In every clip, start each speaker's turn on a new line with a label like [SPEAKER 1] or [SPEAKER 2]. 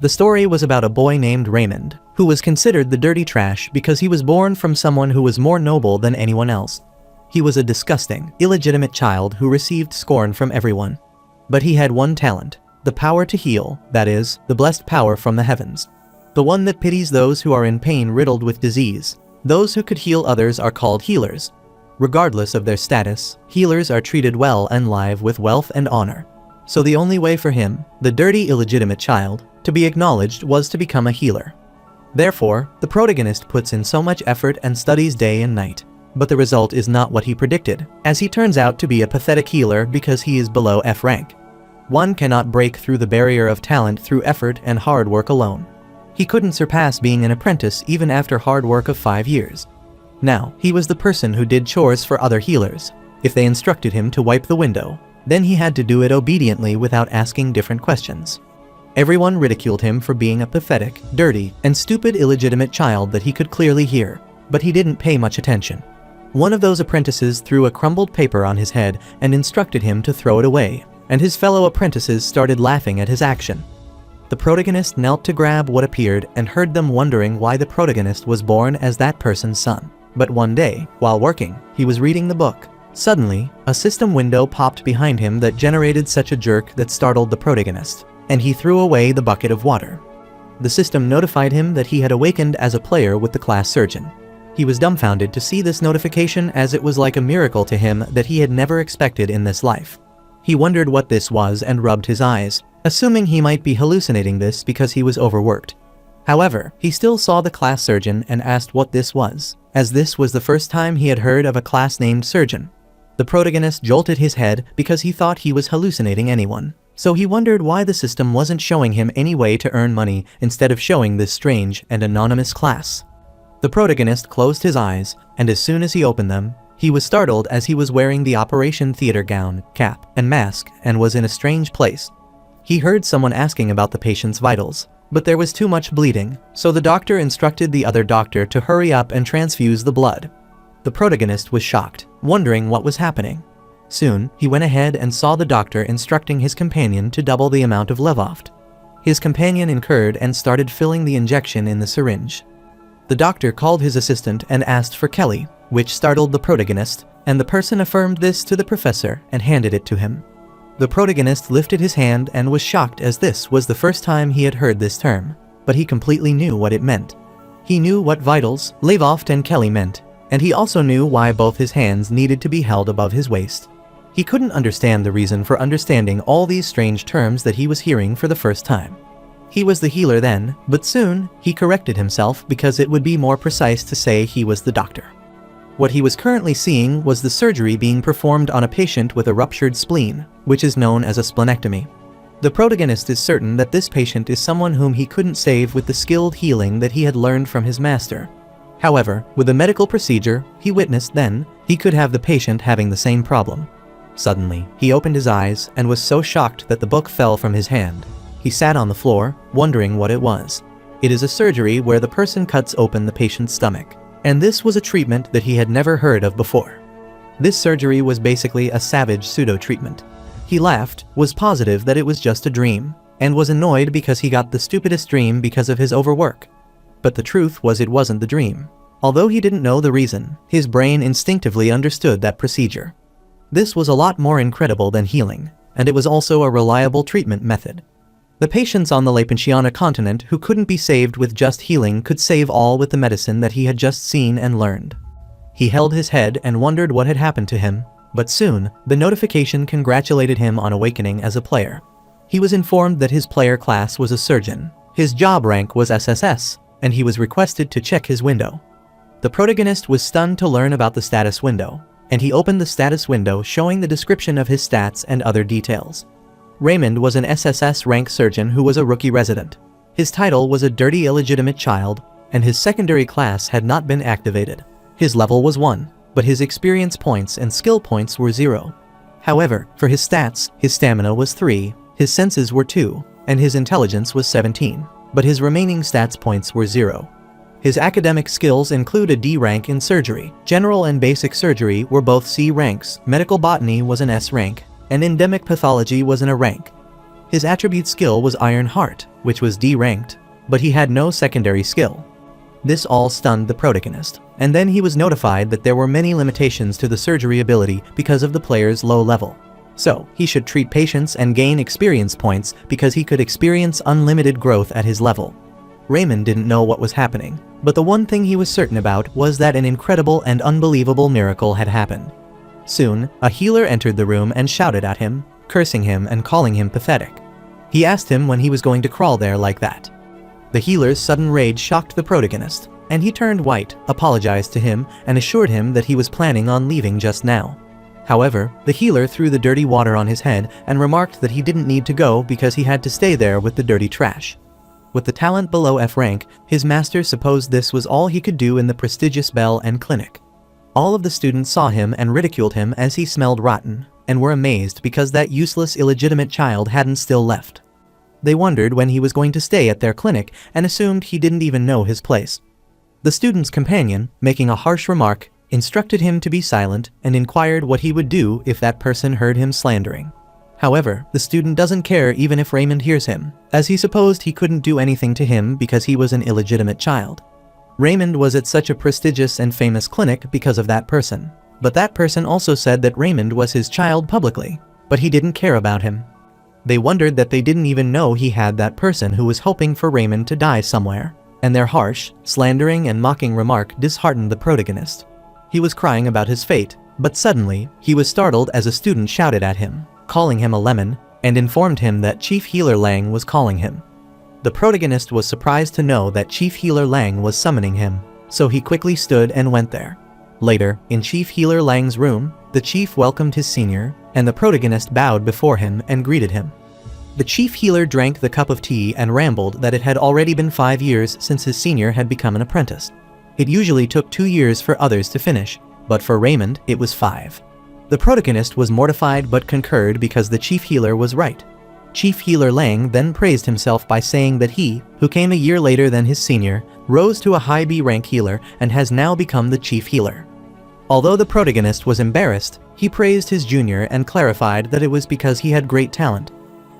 [SPEAKER 1] The story was about a boy named Raymond, who was considered the dirty trash because he was born from someone who was more noble than anyone else. He was a disgusting, illegitimate child who received scorn from everyone. But he had one talent, the power to heal, that is, the blessed power from the heavens. The one that pities those who are in pain riddled with disease. Those who could heal others are called healers. Regardless of their status, healers are treated well and live with wealth and honor. So the only way for him, the dirty illegitimate child, to be acknowledged was to become a healer. Therefore, the protagonist puts in so much effort and studies day and night. But the result is not what he predicted, as he turns out to be a pathetic healer because he is below F rank. One cannot break through the barrier of talent through effort and hard work alone. He couldn't surpass being an apprentice even after hard work of 5 years. Now, he was the person who did chores for other healers. If they instructed him to wipe the window, then he had to do it obediently without asking different questions. Everyone ridiculed him for being a pathetic, dirty, and stupid illegitimate child that he could clearly hear, but he didn't pay much attention. One of those apprentices threw a crumbled paper on his head and instructed him to throw it away, and his fellow apprentices started laughing at his action. The protagonist knelt to grab what appeared and heard them wondering why the protagonist was born as that person's son. But one day, while working, he was reading the book. Suddenly, a system window popped behind him that generated such a jerk that startled the protagonist, and he threw away the bucket of water. The system notified him that he had awakened as a player with the class surgeon. He was dumbfounded to see this notification, as it was like a miracle to him that he had never expected in this life. He wondered what this was and rubbed his eyes, assuming he might be hallucinating this because he was overworked. However, he still saw the class surgeon and asked what this was, as this was the first time he had heard of a class named surgeon. The protagonist jolted his head because he thought he was hallucinating anyone, so he wondered why the system wasn't showing him any way to earn money instead of showing this strange and anonymous class. The protagonist closed his eyes, and as soon as he opened them, he was startled as he was wearing the operation theater gown, cap, and mask and was in a strange place. He heard someone asking about the patient's vitals, but there was too much bleeding, so the doctor instructed the other doctor to hurry up and transfuse the blood. The protagonist was shocked, wondering what was happening. Soon, he went ahead and saw the doctor instructing his companion to double the amount of Levoft. His companion incurred and started filling the injection in the syringe. The doctor called his assistant and asked for Kelly, which startled the protagonist, and the person affirmed this to the professor and handed it to him. The protagonist lifted his hand and was shocked, as this was the first time he had heard this term, but he completely knew what it meant. He knew what vitals, Levoft and Kelly meant, and he also knew why both his hands needed to be held above his waist. He couldn't understand the reason for understanding all these strange terms that he was hearing for the first time. He was the healer then, but soon he corrected himself because it would be more precise to say he was the doctor. What he was currently seeing was the surgery being performed on a patient with a ruptured spleen, which is known as a splenectomy. The protagonist is certain that this patient is someone whom he couldn't save with the skilled healing that he had learned from his master. However, with the medical procedure he witnessed then, he could have the patient having the same problem. Suddenly, he opened his eyes and was so shocked that the book fell from his hand. He sat on the floor, wondering what it was. It is a surgery where the person cuts open the patient's stomach, and this was a treatment that he had never heard of before. This surgery was basically a savage pseudo-treatment. He laughed, was positive that it was just a dream, and was annoyed because he got the stupidest dream because of his overwork. But the truth was, it wasn't the dream. Although he didn't know the reason, his brain instinctively understood that procedure. This was a lot more incredible than healing, and it was also a reliable treatment method. The patients on the Lapensiana continent who couldn't be saved with just healing could save all with the medicine that he had just seen and learned. He held his head and wondered what had happened to him, but soon, the notification congratulated him on awakening as a player. He was informed that his player class was a surgeon, his job rank was SSS, and he was requested to check his window. The protagonist was stunned to learn about the status window, and he opened the status window showing the description of his stats and other details. Raymond was an SSS rank surgeon who was a rookie resident. His title was a dirty illegitimate child, and his secondary class had not been activated. His level was 1, but his experience points and skill points were 0. However, for his stats, his stamina was 3, his senses were 2, and his intelligence was 17, but his remaining stats points were 0. His academic skills include a D rank in surgery. General and basic surgery were both C ranks, medical botany was an S rank, and endemic pathology was an A rank. His attribute skill was Iron Heart, which was D-ranked, but he had no secondary skill. This all stunned the protagonist, and then he was notified that there were many limitations to the surgery ability because of the player's low level. So, he should treat patients and gain experience points because he could experience unlimited growth at his level. Raymond didn't know what was happening, but the one thing he was certain about was that an incredible and unbelievable miracle had happened. Soon, a healer entered the room and shouted at him, cursing him and calling him pathetic. He asked him when he was going to crawl there like that. The healer's sudden rage shocked the protagonist, and he turned white, apologized to him, and assured him that he was planning on leaving just now. However, the healer threw the dirty water on his head and remarked that he didn't need to go because he had to stay there with the dirty trash. With the talent below F rank, his master supposed this was all he could do in the prestigious Bell and Clinic. All of the students saw him and ridiculed him as he smelled rotten, and were amazed because that useless illegitimate child hadn't still left. They wondered when he was going to stay at their clinic and assumed he didn't even know his place. The student's companion, making a harsh remark, instructed him to be silent and inquired what he would do if that person heard him slandering. However, the student doesn't care even if Raymond hears him, as he supposed he couldn't do anything to him because he was an illegitimate child. Raymond was at such a prestigious and famous clinic because of that person, but that person also said that Raymond was his child publicly, but he didn't care about him. They wondered that they didn't even know he had that person who was hoping for Raymond to die somewhere, and their harsh, slandering and mocking remark disheartened the protagonist. He was crying about his fate, but suddenly, he was startled as a student shouted at him, calling him a lemon, and informed him that Chief Healer Lang was calling him. The protagonist was surprised to know that Chief Healer Lang was summoning him, so he quickly stood and went there. Later, in Chief Healer Lang's room, the chief welcomed his senior, and the protagonist bowed before him and greeted him. The chief healer drank the cup of tea and rambled that it had already been 5 years since his senior had become an apprentice. It usually took 2 years for others to finish, but for Raymond, it was 5. The protagonist was mortified but concurred because the chief healer was right. Chief Healer Lang then praised himself by saying that he, who came a year later than his senior, rose to a high B rank healer and has now become the chief healer. Although the protagonist was embarrassed, he praised his junior and clarified that it was because he had great talent.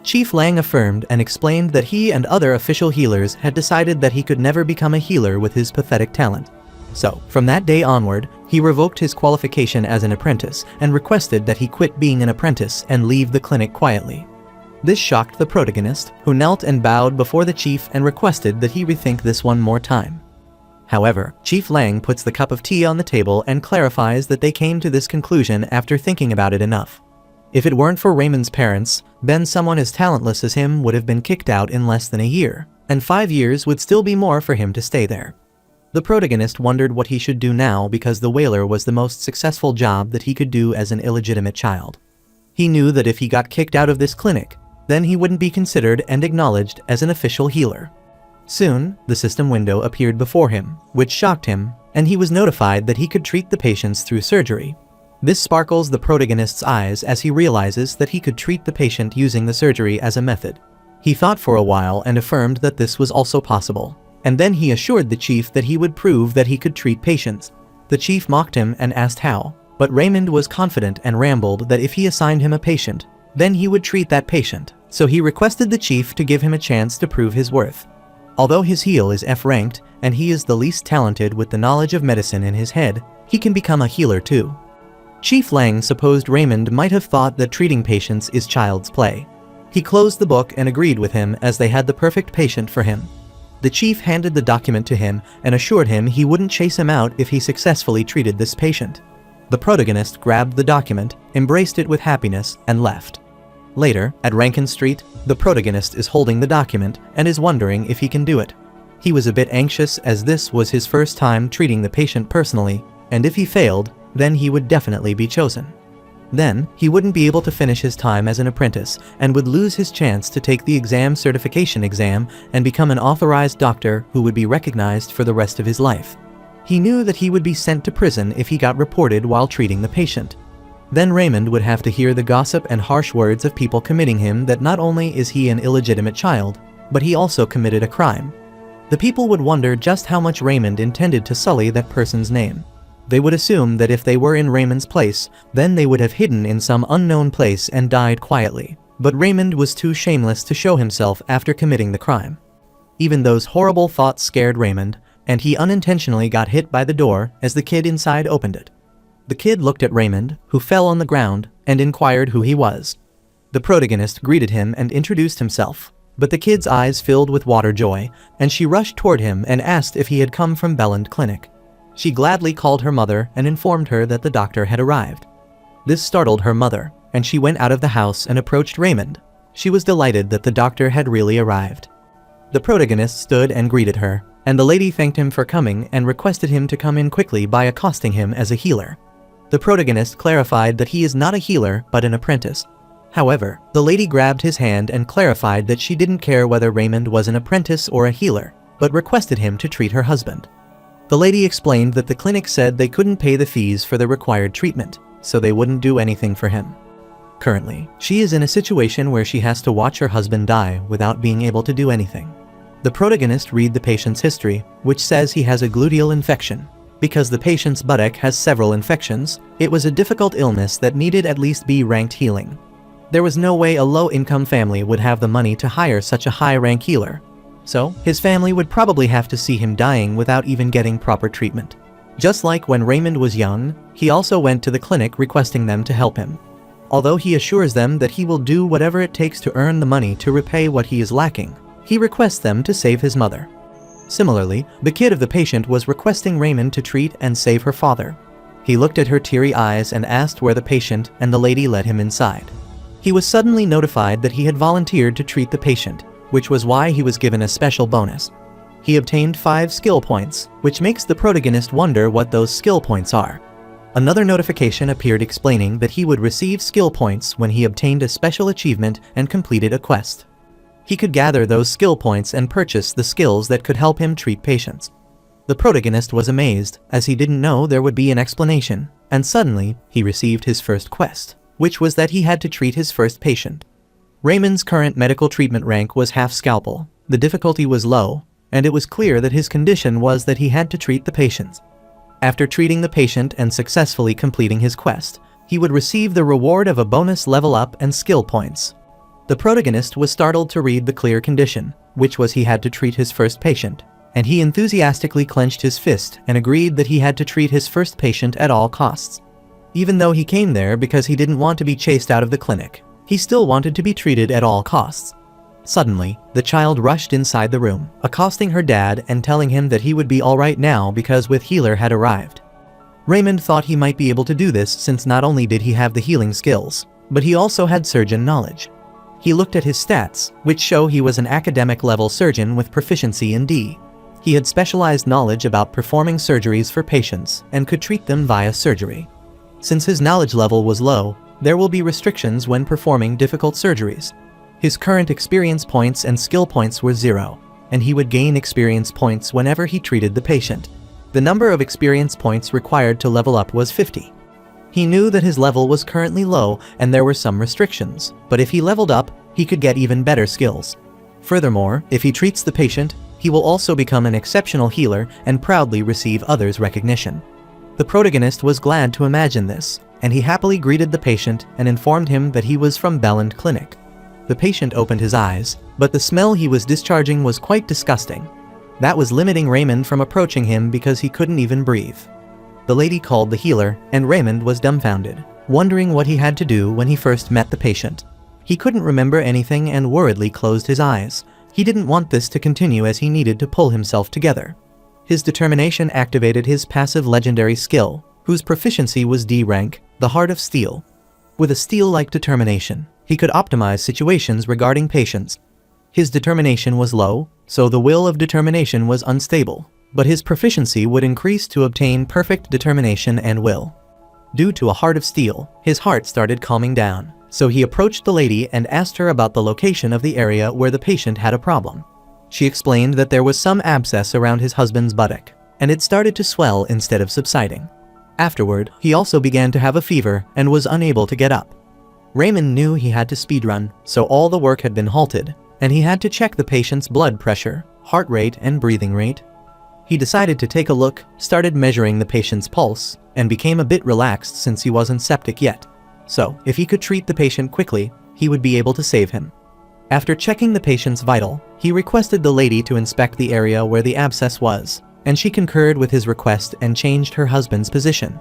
[SPEAKER 1] Chief Lang affirmed and explained that he and other official healers had decided that he could never become a healer with his pathetic talent. So, from that day onward, he revoked his qualification as an apprentice and requested that he quit being an apprentice and leave the clinic quietly. This shocked the protagonist, who knelt and bowed before the chief and requested that he rethink this one more time. However, Chief Lang puts the cup of tea on the table and clarifies that they came to this conclusion after thinking about it enough. If it weren't for Raymond's parents, then someone as talentless as him would have been kicked out in less than a year, and 5 years would still be more for him to stay there. The protagonist wondered what he should do now because the whaler was the most successful job that he could do as an illegitimate child. He knew that if he got kicked out of this clinic, then he wouldn't be considered and acknowledged as an official healer. Soon, the system window appeared before him, which shocked him, and he was notified that he could treat the patients through surgery. This sparkles the protagonist's eyes as he realizes that he could treat the patient using the surgery as a method. He thought for a while and affirmed that this was also possible, and then he assured the chief that he would prove that he could treat patients. The chief mocked him and asked how, but Raymond was confident and rambled that if he assigned him a patient, then he would treat that patient, so he requested the chief to give him a chance to prove his worth. Although his heal is F-ranked, and he is the least talented with the knowledge of medicine in his head, he can become a healer too. Chief Lang supposed Raymond might have thought that treating patients is child's play. He closed the book and agreed with him as they had the perfect patient for him. The chief handed the document to him and assured him he wouldn't chase him out if he successfully treated this patient. The protagonist grabbed the document, embraced it with happiness, and left. Later, at Rankin Street, the protagonist is holding the document and is wondering if he can do it. He was a bit anxious as this was his first time treating the patient personally, and if he failed, then he would definitely be chosen. Then, he wouldn't be able to finish his time as an apprentice and would lose his chance to take the exam certification exam and become an authorized doctor who would be recognized for the rest of his life. He knew that he would be sent to prison if he got reported while treating the patient. Then Raymond would have to hear the gossip and harsh words of people committing him that not only is he an illegitimate child, but he also committed a crime. The people would wonder just how much Raymond intended to sully that person's name. They would assume that if they were in Raymond's place, then they would have hidden in some unknown place and died quietly. But Raymond was too shameless to show himself after committing the crime. Even those horrible thoughts scared Raymond, and he unintentionally got hit by the door as the kid inside opened it. The kid looked at Raymond, who fell on the ground, and inquired who he was. The protagonist greeted him and introduced himself, but the kid's eyes filled with water joy, and she rushed toward him and asked if he had come from Belland Clinic. She gladly called her mother and informed her that the doctor had arrived. This startled her mother, and she went out of the house and approached Raymond. She was delighted that the doctor had really arrived. The protagonist stood and greeted her, and the lady thanked him for coming and requested him to come in quickly by accosting him as a healer. The protagonist clarified that he is not a healer but an apprentice. However, the lady grabbed his hand and clarified that she didn't care whether Raymond was an apprentice or a healer, but requested him to treat her husband. The lady explained that the clinic said they couldn't pay the fees for the required treatment, so they wouldn't do anything for him. Currently, she is in a situation where she has to watch her husband die without being able to do anything. The protagonist read the patient's history, which says he has a gluteal infection. Because the patient's buttock has several infections, it was a difficult illness that needed at least B-ranked healing. There was no way a low-income family would have the money to hire such a high-rank healer. So, his family would probably have to see him dying without even getting proper treatment. Just like when Raymond was young, he also went to the clinic requesting them to help him. Although he assures them that he will do whatever it takes to earn the money to repay what he is lacking, he requests them to save his mother. Similarly, the kid of the patient was requesting Raymond to treat and save her father. He looked at her teary eyes and asked where the patient, and the lady led him inside. He was suddenly notified that he had volunteered to treat the patient, which was why he was given a special bonus. He obtained 5 skill points, which makes the protagonist wonder what those skill points are. Another notification appeared explaining that he would receive skill points when he obtained a special achievement and completed a quest. He could gather those skill points and purchase the skills that could help him treat patients. The protagonist was amazed, as he didn't know there would be an explanation, and suddenly, he received his first quest, which was that he had to treat his first patient. Raymond's current medical treatment rank was half scalpel, the difficulty was low, and it was clear that his condition was that he had to treat the patients. After treating the patient and successfully completing his quest, he would receive the reward of a bonus level up and skill points. The protagonist was startled to read the clear condition, which was he had to treat his first patient, and he enthusiastically clenched his fist and agreed that he had to treat his first patient at all costs. Even though he came there because he didn't want to be chased out of the clinic, he still wanted to be treated at all costs. Suddenly, the child rushed inside the room, accosting her dad and telling him that he would be alright now because with healer had arrived. Raymond thought he might be able to do this since not only did he have the healing skills, but he also had surgeon knowledge. He looked at his stats, which show he was an academic-level surgeon with proficiency in D. He had specialized knowledge about performing surgeries for patients and could treat them via surgery. Since his knowledge level was low, there will be restrictions when performing difficult surgeries. His current experience points and skill points were 0, and he would gain experience points whenever he treated the patient. The number of experience points required to level up was 50. He knew that his level was currently low and there were some restrictions, but if he leveled up, he could get even better skills. Furthermore, if he treats the patient, he will also become an exceptional healer and proudly receive others' recognition. The protagonist was glad to imagine this, and he happily greeted the patient and informed him that he was from Belland Clinic. The patient opened his eyes, but the smell he was discharging was quite disgusting. That was limiting Raymond from approaching him because he couldn't even breathe. The lady called the healer, and Raymond was dumbfounded, wondering what he had to do when he first met the patient. He couldn't remember anything and worriedly closed his eyes. He didn't want this to continue as he needed to pull himself together. His determination activated his passive legendary skill, whose proficiency was D rank, the Heart of Steel. With a steel-like determination, he could optimize situations regarding patients. His determination was low, so the will of determination was unstable, but his proficiency would increase to obtain perfect determination and will. Due to a heart of steel, his heart started calming down, so he approached the lady and asked her about the location of the area where the patient had a problem. She explained that there was some abscess around his husband's buttock, and it started to swell instead of subsiding. Afterward, he also began to have a fever and was unable to get up. Raymond knew he had to speedrun, so all the work had been halted, and he had to check the patient's blood pressure, heart rate, and breathing rate. He decided to take a look, started measuring the patient's pulse, and became a bit relaxed since he wasn't septic yet. So, if he could treat the patient quickly, he would be able to save him. After checking the patient's vital, he requested the lady to inspect the area where the abscess was, and she concurred with his request and changed her husband's position.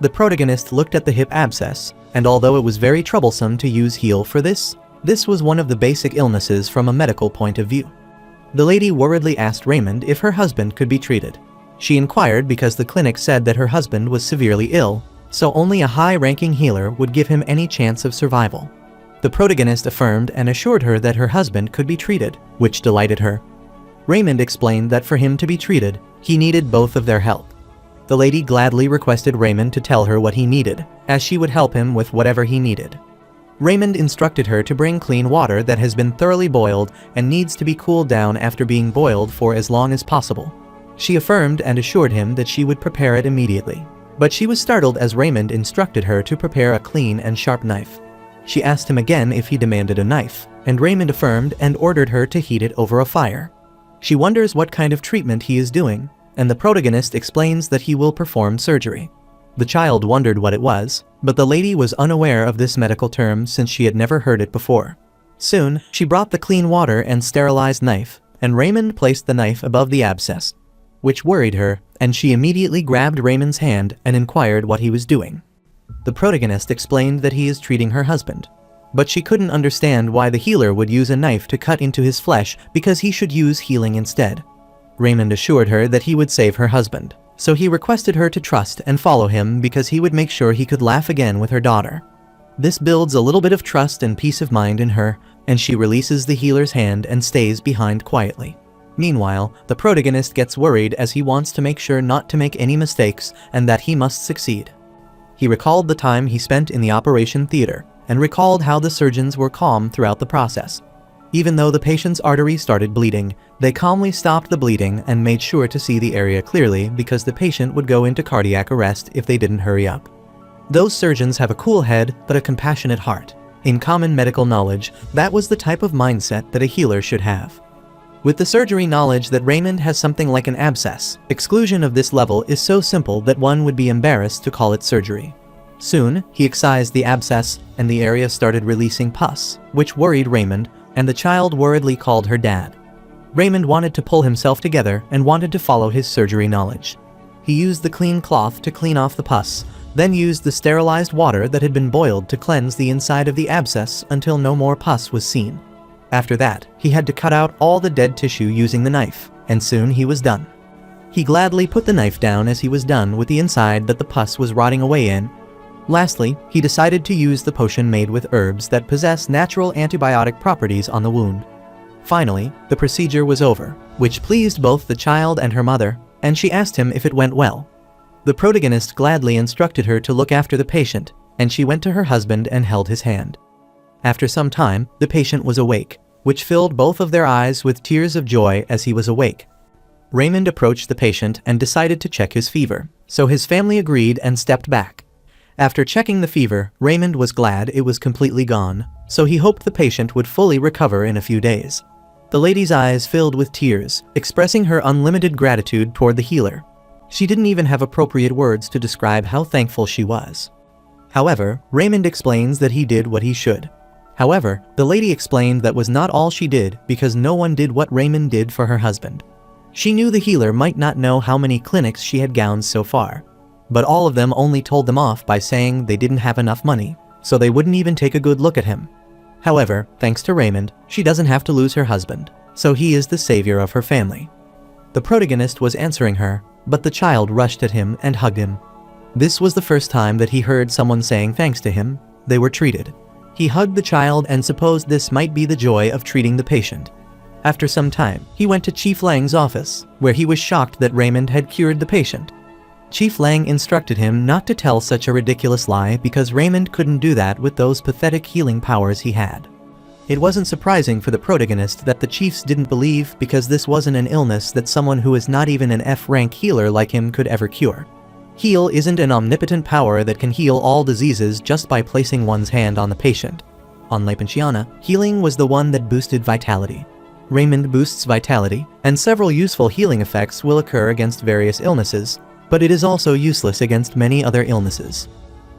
[SPEAKER 1] The protagonist looked at the hip abscess, and although it was very troublesome to use heal for this was one of the basic illnesses from a medical point of view. The lady worriedly asked Raymond if her husband could be treated. She inquired because the clinic said that her husband was severely ill, so only a high-ranking healer would give him any chance of survival. The protagonist affirmed and assured her that her husband could be treated, which delighted her. Raymond explained that for him to be treated, he needed both of their help. The lady gladly requested Raymond to tell her what he needed, as she would help him with whatever he needed. Raymond instructed her to bring clean water that has been thoroughly boiled and needs to be cooled down after being boiled for as long as possible. She affirmed and assured him that she would prepare it immediately. But she was startled as Raymond instructed her to prepare a clean and sharp knife. She asked him again if he demanded a knife, and Raymond affirmed and ordered her to heat it over a fire. She wonders what kind of treatment he is doing, and the protagonist explains that he will perform surgery. The child wondered what it was, but the lady was unaware of this medical term since she had never heard it before. Soon, she brought the clean water and sterilized knife, and Raymond placed the knife above the abscess, which worried her, and she immediately grabbed Raymond's hand and inquired what he was doing. The protagonist explained that he is treating her husband, but she couldn't understand why the healer would use a knife to cut into his flesh because he should use healing instead. Raymond assured her that he would save her husband, so he requested her to trust and follow him because he would make sure he could laugh again with her daughter. This builds a little bit of trust and peace of mind in her, and she releases the healer's hand and stays behind quietly. Meanwhile, the protagonist gets worried as he wants to make sure not to make any mistakes and that he must succeed. He recalled the time he spent in the operation theater and recalled how the surgeons were calm throughout the process. Even though the patient's artery started bleeding, they calmly stopped the bleeding and made sure to see the area clearly because the patient would go into cardiac arrest if they didn't hurry up. Those surgeons have a cool head but a compassionate heart. In common medical knowledge, that was the type of mindset that a healer should have. With the surgery knowledge that Raymond has something like an abscess, exclusion of this level is so simple that one would be embarrassed to call it surgery. Soon, he excised the abscess and the area started releasing pus, which worried Raymond, and the child worriedly called her dad. Raymond wanted to pull himself together and wanted to follow his surgery knowledge. He used the clean cloth to clean off the pus, then used the sterilized water that had been boiled to cleanse the inside of the abscess until no more pus was seen. After that, he had to cut out all the dead tissue using the knife, and soon he was done. He gladly put the knife down as he was done with the inside that the pus was rotting away in. Lastly, he decided to use the potion made with herbs that possess natural antibiotic properties on the wound. Finally, the procedure was over, which pleased both the child and her mother, and she asked him if it went well. The protagonist gladly instructed her to look after the patient, and she went to her husband and held his hand. After some time, the patient was awake, which filled both of their eyes with tears of joy as he was awake. Raymond approached the patient and decided to check his fever, so his family agreed and stepped back. After checking the fever, Raymond was glad it was completely gone, so he hoped the patient would fully recover in a few days. The lady's eyes filled with tears, expressing her unlimited gratitude toward the healer. She didn't even have appropriate words to describe how thankful she was. However, Raymond explains that he did what he should. However, the lady explained that was not all she did because no one did what Raymond did for her husband. She knew the healer might not know how many clinics she had gowned so far, but all of them only told them off by saying they didn't have enough money, so they wouldn't even take a good look at him. However, thanks to Raymond, she doesn't have to lose her husband, so he is the savior of her family. The protagonist was answering her, but the child rushed at him and hugged him. This was the first time that he heard someone saying thanks to him. They were treated. He hugged the child and supposed this might be the joy of treating the patient. After some time, he went to Chief Lang's office, where he was shocked that Raymond had cured the patient. Chief Lang instructed him not to tell such a ridiculous lie because Raymond couldn't do that with those pathetic healing powers he had. It wasn't surprising for the protagonist that the chiefs didn't believe because this wasn't an illness that someone who is not even an F-rank healer like him could ever cure. Heal isn't an omnipotent power that can heal all diseases just by placing one's hand on the patient. On Leipentiana, healing was the one that boosted vitality. Raymond boosts vitality, and several useful healing effects will occur against various illnesses, but it is also useless against many other illnesses.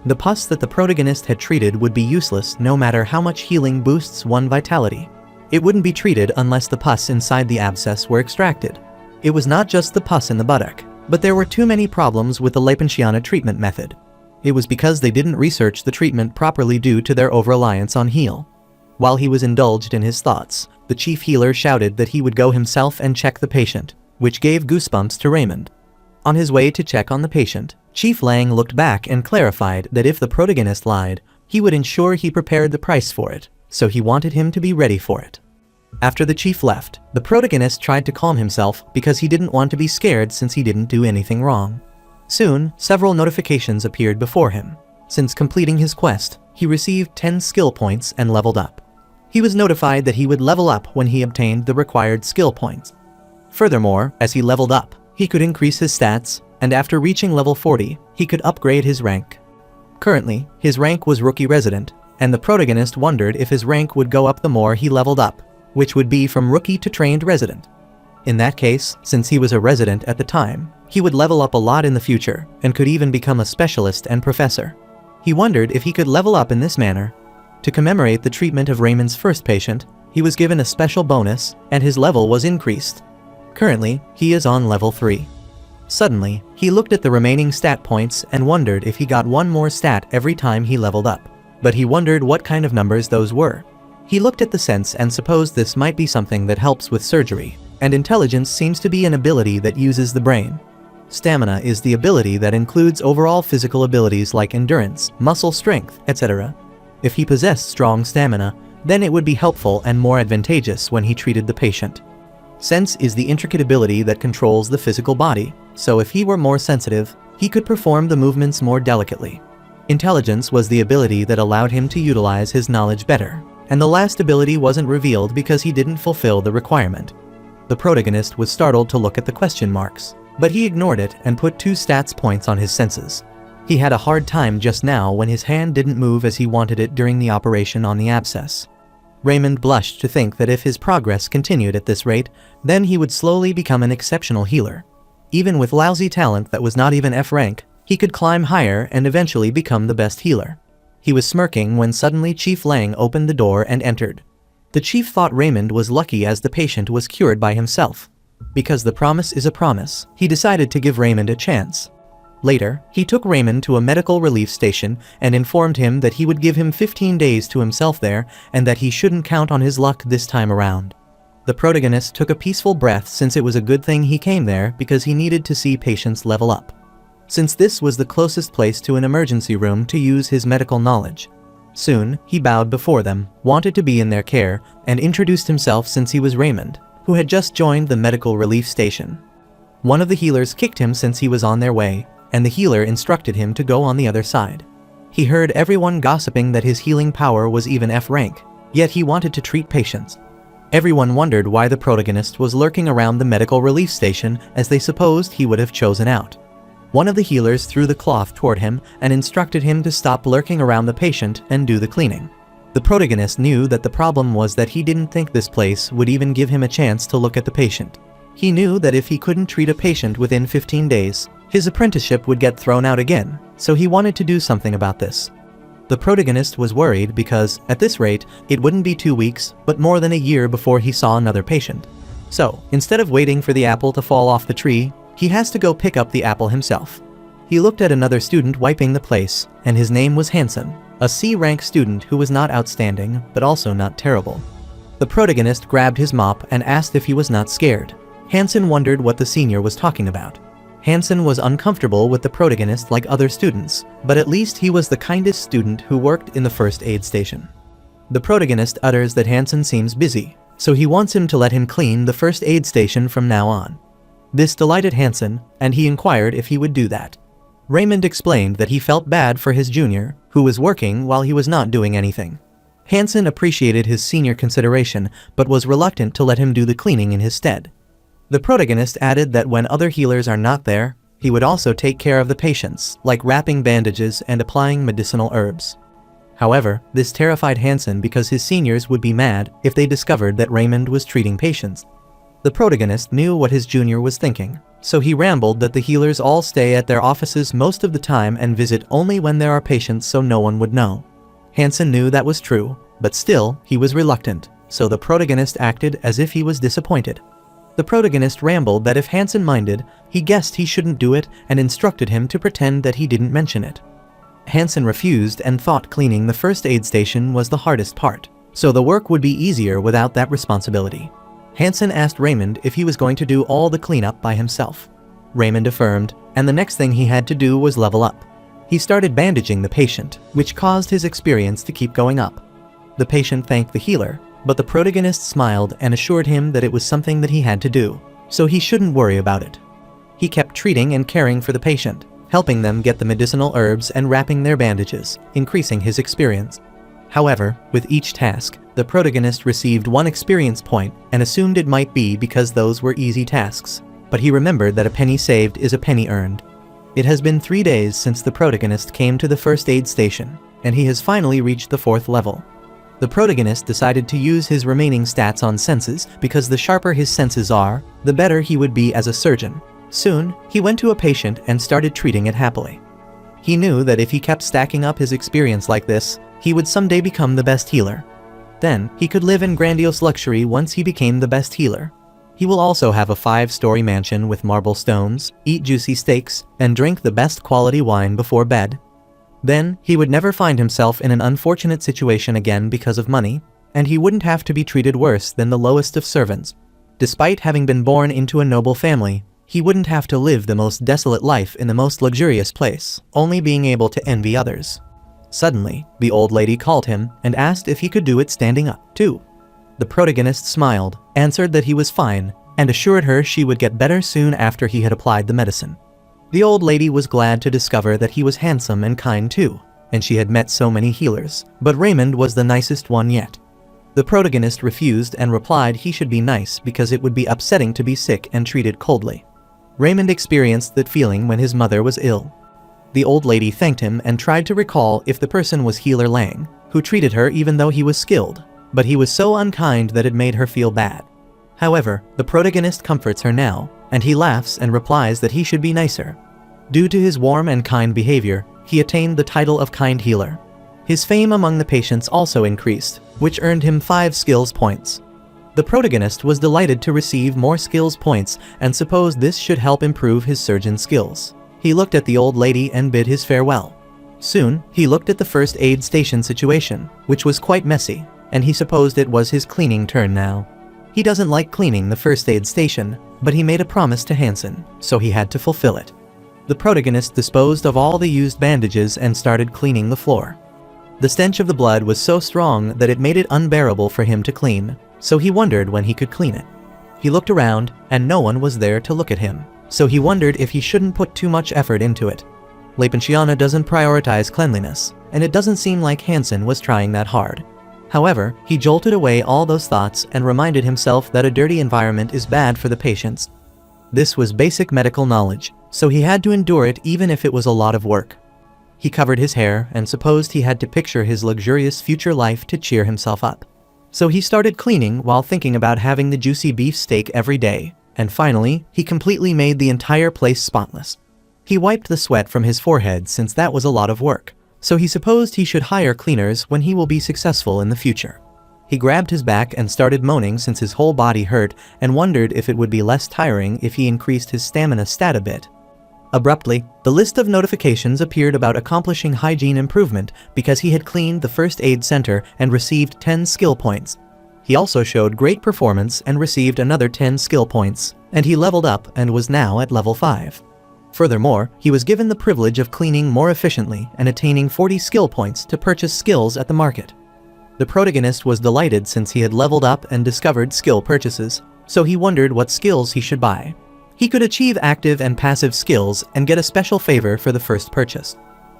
[SPEAKER 1] The pus that the protagonist had treated would be useless no matter how much healing boosts one vitality. It wouldn't be treated unless the pus inside the abscess were extracted. It was not just the pus in the buttock, but there were too many problems with the Leibniziana treatment method. It was because they didn't research the treatment properly due to their over-reliance on heal. While he was indulged in his thoughts, the chief healer shouted that he would go himself and check the patient, which gave goosebumps to Raymond. On his way to check on the patient, Chief Lang looked back and clarified that if the protagonist lied, he would ensure he prepared the price for it, so he wanted him to be ready for it. After the chief left, the protagonist tried to calm himself because he didn't want to be scared since he didn't do anything wrong. Soon, several notifications appeared before him. Since completing his quest, he received 10 skill points and leveled up. He was notified that he would level up when he obtained the required skill points. Furthermore, as he leveled up, he could increase his stats, and after reaching level 40, he could upgrade his rank. Currently, his rank was Rookie Resident, and the protagonist wondered if his rank would go up the more he leveled up, which would be from Rookie to Trained Resident. In that case, since he was a resident at the time, he would level up a lot in the future, and could even become a specialist and professor. He wondered if he could level up in this manner. To commemorate the treatment of Raymond's first patient, he was given a special bonus, and his level was increased. Currently, he is on level 3. Suddenly, he looked at the remaining stat points and wondered if he got one more stat every time he leveled up. But he wondered what kind of numbers those were. He looked at the sense and supposed this might be something that helps with surgery, and intelligence seems to be an ability that uses the brain. Stamina is the ability that includes overall physical abilities like endurance, muscle strength, etc. If he possessed strong stamina, then it would be helpful and more advantageous when he treated the patient. Sense is the intricate ability that controls the physical body, so if he were more sensitive, he could perform the movements more delicately. Intelligence was the ability that allowed him to utilize his knowledge better, and the last ability wasn't revealed because he didn't fulfill the requirement. The protagonist was startled to look at the question marks, but he ignored it and put 2 stats points on his senses. He had a hard time just now when his hand didn't move as he wanted it during the operation on the abscess. Raymond blushed to think that if his progress continued at this rate, then he would slowly become an exceptional healer. Even with lousy talent that was not even F rank, he could climb higher and eventually become the best healer. He was smirking when suddenly Chief Lang opened the door and entered. The chief thought Raymond was lucky as the patient was cured by himself. Because the promise is a promise, he decided to give Raymond a chance. Later, he took Raymond to a medical relief station and informed him that he would give him 15 days to himself there and that he shouldn't count on his luck this time around. The protagonist took a peaceful breath since it was a good thing he came there because he needed to see patients level up. Since this was the closest place to an emergency room to use his medical knowledge. Soon, he bowed before them, wanted to be in their care, and introduced himself since he was Raymond, who had just joined the medical relief station. One of the healers kicked him since he was on their way, and the healer instructed him to go on the other side. He heard everyone gossiping that his healing power was even F rank, yet he wanted to treat patients. Everyone wondered why the protagonist was lurking around the medical relief station as they supposed he would have chosen out. One of the healers threw the cloth toward him and instructed him to stop lurking around the patient and do the cleaning. The protagonist knew that the problem was that he didn't think this place would even give him a chance to look at the patient. He knew that if he couldn't treat a patient within 15 days, his apprenticeship would get thrown out again, so he wanted to do something about this. The protagonist was worried because, at this rate, it wouldn't be 2 weeks, but more than a year before he saw another patient. So, instead of waiting for the apple to fall off the tree, he has to go pick up the apple himself. He looked at another student wiping the place, and his name was Hansen, a C-rank student who was not outstanding, but also not terrible. The protagonist grabbed his mop and asked if he was not scared. Hansen wondered what the senior was talking about. Hansen was uncomfortable with the protagonist like other students, but at least he was the kindest student who worked in the first aid station. The protagonist utters that Hansen seems busy, so he wants him to let him clean the first aid station from now on. This delighted Hansen, and he inquired if he would do that. Raymond explained that he felt bad for his junior, who was working while he was not doing anything. Hansen appreciated his senior consideration, but was reluctant to let him do the cleaning in his stead. The protagonist added that when other healers are not there, he would also take care of the patients, like wrapping bandages and applying medicinal herbs. However, this terrified Hansen because his seniors would be mad if they discovered that Raymond was treating patients. The protagonist knew what his junior was thinking, so he rambled that the healers all stay at their offices most of the time and visit only when there are patients so no one would know. Hansen knew that was true, but still, he was reluctant, so the protagonist acted as if he was disappointed. The protagonist rambled that if Hansen minded, he guessed he shouldn't do it and instructed him to pretend that he didn't mention it. Hansen refused and thought cleaning the first aid station was the hardest part, so the work would be easier without that responsibility. Hansen asked Raymond if he was going to do all the cleanup by himself. Raymond affirmed, and the next thing he had to do was level up. He started bandaging the patient, which caused his experience to keep going up. The patient thanked the healer, but the protagonist smiled and assured him that it was something that he had to do, so he shouldn't worry about it. He kept treating and caring for the patient, helping them get the medicinal herbs and wrapping their bandages, increasing his experience. However, with each task, the protagonist received 1 experience point and assumed it might be because those were easy tasks, but he remembered that a penny saved is a penny earned. It has been 3 days since the protagonist came to the first aid station, and he has finally reached the 4th level. The protagonist decided to use his remaining stats on senses because the sharper his senses are, the better he would be as a surgeon. Soon, he went to a patient and started treating it happily. He knew that if he kept stacking up his experience like this, he would someday become the best healer. Then, he could live in grandiose luxury once he became the best healer. He will also have a 5-story mansion with marble stones, eat juicy steaks, and drink the best quality wine before bed. Then, he would never find himself in an unfortunate situation again because of money, and he wouldn't have to be treated worse than the lowest of servants. Despite having been born into a noble family, he wouldn't have to live the most desolate life in the most luxurious place, only being able to envy others. Suddenly, the old lady called him and asked if he could do it standing up, too. The protagonist smiled, answered that he was fine, and assured her she would get better soon after he had applied the medicine. The old lady was glad to discover that he was handsome and kind too, and she had met so many healers, but Raymond was the nicest one yet. The protagonist refused and replied he should be nice because it would be upsetting to be sick and treated coldly. Raymond experienced that feeling when his mother was ill. The old lady thanked him and tried to recall if the person was Healer Lang, who treated her even though he was skilled, but he was so unkind that it made her feel bad. However, the protagonist comforts her now, and he laughs and replies that he should be nicer. Due to his warm and kind behavior, he attained the title of Kind Healer. His fame among the patients also increased, which earned him 5 skills points. The protagonist was delighted to receive more skills points and supposed this should help improve his surgeon skills. He looked at the old lady and bid his farewell. Soon, he looked at the first aid station situation, which was quite messy, and he supposed it was his cleaning turn now. He doesn't like cleaning the first aid station, but he made a promise to Hansen, so he had to fulfill it. The protagonist disposed of all the used bandages and started cleaning the floor. The stench of the blood was so strong that it made it unbearable for him to clean, so he wondered when he could clean it. He looked around, and no one was there to look at him, so he wondered if he shouldn't put too much effort into it. Lepenchiana doesn't prioritize cleanliness, and it doesn't seem like Hansen was trying that hard. However, he jolted away all those thoughts and reminded himself that a dirty environment is bad for the patients. This was basic medical knowledge, so he had to endure it even if it was a lot of work. He covered his hair and supposed he had to picture his luxurious future life to cheer himself up. So he started cleaning while thinking about having the juicy beef steak every day, and finally, he completely made the entire place spotless. He wiped the sweat from his forehead since that was a lot of work, so he supposed he should hire cleaners when he will be successful in the future. He grabbed his back and started moaning since his whole body hurt and wondered if it would be less tiring if he increased his stamina stat a bit. Abruptly, the list of notifications appeared about accomplishing hygiene improvement because he had cleaned the first aid center and received 10 skill points. He also showed great performance and received another 10 skill points, and he leveled up and was now at level 5. Furthermore, he was given the privilege of cleaning more efficiently and attaining 40 skill points to purchase skills at the market. The protagonist was delighted since he had leveled up and discovered skill purchases, so he wondered what skills he should buy. He could achieve active and passive skills and get a special favor for the first purchase.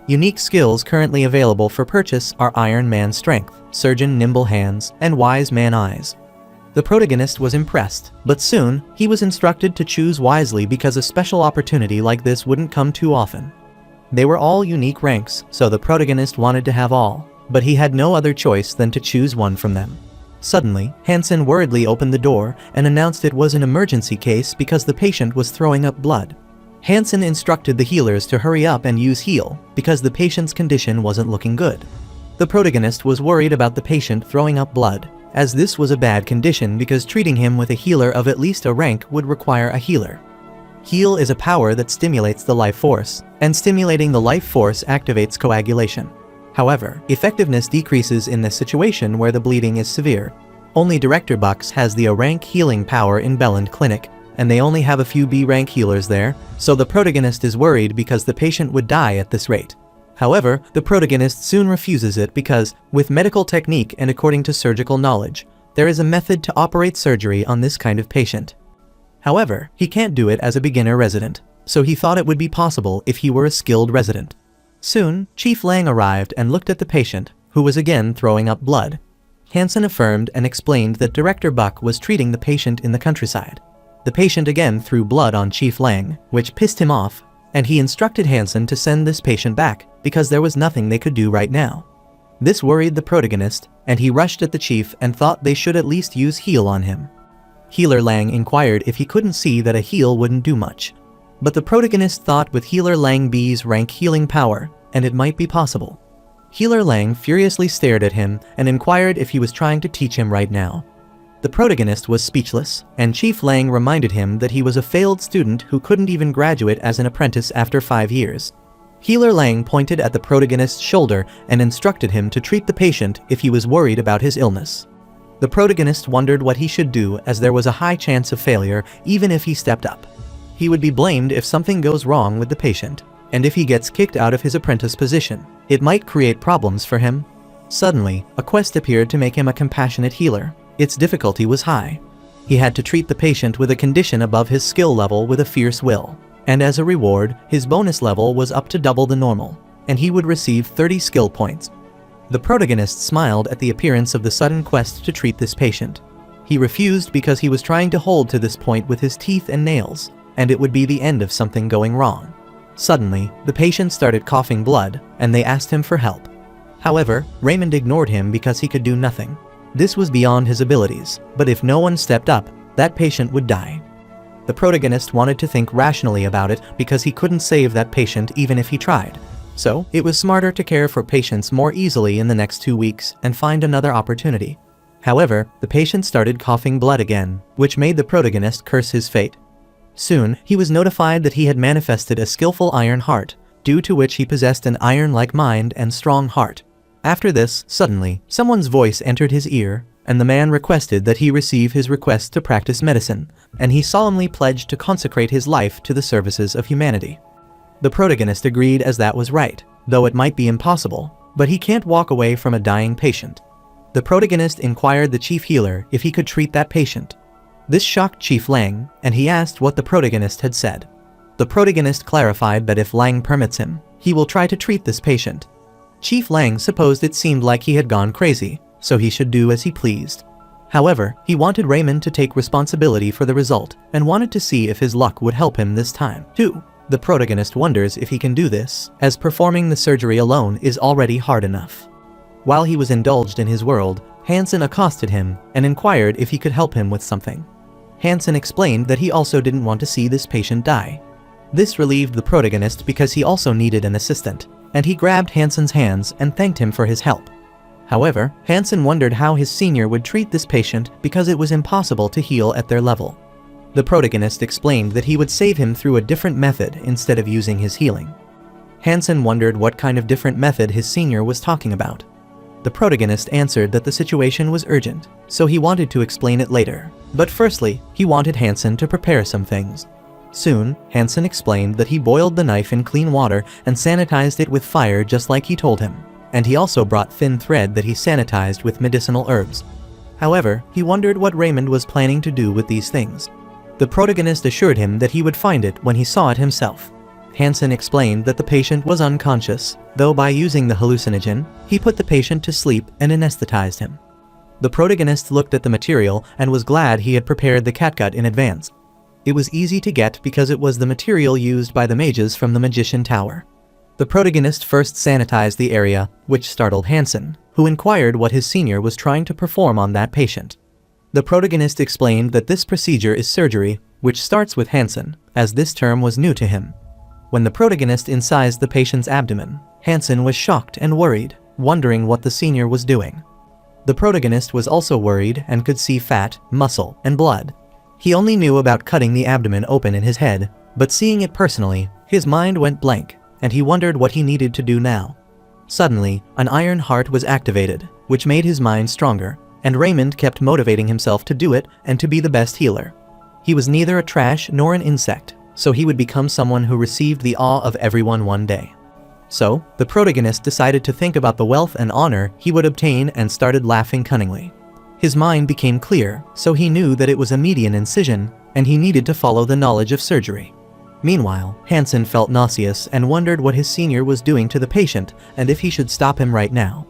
[SPEAKER 1] Unique skills currently available for purchase are Iron Man Strength, Surgeon Nimble Hands, and Wise Man Eyes. The protagonist was impressed, but soon, he was instructed to choose wisely because a special opportunity like this wouldn't come too often. They were all unique ranks, so the protagonist wanted to have all, but he had no other choice than to choose one from them. Suddenly, Hansen worriedly opened the door and announced it was an emergency case because the patient was throwing up blood. Hansen instructed the healers to hurry up and use heal because the patient's condition wasn't looking good. The protagonist was worried about the patient throwing up blood, as this was a bad condition because treating him with a healer of at least a rank would require a healer. Heal is a power that stimulates the life force, and stimulating the life force activates coagulation. However, effectiveness decreases in this situation where the bleeding is severe. Only Director Bucks has the A-rank healing power in Belland Clinic, and they only have a few B-rank healers there, so the protagonist is worried because the patient would die at this rate. However, the protagonist soon refuses it because, with medical technique and according to surgical knowledge, there is a method to operate surgery on this kind of patient. However, he can't do it as a beginner resident, so he thought it would be possible if he were a skilled resident. Soon, Chief Lang arrived and looked at the patient, who was again throwing up blood. Hansen affirmed and explained that Director Buck was treating the patient in the countryside. The patient again threw blood on Chief Lang, which pissed him off, and he instructed Hansen to send this patient back because there was nothing they could do right now. This worried the protagonist, and he rushed at the chief and thought they should at least use heal on him. Healer Lang inquired if he couldn't see that a heal wouldn't do much. But the protagonist thought with Healer Lang B's rank healing power, and it might be possible. Healer Lang furiously stared at him and inquired if he was trying to teach him right now. The protagonist was speechless, and Chief Lang reminded him that he was a failed student who couldn't even graduate as an apprentice after 5 years. Healer Lang pointed at the protagonist's shoulder and instructed him to treat the patient if he was worried about his illness. The protagonist wondered what he should do as there was a high chance of failure even if he stepped up. He would be blamed if something goes wrong with the patient, and if he gets kicked out of his apprentice position, it might create problems for him. Suddenly, a quest appeared to make him a compassionate healer. Its difficulty was high. He had to treat the patient with a condition above his skill level with a fierce will, and as a reward, his bonus level was up to double the normal, and he would receive 30 skill points. The protagonist smiled at the appearance of the sudden quest to treat this patient. He refused because he was trying to hold to this point with his teeth and nails, and it would be the end of something going wrong. Suddenly, the patient started coughing blood, and they asked him for help. However, Raymond ignored him because he could do nothing. This was beyond his abilities, but if no one stepped up, that patient would die. The protagonist wanted to think rationally about it because he couldn't save that patient even if he tried. So, it was smarter to care for patients more easily in the next 2 weeks and find another opportunity. However, the patient started coughing blood again, which made the protagonist curse his fate. Soon, he was notified that he had manifested a skillful iron heart, due to which he possessed an iron-like mind and strong heart. After this, suddenly, someone's voice entered his ear, and the man requested that he receive his request to practice medicine, and he solemnly pledged to consecrate his life to the services of humanity. The protagonist agreed as that was right, though it might be impossible, but he can't walk away from a dying patient. The protagonist inquired the chief healer if he could treat that patient. This shocked Chief Lang, and he asked what the protagonist had said. The protagonist clarified that if Lang permits him, he will try to treat this patient. Chief Lang supposed it seemed like he had gone crazy, so he should do as he pleased. However, he wanted Raymond to take responsibility for the result, and wanted to see if his luck would help him this time, too. The protagonist wonders if he can do this, as performing the surgery alone is already hard enough. While he was indulged in his world, Hansen accosted him and inquired if he could help him with something. Hansen explained that he also didn't want to see this patient die. This relieved the protagonist because he also needed an assistant, and he grabbed Hansen's hands and thanked him for his help. However, Hansen wondered how his senior would treat this patient because it was impossible to heal at their level. The protagonist explained that he would save him through a different method instead of using his healing. Hansen wondered what kind of different method his senior was talking about. The protagonist answered that the situation was urgent, so he wanted to explain it later. But firstly, he wanted Hansen to prepare some things. Soon, Hansen explained that he boiled the knife in clean water and sanitized it with fire just like he told him, and he also brought thin thread that he sanitized with medicinal herbs. However, he wondered what Raymond was planning to do with these things. The protagonist assured him that he would find it when he saw it himself. Hansen explained that the patient was unconscious, though by using the hallucinogen, he put the patient to sleep and anesthetized him. The protagonist looked at the material and was glad he had prepared the catgut in advance. It was easy to get because it was the material used by the mages from the Magician Tower. The protagonist first sanitized the area, which startled Hansen, who inquired what his senior was trying to perform on that patient. The protagonist explained that this procedure is surgery, which starts with Hansen, as this term was new to him. When the protagonist incised the patient's abdomen, Hansen was shocked and worried, wondering what the senior was doing. The protagonist was also worried and could see fat, muscle, and blood. He only knew about cutting the abdomen open in his head, but seeing it personally, his mind went blank, and he wondered what he needed to do now. Suddenly, an iron heart was activated, which made his mind stronger, and Raymond kept motivating himself to do it and to be the best healer. He was neither a trash nor an insect, so he would become someone who received the awe of everyone one day. So, the protagonist decided to think about the wealth and honor he would obtain and started laughing cunningly. His mind became clear, so he knew that it was a median incision, and he needed to follow the knowledge of surgery. Meanwhile, Hansen felt nauseous and wondered what his senior was doing to the patient and if he should stop him right now.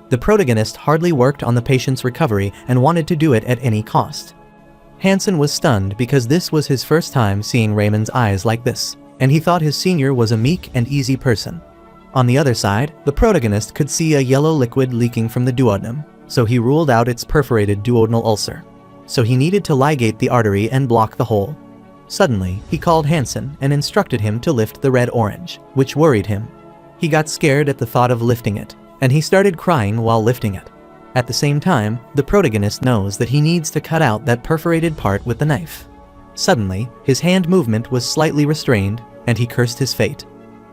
[SPEAKER 1] The protagonist hardly worked on the patient's recovery and wanted to do it at any cost. Hansen was stunned because this was his first time seeing Raymond's eyes like this, and he thought his senior was a meek and easy person. On the other side, the protagonist could see a yellow liquid leaking from the duodenum, so he ruled out its perforated duodenal ulcer. So he needed to ligate the artery and block the hole. Suddenly, he called Hansen and instructed him to lift the red orange, which worried him. He got scared at the thought of lifting it, and he started crying while lifting it. At the same time, the protagonist knows that he needs to cut out that perforated part with the knife. Suddenly, his hand movement was slightly restrained, and he cursed his fate.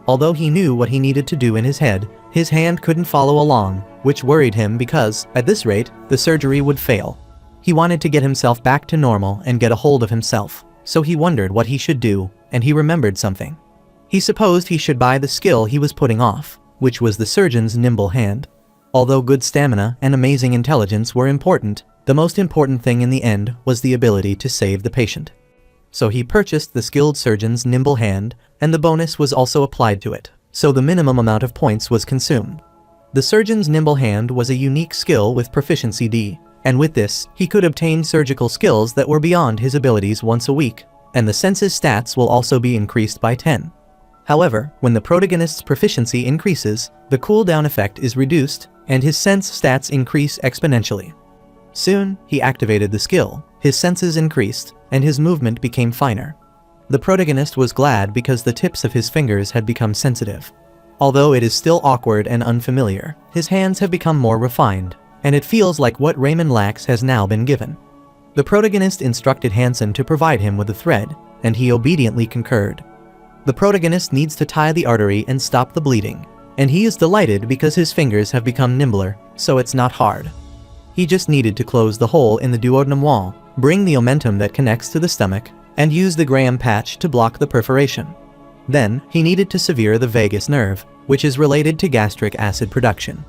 [SPEAKER 1] Although he knew what he needed to do in his head, his hand couldn't follow along, which worried him because, at this rate, the surgery would fail. He wanted to get himself back to normal and get a hold of himself, so he wondered what he should do, and he remembered something. He supposed he should buy the skill he was putting off, which was the surgeon's nimble hand. Although good stamina and amazing intelligence were important, the most important thing in the end was the ability to save the patient. So he purchased the skilled surgeon's nimble hand, and the bonus was also applied to it, so the minimum amount of points was consumed. The surgeon's nimble hand was a unique skill with proficiency D, and with this, he could obtain surgical skills that were beyond his abilities once a week, and the sense's stats will also be increased by 10. However, when the protagonist's proficiency increases, the cooldown effect is reduced, and his sense stats increase exponentially. Soon, he activated the skill, his senses increased, and his movement became finer. The protagonist was glad because the tips of his fingers had become sensitive. Although it is still awkward and unfamiliar, his hands have become more refined, and it feels like what Raymond lacks has now been given. The protagonist instructed Hansen to provide him with a thread, and he obediently concurred. The protagonist needs to tie the artery and stop the bleeding, and he is delighted because his fingers have become nimbler, so it's not hard. He just needed to close the hole in the duodenum wall, bring the omentum that connects to the stomach, and use the Graham patch to block the perforation. Then, he needed to sever the vagus nerve, which is related to gastric acid production.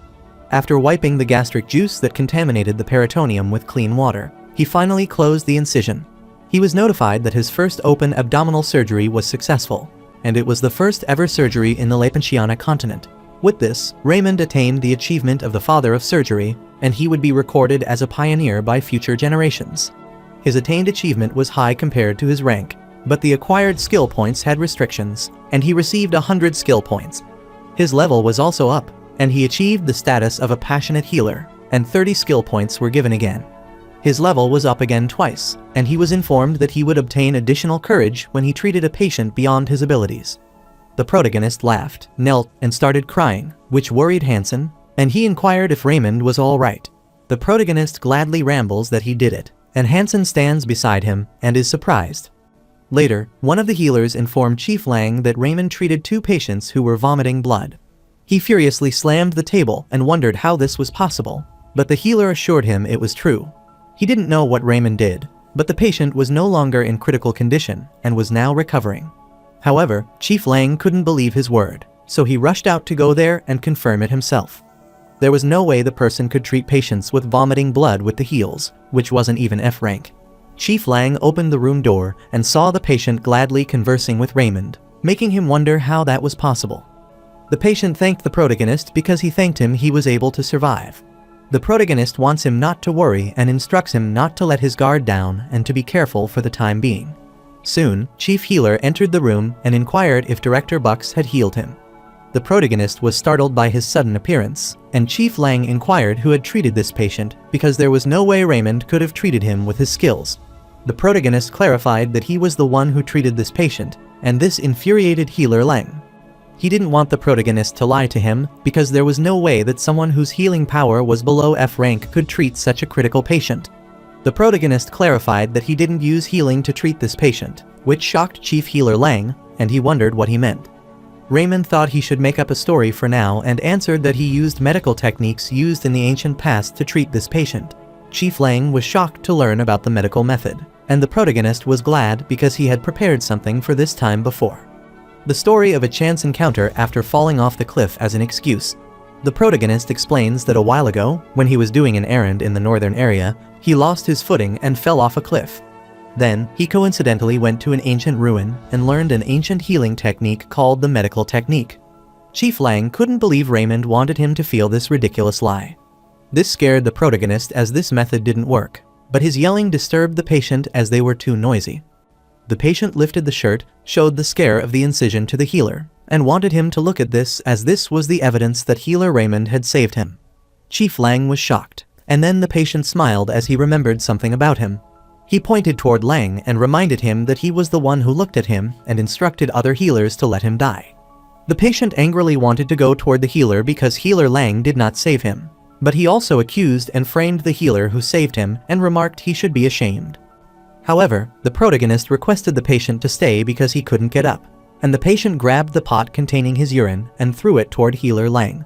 [SPEAKER 1] After wiping the gastric juice that contaminated the peritoneum with clean water, he finally closed the incision. He was notified that his first open abdominal surgery was successful, and it was the first ever surgery in the Lapensiana continent. With this, Raymond attained the achievement of the father of surgery, and he would be recorded as a pioneer by future generations. His attained achievement was high compared to his rank, but the acquired skill points had restrictions, and he received 100 skill points. His level was also up, and he achieved the status of a passionate healer, and 30 skill points were given again. His level was up again twice, and he was informed that he would obtain additional courage when he treated a patient beyond his abilities. The protagonist laughed, knelt, and started crying, which worried Hansen, and he inquired if Raymond was all right. The protagonist gladly rambles that he did it, and Hansen stands beside him and is surprised. Later, one of the healers informed Chief Lang that Raymond treated 2 patients who were vomiting blood. He furiously slammed the table and wondered how this was possible, but the healer assured him it was true. He didn't know what Raymond did, but the patient was no longer in critical condition and was now recovering. However, Chief Lang couldn't believe his word, so he rushed out to go there and confirm it himself. There was no way the person could treat patients with vomiting blood with the heels, which wasn't even F rank. Chief Lang opened the room door and saw the patient gladly conversing with Raymond, making him wonder how that was possible. The patient thanked the protagonist because he thanked him he was able to survive. The protagonist wants him not to worry and instructs him not to let his guard down and to be careful for the time being. Soon, Chief Healer entered the room and inquired if Director Bucks had healed him. The protagonist was startled by his sudden appearance, and Chief Lang inquired who had treated this patient, because there was no way Raymond could have treated him with his skills. The protagonist clarified that he was the one who treated this patient, and this infuriated healer Lang. He didn't want the protagonist to lie to him, because there was no way that someone whose healing power was below F rank could treat such a critical patient. The protagonist clarified that he didn't use healing to treat this patient, which shocked Chief Healer Lang, and he wondered what he meant. Raymond thought he should make up a story for now and answered that he used medical techniques used in the ancient past to treat this patient. Chief Lang was shocked to learn about the medical method, and the protagonist was glad because he had prepared something for this time before. The story of a chance encounter after falling off the cliff as an excuse. The protagonist explains that a while ago, when he was doing an errand in the northern area, he lost his footing and fell off a cliff. Then, he coincidentally went to an ancient ruin and learned an ancient healing technique called the medical technique. Chief Lang couldn't believe Raymond wanted him to feel this ridiculous lie. This scared the protagonist as this method didn't work, but his yelling disturbed the patient as they were too noisy. The patient lifted the shirt, showed the scare of the incision to the healer, and wanted him to look at this as this was the evidence that healer Raymond had saved him. Chief Lang was shocked, and then the patient smiled as he remembered something about him. He pointed toward Lang and reminded him that he was the one who looked at him and instructed other healers to let him die. The patient angrily wanted to go toward the healer because healer Lang did not save him, but he also accused and framed the healer who saved him and remarked he should be ashamed. However, the protagonist requested the patient to stay because he couldn't get up, and the patient grabbed the pot containing his urine and threw it toward healer Lang.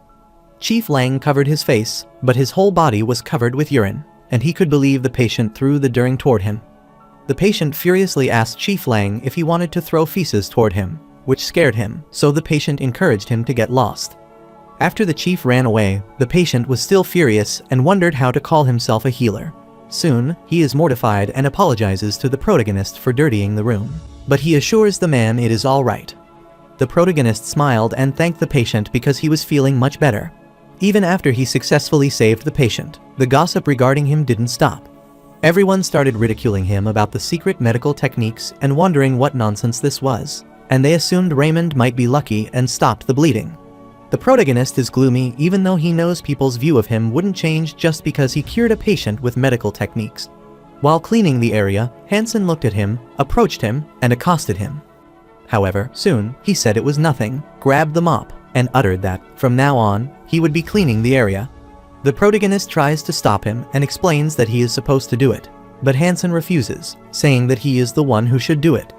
[SPEAKER 1] Chief Lang covered his face, but his whole body was covered with urine, and he could believe the patient threw the urine toward him. The patient furiously asked Chief Lang if he wanted to throw feces toward him, which scared him, so the patient encouraged him to get lost. After the chief ran away, the patient was still furious and wondered how to call himself a healer. Soon, he is mortified and apologizes to the protagonist for dirtying the room, but he assures the man it is all right. The protagonist smiled and thanked the patient because he was feeling much better. Even after he successfully saved the patient, the gossip regarding him didn't stop. Everyone started ridiculing him about the secret medical techniques and wondering what nonsense this was, and they assumed Raymond might be lucky and stopped the bleeding. The protagonist is gloomy even though he knows people's view of him wouldn't change just because he cured a patient with medical techniques. While cleaning the area, Hansen looked at him, approached him, and accosted him. However, soon, he said it was nothing, grabbed the mop, and uttered that, from now on, he would be cleaning the area. The protagonist tries to stop him and explains that he is supposed to do it, but Hansen refuses, saying that he is the one who should do it.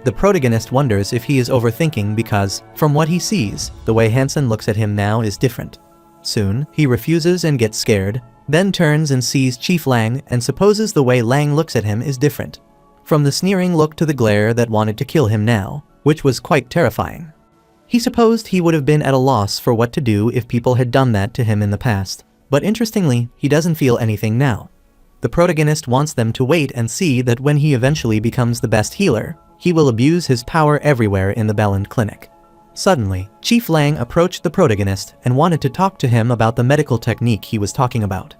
[SPEAKER 1] The protagonist wonders if he is overthinking because, from what he sees, the way Hansen looks at him now is different. Soon, he refuses and gets scared, then turns and sees Chief Lang and supposes the way Lang looks at him is different. From the sneering look to the glare that wanted to kill him now, which was quite terrifying. He supposed he would have been at a loss for what to do if people had done that to him in the past, but interestingly, he doesn't feel anything now. The protagonist wants them to wait and see that when he eventually becomes the best healer, he will abuse his power everywhere in the Belland clinic. Suddenly, Chief Lang approached the protagonist and wanted to talk to him about the medical technique he was talking about.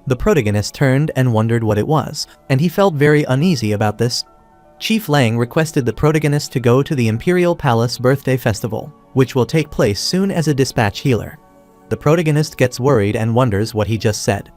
[SPEAKER 1] The protagonist turned and wondered what it was, and he felt very uneasy about this. Chief Lang requested the protagonist to go to the Imperial Palace birthday festival, which will take place soon as a dispatch healer. The protagonist gets worried and wonders what he just said.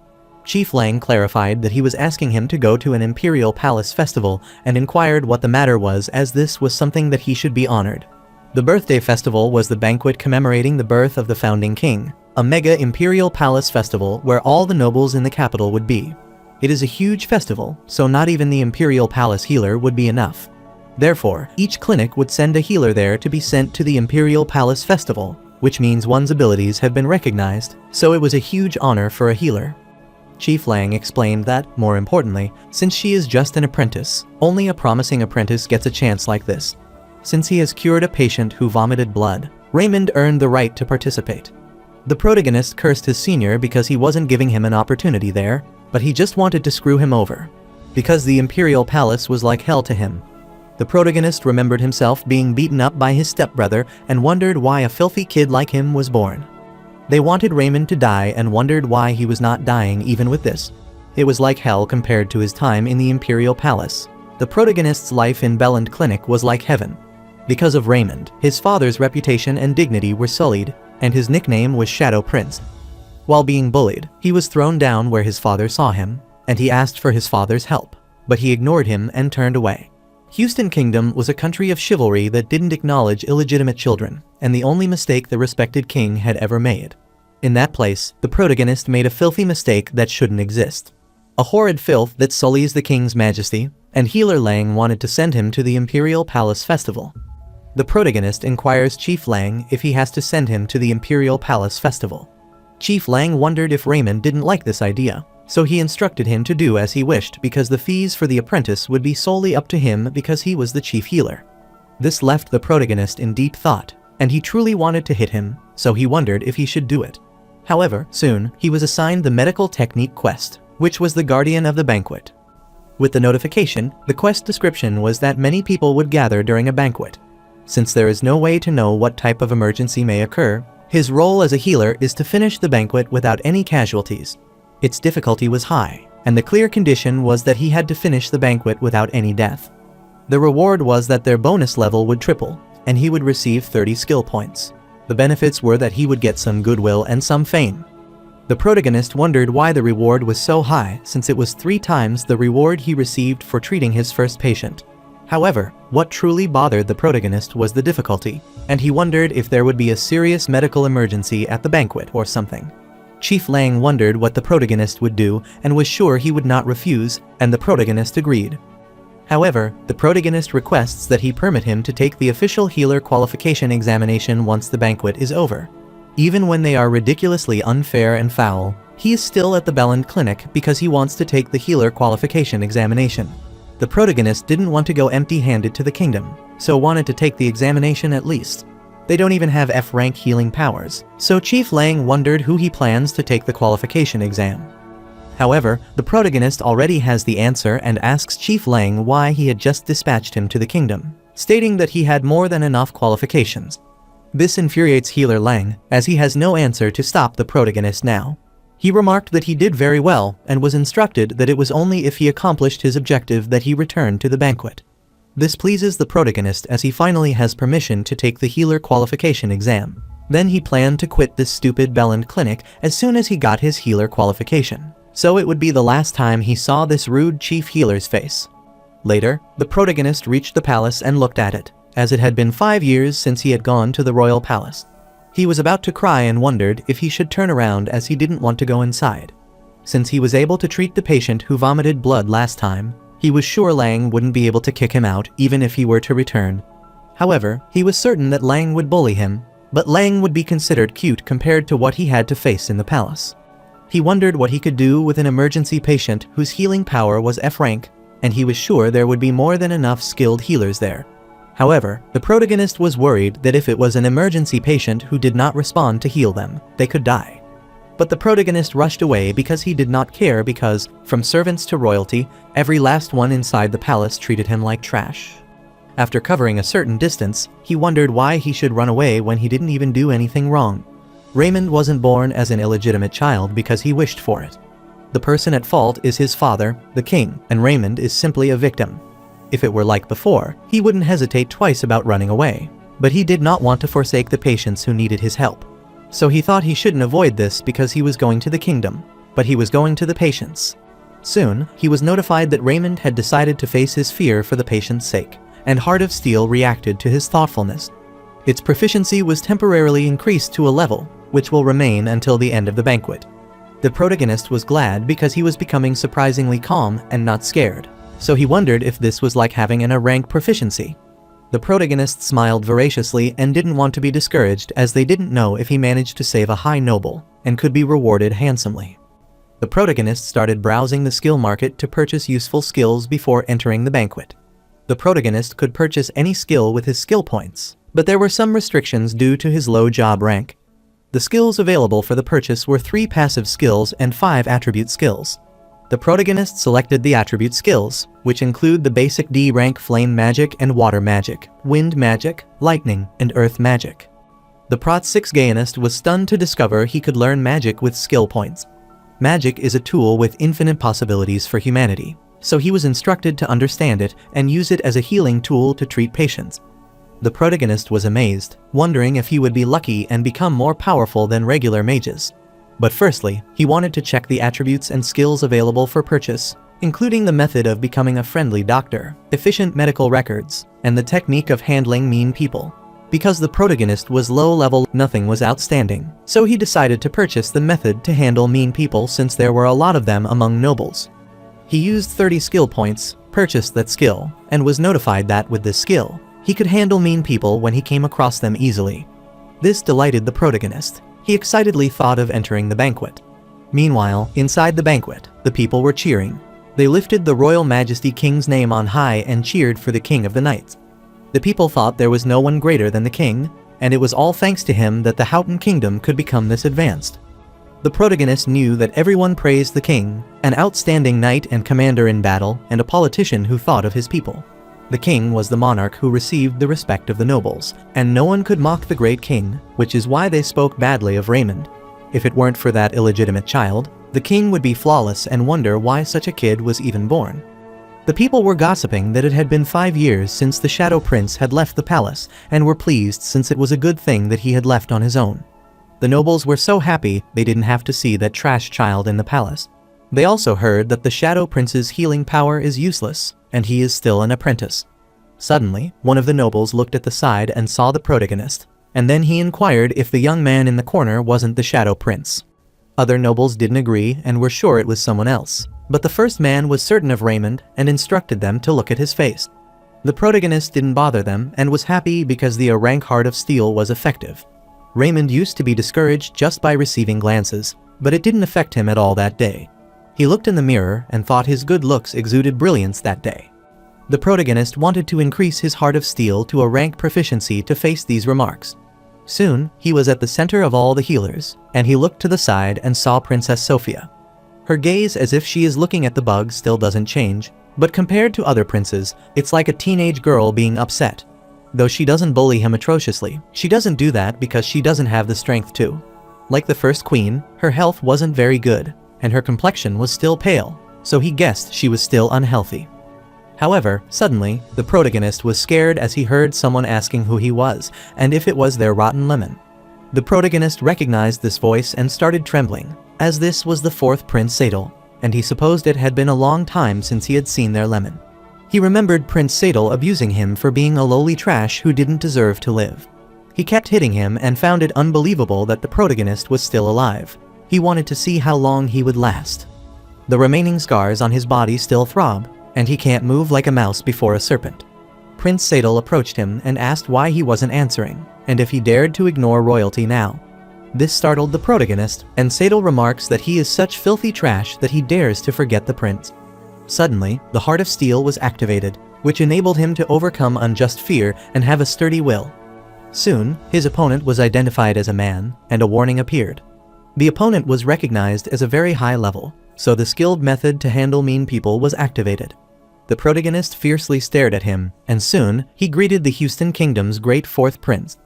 [SPEAKER 1] Chief Lang clarified that he was asking him to go to an Imperial Palace festival and inquired what the matter was as this was something that he should be honored. The birthday festival was the banquet commemorating the birth of the founding king, a mega Imperial Palace festival where all the nobles in the capital would be. It is a huge festival, so not even the Imperial Palace healer would be enough. Therefore, each clinic would send a healer there to be sent to the Imperial Palace festival, which means one's abilities have been recognized, so it was a huge honor for a healer. Chief Lang explained that, more importantly, since she is just an apprentice, only a promising apprentice gets a chance like this. Since he has cured a patient who vomited blood, Raymond earned the right to participate. The protagonist cursed his senior because he wasn't giving him an opportunity there, but he just wanted to screw him over. Because the Imperial Palace was like hell to him. The protagonist remembered himself being beaten up by his stepbrother and wondered why a filthy kid like him was born. They wanted Raymond to die and wondered why he was not dying even with this. It was like hell compared to his time in the Imperial Palace. The protagonist's life in Belland Clinic was like heaven. Because of Raymond, his father's reputation and dignity were sullied, and his nickname was Shadow Prince. While being bullied, he was thrown down where his father saw him, and he asked for his father's help, but he ignored him and turned away. Houston Kingdom was a country of chivalry that didn't acknowledge illegitimate children, and the only mistake the respected king had ever made. In that place, the protagonist made a filthy mistake that shouldn't exist. A horrid filth that sullies the king's majesty, and healer Lang wanted to send him to the Imperial Palace Festival. The protagonist inquires Chief Lang if he has to send him to the Imperial Palace Festival. Chief Lang wondered if Raymond didn't like this idea, so he instructed him to do as he wished because the fees for the apprentice would be solely up to him because he was the chief healer. This left the protagonist in deep thought, and he truly wanted to hit him, so he wondered if he should do it. However, soon, he was assigned the medical technique quest, which was the guardian of the banquet. With the notification, the quest description was that many people would gather during a banquet. Since there is no way to know what type of emergency may occur, his role as a healer is to finish the banquet without any casualties. Its difficulty was high, and the clear condition was that he had to finish the banquet without any death. The reward was that their bonus level would triple, and he would receive 30 skill points. The benefits were that he would get some goodwill and some fame. The protagonist wondered why the reward was so high since it was 3 times the reward he received for treating his first patient. However, what truly bothered the protagonist was the difficulty, and he wondered if there would be a serious medical emergency at the banquet or something. Chief Lang wondered what the protagonist would do and was sure he would not refuse, and the protagonist agreed. However, the protagonist requests that he permit him to take the official healer qualification examination once the banquet is over. Even when they are ridiculously unfair and foul, he is still at the Belland Clinic because he wants to take the healer qualification examination. The protagonist didn't want to go empty-handed to the kingdom, so wanted to take the examination at least. They don't even have F-rank healing powers, so Chief Lang wondered who he plans to take the qualification exam. However, the protagonist already has the answer and asks Chief Lang why he had just dispatched him to the kingdom, stating that he had more than enough qualifications. This infuriates Healer Lang, as he has no answer to stop the protagonist now. He remarked that he did very well and was instructed that it was only if he accomplished his objective that he returned to the banquet. This pleases the protagonist as he finally has permission to take the healer qualification exam. Then he planned to quit this stupid Belland Clinic as soon as he got his healer qualification, so it would be the last time he saw this rude chief healer's face. Later, the protagonist reached the palace and looked at it, as it had been 5 years since he had gone to the royal palace. He was about to cry and wondered if he should turn around as he didn't want to go inside. Since he was able to treat the patient who vomited blood last time, he was sure Lang wouldn't be able to kick him out even if he were to return. However, he was certain that Lang would bully him, but Lang would be considered cute compared to what he had to face in the palace. He wondered what he could do with an emergency patient whose healing power was F-rank, and he was sure there would be more than enough skilled healers there. However, the protagonist was worried that if it was an emergency patient who did not respond to heal them, they could die. But the protagonist rushed away because he did not care because, from servants to royalty, every last one inside the palace treated him like trash. After covering a certain distance, he wondered why he should run away when he didn't even do anything wrong. Raymond wasn't born as an illegitimate child because he wished for it. The person at fault is his father, the king, and Raymond is simply a victim. If it were like before, he wouldn't hesitate twice about running away. But he did not want to forsake the patients who needed his help. So he thought he shouldn't avoid this because he was going to the kingdom, but he was going to the patients. Soon, he was notified that Raymond had decided to face his fear for the patient's sake, and Heart of Steel reacted to his thoughtfulness. Its proficiency was temporarily increased to a level, which will remain until the end of the banquet. The protagonist was glad because he was becoming surprisingly calm and not scared. So he wondered if this was like having an A-rank proficiency. The protagonist smiled voraciously and didn't want to be discouraged as they didn't know if he managed to save a high noble and could be rewarded handsomely. The protagonist started browsing the skill market to purchase useful skills before entering the banquet. The protagonist could purchase any skill with his skill points, but there were some restrictions due to his low job rank. The skills available for the purchase were 3 passive skills and 5 attribute skills. The protagonist selected the attribute skills, which include the basic D rank flame magic and water magic, wind magic, lightning, and earth magic. The Prot 6 Gaianist was stunned to discover he could learn magic with skill points. Magic is a tool with infinite possibilities for humanity, so he was instructed to understand it and use it as a healing tool to treat patients. The protagonist was amazed, wondering if he would be lucky and become more powerful than regular mages. But firstly, he wanted to check the attributes and skills available for purchase, including the method of becoming a friendly doctor, efficient medical records, and the technique of handling mean people. Because the protagonist was low level, nothing was outstanding, so he decided to purchase the method to handle mean people since there were a lot of them among nobles. He used 30 skill points, purchased that skill, and was notified that with this skill, he could handle mean people when he came across them easily. This delighted the protagonist. He excitedly thought of entering the banquet. Meanwhile, inside the banquet, the people were cheering. They lifted the Royal Majesty King's name on high and cheered for the King of the Knights. The people thought there was no one greater than the king, and it was all thanks to him that the Houghton Kingdom could become this advanced. The protagonist knew that everyone praised the king, an outstanding knight and commander in battle, and a politician who thought of his people. The king was the monarch who received the respect of the nobles, and no one could mock the great king, which is why they spoke badly of Raymond. If it weren't for that illegitimate child, the king would be flawless and wonder why such a kid was even born. The people were gossiping that it had been 5 years since the Shadow Prince had left the palace, and were pleased since it was a good thing that he had left on his own. The nobles were so happy they didn't have to see that trash child in the palace. They also heard that the Shadow Prince's healing power is useless, and he is still an apprentice. Suddenly, one of the nobles looked at the side and saw the protagonist, and then he inquired if the young man in the corner wasn't the Shadow Prince. Other nobles didn't agree and were sure it was someone else, but the first man was certain of Raymond and instructed them to look at his face. The protagonist didn't bother them and was happy because the rank Heart of Steel was effective. Raymond used to be discouraged just by receiving glances, but it didn't affect him at all that day. He looked in the mirror and thought his good looks exuded brilliance that day. The protagonist wanted to increase his Heart of Steel to a rank proficiency to face these remarks. Soon, he was at the center of all the healers, and he looked to the side and saw Princess Sophia. Her gaze as if she is looking at the bug still doesn't change, but compared to other princes, it's like a teenage girl being upset. Though she doesn't bully him atrociously, she doesn't do that because she doesn't have the strength to. Like the first queen, her health wasn't very good, and her complexion was still pale, so he guessed she was still unhealthy. However, suddenly, the protagonist was scared as he heard someone asking who he was, and if it was their rotten lemon. The protagonist recognized this voice and started trembling, as this was the fourth Prince Sadal, and he supposed it had been a long time since he had seen their lemon. He remembered Prince Sadal abusing him for being a lowly trash who didn't deserve to live. He kept hitting him and found it unbelievable that the protagonist was still alive. He wanted to see how long he would last. The remaining scars on his body still throb, and he can't move like a mouse before a serpent. Prince Sadal approached him and asked why he wasn't answering, and if he dared to ignore royalty now. This startled the protagonist, and Sadal remarks that he is such filthy trash that he dares to forget the prince. Suddenly, the Heart of Steel was activated, which enabled him to overcome unjust fear and have a sturdy will. Soon, his opponent was identified as a man, and a warning appeared. The opponent was recognized as a very high level, so the skilled method to handle mean people was activated. The protagonist fiercely stared at him, and soon, he greeted the Houston Kingdom's great fourth prince.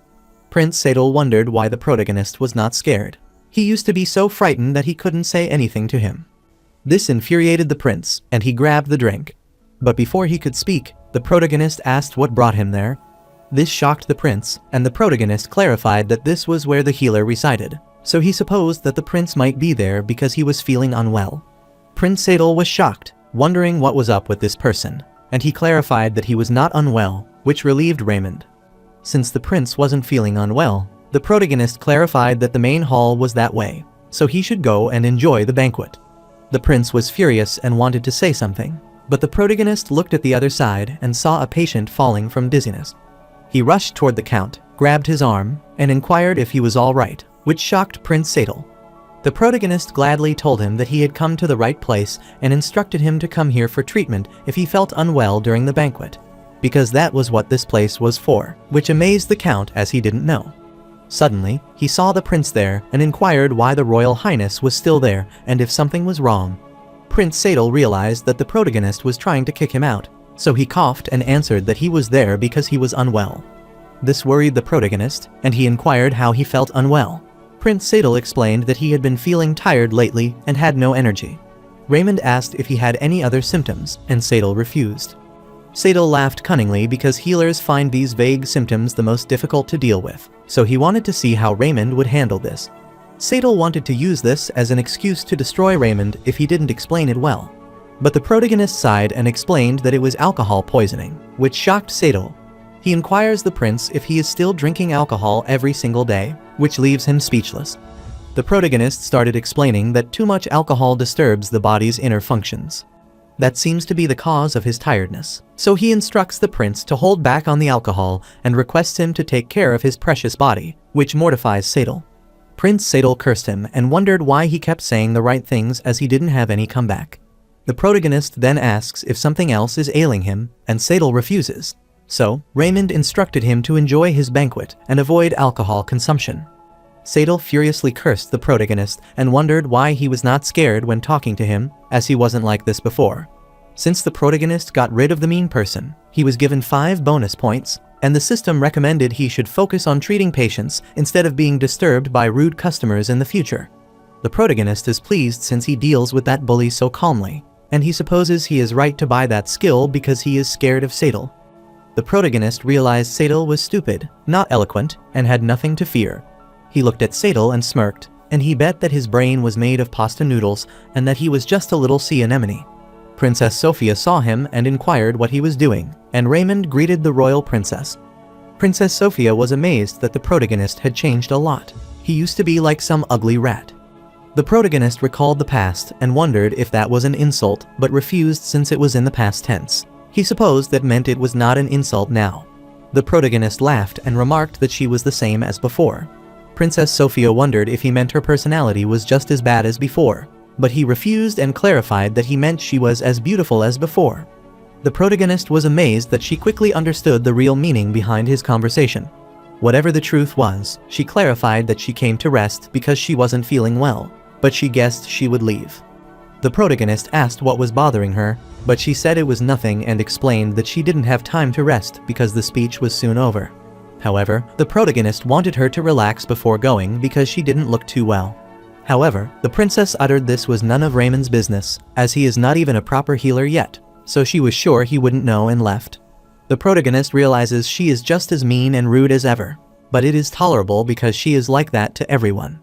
[SPEAKER 1] Prince Sadal wondered why the protagonist was not scared. He used to be so frightened that he couldn't say anything to him. This infuriated the prince, and he grabbed the drink. But before he could speak, the protagonist asked what brought him there. This shocked the prince, and the protagonist clarified that this was where the healer resided, so he supposed that the prince might be there because he was feeling unwell. Prince Sadal was shocked, wondering what was up with this person, and he clarified that he was not unwell, which relieved Raymond. Since the prince wasn't feeling unwell, the protagonist clarified that the main hall was that way, so he should go and enjoy the banquet. The prince was furious and wanted to say something, but the protagonist looked at the other side and saw a patient falling from dizziness. He rushed toward the count, grabbed his arm, and inquired if he was all right, which shocked Prince Sadal. The protagonist gladly told him that he had come to the right place and instructed him to come here for treatment if he felt unwell during the banquet, because that was what this place was for, which amazed the count as he didn't know. Suddenly, he saw the prince there and inquired why the Royal Highness was still there and if something was wrong. Prince Sadal realized that the protagonist was trying to kick him out, so he coughed and answered that he was there because he was unwell. This worried the protagonist, and he inquired how he felt unwell. Prince Sadal explained that he had been feeling tired lately and had no energy. Raymond asked if he had any other symptoms, and Sadal refused. Sadal laughed cunningly because healers find these vague symptoms the most difficult to deal with, so he wanted to see how Raymond would handle this. Sadal wanted to use this as an excuse to destroy Raymond if he didn't explain it well. But the protagonist sighed and explained that it was alcohol poisoning, which shocked Sadal. He inquires the prince if he is still drinking alcohol every single day, which leaves him speechless. The protagonist started explaining that too much alcohol disturbs the body's inner functions. That seems to be the cause of his tiredness. So he instructs the prince to hold back on the alcohol and requests him to take care of his precious body, which mortifies Sadal. Prince Sadal cursed him and wondered why he kept saying the right things as he didn't have any comeback. The protagonist then asks if something else is ailing him, and Sadal refuses. So, Raymond instructed him to enjoy his banquet and avoid alcohol consumption. Sadal furiously cursed the protagonist and wondered why he was not scared when talking to him, as he wasn't like this before. Since the protagonist got rid of the mean person, he was given 5 bonus points, and the system recommended he should focus on treating patients instead of being disturbed by rude customers in the future. The protagonist is pleased since he deals with that bully so calmly, and he supposes he is right to buy that skill because he is scared of Sadal. The protagonist realized Sadal was stupid, not eloquent, and had nothing to fear. He looked at Sadal and smirked, and he bet that his brain was made of pasta noodles and that he was just a little sea anemone. Princess Sophia saw him and inquired what he was doing, and Raymond greeted the royal princess. Princess Sophia was amazed that the protagonist had changed a lot. He used to be like some ugly rat. The protagonist recalled the past and wondered if that was an insult, but refused since it was in the past tense. He supposed that meant it was not an insult now. The protagonist laughed and remarked that she was the same as before. Princess Sophia wondered if he meant her personality was just as bad as before, but he refused and clarified that he meant she was as beautiful as before. The protagonist was amazed that she quickly understood the real meaning behind his conversation. Whatever the truth was, she clarified that she came to rest because she wasn't feeling well, but she guessed she would leave. The protagonist asked what was bothering her, but she said it was nothing and explained that she didn't have time to rest because the speech was soon over. However, the protagonist wanted her to relax before going because she didn't look too well. However, the princess uttered this was none of Raymond's business, as he is not even a proper healer yet, so she was sure he wouldn't know and left. The protagonist realizes she is just as mean and rude as ever, but it is tolerable because she is like that to everyone.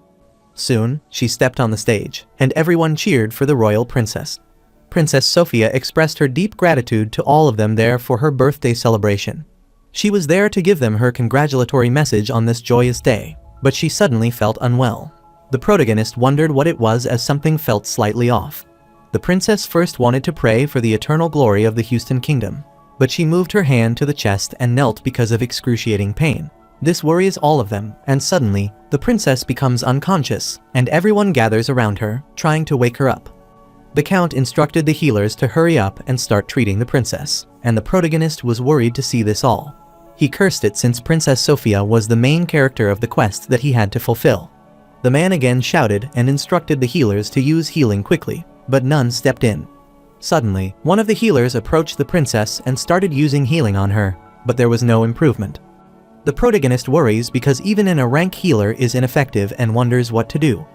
[SPEAKER 1] Soon, she stepped on the stage, and everyone cheered for the royal princess. Princess Sophia expressed her deep gratitude to all of them there for her birthday celebration. She was there to give them her congratulatory message on this joyous day, but she suddenly felt unwell. The protagonist wondered what it was as something felt slightly off. The princess first wanted to pray for the eternal glory of the Houston Kingdom, but she moved her hand to the chest and knelt because of excruciating pain. This worries all of them, and suddenly, the princess becomes unconscious, and everyone gathers around her, trying to wake her up. The count instructed the healers to hurry up and start treating the princess, and the protagonist was worried to see this all. He cursed it since Princess Sophia was the main character of the quest that he had to fulfill. The man again shouted and instructed the healers to use healing quickly, but none stepped in. Suddenly, one of the healers approached the princess and started using healing on her, but there was no improvement. The protagonist worries because even a rank healer is ineffective and wonders what to do.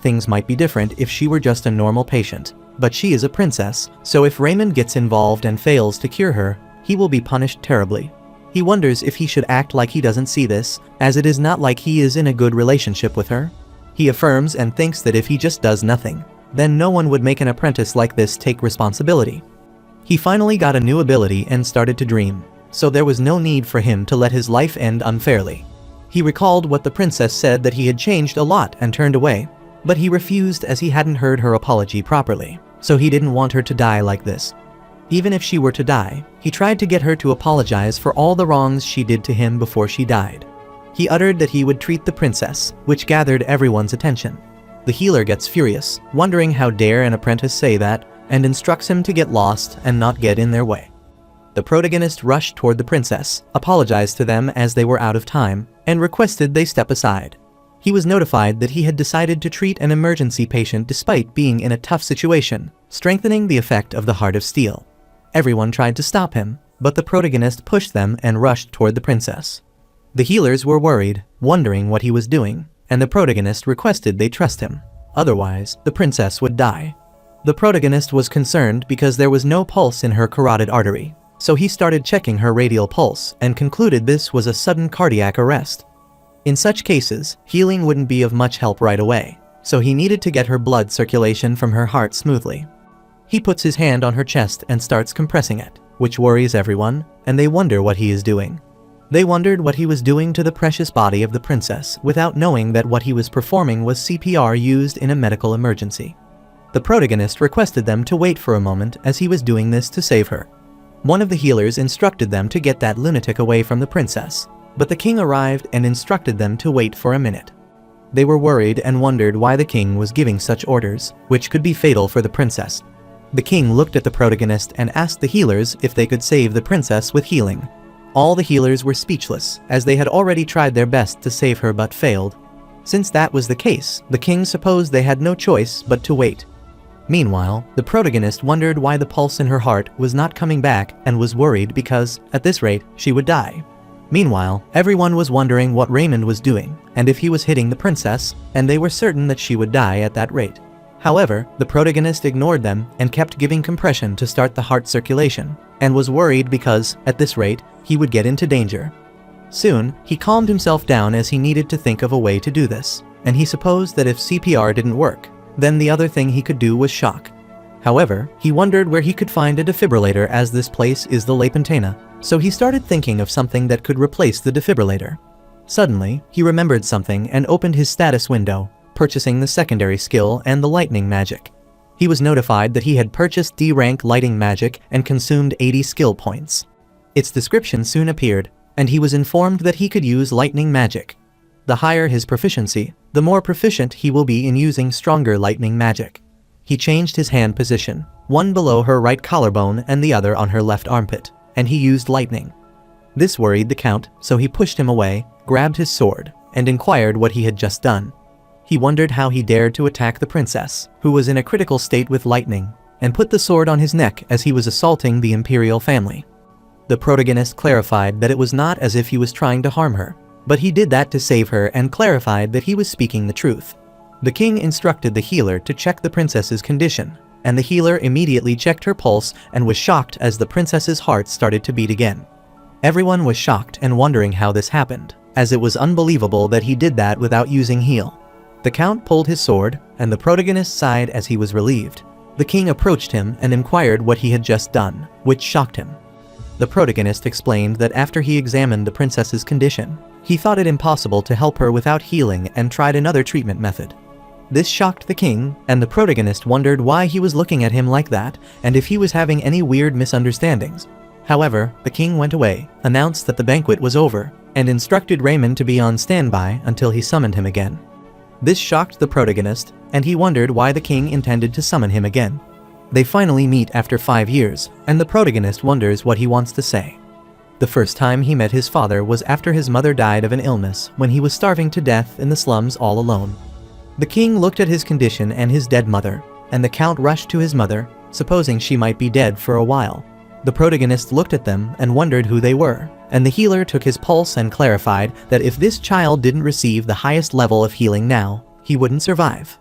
[SPEAKER 1] Things might be different if she were just a normal patient, but she is a princess, so if Raymond gets involved and fails to cure her, he will be punished terribly. He wonders if he should act like he doesn't see this, as it is not like he is in a good relationship with her. He affirms and thinks that if he just does nothing, then no one would make an apprentice like this take responsibility. He finally got a new ability and started to dream, so there was no need for him to let his life end unfairly. He recalled what the princess said that he had changed a lot and turned away, but he refused as he hadn't heard her apology properly, so he didn't want her to die like this. Even if she were to die, he tried to get her to apologize for all the wrongs she did to him before she died. He uttered that he would treat the princess, which gathered everyone's attention. The healer gets furious, wondering how dare an apprentice say that, and instructs him to get lost and not get in their way. The protagonist rushed toward the princess, apologized to them as they were out of time, and requested they step aside. He was notified that he had decided to treat an emergency patient despite being in a tough situation, strengthening the effect of the Heart of Steel. Everyone tried to stop him, but the protagonist pushed them and rushed toward the princess. The healers were worried, wondering what he was doing, and the protagonist requested they trust him. Otherwise, the princess would die. The protagonist was concerned because there was no pulse in her carotid artery, so he started checking her radial pulse and concluded this was a sudden cardiac arrest. In such cases, healing wouldn't be of much help right away, so he needed to get her blood circulation from her heart smoothly. He puts his hand on her chest and starts compressing it, which worries everyone, and they wonder what he is doing. They wondered what he was doing to the precious body of the princess without knowing that what he was performing was CPR used in a medical emergency. The protagonist requested them to wait for a moment as he was doing this to save her. One of the healers instructed them to get that lunatic away from the princess, but the king arrived and instructed them to wait for a minute. They were worried and wondered why the king was giving such orders, which could be fatal for the princess. The king looked at the protagonist and asked the healers if they could save the princess with healing. All the healers were speechless, as they had already tried their best to save her but failed. Since that was the case, the king supposed they had no choice but to wait. Meanwhile, the protagonist wondered why the pulse in her heart was not coming back and was worried because, at this rate, she would die. Meanwhile, everyone was wondering what Raymond was doing, and if he was hitting the princess, and they were certain that she would die at that rate. However, the protagonist ignored them and kept giving compression to start the heart circulation, and was worried because, at this rate, he would get into danger. Soon, he calmed himself down as he needed to think of a way to do this, and he supposed that if CPR didn't work, then the other thing he could do was shock. However, he wondered where he could find a defibrillator as this place is the La Pentena, so he started thinking of something that could replace the defibrillator. Suddenly, he remembered something and opened his status window, purchasing the secondary skill and the lightning magic. He was notified that he had purchased D-rank lighting magic and consumed 80 skill points. Its description soon appeared, and he was informed that he could use lightning magic. The higher his proficiency, the more proficient he will be in using stronger lightning magic. He changed his hand position, one below her right collarbone and the other on her left armpit, and he used lightning. This worried the count, so he pushed him away, grabbed his sword, and inquired what he had just done. He wondered how he dared to attack the princess, who was in a critical state with lightning, and put the sword on his neck as he was assaulting the imperial family. The protagonist clarified that it was not as if he was trying to harm her, but he did that to save her and clarified that he was speaking the truth. The king instructed the healer to check the princess's condition, and the healer immediately checked her pulse and was shocked as the princess's heart started to beat again. Everyone was shocked and wondering how this happened, as it was unbelievable that he did that without using heal. The count pulled his sword, and the protagonist sighed as he was relieved. The king approached him and inquired what he had just done, which shocked him. The protagonist explained that after he examined the princess's condition, he thought it impossible to help her without healing and tried another treatment method. This shocked the king, and the protagonist wondered why he was looking at him like that and if he was having any weird misunderstandings. However, the king went away, announced that the banquet was over, and instructed Raymond to be on standby until he summoned him again. This shocked the protagonist, and he wondered why the king intended to summon him again. They finally meet after 5 years, and the protagonist wonders what he wants to say. The first time he met his father was after his mother died of an illness when he was starving to death in the slums all alone. The king looked at his condition and his dead mother, and the count rushed to his mother, supposing she might be dead for a while. The protagonist looked at them and wondered who they were, and the healer took his pulse and clarified that if this child didn't receive the highest level of healing now, he wouldn't survive.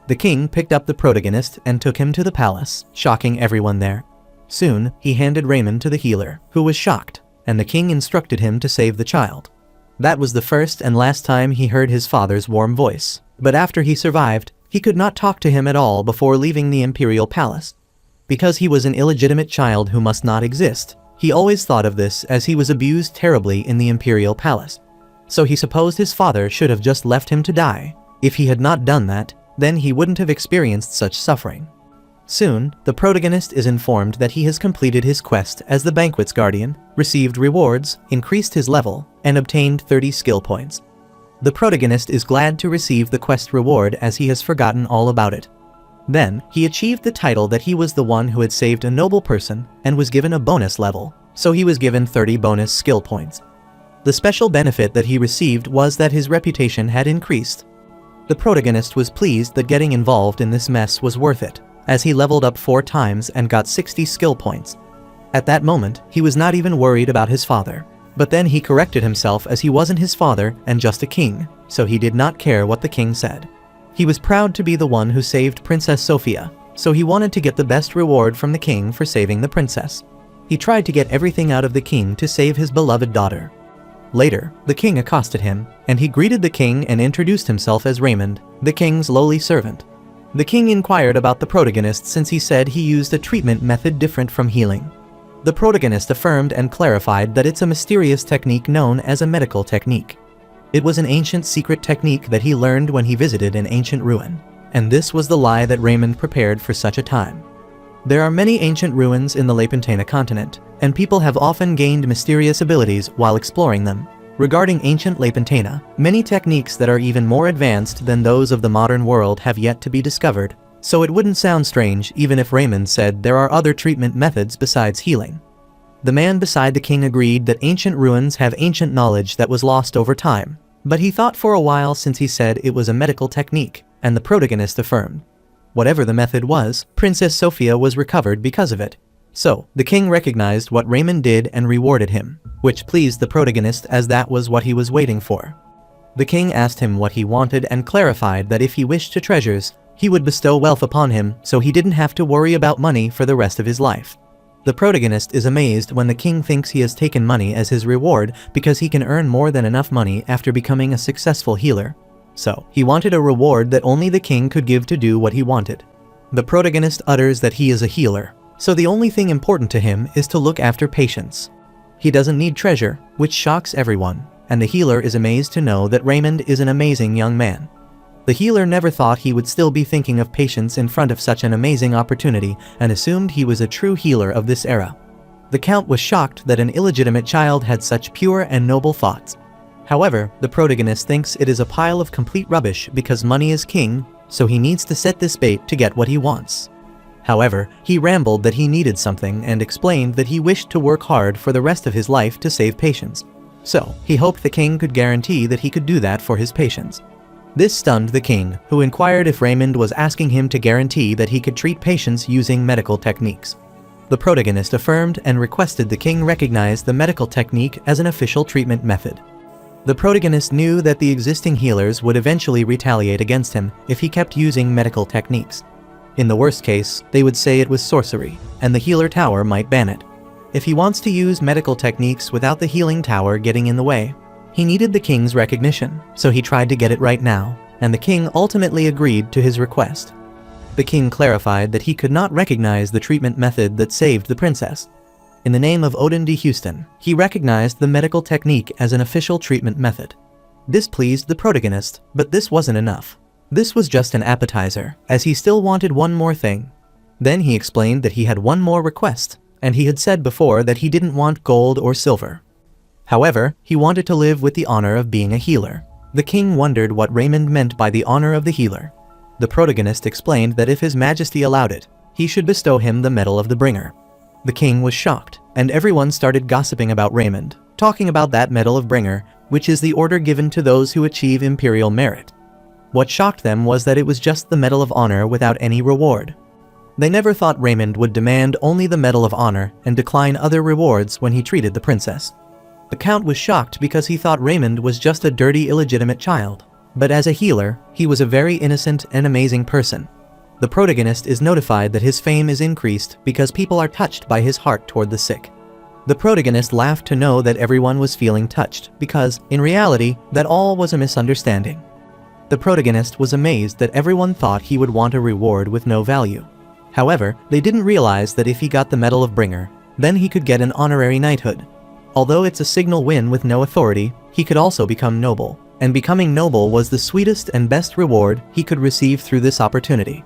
[SPEAKER 1] The king picked up the protagonist and took him to the palace, shocking everyone there. Soon, he handed Raymond to the healer, who was shocked, and the king instructed him to save the child. That was the first and last time he heard his father's warm voice, but after he survived, he could not talk to him at all before leaving the imperial palace. Because he was an illegitimate child who must not exist, he always thought of this as he was abused terribly in the imperial palace. So he supposed his father should have just left him to die. If he had not done that, then he wouldn't have experienced such suffering. Soon, the protagonist is informed that he has completed his quest as the banquet's guardian, received rewards, increased his level, and obtained 30 skill points. The protagonist is glad to receive the quest reward as he has forgotten all about it. Then, he achieved the title that he was the one who had saved a noble person and was given a bonus level, so he was given 30 bonus skill points. The special benefit that he received was that his reputation had increased. The protagonist was pleased that getting involved in this mess was worth it, as he leveled up 4 times and got 60 skill points. At that moment, he was not even worried about his father, but then he corrected himself as he wasn't his father and just a king, so he did not care what the king said. He was proud to be the one who saved Princess Sophia, so he wanted to get the best reward from the king for saving the princess. He tried to get everything out of the king to save his beloved daughter. Later, the king accosted him, and he greeted the king and introduced himself as Raymond, the king's lowly servant. The king inquired about the protagonist since he said he used a treatment method different from healing. The protagonist affirmed and clarified that it's a mysterious technique known as a medical technique. It was an ancient secret technique that he learned when he visited an ancient ruin, and this was the lie that Raymond prepared for such a time. There are many ancient ruins in the Lapentana continent, and people have often gained mysterious abilities while exploring them. Regarding ancient Lapentana, many techniques that are even more advanced than those of the modern world have yet to be discovered, so it wouldn't sound strange even if Raymond said there are other treatment methods besides healing. The man beside the king agreed that ancient ruins have ancient knowledge that was lost over time, but he thought for a while since he said it was a medical technique, and the protagonist affirmed. Whatever the method was, Princess Sophia was recovered because of it. So, the king recognized what Raymond did and rewarded him, which pleased the protagonist as that was what he was waiting for. The king asked him what he wanted and clarified that if he wished to treasures, he would bestow wealth upon him so he didn't have to worry about money for the rest of his life. The protagonist is amazed when the king thinks he has taken money as his reward because he can earn more than enough money after becoming a successful healer. So, he wanted a reward that only the king could give to do what he wanted. The protagonist utters that he is a healer, so the only thing important to him is to look after patients. He doesn't need treasure, which shocks everyone, and the healer is amazed to know that Raymond is an amazing young man. The healer never thought he would still be thinking of patients in front of such an amazing opportunity and assumed he was a true healer of this era. The count was shocked that an illegitimate child had such pure and noble thoughts. However, the protagonist thinks it is a pile of complete rubbish because money is king, so he needs to set this bait to get what he wants. However, he rambled that he needed something and explained that he wished to work hard for the rest of his life to save patients. So, he hoped the king could guarantee that he could do that for his patients. This stunned the king, who inquired if Raymond was asking him to guarantee that he could treat patients using medical techniques. The protagonist affirmed and requested the king recognize the medical technique as an official treatment method. The protagonist knew that the existing healers would eventually retaliate against him if he kept using medical techniques. In the worst case, they would say it was sorcery, and the healer tower might ban it. If he wants to use medical techniques without the healing tower getting in the way, he needed the king's recognition, so he tried to get it right now, and the king ultimately agreed to his request. The king clarified that he could not recognize the treatment method that saved the princess. In the name of Odin D. Houston, he recognized the medical technique as an official treatment method. This pleased the protagonist, but this wasn't enough. This was just an appetizer, as he still wanted one more thing. Then he explained that he had one more request, and he had said before that he didn't want gold or silver. However, he wanted to live with the honor of being a healer. The king wondered what Raymond meant by the honor of the healer. The protagonist explained that if His Majesty allowed it, he should bestow him the Medal of the Bringer. The king was shocked, and everyone started gossiping about Raymond, talking about that Medal of Bringer, which is the order given to those who achieve imperial merit. What shocked them was that it was just the Medal of Honor without any reward. They never thought Raymond would demand only the Medal of Honor and decline other rewards when he treated the princess. The count was shocked because he thought Raymond was just a dirty, illegitimate child. But as a healer, he was a very innocent and amazing person. The protagonist is notified that his fame is increased because people are touched by his heart toward the sick. The protagonist laughed to know that everyone was feeling touched because, in reality, that all was a misunderstanding. The protagonist was amazed that everyone thought he would want a reward with no value. However, they didn't realize that if he got the Medal of Bringer, then he could get an honorary knighthood. Although it's a signal win with no authority, he could also become noble, and becoming noble was the sweetest and best reward he could receive through this opportunity.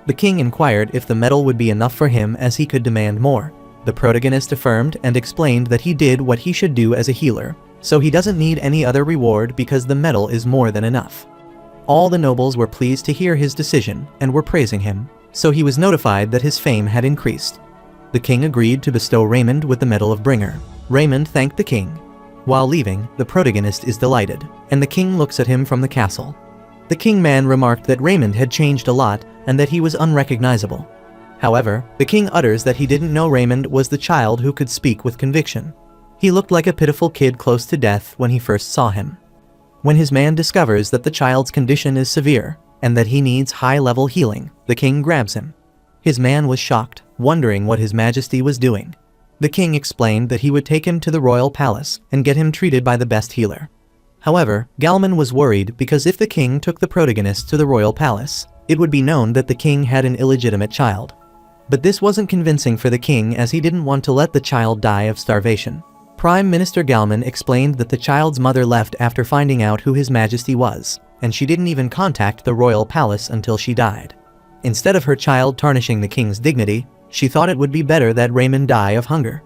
[SPEAKER 1] The king inquired if the medal would be enough for him as he could demand more. The protagonist affirmed and explained that he did what he should do as a healer, so he doesn't need any other reward because the medal is more than enough. All the nobles were pleased to hear his decision and were praising him, so he was notified that his fame had increased. The king agreed to bestow Raymond with the Medal of Bringer. Raymond thanked the king. While leaving, the protagonist is delighted, and the king looks at him from the castle. The king man remarked that Raymond had changed a lot and that he was unrecognizable. However, the king utters that he didn't know Raymond was the child who could speak with conviction. He looked like a pitiful kid close to death when he first saw him. When his man discovers that the child's condition is severe and that he needs high-level healing, the king grabs him. His man was shocked, wondering what His Majesty was doing. The king explained that he would take him to the royal palace and get him treated by the best healer. However, Galman was worried because if the king took the protagonist to the royal palace, it would be known that the king had an illegitimate child. But this wasn't convincing for the king as he didn't want to let the child die of starvation. Prime Minister Galman explained that the child's mother left after finding out who His Majesty was, and she didn't even contact the royal palace until she died. Instead of her child tarnishing the king's dignity, she thought it would be better that Raymond die of hunger.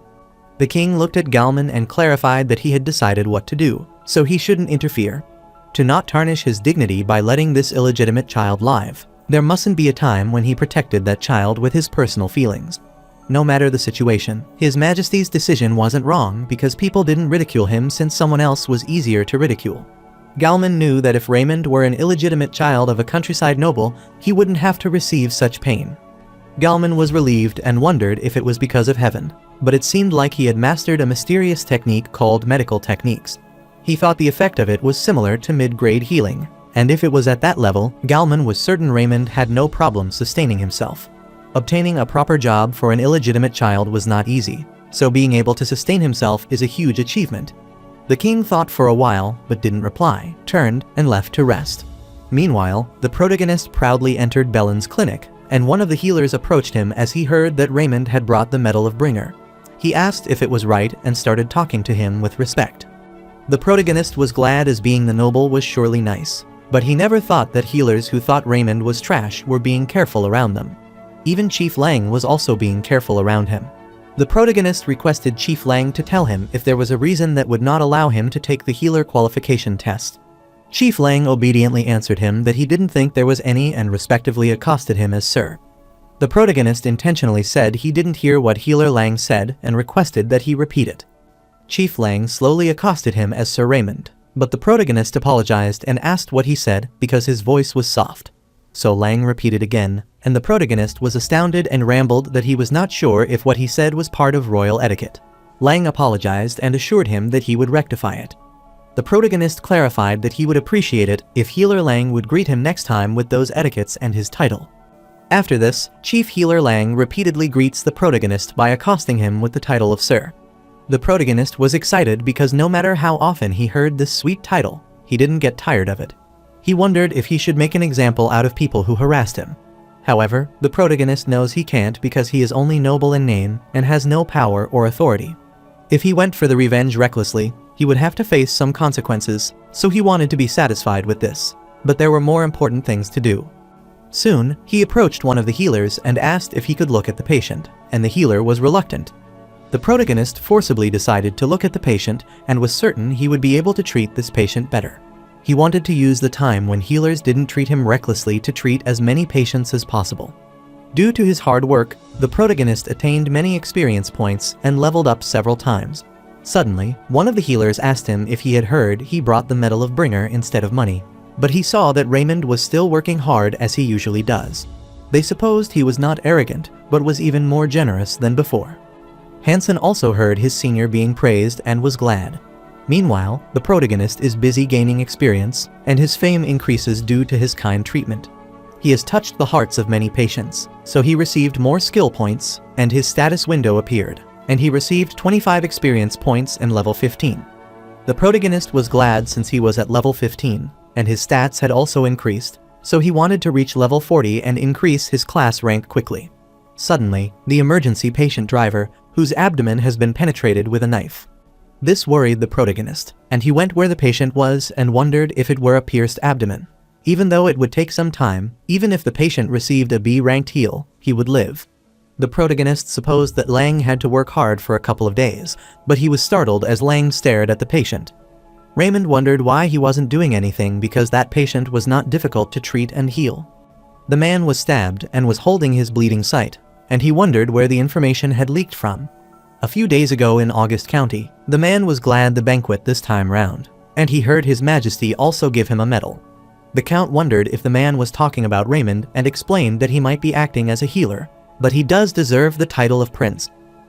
[SPEAKER 1] The king looked at Galman and clarified that he had decided what to do, so he shouldn't interfere. To not tarnish his dignity by letting this illegitimate child live, there mustn't be a time when he protected that child with his personal feelings. No matter the situation, His Majesty's decision wasn't wrong because people didn't ridicule him since someone else was easier to ridicule. Galman knew that if Raymond were an illegitimate child of a countryside noble, he wouldn't have to receive such pain. Galman was relieved and wondered if it was because of heaven, but it seemed like he had mastered a mysterious technique called medical techniques. He thought the effect of it was similar to mid-grade healing, and if it was at that level, Galman was certain Raymond had no problem sustaining himself. Obtaining a proper job for an illegitimate child was not easy, so being able to sustain himself is a huge achievement. The king thought for a while, but didn't reply, turned, and left to rest. Meanwhile, the protagonist proudly entered Belen's clinic, and one of the healers approached him as he heard that Raymond had brought the Medal of Bringer. He asked if it was right and started talking to him with respect. The protagonist was glad as being the noble was surely nice, but he never thought that healers who thought Raymond was trash were being careful around them. Even Chief Lang was also being careful around him. The protagonist requested Chief Lang to tell him if there was a reason that would not allow him to take the healer qualification test. Chief Lang obediently answered him that he didn't think there was any and respectively accosted him as Sir. The protagonist intentionally said he didn't hear what Healer Lang said and requested that he repeat it. Chief Lang slowly accosted him as Sir Raymond, but the protagonist apologized and asked what he said because his voice was soft. So Lang repeated again, and the protagonist was astounded and rambled that he was not sure if what he said was part of royal etiquette. Lang apologized and assured him that he would rectify it. The protagonist clarified that he would appreciate it if Healer Lang would greet him next time with those etiquettes and his title. After this, Chief Healer Lang repeatedly greets the protagonist by accosting him with the title of Sir. The protagonist was excited because no matter how often he heard this sweet title, he didn't get tired of it. He wondered if he should make an example out of people who harassed him. However, the protagonist knows he can't because he is only noble in name and has no power or authority. If he went for the revenge recklessly, he would have to face some consequences, so he wanted to be satisfied with this. But there were more important things to do. Soon, he approached one of the healers and asked if he could look at the patient, and the healer was reluctant. The protagonist forcibly decided to look at the patient and was certain he would be able to treat this patient better. He wanted to use the time when healers didn't treat him recklessly to treat as many patients as possible. Due to his hard work, the protagonist attained many experience points and leveled up several times. Suddenly, one of the healers asked him if he had heard he brought the Medal of Bringer instead of money, but he saw that Raymond was still working hard as he usually does. They supposed he was not arrogant, but was even more generous than before. Hansen also heard his senior being praised and was glad. Meanwhile, the protagonist is busy gaining experience, and his fame increases due to his kind treatment. He has touched the hearts of many patients, so he received more skill points, and his status window appeared, and he received 25 experience points in level 15. The protagonist was glad since he was at level 15, and his stats had also increased, so he wanted to reach level 40 and increase his class rank quickly. Suddenly, the emergency patient driver, whose abdomen has been penetrated with a knife. This worried the protagonist, and he went where the patient was and wondered if it were a pierced abdomen. Even though it would take some time, even if the patient received a B-ranked heal, he would live. The protagonist supposed that Lang had to work hard for a couple of days, but he was startled as Lang stared at the patient. Raymond wondered why he wasn't doing anything because that patient was not difficult to treat and heal. The man was stabbed and was holding his bleeding site, and he wondered where the information had leaked from. A few days ago in August County, the man was glad the banquet this time round, and he heard His Majesty also give him a medal. The Count wondered if the man was talking about Raymond and explained that he might be acting as a healer, but he does deserve the title of prince.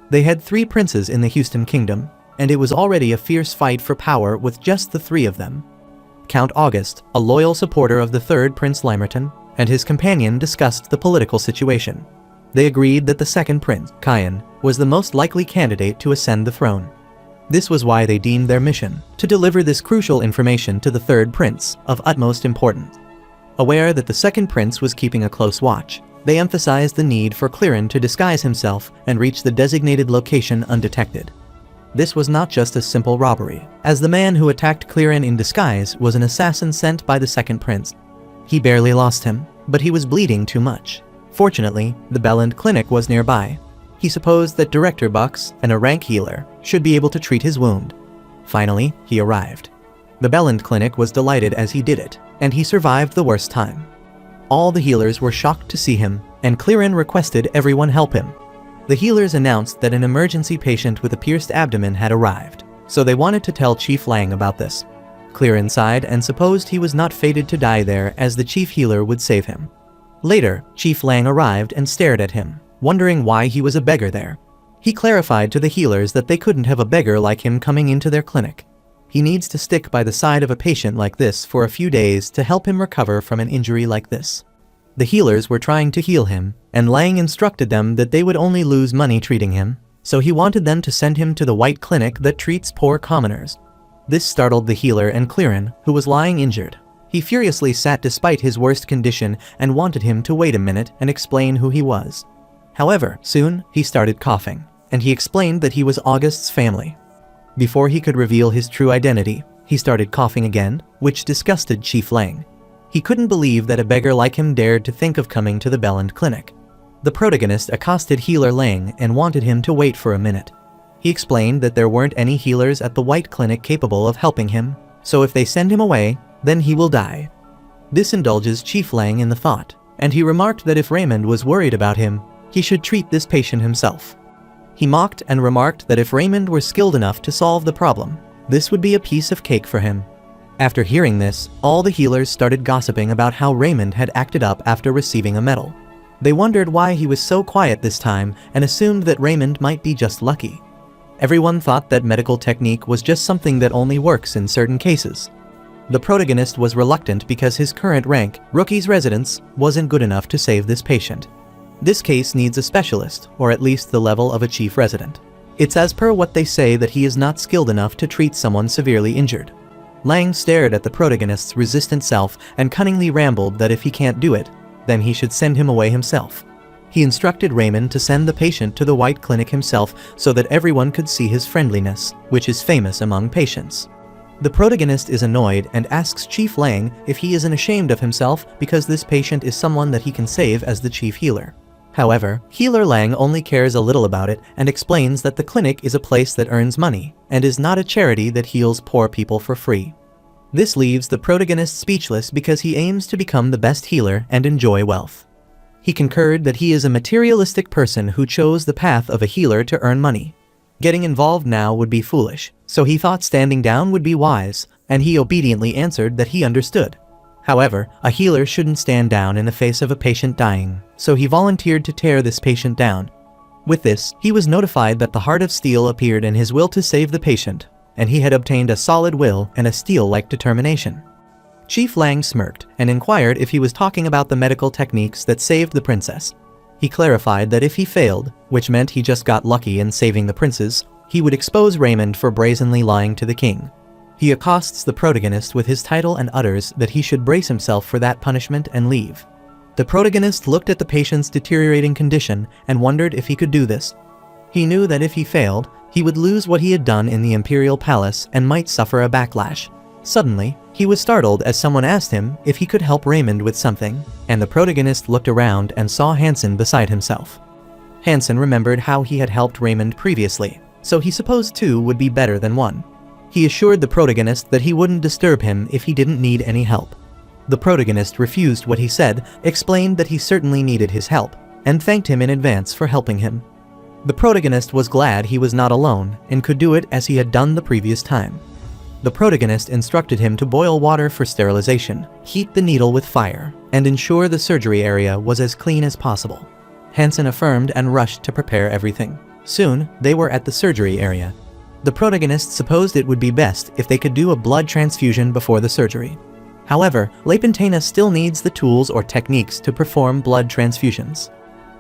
[SPEAKER 1] They had 3 princes in the Houston Kingdom, and it was already a fierce fight for power with just the 3 of them. Count August, a loyal supporter of the 3rd Prince Limerton, and his companion discussed the political situation. They agreed that the second prince, Kyan, was the most likely candidate to ascend the throne. This was why they deemed their mission to deliver this crucial information to the third prince of utmost importance. Aware that the second prince was keeping a close watch, they emphasized the need for Clearin to disguise himself and reach the designated location undetected. This was not just a simple robbery, as the man who attacked Clearin in disguise was an assassin sent by the second prince. He barely lost him, but he was bleeding too much. Fortunately, the Belland clinic was nearby. He supposed that Director Bucks and a rank healer should be able to treat his wound. Finally, he arrived. The Belland clinic was delighted as he did it, and he survived the worst time. All the healers were shocked to see him, and Clearin requested everyone help him. The healers announced that an emergency patient with a pierced abdomen had arrived, so they wanted to tell Chief Lang about this. Clearin sighed and supposed he was not fated to die there, as the chief healer would save him. Later, Chief Lang arrived and stared at him, wondering why he was a beggar there. He clarified to the healers that they couldn't have a beggar like him coming into their clinic. He needs to stick by the side of a patient like this for a few days to help him recover from an injury like this. The healers were trying to heal him, and Lang instructed them that they would only lose money treating him, so he wanted them to send him to the white clinic that treats poor commoners. This startled the healer and Clearin, who was lying injured. He furiously sat despite his worst condition and wanted him to wait a minute and explain who he was. However, soon, he started coughing, and he explained that he was August's family. Before he could reveal his true identity, he started coughing again, which disgusted Chief Lang. He couldn't believe that a beggar like him dared to think of coming to the Belland clinic. The protagonist accosted healer Lang and wanted him to wait for a minute. He explained that there weren't any healers at the white clinic capable of helping him, so if they send him away, then he will die. This indulges Chief Lang in the thought, and he remarked that if Raymond was worried about him, he should treat this patient himself. He mocked and remarked that if Raymond were skilled enough to solve the problem, this would be a piece of cake for him. After hearing this, all the healers started gossiping about how Raymond had acted up after receiving a medal. They wondered why he was so quiet this time and assumed that Raymond might be just lucky. Everyone thought that medical technique was just something that only works in certain cases. The protagonist was reluctant because his current rank, Rookie's Residence, wasn't good enough to save this patient. This case needs a specialist, or at least the level of a chief resident. It's as per what they say that he is not skilled enough to treat someone severely injured. Lang stared at the protagonist's resistant self and cunningly rambled that if he can't do it, then he should send him away himself. He instructed Raymond to send the patient to the white clinic himself so that everyone could see his friendliness, which is famous among patients. The protagonist is annoyed and asks Chief Lang if he isn't ashamed of himself because this patient is someone that he can save as the chief healer. However, healer Lang only cares a little about it and explains that the clinic is a place that earns money and is not a charity that heals poor people for free. This leaves the protagonist speechless because he aims to become the best healer and enjoy wealth. He concurred that he is a materialistic person who chose the path of a healer to earn money. Getting involved now would be foolish, so he thought standing down would be wise, and he obediently answered that he understood. However, a healer shouldn't stand down in the face of a patient dying, so he volunteered to tear this patient down. With this, he was notified that the heart of steel appeared in his will to save the patient, and he had obtained a solid will and a steel-like determination. Chief Lang smirked and inquired if he was talking about the medical techniques that saved the princess. He clarified that if he failed, which meant he just got lucky in saving the princes, he would expose Raymond for brazenly lying to the king. He accosts the protagonist with his title and utters that he should brace himself for that punishment and leave. The protagonist looked at the patient's deteriorating condition and wondered if he could do this. He knew that if he failed, he would lose what he had done in the imperial palace and might suffer a backlash. Suddenly, he was startled as someone asked him if he could help Raymond with something, and the protagonist looked around and saw Hansen beside himself. Hansen remembered how he had helped Raymond previously, so he supposed two would be better than one. He assured the protagonist that he wouldn't disturb him if he didn't need any help. The protagonist refused what he said, explained that he certainly needed his help, and thanked him in advance for helping him. The protagonist was glad he was not alone and could do it as he had done the previous time. The protagonist instructed him to boil water for sterilization, heat the needle with fire, and ensure the surgery area was as clean as possible. Hansen affirmed and rushed to prepare everything. Soon, they were at the surgery area. The protagonist supposed it would be best if they could do a blood transfusion before the surgery. However, Lapentana still needs the tools or techniques to perform blood transfusions.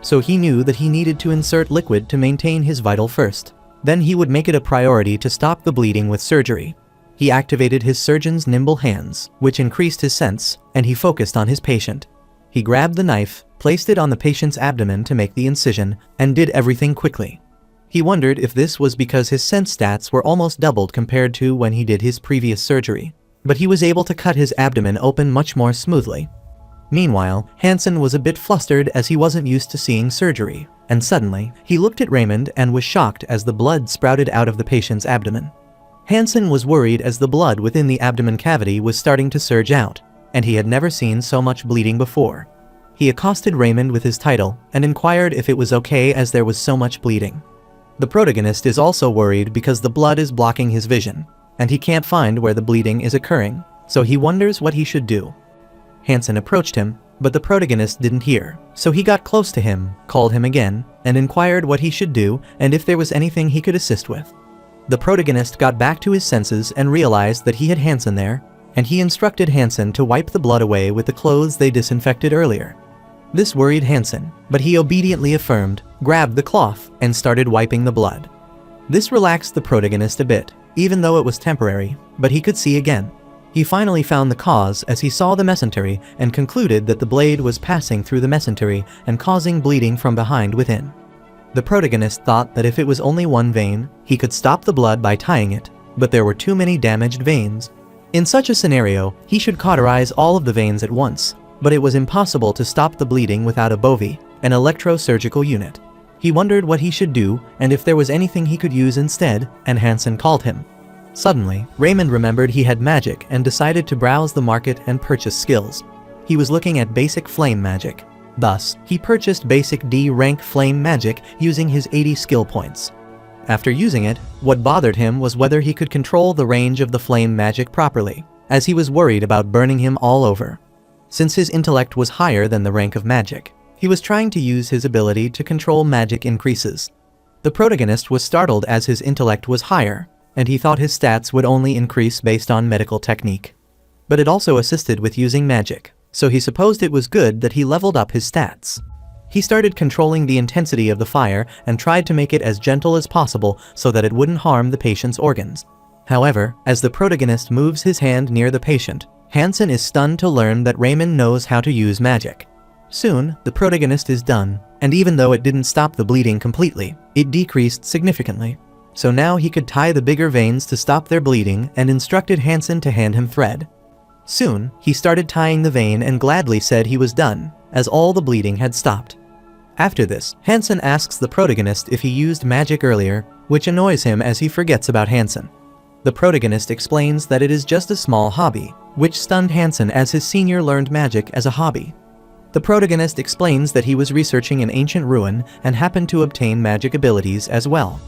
[SPEAKER 1] so he knew that he needed to insert liquid to maintain his vital first. Then he would make it a priority to stop the bleeding with surgery. He activated his surgeon's nimble hands, which increased his sense, and he focused on his patient. He grabbed the knife, placed it on the patient's abdomen to make the incision, and did everything quickly. He wondered if this was because his sense stats were almost doubled compared to when he did his previous surgery. But he was able to cut his abdomen open much more smoothly. Meanwhile, Hansen was a bit flustered as he wasn't used to seeing surgery, and suddenly, he looked at Raymond and was shocked as the blood sprouted out of the patient's abdomen. Hansen was worried as the blood within the abdomen cavity was starting to surge out, and he had never seen so much bleeding before. He accosted Raymond with his title and inquired if it was okay as there was so much bleeding. The protagonist is also worried because the blood is blocking his vision, and he can't find where the bleeding is occurring, so he wonders what he should do. Hansen approached him, but the protagonist didn't hear, so he got close to him, called him again, and inquired what he should do and if there was anything he could assist with. The protagonist got back to his senses and realized that he had Hansen there, and he instructed Hansen to wipe the blood away with the clothes they disinfected earlier. This worried Hansen, but he obediently affirmed, grabbed the cloth, and started wiping the blood. This relaxed the protagonist a bit, even though it was temporary, but he could see again. He finally found the cause as he saw the mesentery and concluded that the blade was passing through the mesentery and causing bleeding from behind within. The protagonist thought that if it was only one vein, he could stop the blood by tying it, but there were too many damaged veins. In such a scenario, he should cauterize all of the veins at once, but it was impossible to stop the bleeding without a bovie, an electrosurgical unit. He wondered what he should do and if there was anything he could use instead, and Hansen called him. Suddenly, Raymond remembered he had magic and decided to browse the market and purchase skills. He was looking at basic flame magic. Thus, he purchased basic D rank flame magic using his 80 skill points. After using it, what bothered him was whether he could control the range of the flame magic properly, as he was worried about burning him all over. Since his intellect was higher than the rank of magic, he was trying to use his ability to control magic increases. The protagonist was startled as his intellect was higher, and he thought his stats would only increase based on medical technique. But it also assisted with using magic, so he supposed it was good that he leveled up his stats. He started controlling the intensity of the fire and tried to make it as gentle as possible so that it wouldn't harm the patient's organs. However, as the protagonist moves his hand near the patient, Hansen is stunned to learn that Raymond knows how to use magic. Soon, the protagonist is done, and even though it didn't stop the bleeding completely, it decreased significantly. So now he could tie the bigger veins to stop their bleeding and instructed Hansen to hand him thread. Soon, he started tying the vein and gladly said he was done, as all the bleeding had stopped. After this, Hansen asks the protagonist if he used magic earlier, which annoys him as he forgets about Hansen. The protagonist explains that it is just a small hobby, which stunned Hansen as his senior learned magic as a hobby. The protagonist explains that he was researching an ancient ruin and happened to obtain magic abilities as well.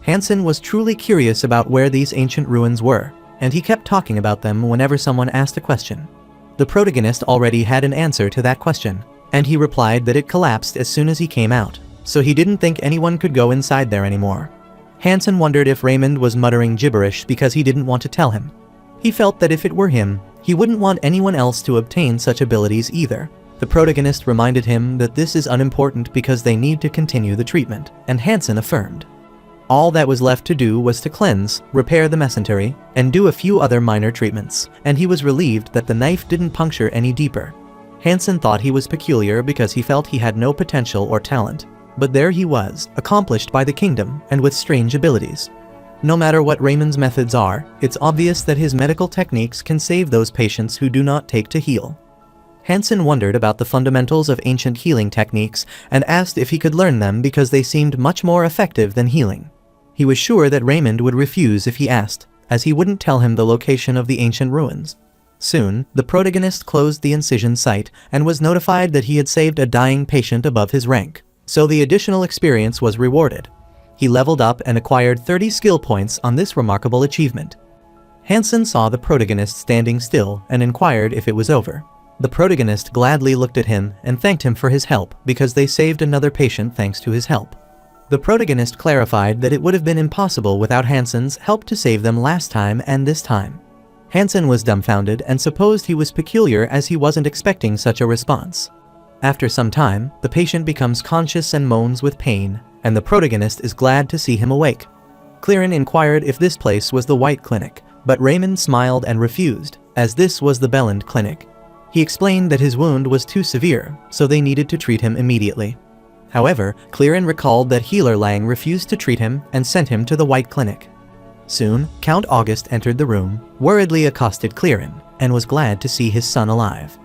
[SPEAKER 1] Hansen was truly curious about where these ancient ruins were, and he kept talking about them whenever someone asked a question. The protagonist already had an answer to that question, and he replied that it collapsed as soon as he came out, so he didn't think anyone could go inside there anymore. Hansen wondered if Raymond was muttering gibberish because he didn't want to tell him. He felt that if it were him, he wouldn't want anyone else to obtain such abilities either. The protagonist reminded him that this is unimportant because they need to continue the treatment, and Hansen affirmed. All that was left to do was to cleanse, repair the mesentery, and do a few other minor treatments, and he was relieved that the knife didn't puncture any deeper. Hansen thought he was peculiar because he felt he had no potential or talent, but there he was, accomplished by the kingdom and with strange abilities. No matter what Raymond's methods are, it's obvious that his medical techniques can save those patients who do not take to heal. Hansen wondered about the fundamentals of ancient healing techniques and asked if he could learn them because they seemed much more effective than healing. He was sure that Raymond would refuse if he asked, as he wouldn't tell him the location of the ancient ruins. Soon, the protagonist closed the incision site and was notified that he had saved a dying patient above his rank, so the additional experience was rewarded. He leveled up and acquired 30 skill points on this remarkable achievement. Hansen saw the protagonist standing still and inquired if it was over. The protagonist gladly looked at him and thanked him for his help because they saved another patient thanks to his help. The protagonist clarified that it would have been impossible without Hansen's help to save them last time and this time. Hansen was dumbfounded and supposed he was peculiar as he wasn't expecting such a response. After some time, the patient becomes conscious and moans with pain, and the protagonist is glad to see him awake. Clearin inquired if this place was the White Clinic, but Raymond smiled and refused, as this was the Belland Clinic. He explained that his wound was too severe, so they needed to treat him immediately. However, Clearin recalled that healer Lang refused to treat him and sent him to the White Clinic. Soon, Count August entered the room, worriedly accosted Clearin, and was glad to see his son alive.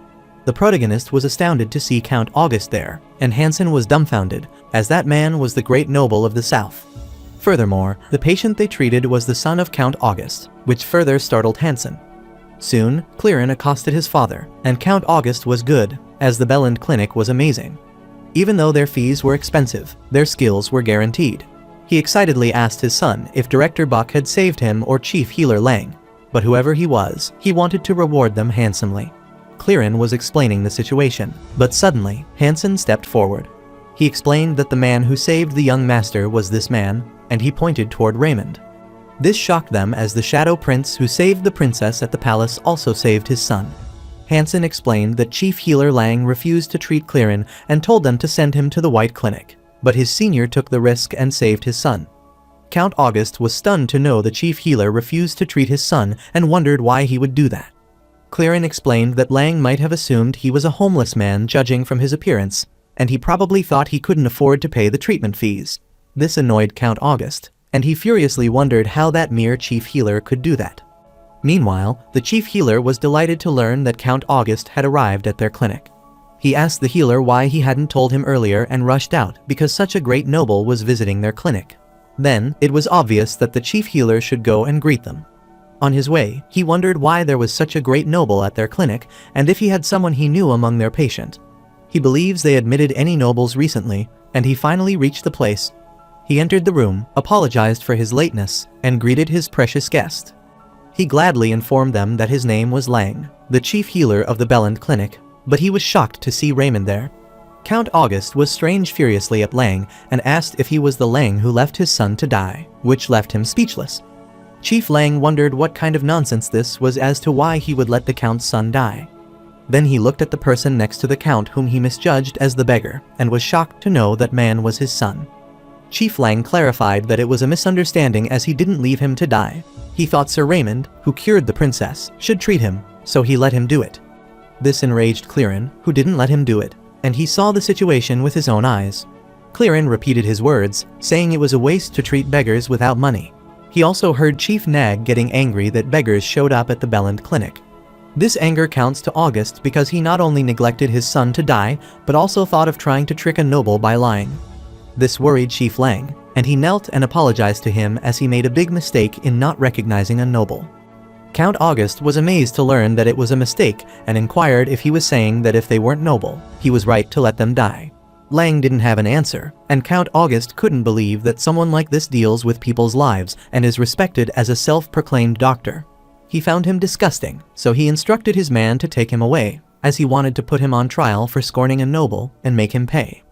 [SPEAKER 1] The protagonist was astounded to see Count August there, and Hansen was dumbfounded, as that man was the great noble of the South. Furthermore, the patient they treated was the son of Count August, which further startled Hansen. Soon, Clearin accosted his father, and Count August was good, as the Belland Clinic was amazing. Even though their fees were expensive, their skills were guaranteed. He excitedly asked his son if Director Buck had saved him or Chief Healer Lang, but whoever he was, he wanted to reward them handsomely. Clearin was explaining the situation, but suddenly, Hansen stepped forward. He explained that the man who saved the young master was this man, and he pointed toward Raymond. This shocked them as the Shadow Prince who saved the princess at the palace also saved his son. Hansen explained that Chief Healer Lang refused to treat Clearin and told them to send him to the White Clinic, but his senior took the risk and saved his son. Count August was stunned to know the Chief Healer refused to treat his son and wondered why he would do that. Clearin explained that Lang might have assumed he was a homeless man judging from his appearance, and he probably thought he couldn't afford to pay the treatment fees. This annoyed Count August, and he furiously wondered how that mere Chief Healer could do that. Meanwhile, the Chief Healer was delighted to learn that Count August had arrived at their clinic. He asked the healer why he hadn't told him earlier and rushed out because such a great noble was visiting their clinic. Then, it was obvious that the Chief Healer should go and greet them. On his way, he wondered why there was such a great noble at their clinic and if he had someone he knew among their patient. He believes they admitted any nobles recently, and he finally reached the place. He entered the room, apologized for his lateness, and greeted his precious guest. He gladly informed them that his name was Lang, the chief healer of the Belland Clinic, but he was shocked to see Raymond there. Count August was strange furiously at Lang and asked if he was the Lang who left his son to die, which left him speechless. Chief Lang wondered what kind of nonsense this was as to why he would let the Count's son die. Then he looked at the person next to the Count whom he misjudged as the beggar, and was shocked to know that man was his son. Chief Lang clarified that it was a misunderstanding as he didn't leave him to die. He thought Sir Raymond, who cured the princess, should treat him, so he let him do it. This enraged Clearin, who didn't let him do it, and he saw the situation with his own eyes. Clearin repeated his words, saying it was a waste to treat beggars without money. He also heard Chief Nag getting angry that beggars showed up at the Belland Clinic. This anger counts to August because he not only neglected his son to die, but also thought of trying to trick a noble by lying. This worried Chief Lang, and he knelt and apologized to him as he made a big mistake in not recognizing a noble. Count August was amazed to learn that it was a mistake and inquired if he was saying that if they weren't noble, he was right to let them die. Lang didn't have an answer, and Count August couldn't believe that someone like this deals with people's lives and is respected as a self-proclaimed doctor. He found him disgusting, so he instructed his man to take him away, as he wanted to put him on trial for scorning a noble and make him pay.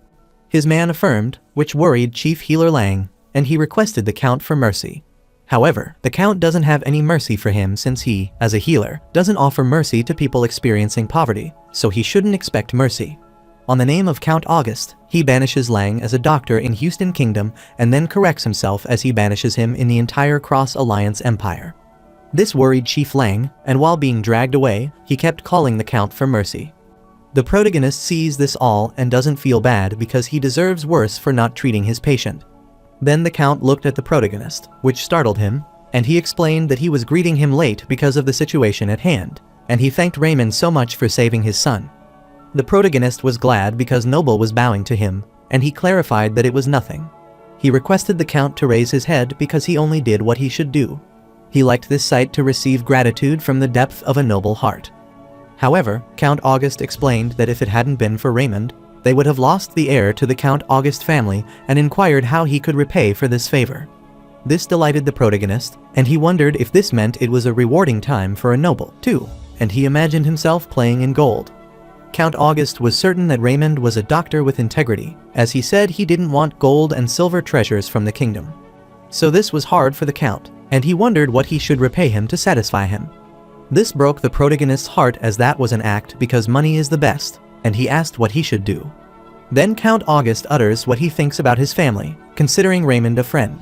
[SPEAKER 1] His man affirmed, which worried Chief Healer Lang, and he requested the Count for mercy. However, the Count doesn't have any mercy for him since he, as a healer, doesn't offer mercy to people experiencing poverty, so he shouldn't expect mercy. On the name of Count August, he banishes Lang as a doctor in Houston Kingdom and then corrects himself as he banishes him in the entire Cross Alliance Empire. This worried Chief Lang, and while being dragged away, he kept calling the Count for mercy. The protagonist sees this all and doesn't feel bad because he deserves worse for not treating his patient. Then the Count looked at the protagonist, which startled him, and he explained that he was greeting him late because of the situation at hand, and he thanked Raymond so much for saving his son. The protagonist was glad because Noble was bowing to him, and he clarified that it was nothing. He requested the Count to raise his head because he only did what he should do. He liked this sight to receive gratitude from the depth of a noble heart. However, Count August explained that if it hadn't been for Raymond, they would have lost the heir to the Count August family and inquired how he could repay for this favor. This delighted the protagonist, and he wondered if this meant it was a rewarding time for a noble, too, and he imagined himself playing in gold. Count August was certain that Raymond was a doctor with integrity, as he said he didn't want gold and silver treasures from the kingdom. So this was hard for the Count, and he wondered what he should repay him to satisfy him. This broke the protagonist's heart as that was an act because money is the best, and he asked what he should do. Then Count August utters what he thinks about his family, considering Raymond a friend.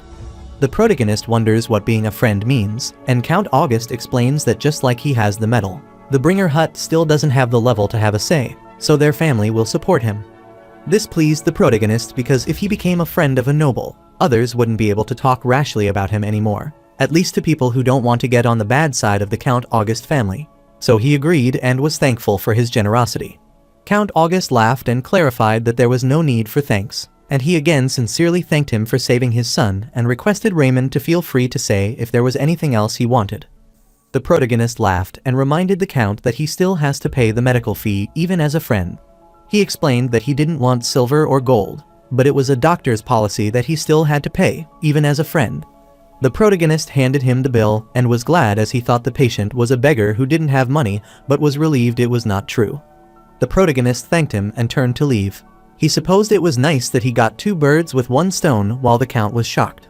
[SPEAKER 1] The protagonist wonders what being a friend means, and Count August explains that just like he has the medal, the bringer hut still doesn't have the level to have a say, so their family will support him. This pleased the protagonist because if he became a friend of a noble, others wouldn't be able to talk rashly about him anymore, at least to people who don't want to get on the bad side of the Count August family. So he agreed and was thankful for his generosity. Count August laughed and clarified that there was no need for thanks, and he again sincerely thanked him for saving his son and requested Raymond to feel free to say if there was anything else he wanted. The protagonist laughed and reminded the Count that he still has to pay the medical fee even as a friend. He explained that he didn't want silver or gold, but it was a doctor's policy that he still had to pay, even as a friend. The protagonist handed him the bill and was glad as he thought the patient was a beggar who didn't have money but was relieved it was not true. The protagonist thanked him and turned to leave. He supposed it was nice that he got 2 birds with 1 stone while the Count was shocked.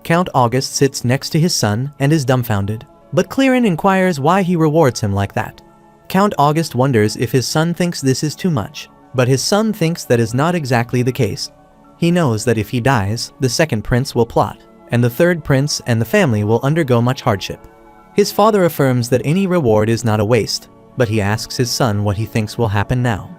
[SPEAKER 1] Count August sits next to his son and is dumbfounded, but Clearin inquires why he rewards him like that. Count August wonders if his son thinks this is too much, but his son thinks that is not exactly the case. He knows that if he dies, the second prince will plot, and the third prince and the family will undergo much hardship. His father affirms that any reward is not a waste, but he asks his son what he thinks will happen now.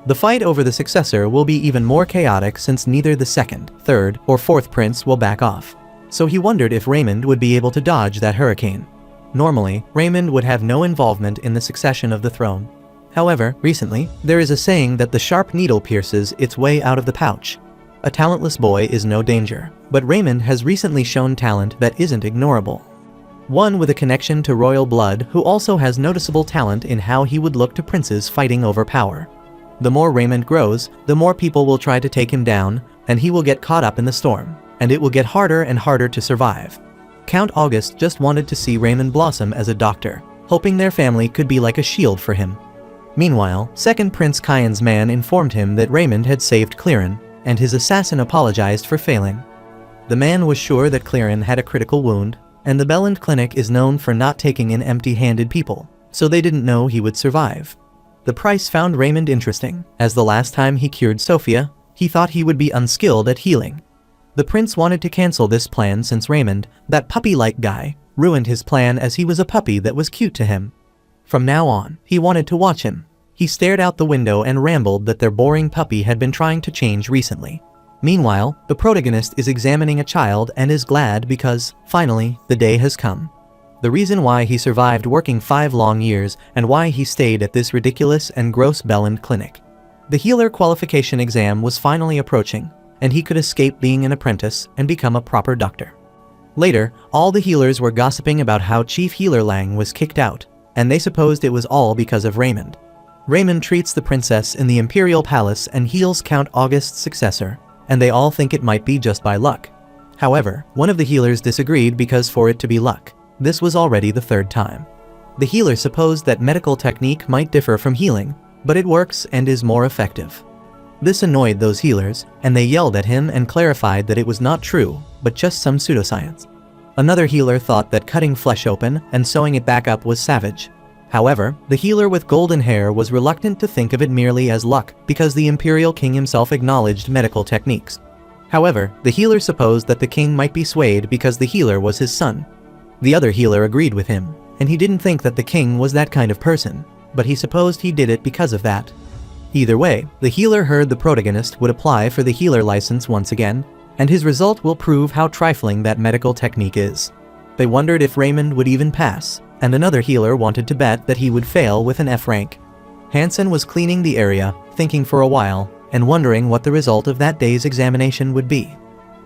[SPEAKER 1] The fight over the successor will be even more chaotic since neither the second, third, or fourth prince will back off. So he wondered if Raymond would be able to dodge that hurricane. Normally, Raymond would have no involvement in the succession of the throne. However, recently, there is a saying that the sharp needle pierces its way out of the pouch. A talentless boy is no danger, but Raymond has recently shown talent that isn't ignorable. One with a connection to royal blood who also has noticeable talent in how he would look to princes fighting over power. The more Raymond grows, the more people will try to take him down, and he will get caught up in the storm, and it will get harder and harder to survive. Count August just wanted to see Raymond blossom as a doctor, hoping their family could be like a shield for him. Meanwhile, second Prince Kyan's man informed him that Raymond had saved Clearin, and his assassin apologized for failing. The man was sure that Clearin had a critical wound, and the Belland Clinic is known for not taking in empty-handed people, so they didn't know he would survive. The price found Raymond interesting, as the last time he cured Sophia, he thought he would be unskilled at healing. The prince wanted to cancel this plan since Raymond, that puppy-like guy, ruined his plan as he was a puppy that was cute to him. From now on, he wanted to watch him. He stared out the window and rambled that their boring puppy had been trying to change recently. Meanwhile, the protagonist is examining a child and is glad because, finally, the day has come. The reason why he survived working 5 long years and why he stayed at this ridiculous and gross Belland clinic. The healer qualification exam was finally approaching, and he could escape being an apprentice and become a proper doctor. Later, all the healers were gossiping about how Chief Healer Lang was kicked out, and they supposed it was all because of Raymond. Raymond treats the princess in the Imperial Palace and heals Count August's successor, and they all think it might be just by luck. However, one of the healers disagreed because for it to be luck, this was already the 3rd time. The healer supposed that medical technique might differ from healing, but it works and is more effective. This annoyed those healers, and they yelled at him and clarified that it was not true, but just some pseudoscience. Another healer thought that cutting flesh open and sewing it back up was savage. However, the healer with golden hair was reluctant to think of it merely as luck because the Imperial King himself acknowledged medical techniques. However, the healer supposed that the king might be swayed because the healer was his son. The other healer agreed with him, and he didn't think that the king was that kind of person, but he supposed he did it because of that. Either way, the healer heard the protagonist would apply for the healer license once again, and his result will prove how trifling that medical technique is. They wondered if Raymond would even pass, and another healer wanted to bet that he would fail with an F rank. Hansen was cleaning the area, thinking for a while, and wondering what the result of that day's examination would be.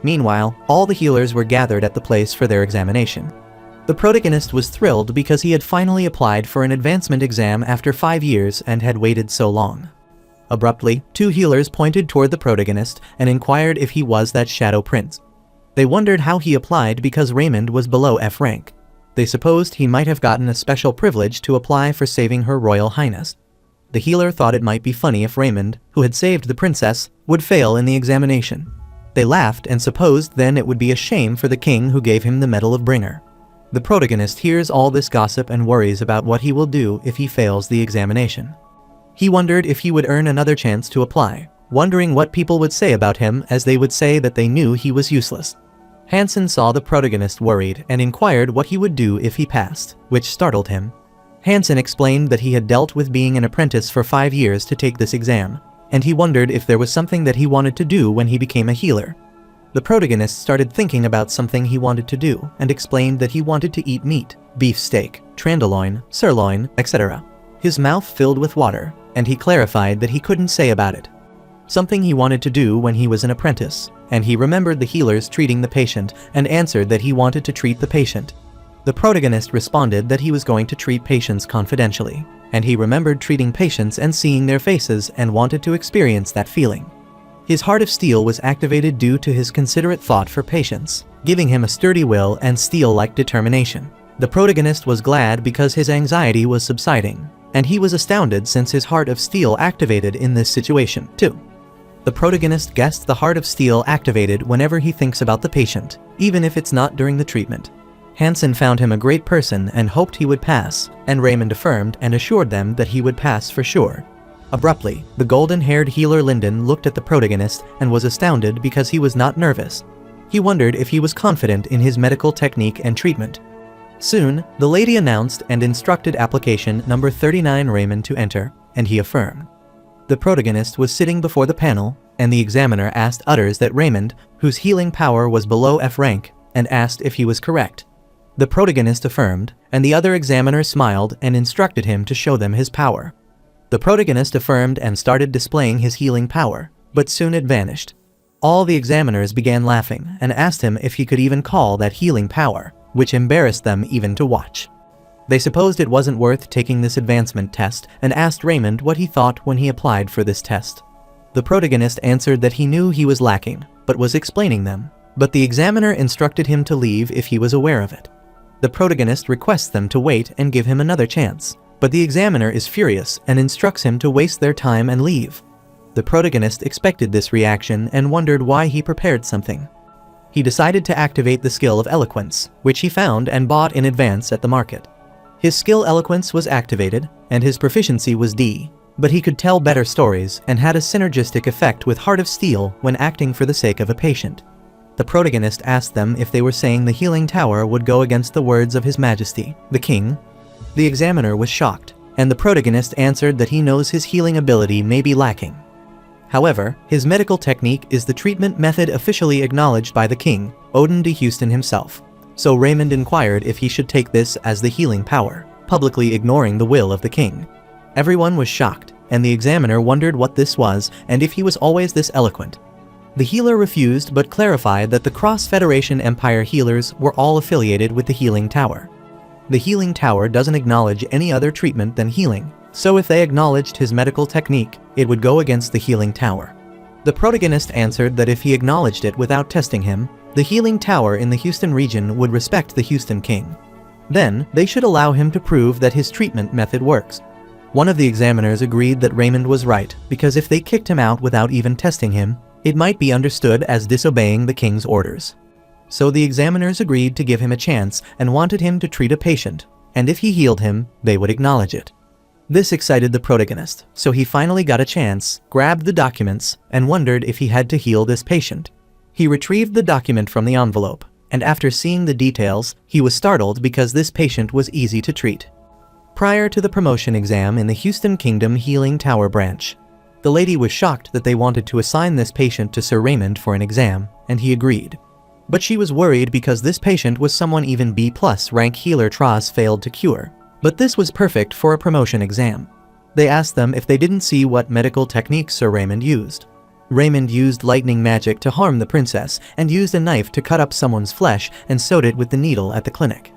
[SPEAKER 1] Meanwhile, all the healers were gathered at the place for their examination. The protagonist was thrilled because he had finally applied for an advancement exam after 5 years and had waited so long. Abruptly, 2 healers pointed toward the protagonist and inquired if he was that Shadow Prince. They wondered how he applied because Raymond was below F rank. They supposed he might have gotten a special privilege to apply for saving Her Royal Highness. The healer thought it might be funny if Raymond, who had saved the princess, would fail in the examination. They laughed and supposed then it would be a shame for the king who gave him the Medal of Bringer. The protagonist hears all this gossip and worries about what he will do if he fails the examination. He wondered if he would earn another chance to apply, wondering what people would say about him, as they would say that they knew he was useless. Hansen saw the protagonist worried and inquired what he would do if he passed, which startled him. Hansen explained that he had dealt with being an apprentice for 5 years to take this exam, and he wondered if there was something that he wanted to do when he became a healer. The protagonist started thinking about something he wanted to do and explained that he wanted to eat meat, beef steak, tenderloin, sirloin, etc. His mouth filled with water, and he clarified that he couldn't say about it. Something he wanted to do when he was an apprentice, and he remembered the healers treating the patient and answered that he wanted to treat the patient. The protagonist responded that he was going to treat patients confidentially, and he remembered treating patients and seeing their faces and wanted to experience that feeling. His heart of steel was activated due to his considerate thought for patients, giving him a sturdy will and steel-like determination. The protagonist was glad because his anxiety was subsiding, and he was astounded since his heart of steel activated in this situation, too. The protagonist guessed the heart of steel activated whenever he thinks about the patient, even if it's not during the treatment. Hansen found him a great person and hoped he would pass, and Raymond affirmed and assured them that he would pass for sure. Abruptly, the golden-haired healer Lyndon looked at the protagonist and was astounded because he was not nervous. He wondered if he was confident in his medical technique and treatment. Soon, the lady announced and instructed application number 39 Raymond to enter, and he affirmed. The protagonist was sitting before the panel, and the examiner asked others that Raymond, whose healing power was below F rank, and asked if he was correct. The protagonist affirmed, and the other examiner smiled and instructed him to show them his power. The protagonist affirmed and started displaying his healing power, but soon it vanished. All the examiners began laughing and asked him if he could even call that healing power, which embarrassed them even to watch. They supposed it wasn't worth taking this advancement test and asked Raymond what he thought when he applied for this test. The protagonist answered that he knew he was lacking, but was explaining them, but the examiner instructed him to leave if he was aware of it. The protagonist requests them to wait and give him another chance, but the examiner is furious and instructs him to waste their time and leave. The protagonist expected this reaction and wondered why he prepared something. He decided to activate the skill of eloquence, which he found and bought in advance at the market. His skill eloquence was activated, and his proficiency was D, but he could tell better stories and had a synergistic effect with Heart of Steel when acting for the sake of a patient. The protagonist asked them if they were saying the healing tower would go against the words of His Majesty, the King. The examiner was shocked, and the protagonist answered that he knows his healing ability may be lacking. However, his medical technique is the treatment method officially acknowledged by the King, Odin de Houston himself. So Raymond inquired if he should take this as the healing power, publicly ignoring the will of the King. Everyone was shocked, and the examiner wondered what this was and if he was always this eloquent. The healer refused but clarified that the Cross-Federation Empire healers were all affiliated with the healing tower. The healing tower doesn't acknowledge any other treatment than healing, so if they acknowledged his medical technique, it would go against the healing tower. The protagonist answered that if he acknowledged it without testing him, the healing tower in the Houston region would respect the Houston King. Then, they should allow him to prove that his treatment method works. One of the examiners agreed that Raymond was right, because if they kicked him out without even testing him, it might be understood as disobeying the King's orders. So the examiners agreed to give him a chance and wanted him to treat a patient, and if he healed him, they would acknowledge it. This excited the protagonist, so he finally got a chance, grabbed the documents, and wondered if he had to heal this patient. He retrieved the document from the envelope, and after seeing the details, he was startled because this patient was easy to treat. Prior to the promotion exam in the Houston Kingdom Healing Tower branch, the lady was shocked that they wanted to assign this patient to Sir Raymond for an exam, and he agreed. But she was worried because this patient was someone even B+ rank healer Tras failed to cure. But this was perfect for a promotion exam. They asked them if they didn't see what medical techniques Sir Raymond used. Raymond used lightning magic to harm the princess and used a knife to cut up someone's flesh and sewed it with the needle at the clinic.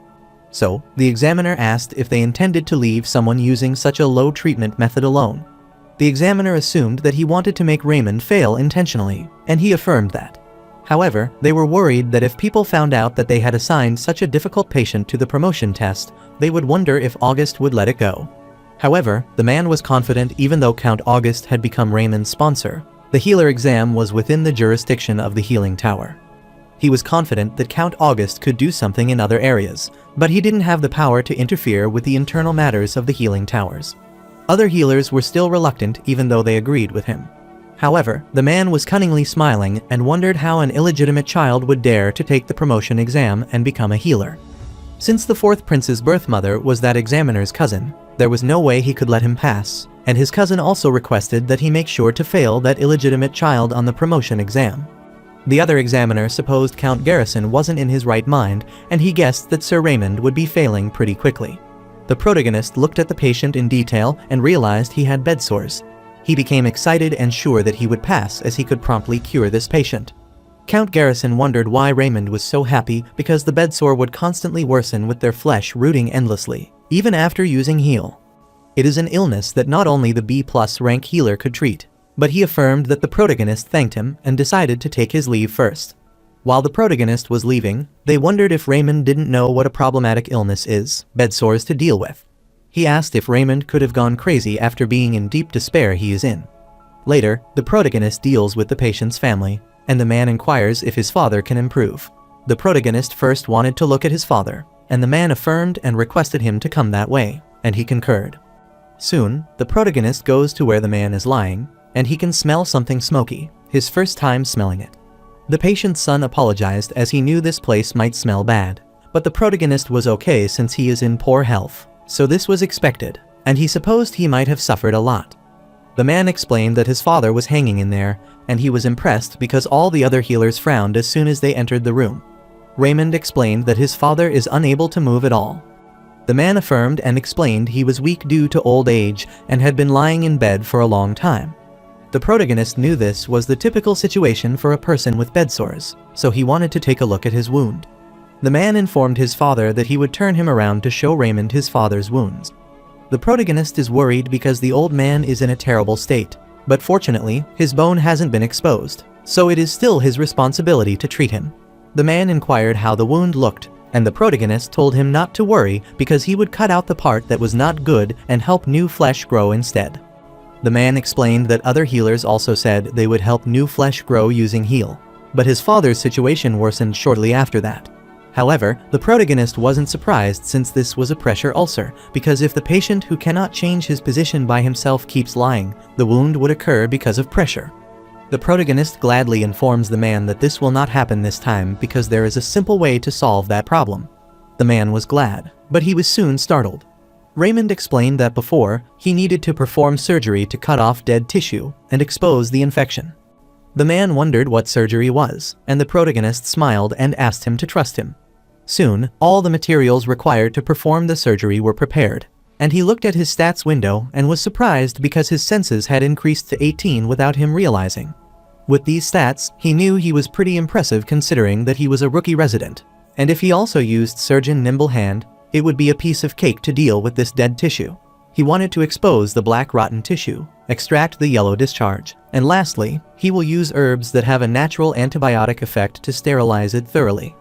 [SPEAKER 1] So, the examiner asked if they intended to leave someone using such a low treatment method alone. The examiner assumed that he wanted to make Raymond fail intentionally, and he affirmed that. However, they were worried that if people found out that they had assigned such a difficult patient to the promotion test, they would wonder if August would let it go. However, the man was confident even though Count August had become Raymond's sponsor. The healer exam was within the jurisdiction of the healing tower. He was confident that Count August could do something in other areas, but he didn't have the power to interfere with the internal matters of the healing towers. Other healers were still reluctant even though they agreed with him. However, the man was cunningly smiling and wondered how an illegitimate child would dare to take the promotion exam and become a healer. Since the fourth prince's birth mother was that examiner's cousin, there was no way he could let him pass, and his cousin also requested that he make sure to fail that illegitimate child on the promotion exam. The other examiner supposed Count Garrison wasn't in his right mind, and he guessed that Sir Raymond would be failing pretty quickly. The protagonist looked at the patient in detail and realized he had bed sores. He became excited and sure that he would pass as he could promptly cure this patient. Count Garrison wondered why Raymond was so happy because the bedsore would constantly worsen with their flesh rooting endlessly, even after using heal. It is an illness that not only the B+ rank healer could treat, but he affirmed that the protagonist thanked him and decided to take his leave first. While the protagonist was leaving, they wondered if Raymond didn't know what a problematic illness is, bedsores, to deal with. He asked if Raymond could have gone crazy after being in deep despair he is in. Later, the protagonist deals with the patient's family, and the man inquires if his father can improve. The protagonist first wanted to look at his father, and the man affirmed and requested him to come that way, and he concurred. Soon, the protagonist goes to where the man is lying, and he can smell something smoky, his first time smelling it. The patient's son apologized as he knew this place might smell bad, but the protagonist was okay since he is in poor health, so this was expected, and he supposed he might have suffered a lot. The man explained that his father was hanging in there, and he was impressed because all the other healers frowned as soon as they entered the room. Raymond explained that his father is unable to move at all. The man affirmed and explained he was weak due to old age and had been lying in bed for a long time. The protagonist knew this was the typical situation for a person with bedsores, so he wanted to take a look at his wound. The man informed his father that he would turn him around to show Raymond his father's wounds. The protagonist is worried because the old man is in a terrible state, but fortunately, his bone hasn't been exposed, so it is still his responsibility to treat him. The man inquired how the wound looked, and the protagonist told him not to worry because he would cut out the part that was not good and help new flesh grow instead. The man explained that other healers also said they would help new flesh grow using heal, but his father's situation worsened shortly after that. However, the protagonist wasn't surprised since this was a pressure ulcer, because if the patient who cannot change his position by himself keeps lying, the wound would occur because of pressure. The protagonist gladly informs the man that this will not happen this time because there is a simple way to solve that problem. The man was glad, but he was soon startled. Raymond explained that before, he needed to perform surgery to cut off dead tissue and expose the infection. The man wondered what surgery was, and the protagonist smiled and asked him to trust him. Soon, all the materials required to perform the surgery were prepared, and he looked at his stats window and was surprised because his senses had increased to 18 without him realizing. With these stats, he knew he was pretty impressive considering that he was a rookie resident, and if he also used Surgeon Nimble Hand, it would be a piece of cake to deal with this dead tissue. He wanted to expose the black rotten tissue, extract the yellow discharge, and lastly, he will use herbs that have a natural antibiotic effect to sterilize it thoroughly.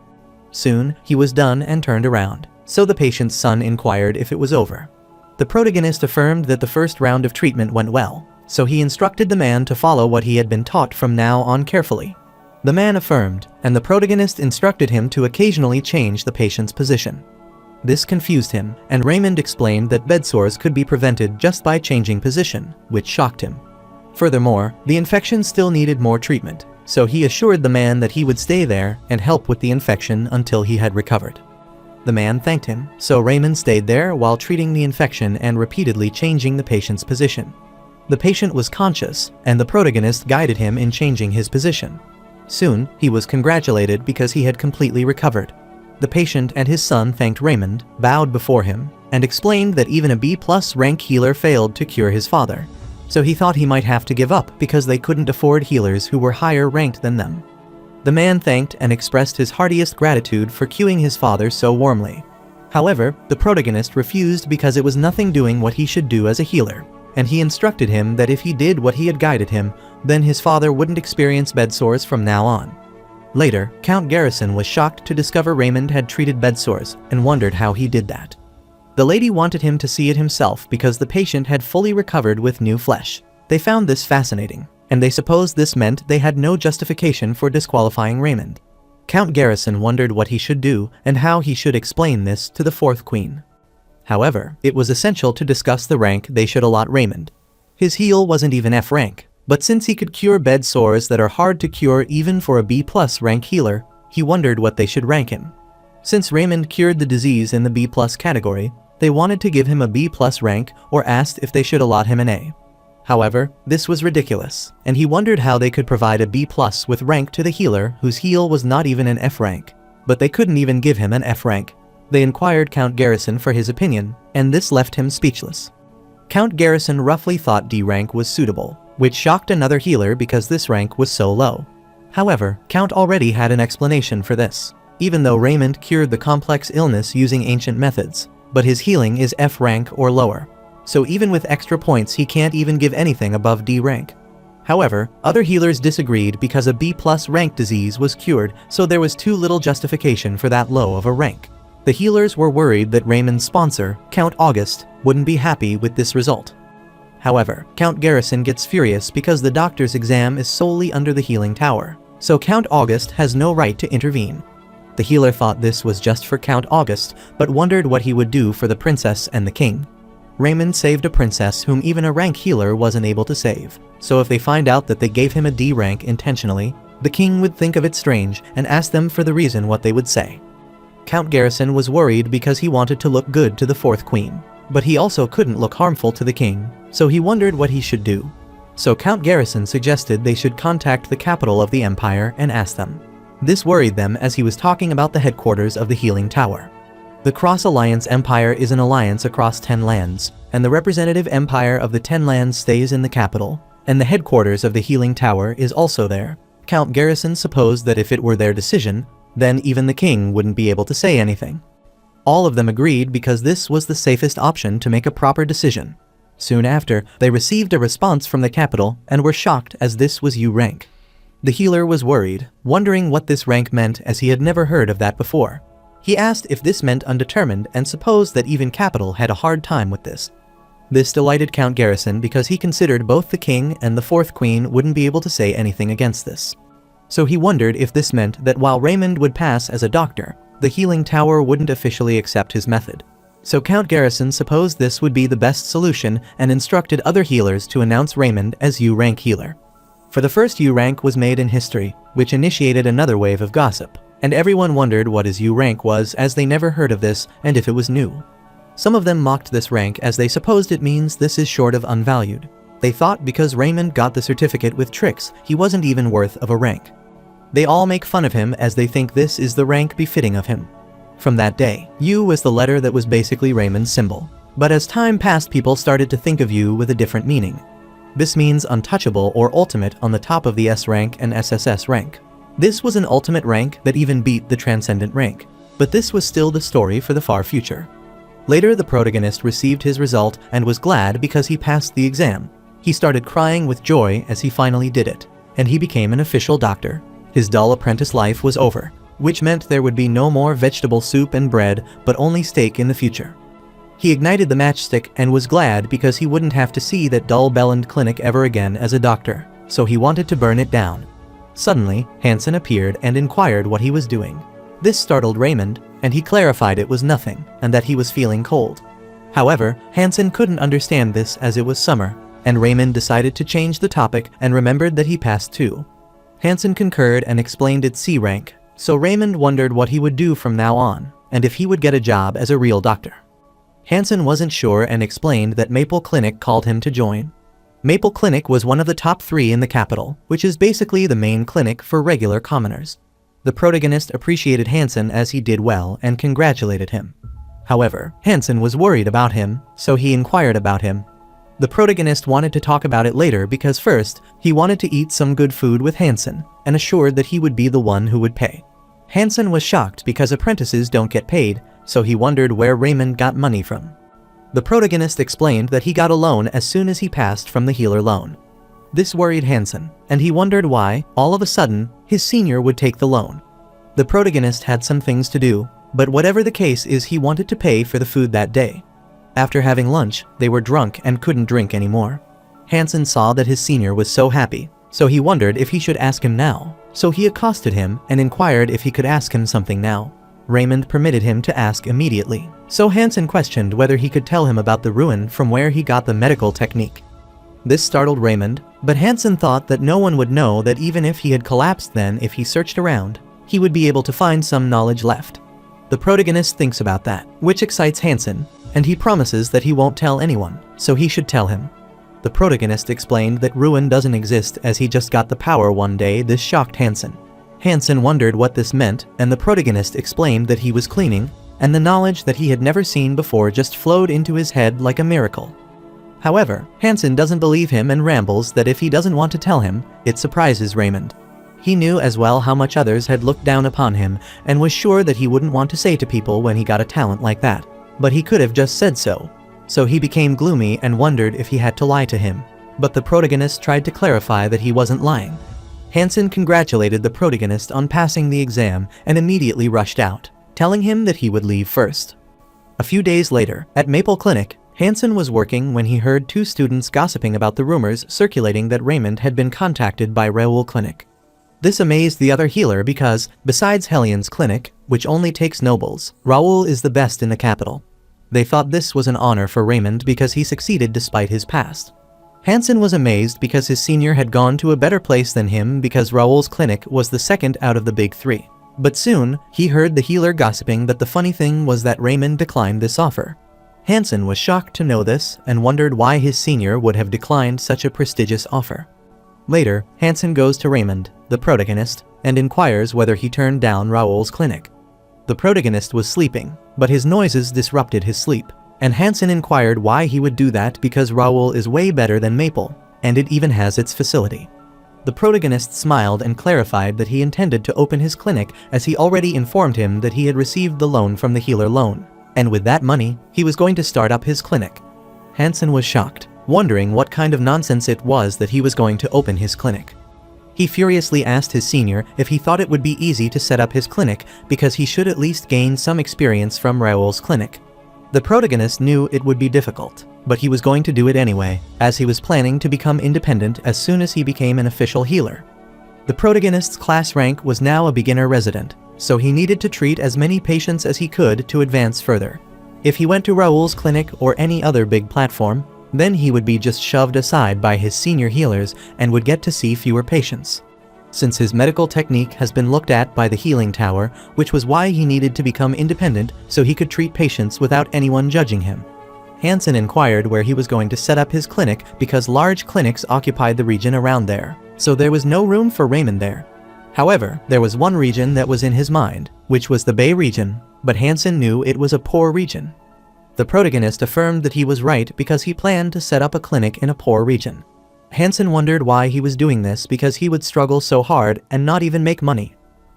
[SPEAKER 1] Soon, he was done and turned around, so the patient's son inquired if it was over. The protagonist affirmed that the first round of treatment went well, so he instructed the man to follow what he had been taught from now on carefully. The man affirmed, and the protagonist instructed him to occasionally change the patient's position. This confused him, and Raymond explained that bedsores could be prevented just by changing position, which shocked him. Furthermore, the infection still needed more treatment, so he assured the man that he would stay there and help with the infection until he had recovered. The man thanked him, so Raymond stayed there while treating the infection and repeatedly changing the patient's position. The patient was conscious, and the protagonist guided him in changing his position. Soon, he was congratulated because he had completely recovered. The patient and his son thanked Raymond, bowed before him, and explained that even a B+ rank healer failed to cure his father, so he thought he might have to give up because they couldn't afford healers who were higher ranked than them. The man thanked and expressed his heartiest gratitude for curing his father so warmly. However, the protagonist refused because it was nothing doing what he should do as a healer, and he instructed him that if he did what he had guided him, then his father wouldn't experience bedsores from now on. Later, Count Garrison was shocked to discover Raymond had treated bedsores and wondered how he did that. The lady wanted him to see it himself because the patient had fully recovered with new flesh. They found this fascinating, and they supposed this meant they had no justification for disqualifying Raymond. Count Garrison wondered what he should do and how he should explain this to the fourth queen. However, it was essential to discuss the rank they should allot Raymond. His heal wasn't even F rank, but since he could cure bed sores that are hard to cure even for a B+ rank healer, he wondered what they should rank him. Since Raymond cured the disease in the B+ category, they wanted to give him a B+ rank or asked if they should allot him an A. However, this was ridiculous, and he wondered how they could provide a B+ with rank to the healer whose heal was not even an F rank. But they couldn't even give him an F rank. They inquired Count Garrison for his opinion, and this left him speechless. Count Garrison roughly thought D rank was suitable, which shocked another healer because this rank was so low. However, Count already had an explanation for this. Even though Raymond cured the complex illness using ancient methods, but his healing is F rank or lower. So even with extra points he can't even give anything above D rank. However, other healers disagreed because a B+ rank disease was cured, so there was too little justification for that low of a rank. The healers were worried that Raymond's sponsor, Count August, wouldn't be happy with this result. However, Count Garrison gets furious because the doctor's exam is solely under the healing tower, so Count August has no right to intervene. The healer thought this was just for Count August, but wondered what he would do for the princess and the king. Raymond saved a princess whom even a rank healer wasn't able to save, so if they find out that they gave him a D rank intentionally, the king would think of it strange and ask them for the reason what they would say. Count Garrison was worried because he wanted to look good to the fourth queen, but he also couldn't look harmful to the king, so he wondered what he should do. So Count Garrison suggested they should contact the capital of the empire and ask them. This worried them as he was talking about the headquarters of the healing tower. The Cross Alliance Empire is an alliance across 10 lands, and the representative empire of the 10 lands stays in the capital, and the headquarters of the healing tower is also there. Count Garrison supposed that if it were their decision, then even the king wouldn't be able to say anything. All of them agreed because this was the safest option to make a proper decision. Soon after, they received a response from the capital and were shocked as this was U rank. The healer was worried, wondering what this rank meant as he had never heard of that before. He asked if this meant undetermined and supposed that even capital had a hard time with this. This delighted Count Garrison because he considered both the king and the fourth queen wouldn't be able to say anything against this. So he wondered if this meant that while Raymond would pass as a doctor, the healing tower wouldn't officially accept his method. So Count Garrison supposed this would be the best solution and instructed other healers to announce Raymond as U rank healer. For the first U rank was made in history, which initiated another wave of gossip, and everyone wondered what his U rank was as they never heard of this and if it was new. Some of them mocked this rank as they supposed it means this is short of unvalued. They thought because Raymond got the certificate with tricks, he wasn't even worth of a rank. They all make fun of him as they think this is the rank befitting of him. From that day, U was the letter that was basically Raymond's symbol. But as time passed, people started to think of U with a different meaning. This means untouchable or ultimate on the top of the S rank and SSS rank. This was an ultimate rank that even beat the transcendent rank, but this was still the story for the far future. Later, the protagonist received his result and was glad because he passed the exam. He started crying with joy as he finally did it, and he became an official doctor. His dull apprentice life was over, which meant there would be no more vegetable soup and bread, but only steak in the future. He ignited the matchstick and was glad because he wouldn't have to see that dull-bellied clinic ever again as a doctor, so he wanted to burn it down. Suddenly, Hansen appeared and inquired what he was doing. This startled Raymond, and he clarified it was nothing, and that he was feeling cold. However, Hansen couldn't understand this as it was summer, and Raymond decided to change the topic and remembered that he passed too. Hansen concurred and explained its C rank, so Raymond wondered what he would do from now on, and if he would get a job as a real doctor. Hansen wasn't sure and explained that Maple Clinic called him to join. Maple Clinic was one of the top 3 in the capital, which is basically the main clinic for regular commoners. The protagonist appreciated Hansen as he did well and congratulated him. However, Hansen was worried about him, so he inquired about him. The protagonist wanted to talk about it later because first, he wanted to eat some good food with Hansen and assured that he would be the one who would pay. Hansen was shocked because apprentices don't get paid, so he wondered where Raymond got money from. The protagonist explained that he got a loan as soon as he passed from the healer loan. This worried Hansen, and he wondered why, all of a sudden, his senior would take the loan. The protagonist had some things to do, but whatever the case is, he wanted to pay for the food that day. After having lunch, they were drunk and couldn't drink anymore. Hansen saw that his senior was so happy, so he wondered if he should ask him now. So he accosted him and inquired if he could ask him something now. Raymond permitted him to ask immediately. So Hansen questioned whether he could tell him about the ruin from where he got the medical technique. This startled Raymond, but Hansen thought that no one would know that even if he had collapsed, then if he searched around, he would be able to find some knowledge left. The protagonist thinks about that, which excites Hansen, and he promises that he won't tell anyone, so he should tell him. The protagonist explained that ruin doesn't exist as he just got the power one day. This shocked Hansen. Hansen wondered what this meant, and the protagonist explained that he was cleaning, and the knowledge that he had never seen before just flowed into his head like a miracle. However, Hansen doesn't believe him and rambles that if he doesn't want to tell him, it surprises Raymond. He knew as well how much others had looked down upon him and was sure that he wouldn't want to say to people when he got a talent like that. But he could have just said so. So he became gloomy and wondered if he had to lie to him. But the protagonist tried to clarify that he wasn't lying. Hansen congratulated the protagonist on passing the exam and immediately rushed out, telling him that he would leave first. A few days later, at Maple Clinic, Hansen was working when he heard two students gossiping about the rumors circulating that Raymond had been contacted by Reborn Clinic. This amazed the other healer because, besides Helion's clinic, which only takes nobles, Raoul is the best in the capital. They thought this was an honor for Raymond because he succeeded despite his past. Hansen was amazed because his senior had gone to a better place than him because Raoul's clinic was the second out of the big three. But soon, he heard the healer gossiping that the funny thing was that Raymond declined this offer. Hansen was shocked to know this and wondered why his senior would have declined such a prestigious offer. Later, Hansen goes to Raymond, the protagonist, and inquires whether he turned down Raoul's clinic. The protagonist was sleeping, but his noises disrupted his sleep, and Hansen inquired why he would do that because Raoul is way better than Maple, and it even has its facility. The protagonist smiled and clarified that he intended to open his clinic as he already informed him that he had received the loan from the healer loan, and with that money, he was going to start up his clinic. Hansen was shocked, wondering what kind of nonsense it was that he was going to open his clinic. He furiously asked his senior if he thought it would be easy to set up his clinic because he should at least gain some experience from Raoul's clinic. The protagonist knew it would be difficult, but he was going to do it anyway, as he was planning to become independent as soon as he became an official healer. The protagonist's class rank was now a beginner resident, so he needed to treat as many patients as he could to advance further. If he went to Raoul's clinic or any other big platform, then he would be just shoved aside by his senior healers and would get to see fewer patients. Since his medical technique has been looked at by the healing tower, which was why he needed to become independent so he could treat patients without anyone judging him. Hansen inquired where he was going to set up his clinic because large clinics occupied the region around there, so there was no room for Raymond there. However, there was one region that was in his mind, which was the Bay region, but Hansen knew it was a poor region. The protagonist affirmed that he was right because he planned to set up a clinic in a poor region. Hansen wondered why he was doing this because he would struggle so hard and not even make money.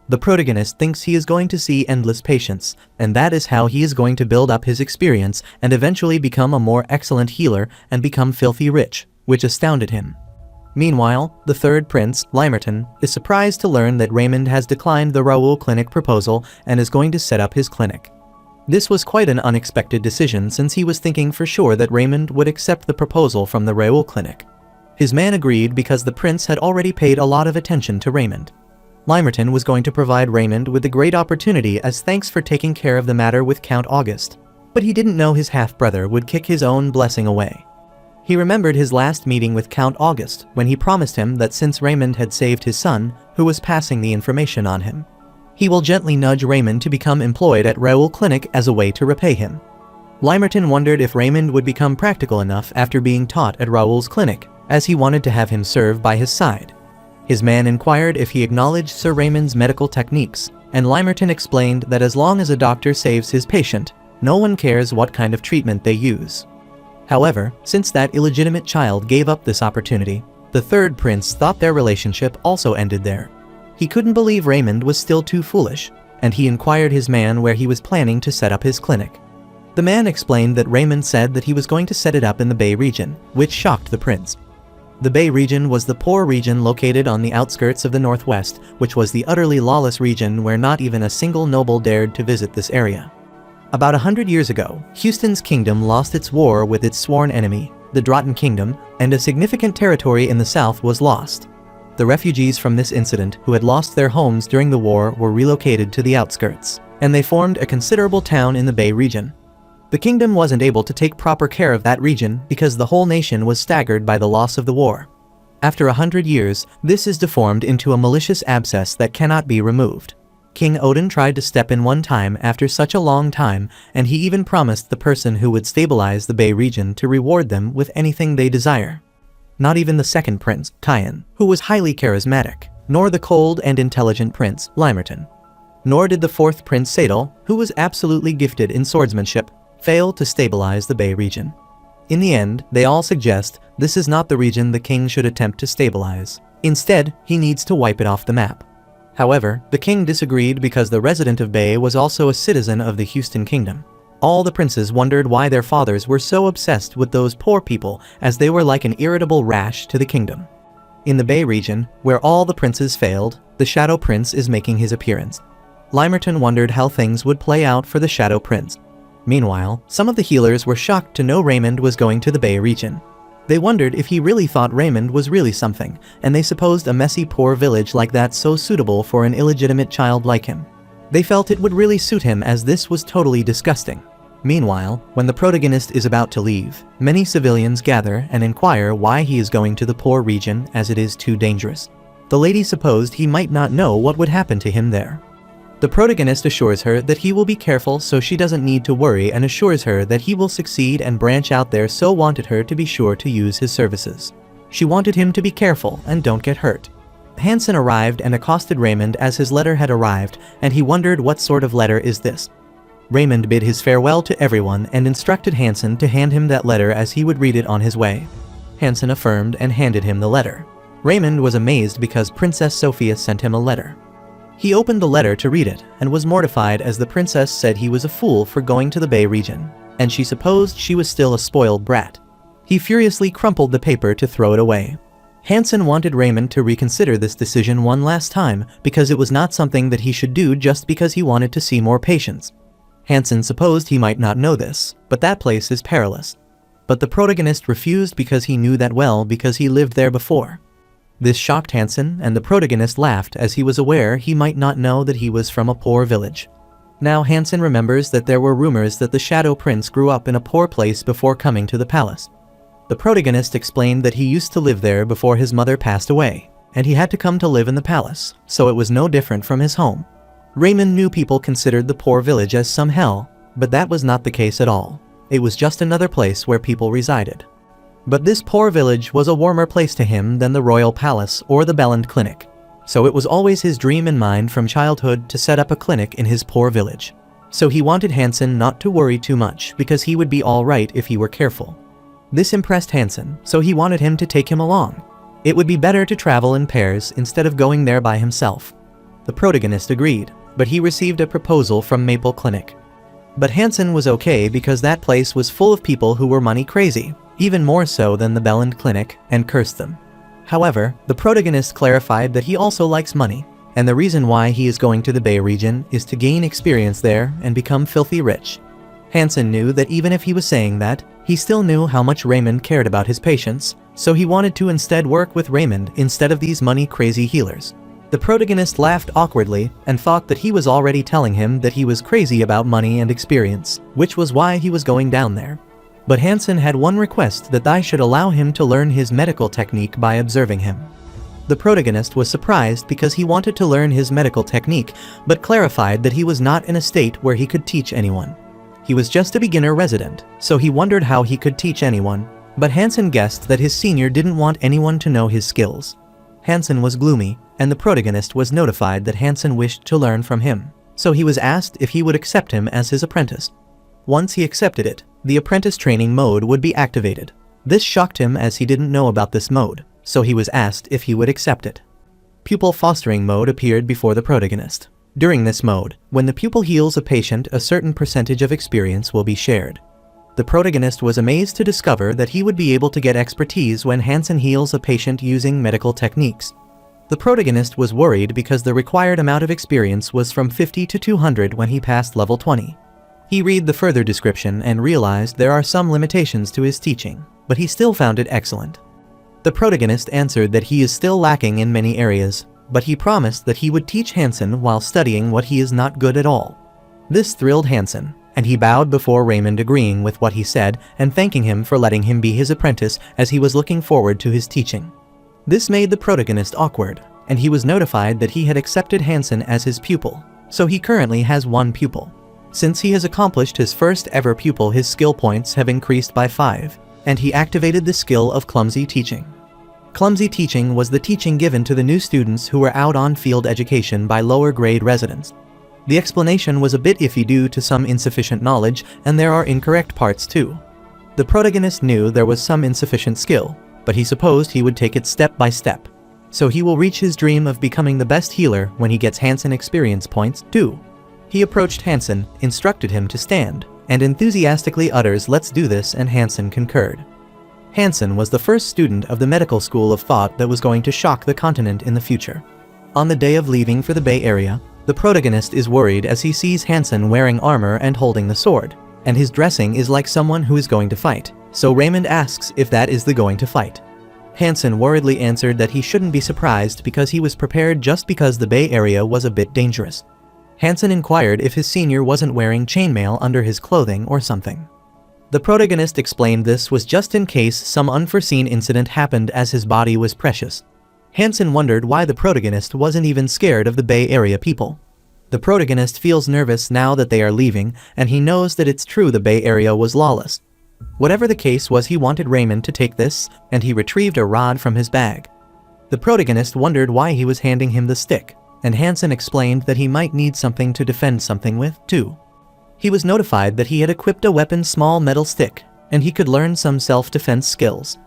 [SPEAKER 1] The protagonist thinks he is going to see endless patients, and that is how he is going to build up his experience and eventually become a more excellent healer and become filthy rich, which astounded him. Meanwhile, the third prince, Limerton, is surprised to learn that Raymond has declined the Raoul clinic proposal and is going to set up his clinic. This was quite an unexpected decision since he was thinking for sure that Raymond would accept the proposal from the Raoul clinic. His man agreed because the prince had already paid a lot of attention to Raymond. Limerton was going to provide Raymond with a great opportunity as thanks for taking care of the matter with Count August, but he didn't know his half-brother would kick his own blessing away. He remembered his last meeting with Count August when he promised him that since Raymond had saved his son, who was passing the information on him, he will gently nudge Raymond to become employed at Raoul Clinic as a way to repay him. Limerton wondered if Raymond would become practical enough after being taught at Raoul's clinic, as he wanted to have him serve by his side. His man inquired if he acknowledged Sir Raymond's medical techniques, and Limerton explained that as long as a doctor saves his patient, no one cares what kind of treatment they use. However, since that illegitimate child gave up this opportunity, the third prince thought their relationship also ended there. He couldn't believe Raymond was still too foolish, and he inquired his man where he was planning to set up his clinic. The man explained that Raymond said that he was going to set it up in the Bay region, which shocked the prince. The Bay region was the poor region located on the outskirts of the Northwest, which was the utterly lawless region where not even a single noble dared to visit this area. About 100 years ago, Houston's kingdom lost its war with its sworn enemy, the Drotten Kingdom, and a significant territory in the south was lost. The refugees from this incident who had lost their homes during the war were relocated to the outskirts, and they formed a considerable town in the Bay region. The kingdom wasn't able to take proper care of that region because the whole nation was staggered by the loss of the war. After 100 years, this is deformed into a malicious abscess that cannot be removed. King Odin tried to step in one time after such a long time, and he even promised the person who would stabilize the Bay region to reward them with anything they desire. Not even the second prince, Tyan, who was highly charismatic, nor the cold and intelligent prince, Limerton, nor did the fourth prince, Sadal, who was absolutely gifted in swordsmanship, fail to stabilize the Bay region. In the end, they all suggest this is not the region the king should attempt to stabilize. Instead, he needs to wipe it off the map. However, the king disagreed because the resident of Bay was also a citizen of the Houston Kingdom. All the princes wondered why their fathers were so obsessed with those poor people, as they were like an irritable rash to the kingdom. In the Bay region, where all the princes failed, the Shadow Prince is making his appearance. Limerton wondered how things would play out for the Shadow Prince. Meanwhile, some of the healers were shocked to know Raymond was going to the Bay region. They wondered if he really thought Raymond was really something, and they supposed a messy poor village like that so suitable for an illegitimate child like him. They felt it would really suit him, as this was totally disgusting. Meanwhile, when the protagonist is about to leave, many civilians gather and inquire why he is going to the poor region, as it is too dangerous. The lady supposed he might not know what would happen to him there. The protagonist assures her that he will be careful so she doesn't need to worry, and assures her that he will succeed and branch out there, so wanted her to be sure to use his services. She wanted him to be careful and don't get hurt. Hansen arrived and accosted Raymond as his letter had arrived, and he wondered what sort of letter is this. Raymond bid his farewell to everyone and instructed Hansen to hand him that letter as he would read it on his way. Hansen affirmed and handed him the letter. Raymond was amazed because Princess Sophia sent him a letter. He opened the letter to read it and was mortified, as the princess said he was a fool for going to the Bay region, and she supposed she was still a spoiled brat. He furiously crumpled the paper to throw it away. Hansen wanted Raymond to reconsider this decision one last time, because it was not something that he should do just because he wanted to see more patients. Hansen supposed he might not know this, but that place is perilous. But the protagonist refused because he knew that well, because he lived there before. This shocked Hansen, and the protagonist laughed, as he was aware he might not know that he was from a poor village. Now Hansen remembers that there were rumors that the Shadow Prince grew up in a poor place before coming to the palace. The protagonist explained that he used to live there before his mother passed away, and he had to come to live in the palace, so it was no different from his home. Raymond knew people considered the poor village as some hell, but that was not the case at all. It was just another place where people resided. But this poor village was a warmer place to him than the royal palace or the Belland Clinic. So it was always his dream in mind from childhood to set up a clinic in his poor village. So he wanted Hansen not to worry too much, because he would be all right if he were careful. This impressed Hansen, so he wanted him to take him along. It would be better to travel in pairs instead of going there by himself. The protagonist agreed, but he received a proposal from Maple Clinic. But Hansen was okay, because that place was full of people who were money crazy, even more so than the Belland Clinic, and cursed them. However, the protagonist clarified that he also likes money, and the reason why he is going to the Bay region is to gain experience there and become filthy rich. Hansen knew that even if he was saying that, he still knew how much Raymond cared about his patients, so he wanted to instead work with Raymond instead of these money-crazy healers. The protagonist laughed awkwardly and thought that he was already telling him that he was crazy about money and experience, which was why he was going down there. But Hansen had one request, that I should allow him to learn his medical technique by observing him. The protagonist was surprised because he wanted to learn his medical technique, but clarified that he was not in a state where he could teach anyone. He was just a beginner resident, so he wondered how he could teach anyone, but Hansen guessed that his senior didn't want anyone to know his skills. Hansen was gloomy, and the protagonist was notified that Hansen wished to learn from him, so he was asked if he would accept him as his apprentice. Once he accepted it, the apprentice training mode would be activated. This shocked him, as he didn't know about this mode, so he was asked if he would accept it. Pupil fostering mode appeared before the protagonist. During this mode, when the pupil heals a patient, a certain percentage of experience will be shared. The protagonist was amazed to discover that he would be able to get expertise when Hansen heals a patient using medical techniques. The protagonist was worried because the required amount of experience was from 50 to 200 when he passed level 20. He read the further description and realized there are some limitations to his teaching, but he still found it excellent. The protagonist answered that he is still lacking in many areas, but he promised that he would teach Hansen while studying what he is not good at all. This thrilled Hansen, and he bowed before Raymond, agreeing with what he said and thanking him for letting him be his apprentice as he was looking forward to his teaching. This made the protagonist awkward, and he was notified that he had accepted Hansen as his pupil, so he currently has one pupil. Since he has accomplished his first ever pupil, his skill points have increased by 5, and he activated the skill of clumsy teaching. Clumsy teaching was the teaching given to the new students who were out on field education by lower grade residents. The explanation was a bit iffy due to some insufficient knowledge, and there are incorrect parts too. The protagonist knew there was some insufficient skill, but he supposed he would take it step by step. So he will reach his dream of becoming the best healer when he gets Hansen experience points too. He approached Hansen, instructed him to stand, and enthusiastically utters, "Let's do this," and Hansen concurred. Hansen was the first student of the medical school of thought that was going to shock the continent in the future. On the day of leaving for the Bay Area, the protagonist is worried as he sees Hansen wearing armor and holding the sword, and his dressing is like someone who is going to fight, so Raymond asks if that is the going to fight. Hansen worriedly answered that he shouldn't be surprised because he was prepared just because the Bay Area was a bit dangerous. Hansen inquired if his senior wasn't wearing chainmail under his clothing or something. The protagonist explained this was just in case some unforeseen incident happened as his body was precious. Hansen wondered why the protagonist wasn't even scared of the Bay Area people. The protagonist feels nervous now that they are leaving, and he knows that it's true the Bay Area was lawless. Whatever the case was, he wanted Raymond to take this, and he retrieved a rod from his bag. The protagonist wondered why he was handing him the stick, and Hansen explained that he might need something to defend something with, too. He was notified that he had equipped a weapon, small metal stick, and he could learn some self-defense skills.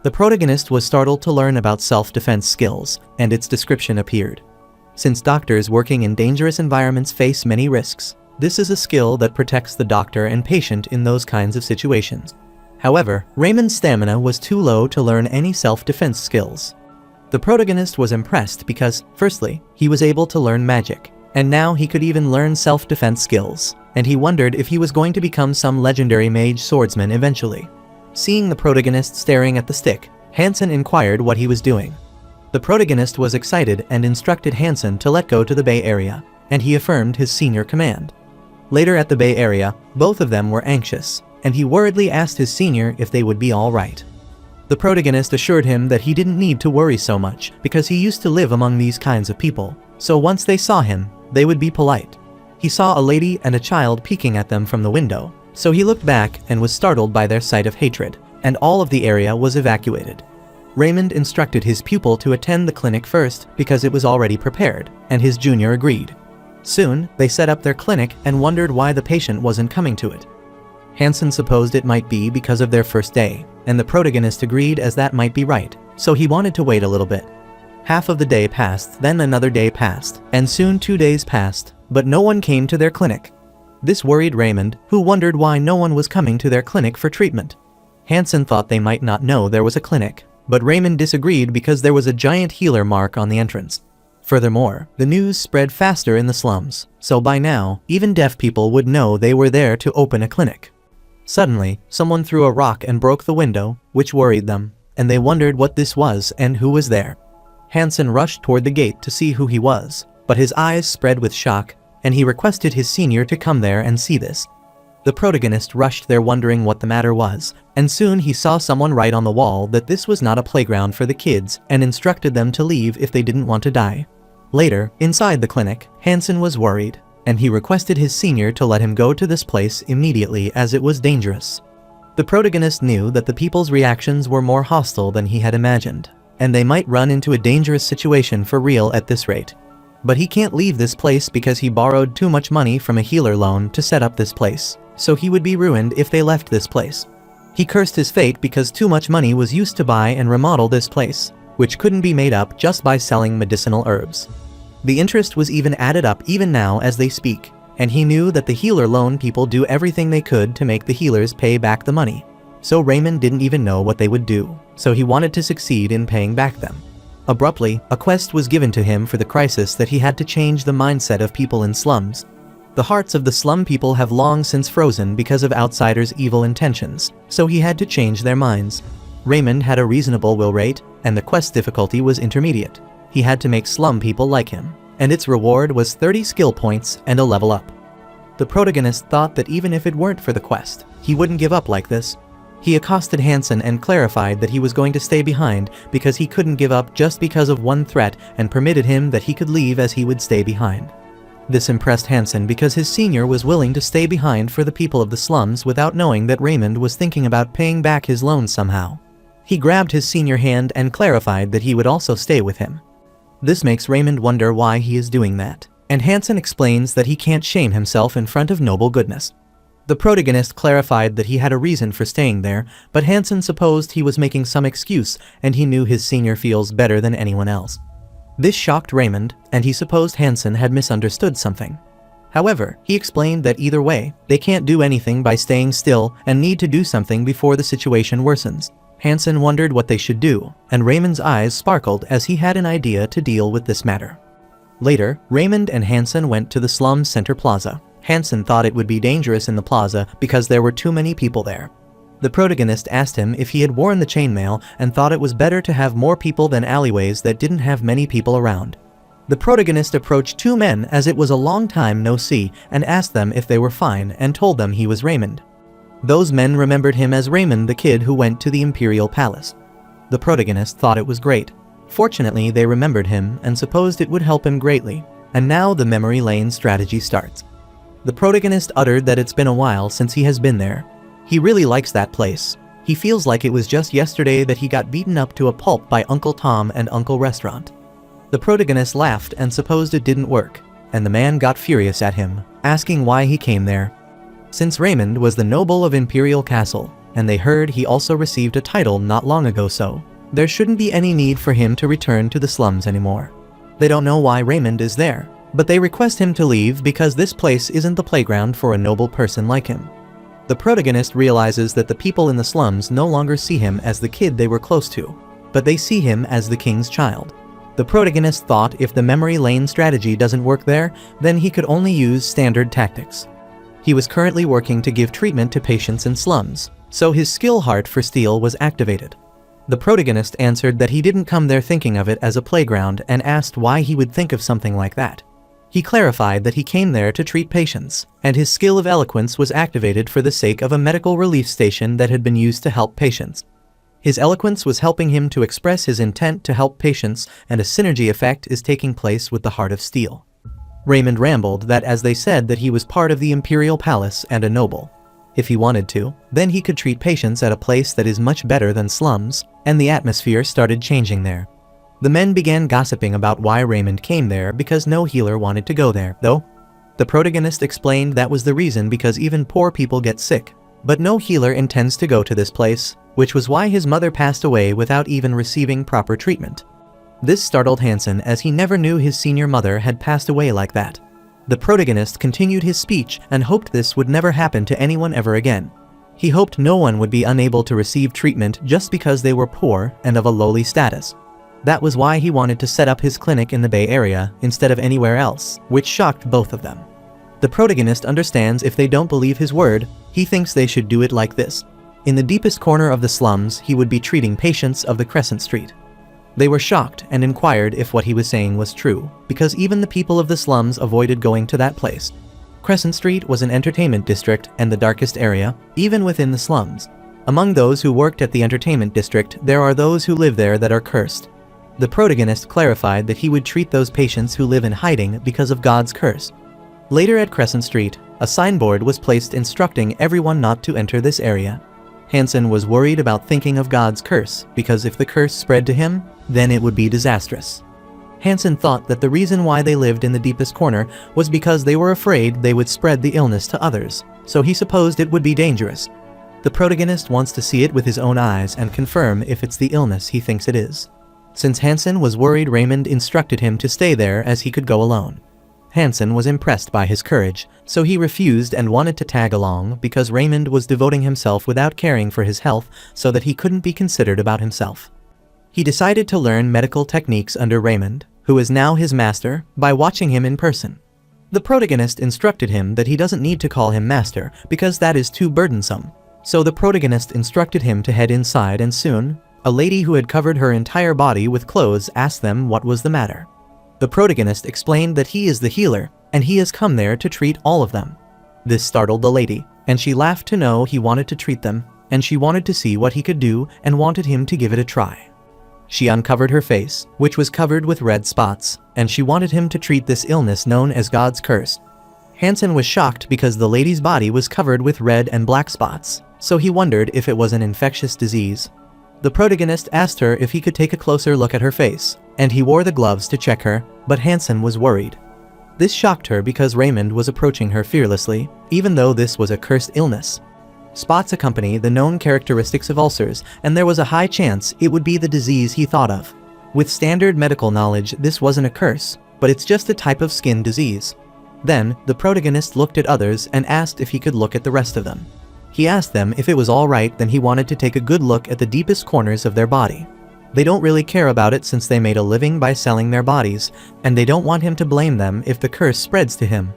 [SPEAKER 1] The protagonist was startled to learn about self-defense skills, and its description appeared. Since doctors working in dangerous environments face many risks, this is a skill that protects the doctor and patient in those kinds of situations. However, Raymond's stamina was too low to learn any self-defense skills. The protagonist was impressed because, firstly, he was able to learn magic, and now he could even learn self-defense skills, and he wondered if he was going to become some legendary mage swordsman eventually. Seeing the protagonist staring at the stick, Hansen inquired what he was doing. The protagonist was excited and instructed Hansen to let go to the Bay Area, and he affirmed his senior command. Later at the Bay Area, both of them were anxious, and he worriedly asked his senior if they would be all right. The protagonist assured him that he didn't need to worry so much because he used to live among these kinds of people, so once they saw him, they would be polite. He saw a lady and a child peeking at them from the window, so he looked back and was startled by their sight of hatred, and all of the area was evacuated. Raymond instructed his pupil to attend the clinic first because it was already prepared, and his junior agreed. Soon, they set up their clinic and wondered why the patient wasn't coming to it. Hansen supposed it might be because of their first day, and the protagonist agreed as that might be right, so he wanted to wait a little bit. Half of the day passed, then another day passed, and soon 2 days passed, but no one came to their clinic. This worried Raymond, who wondered why no one was coming to their clinic for treatment. Hansen thought they might not know there was a clinic, but Raymond disagreed because there was a giant healer mark on the entrance. Furthermore, the news spread faster in the slums, so by now, even deaf people would know they were there to open a clinic. Suddenly, someone threw a rock and broke the window, which worried them, and they wondered what this was and who was there. Hansen rushed toward the gate to see who he was, but his eyes spread with shock, and he requested his senior to come there and see this. The protagonist rushed there wondering what the matter was, and soon he saw someone write on the wall that this was not a playground for the kids and instructed them to leave if they didn't want to die. Later, inside the clinic, Hansen was worried, and he requested his senior to let him go to this place immediately as it was dangerous. The protagonist knew that the people's reactions were more hostile than he had imagined, and they might run into a dangerous situation for real at this rate. But he can't leave this place because he borrowed too much money from a healer loan to set up this place, so he would be ruined if they left this place. He cursed his fate because too much money was used to buy and remodel this place, which couldn't be made up just by selling medicinal herbs. The interest was even added up even now as they speak, and he knew that the healer loan people do everything they could to make the healers pay back the money. So Raymond didn't even know what they would do, so he wanted to succeed in paying back them. Abruptly, a quest was given to him for the crisis that he had to change the mindset of people in slums. The hearts of the slum people have long since frozen because of outsiders' evil intentions, so he had to change their minds. Raymond had a reasonable will rate, and the quest difficulty was intermediate. He had to make slum people like him, and its reward was 30 skill points and a level up. The protagonist thought that even if it weren't for the quest, he wouldn't give up like this. He accosted Hansen and clarified that he was going to stay behind because he couldn't give up just because of one threat, and permitted him that he could leave as he would stay behind. This impressed Hansen because his senior was willing to stay behind for the people of the slums without knowing that Raymond was thinking about paying back his loan somehow. He grabbed his senior hand and clarified that he would also stay with him. This makes Raymond wonder why he is doing that, and Hansen explains that he can't shame himself in front of noble goodness. The protagonist clarified that he had a reason for staying there, but Hansen supposed he was making some excuse and he knew his senior feels better than anyone else. This shocked Raymond, and he supposed Hansen had misunderstood something. However, he explained that either way, they can't do anything by staying still and need to do something before the situation worsens. Hansen wondered what they should do, and Raymond's eyes sparkled as he had an idea to deal with this matter. Later, Raymond and Hansen went to the slum's center plaza. Hansen thought it would be dangerous in the plaza because there were too many people there. The protagonist asked him if he had worn the chainmail and thought it was better to have more people than alleyways that didn't have many people around. The protagonist approached two men as it was a long time no see and asked them if they were fine and told them he was Raymond. Those men remembered him as Raymond, the kid who went to the Imperial Palace. The protagonist thought it was great. Fortunately, they remembered him and supposed it would help him greatly, and now the memory lane strategy starts. The protagonist uttered that it's been a while since he has been there. He really likes that place. He feels like it was just yesterday that he got beaten up to a pulp by Uncle Tom and Uncle Restaurant. The protagonist laughed and supposed it didn't work, and the man got furious at him, asking why he came there. Since Raymond was the noble of Imperial Castle, and they heard he also received a title not long ago, so there shouldn't be any need for him to return to the slums anymore. They don't know why Raymond is there, but they request him to leave because this place isn't the playground for a noble person like him. The protagonist realizes that the people in the slums no longer see him as the kid they were close to, but they see him as the king's child. The protagonist thought if the memory lane strategy doesn't work there, then he could only use standard tactics. He was currently working to give treatment to patients in slums, so his skill heart for steel was activated. The protagonist answered that he didn't come there thinking of it as a playground and asked why he would think of something like that. He clarified that he came there to treat patients, and his skill of eloquence was activated for the sake of a medical relief station that had been used to help patients. His eloquence was helping him to express his intent to help patients, and a synergy effect is taking place with the heart of steel. Raymond rambled that as they said that he was part of the Imperial Palace and a noble. If he wanted to, then he could treat patients at a place that is much better than slums, and the atmosphere started changing there. The men began gossiping about why Raymond came there because no healer wanted to go there, though. The protagonist explained that was the reason because even poor people get sick, but no healer intends to go to this place, which was why his mother passed away without even receiving proper treatment. This startled Hansen as he never knew his senior mother had passed away like that. The protagonist continued his speech and hoped this would never happen to anyone ever again. He hoped no one would be unable to receive treatment just because they were poor and of a lowly status. That was why he wanted to set up his clinic in the Bay Area instead of anywhere else, which shocked both of them. The protagonist understands if they don't believe his word, he thinks they should do it like this. In the deepest corner of the slums, he would be treating patients of the Crescent Street. They were shocked and inquired if what he was saying was true, because even the people of the slums avoided going to that place. Crescent Street was an entertainment district and the darkest area, even within the slums. Among those who worked at the entertainment district, there are those who live there that are cursed. The protagonist clarified that he would treat those patients who live in hiding because of God's curse. Later at Crescent Street, a signboard was placed instructing everyone not to enter this area. Hansen was worried about thinking of God's curse, because if the curse spread to him, then it would be disastrous. Hansen thought that the reason why they lived in the deepest corner was because they were afraid they would spread the illness to others, so he supposed it would be dangerous. The protagonist wants to see it with his own eyes and confirm if it's the illness he thinks it is. Since Hansen was worried, Raymond instructed him to stay there as he could go alone. Hansen was impressed by his courage, so he refused and wanted to tag along because Raymond was devoting himself without caring for his health so that he couldn't be considered about himself. He decided to learn medical techniques under Raymond, who is now his master, by watching him in person. The protagonist instructed him that he doesn't need to call him master because that is too burdensome. So the protagonist instructed him to head inside, and soon, a lady who had covered her entire body with clothes asked them what was the matter. The protagonist explained that he is the healer, and he has come there to treat all of them. This startled the lady, and she laughed to know he wanted to treat them, and she wanted to see what he could do and wanted him to give it a try. She uncovered her face, which was covered with red spots, and she wanted him to treat this illness known as God's curse. Hansen was shocked because the lady's body was covered with red and black spots, so he wondered if it was an infectious disease. The protagonist asked her if he could take a closer look at her face, and he wore the gloves to check her, but Hansen was worried. This shocked her because Raymond was approaching her fearlessly, even though this was a cursed illness. Spots accompany the known characteristics of ulcers, and there was a high chance it would be the disease he thought of. With standard medical knowledge, this wasn't a curse, but it's just a type of skin disease. Then, the protagonist looked at others and asked if he could look at the rest of them. He asked them if it was alright, then he wanted to take a good look at the deepest corners of their body. They don't really care about it since they made a living by selling their bodies, and they don't want him to blame them if the curse spreads to him.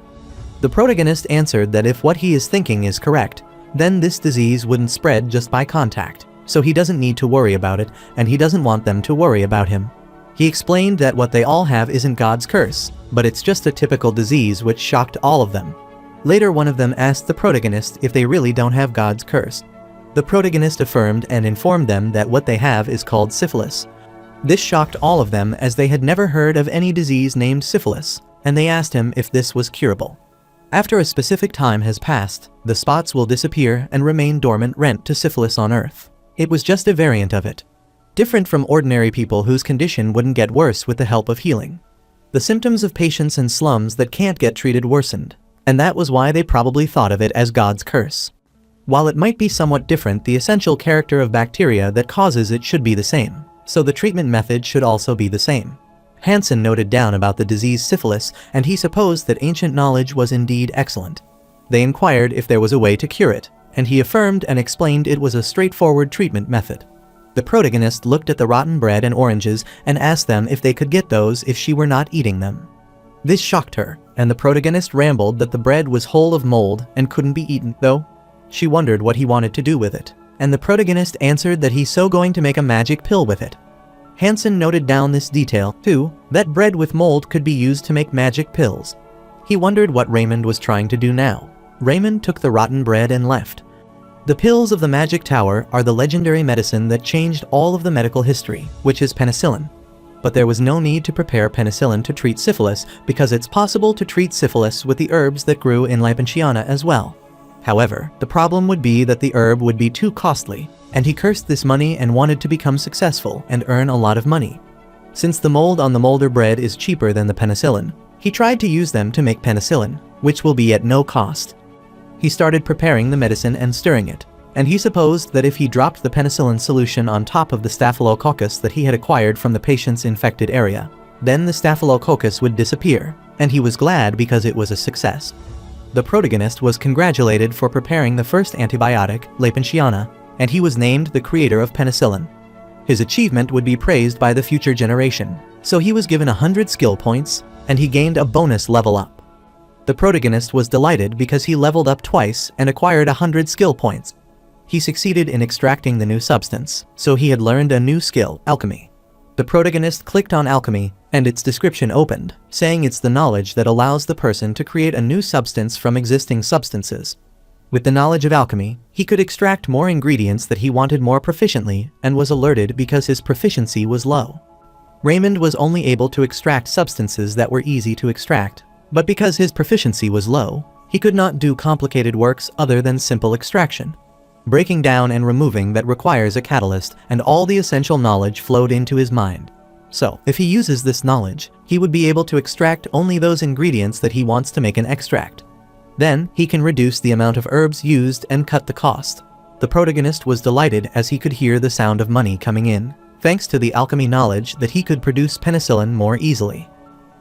[SPEAKER 1] The protagonist answered that if what he is thinking is correct, then this disease wouldn't spread just by contact, so he doesn't need to worry about it, and he doesn't want them to worry about him. He explained that what they all have isn't God's curse, but it's just a typical disease, which shocked all of them. Later, one of them asked the protagonist if they really don't have God's curse. The protagonist affirmed and informed them that what they have is called syphilis. This shocked all of them as they had never heard of any disease named syphilis, and they asked him if this was curable. After a specific time has passed, the spots will disappear and remain dormant, rent to syphilis on Earth. It was just a variant of it. Different from ordinary people whose condition wouldn't get worse with the help of healing. The symptoms of patients in slums that can't get treated worsened, and that was why they probably thought of it as God's curse. While it might be somewhat different, the essential character of bacteria that causes it should be the same, so the treatment method should also be the same. Hansen noted down about the disease syphilis, and he supposed that ancient knowledge was indeed excellent. They inquired if there was a way to cure it, and he affirmed and explained it was a straightforward treatment method. The protagonist looked at the rotten bread and oranges and asked them if they could get those if she were not eating them. This shocked her, and the protagonist rambled that the bread was whole of mold and couldn't be eaten, though. She wondered what he wanted to do with it, and the protagonist answered that he's so going to make a magic pill with it. Hansen noted down this detail, too, that bread with mold could be used to make magic pills. He wondered what Raymond was trying to do now. Raymond took the rotten bread and left. The pills of the Magic Tower are the legendary medicine that changed all of the medical history, which is penicillin. But there was no need to prepare penicillin to treat syphilis because it's possible to treat syphilis with the herbs that grew in Lipenchiana as well. However, the problem would be that the herb would be too costly, and he cursed this money and wanted to become successful and earn a lot of money. Since the mold on the molder bread is cheaper than the penicillin, he tried to use them to make penicillin, which will be at no cost. He started preparing the medicine and stirring it, and he supposed that if he dropped the penicillin solution on top of the staphylococcus that he had acquired from the patient's infected area, then the staphylococcus would disappear, and he was glad because it was a success. The protagonist was congratulated for preparing the first antibiotic, Lipenchiana, and he was named the creator of penicillin. His achievement would be praised by the future generation, so he was given 100 skill points, and he gained a bonus level up. The protagonist was delighted because he leveled up twice and acquired 100 skill points. He succeeded in extracting the new substance, so he had learned a new skill, alchemy. The protagonist clicked on alchemy, and its description opened, saying it's the knowledge that allows the person to create a new substance from existing substances. With the knowledge of alchemy, he could extract more ingredients that he wanted more proficiently and was alerted because his proficiency was low. Raymond was only able to extract substances that were easy to extract, but because his proficiency was low, he could not do complicated works other than simple extraction. Breaking down and removing that requires a catalyst, and all the essential knowledge flowed into his mind. So, if he uses this knowledge, he would be able to extract only those ingredients that he wants to make an extract. Then, he can reduce the amount of herbs used and cut the cost. The protagonist was delighted as he could hear the sound of money coming in, thanks to the alchemy knowledge that he could produce penicillin more easily.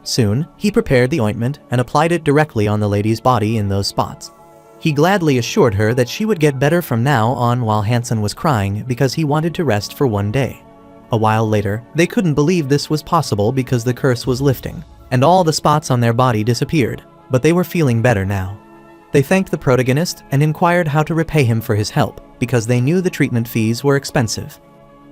[SPEAKER 1] Soon, he prepared the ointment and applied it directly on the lady's body in those spots. He gladly assured her that she would get better from now on while Hansen was crying because he wanted to rest for one day. A while later, they couldn't believe this was possible because the curse was lifting, and all the spots on their body disappeared, but they were feeling better now. They thanked the protagonist and inquired how to repay him for his help because they knew the treatment fees were expensive.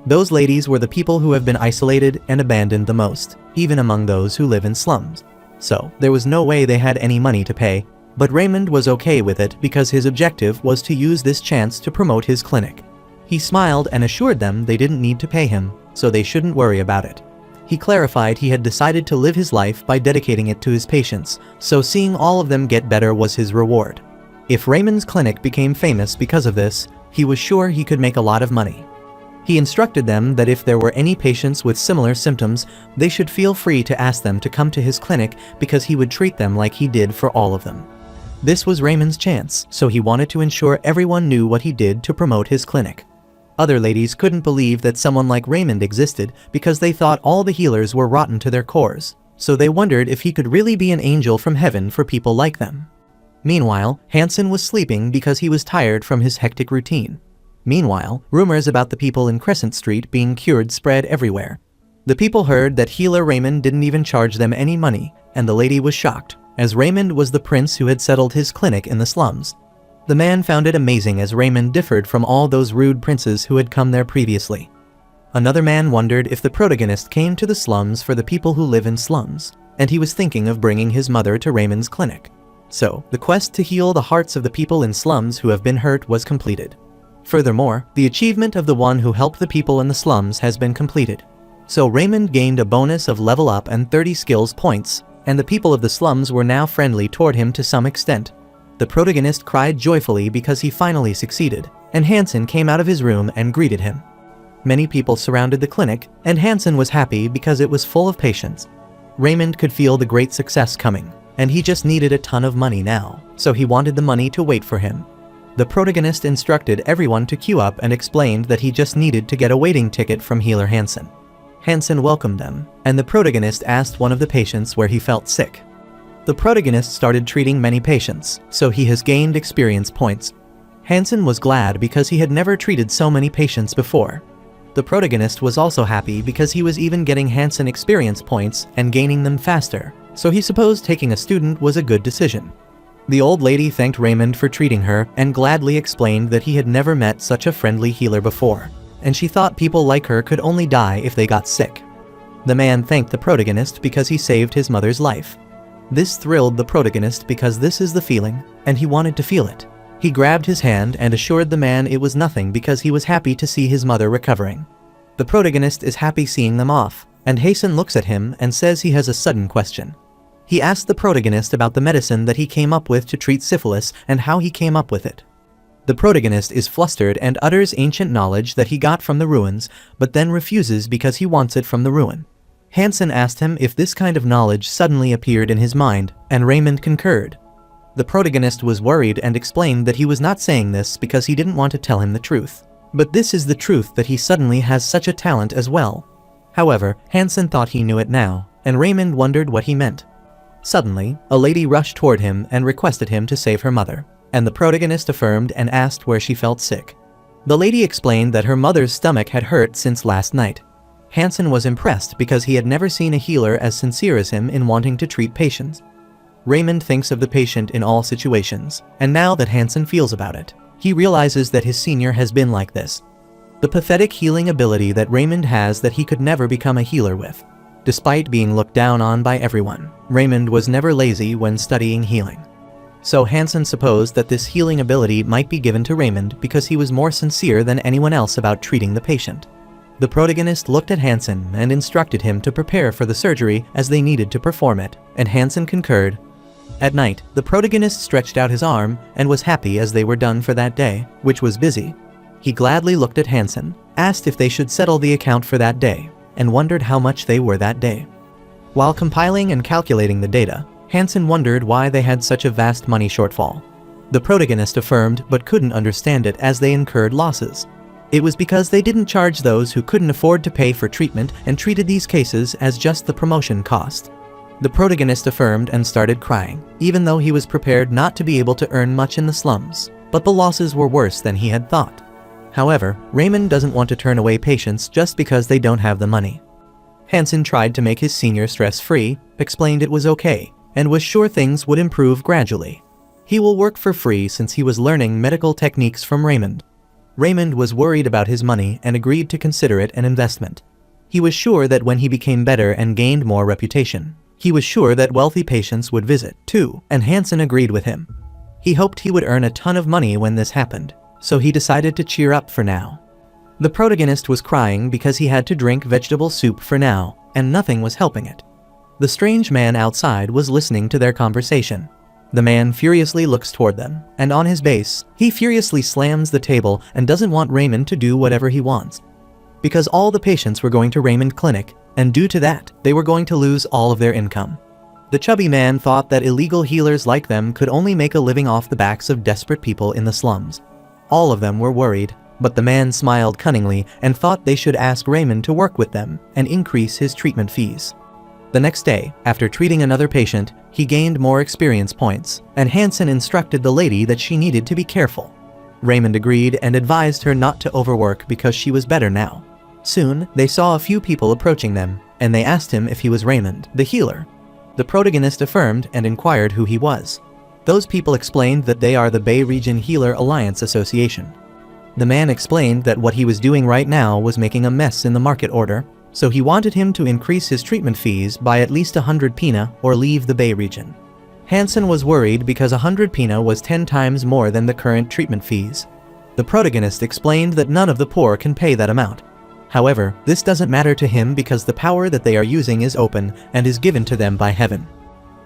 [SPEAKER 1] Those ladies were the people who have been isolated and abandoned the most, even among those who live in slums. So, there was no way they had any money to pay. But Raymond was okay with it because his objective was to use this chance to promote his clinic. He smiled and assured them they didn't need to pay him, so they shouldn't worry about it. He clarified he had decided to live his life by dedicating it to his patients, so seeing all of them get better was his reward. If Raymond's clinic became famous because of this, he was sure he could make a lot of money. He instructed them that if there were any patients with similar symptoms, they should feel free to ask them to come to his clinic because he would treat them like he did for all of them. This was Raymond's chance, so he wanted to ensure everyone knew what he did to promote his clinic. Other ladies couldn't believe that someone like Raymond existed because they thought all the healers were rotten to their cores, so they wondered if he could really be an angel from heaven for people like them. Meanwhile, Hansen was sleeping because he was tired from his hectic routine. Meanwhile, rumors about the people in Crescent Street being cured spread everywhere. The people heard that healer Raymond didn't even charge them any money, and the lady was shocked, as Raymond was the prince who had settled his clinic in the slums. The man found it amazing as Raymond differed from all those rude princes who had come there previously. Another man wondered if the protagonist came to the slums for the people who live in slums, and he was thinking of bringing his mother to Raymond's clinic. So, the quest to heal the hearts of the people in slums who have been hurt was completed. Furthermore, the achievement of the one who helped the people in the slums has been completed. So Raymond gained a bonus of level up and 30 skills points, and the people of the slums were now friendly toward him to some extent. The protagonist cried joyfully because he finally succeeded, and Hansen came out of his room and greeted him. Many people surrounded the clinic, and Hansen was happy because it was full of patients. Raymond could feel the great success coming, and he just needed a ton of money now, so he wanted the money to wait for him. The protagonist instructed everyone to queue up and explained that he just needed to get a waiting ticket from healer Hansen. Hansen welcomed them, and the protagonist asked one of the patients where he felt sick. The protagonist started treating many patients, so he has gained experience points. Hansen was glad because he had never treated so many patients before. The protagonist was also happy because he was even getting Hansen experience points and gaining them faster, so he supposed taking a student was a good decision. The old lady thanked Raymond for treating her and gladly explained that he had never met such a friendly healer before, and she thought people like her could only die if they got sick. The man thanked the protagonist because he saved his mother's life. This thrilled the protagonist because this is the feeling, and he wanted to feel it. He grabbed his hand and assured the man it was nothing because he was happy to see his mother recovering. The protagonist is happy seeing them off, and Hasten looks at him and says he has a sudden question. He asked the protagonist about the medicine that he came up with to treat syphilis and how he came up with it. The protagonist is flustered and utters ancient knowledge that he got from the ruins, but then refuses because he wants it from the ruin. Hansen asked him if this kind of knowledge suddenly appeared in his mind, and Raymond concurred. The protagonist was worried and explained that he was not saying this because he didn't want to tell him the truth. But this is the truth that he suddenly has such a talent as well. However, Hansen thought he knew it now, and Raymond wondered what he meant. Suddenly, a lady rushed toward him and requested him to save her mother, and the protagonist affirmed and asked where she felt sick. The lady explained that her mother's stomach had hurt since last night. Hansen was impressed because he had never seen a healer as sincere as him in wanting to treat patients. Raymond thinks of the patient in all situations, and now that Hansen feels about it, he realizes that his senior has been like this. The pathetic healing ability that Raymond has that he could never become a healer with. Despite being looked down on by everyone, Raymond was never lazy when studying healing. So Hansen supposed that this healing ability might be given to Raymond because he was more sincere than anyone else about treating the patient. The protagonist looked at Hansen and instructed him to prepare for the surgery as they needed to perform it, and Hansen concurred. At night, the protagonist stretched out his arm and was happy as they were done for that day, which was busy. He gladly looked at Hansen, asked if they should settle the account for that day, and wondered how much they were that day. While compiling and calculating the data, Hansen wondered why they had such a vast money shortfall. The protagonist affirmed but couldn't understand it as they incurred losses. It was because they didn't charge those who couldn't afford to pay for treatment and treated these cases as just the promotion cost. The protagonist affirmed and started crying, even though he was prepared not to be able to earn much in the slums, but the losses were worse than he had thought. However, Raymond doesn't want to turn away patients just because they don't have the money. Hansen tried to make his senior stress-free, explained it was okay, and was sure things would improve gradually. He will work for free since he was learning medical techniques from Raymond. Raymond was worried about his money and agreed to consider it an investment. He was sure that when he became better and gained more reputation, He was sure that wealthy patients would visit, too, and Hansen agreed with him. He hoped he would earn a ton of money when this happened, so he decided to cheer up for now. The protagonist was crying because he had to drink vegetable soup for now, and nothing was helping it. The strange man outside was listening to their conversation. The man furiously looks toward them, and on his base, he furiously slams the table and doesn't want Raymond to do whatever he wants. Because all the patients were going to Raymond Clinic, and due to that, they were going to lose all of their income. The chubby man thought that illegal healers like them could only make a living off the backs of desperate people in the slums. All of them were worried, but the man smiled cunningly and thought they should ask Raymond to work with them and increase his treatment fees. The next day, after treating another patient, he gained more experience points, and Hansen instructed the lady that she needed to be careful. Raymond agreed and advised her not to overwork because she was better now. Soon, they saw a few people approaching them, and they asked him if he was Raymond, the healer. The protagonist affirmed and inquired who he was. Those people explained that they are the Bay Region Healer Alliance Association. The man explained that what he was doing right now was making a mess in the market order, so he wanted him to increase his treatment fees by at least 100 pina or leave the Bay region. Hansen was worried because 100 pina was 10 times more than the current treatment fees. The protagonist explained that none of the poor can pay that amount. However, this doesn't matter to him because the power that they are using is open and is given to them by heaven.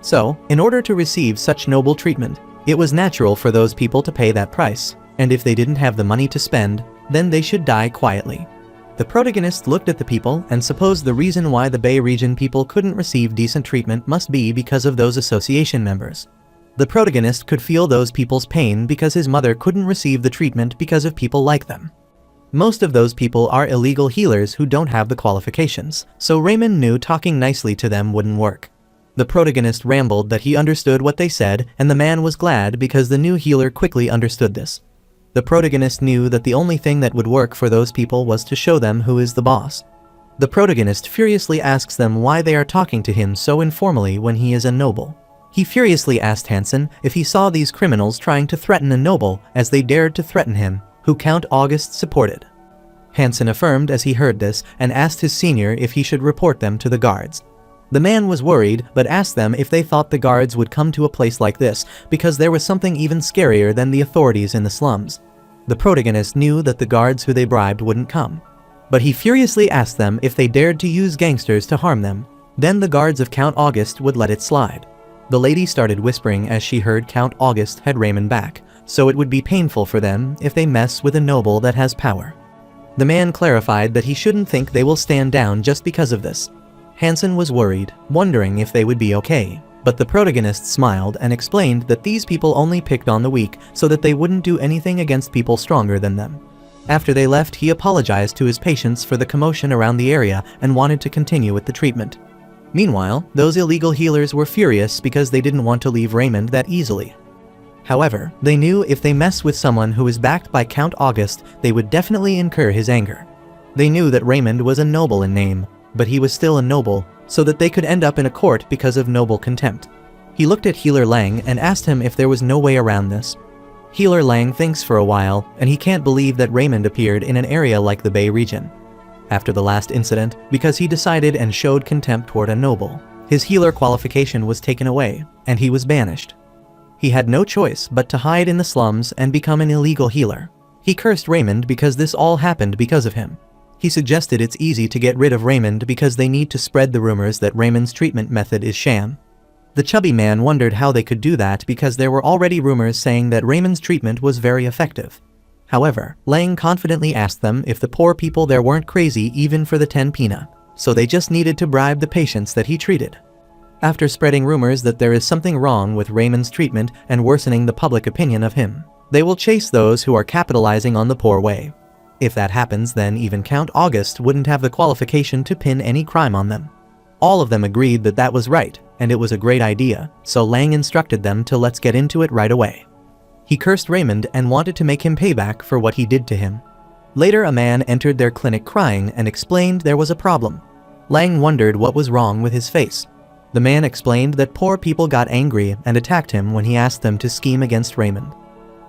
[SPEAKER 1] So, in order to receive such noble treatment, it was natural for those people to pay that price, and if they didn't have the money to spend, then they should die quietly. The protagonist looked at the people and supposed the reason why the Bay region people couldn't receive decent treatment must be because of those association members. The protagonist could feel those people's pain because his mother couldn't receive the treatment because of people like them. Most of those people are illegal healers who don't have the qualifications, so Raymond knew talking nicely to them wouldn't work. The protagonist rambled that he understood what they said, and the man was glad because the new healer quickly understood this. The protagonist knew that the only thing that would work for those people was to show them who is the boss. The protagonist furiously asks them why they are talking to him so informally when he is a noble. He furiously asked Hansen if he saw these criminals trying to threaten a noble as they dared to threaten him, who Count August supported. Hansen affirmed as he heard this and asked his senior if he should report them to the guards. The man was worried but asked them if they thought the guards would come to a place like this because there was something even scarier than the authorities in the slums. The protagonist knew that the guards who they bribed wouldn't come. But he furiously asked them if they dared to use gangsters to harm them. Then the guards of Count August would let it slide. The lady started whispering as she heard Count August had Raymond back, so it would be painful for them if they mess with a noble that has power. The man clarified that he shouldn't think they will stand down just because of this. Hansen was worried, wondering if they would be okay, but the protagonist smiled and explained that these people only picked on the weak so that they wouldn't do anything against people stronger than them. After they left, he apologized to his patients for the commotion around the area and wanted to continue with the treatment. Meanwhile, those illegal healers were furious because they didn't want to leave Raymond that easily. However, they knew if they mess with someone who is backed by Count August, they would definitely incur his anger. They knew that Raymond was a noble in name, but he was still a noble, so that they could end up in a court because of noble contempt. He looked at Healer Lang and asked him if there was no way around this. Healer Lang thinks for a while, and he can't believe that Raymond appeared in an area like the Bay region. After the last incident, because he decided and showed contempt toward a noble, his healer qualification was taken away, and he was banished. He had no choice but to hide in the slums and become an illegal healer. He cursed Raymond because this all happened because of him. He suggested it's easy to get rid of Raymond because they need to spread the rumors that Raymond's treatment method is sham. The chubby man wondered how they could do that because there were already rumors saying that Raymond's treatment was very effective. However, Lang confidently asked them if the poor people there weren't crazy even for the 10 pina, so they just needed to bribe the patients that he treated. After spreading rumors that there is something wrong with Raymond's treatment and worsening the public opinion of him, they will chase those who are capitalizing on the poor way. If that happens, then even Count August wouldn't have the qualification to pin any crime on them. All of them agreed that that was right, and it was a great idea, so Lang instructed them to let's get into it right away. He cursed Raymond and wanted to make him pay back for what he did to him. Later, a man entered their clinic crying and explained there was a problem. Lang wondered what was wrong with his face. The man explained that poor people got angry and attacked him when he asked them to scheme against Raymond.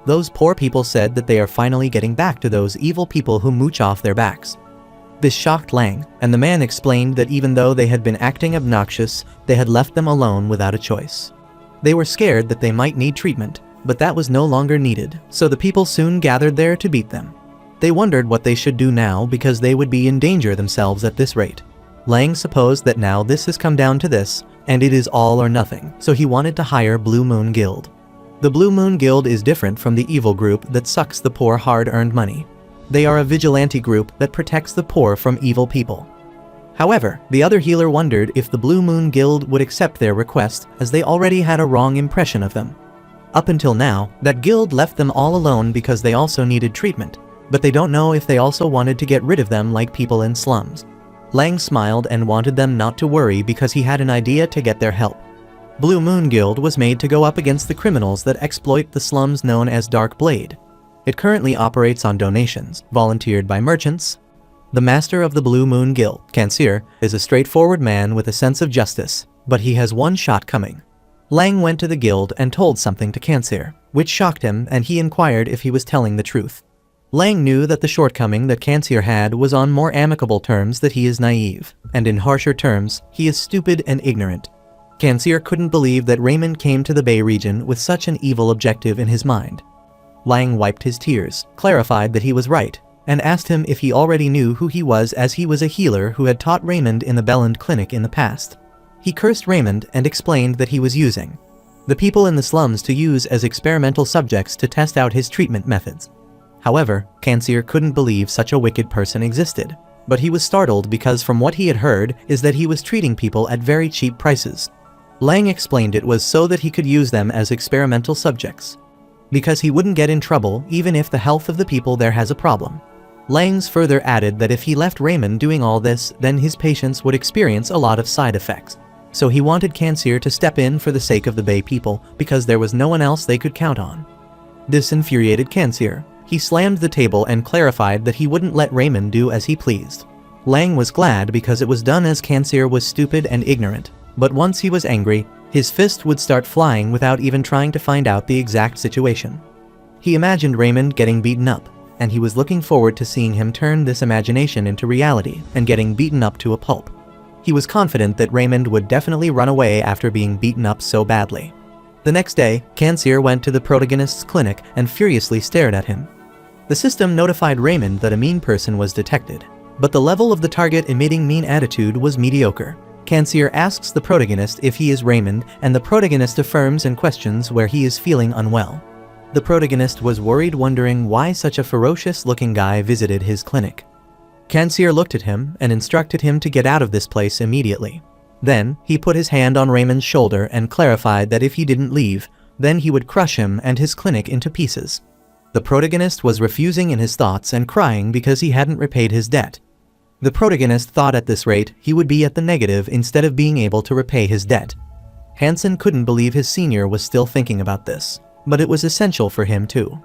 [SPEAKER 1] Those poor people said that they are finally getting back to those evil people who mooch off their backs. This shocked Lang, and the man explained that even though they had been acting obnoxious, they had left them alone without a choice. They were scared that they might need treatment, but that was no longer needed, so the people soon gathered there to beat them. They wondered what they should do now because they would be in danger themselves at this rate. Lang supposed that now this has come down to this, and it is all or nothing, so he wanted to hire Blue Moon Guild. The Blue Moon Guild is different from the evil group that sucks the poor hard-earned money. They are a vigilante group that protects the poor from evil people. However, the other healer wondered if the Blue Moon Guild would accept their request, as they already had a wrong impression of them. Up until now, that guild left them all alone because they also needed treatment, but they don't know if they also wanted to get rid of them like people in slums. Lang smiled and wanted them not to worry because he had an idea to get their help. Blue Moon Guild was made to go up against the criminals that exploit the slums known as Dark Blade. It currently operates on donations, volunteered by merchants. The master of the Blue Moon Guild, Kanseer, is a straightforward man with a sense of justice, but he has one shot coming. Lang went to the guild and told something to Kanseer, which shocked him, and he inquired if he was telling the truth. Lang knew that the shortcoming that Kanseer had was on more amicable terms that he is naive, and in harsher terms, he is stupid and ignorant. Kanseer couldn't believe that Raymond came to the Bay region with such an evil objective in his mind. Lang wiped his tears, clarified that he was right, and asked him if he already knew who he was, as he was a healer who had taught Raymond in the Belland Clinic in the past. He cursed Raymond and explained that he was using the people in the slums to use as experimental subjects to test out his treatment methods. However, Kanseer couldn't believe such a wicked person existed, but he was startled because from what he had heard is that he was treating people at very cheap prices. Lang explained it was so that he could use them as experimental subjects, because he wouldn't get in trouble even if the health of the people there has a problem. Langs further added that if he left Raymond doing all this, then his patients would experience a lot of side effects. So he wanted Kanseer to step in for the sake of the Bay people, because there was no one else they could count on. This infuriated Kanseer. He slammed the table and clarified that he wouldn't let Raymond do as he pleased. Lang was glad because it was done as Kanseer was stupid and ignorant, but once he was angry, his fist would start flying without even trying to find out the exact situation. He imagined Raymond getting beaten up, and he was looking forward to seeing him turn this imagination into reality and getting beaten up to a pulp. He was confident that Raymond would definitely run away after being beaten up so badly. The next day, Kanseer went to the protagonist's clinic and furiously stared at him. The system notified Raymond that a mean person was detected, but the level of the target emitting mean attitude was mediocre. Kanseer asks the protagonist if he is Raymond, and the protagonist affirms and questions where he is feeling unwell. The protagonist was worried, wondering why such a ferocious-looking guy visited his clinic. Kanseer looked at him and instructed him to get out of this place immediately. Then, he put his hand on Raymond's shoulder and clarified that if he didn't leave, then he would crush him and his clinic into pieces. The protagonist was refusing in his thoughts and crying because he hadn't repaid his debt. The protagonist thought at this rate he would be at the negative instead of being able to repay his debt. Hansen couldn't believe his senior was still thinking about this, but it was essential for him too.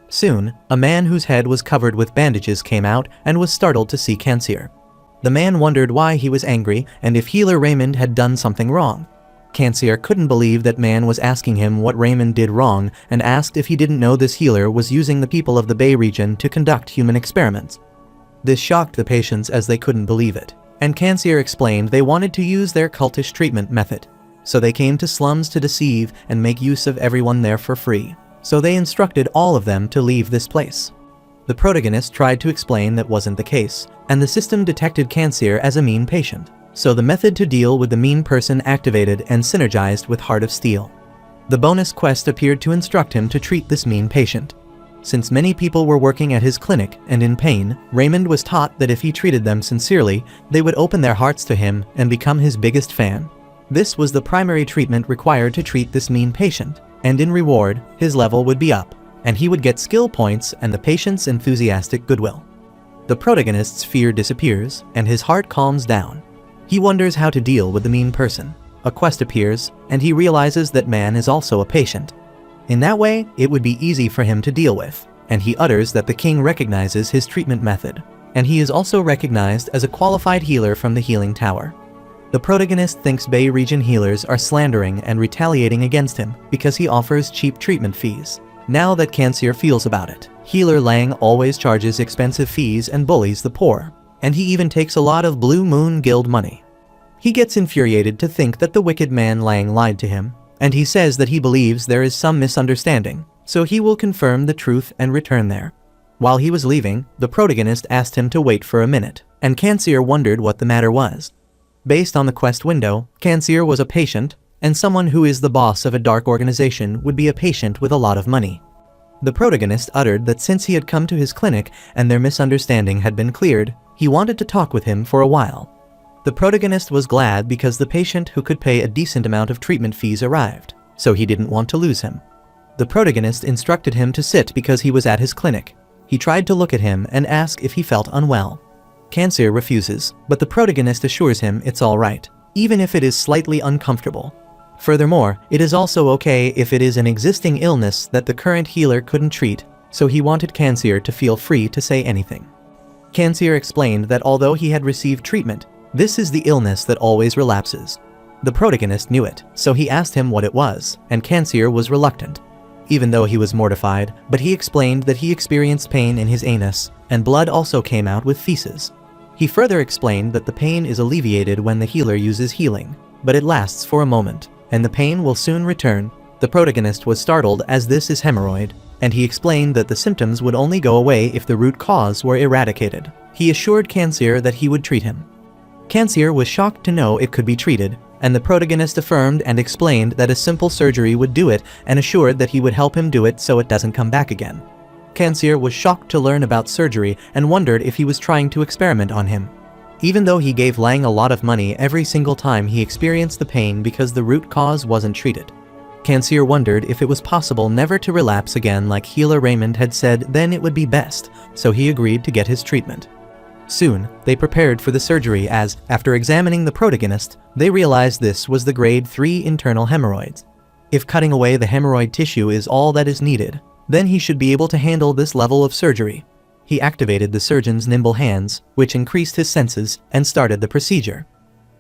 [SPEAKER 1] Soon, a man whose head was covered with bandages came out and was startled to see Kanseer. The man wondered why he was angry and if healer Raymond had done something wrong. Kanseer couldn't believe that man was asking him what Raymond did wrong and asked if he didn't know this healer was using the people of the Bay region to conduct human experiments. This shocked the patients as they couldn't believe it, and Kanseer explained they wanted to use their cultish treatment method. So they came to slums to deceive and make use of everyone there for free. So they instructed all of them to leave this place. The protagonist tried to explain that wasn't the case, and the system detected Kanseer as a mean patient. So the method to deal with the mean person activated and synergized with Heart of Steel. The bonus quest appeared to instruct him to treat this mean patient. Since many people were working at his clinic and in pain, Raymond was taught that if he treated them sincerely, they would open their hearts to him and become his biggest fan. This was the primary treatment required to treat this mean patient, and in reward, his level would be up, and he would get skill points and the patient's enthusiastic goodwill. The protagonist's fear disappears, and his heart calms down. He wonders how to deal with the mean person. A quest appears, and he realizes that man is also a patient. In that way, it would be easy for him to deal with, and he utters that the king recognizes his treatment method, and he is also recognized as a qualified healer from the healing tower. The protagonist thinks Bay region healers are slandering and retaliating against him because he offers cheap treatment fees. Now that Kanseer feels about it, healer Lang always charges expensive fees and bullies the poor. and he even takes a lot of Blue Moon Guild money. He gets infuriated to think that the wicked man Lang lied to him, and he says that he believes there is some misunderstanding, so he will confirm the truth and return there. While he was leaving, the protagonist asked him to wait for a minute, and Kanseer wondered what the matter was. Based on the quest window, Kanseer was a patient, and someone who is the boss of a dark organization would be a patient with a lot of money. The protagonist uttered that since he had come to his clinic and their misunderstanding had been cleared, he wanted to talk with him for a while. The protagonist was glad because the patient who could pay a decent amount of treatment fees arrived, so he didn't want to lose him. The protagonist instructed him to sit because he was at his clinic. He tried to look at him and ask if he felt unwell. Kanseer refuses, but the protagonist assures him it's alright, even if it is slightly uncomfortable. Furthermore, it is also okay if it is an existing illness that the current healer couldn't treat, so he wanted Kanseer to feel free to say anything. Kanseer explained that although he had received treatment, this is the illness that always relapses. The protagonist knew it, so he asked him what it was, and Kanseer was reluctant. Even though he was mortified, but he explained that he experienced pain in his anus, and blood also came out with feces. He further explained that the pain is alleviated when the healer uses healing, but it lasts for a moment, and the pain will soon return. The protagonist was startled as this is hemorrhoid, and he explained that the symptoms would only go away if the root cause were eradicated. He assured Kanseer that he would treat him. Kanseer was shocked to know it could be treated, and the protagonist affirmed and explained that a simple surgery would do it and assured that he would help him do it so it doesn't come back again. Kanseer was shocked to learn about surgery and wondered if he was trying to experiment on him. Even though he gave Lang a lot of money every single time he experienced the pain because the root cause wasn't treated. Kanseer wondered if it was possible never to relapse again like healer Raymond had said, then it would be best, so he agreed to get his treatment. Soon, they prepared for the surgery as, after examining the protagonist, they realized this was the grade 3 internal hemorrhoids. If cutting away the hemorrhoid tissue is all that is needed, then he should be able to handle this level of surgery. He activated the surgeon's nimble hands, which increased his senses, and started the procedure.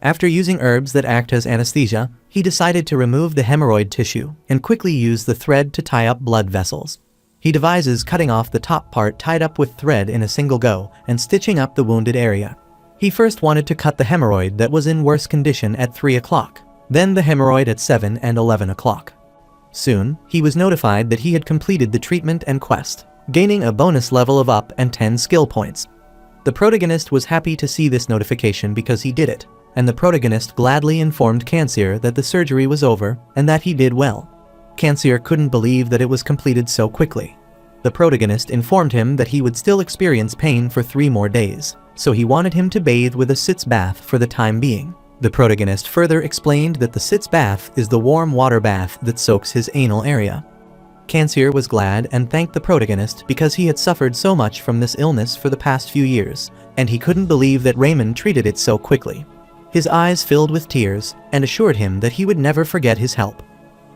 [SPEAKER 1] After using herbs that act as anesthesia, he decided to remove the hemorrhoid tissue and quickly use the thread to tie up blood vessels. He devises cutting off the top part tied up with thread in a single go and stitching up the wounded area. He first wanted to cut the hemorrhoid that was in worse condition at 3 o'clock, then the hemorrhoid at 7 and 11 o'clock. Soon, he was notified that he had completed the treatment and quest, gaining a bonus level of up and 10 skill points. The protagonist was happy to see this notification because he did it, and the protagonist gladly informed Kanseer that the surgery was over and that he did well. Kanseer couldn't believe that it was completed so quickly. The protagonist informed him that he would still experience pain for 3 more days, so he wanted him to bathe with a sitz bath for the time being. The protagonist further explained that the sitz bath is the warm water bath that soaks his anal area. Kanseer was glad and thanked the protagonist because he had suffered so much from this illness for the past few years, and he couldn't believe that Raymond treated it so quickly. His eyes filled with tears and assured him that he would never forget his help.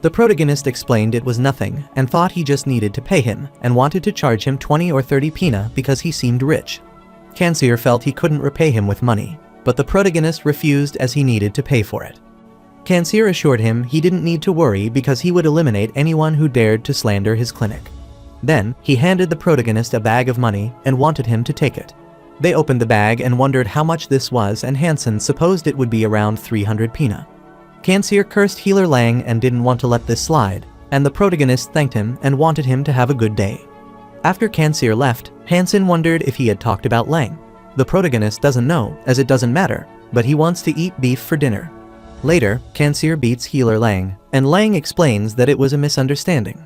[SPEAKER 1] The protagonist explained it was nothing and thought he just needed to pay him and wanted to charge him 20 or 30 pina because he seemed rich. Kanseer felt he couldn't repay him with money, but the protagonist refused as he needed to pay for it. Kanseer assured him he didn't need to worry because he would eliminate anyone who dared to slander his clinic. Then, he handed the protagonist a bag of money and wanted him to take it. They opened the bag and wondered how much this was, and Hansen supposed it would be around 300 pina. Kanseer cursed healer Lang and didn't want to let this slide, and the protagonist thanked him and wanted him to have a good day. After Kanseer left, Hansen wondered if he had talked about Lang. The protagonist doesn't know, as it doesn't matter, but he wants to eat beef for dinner. Later, Kanseer beats healer Lang, and Lang explains that it was a misunderstanding.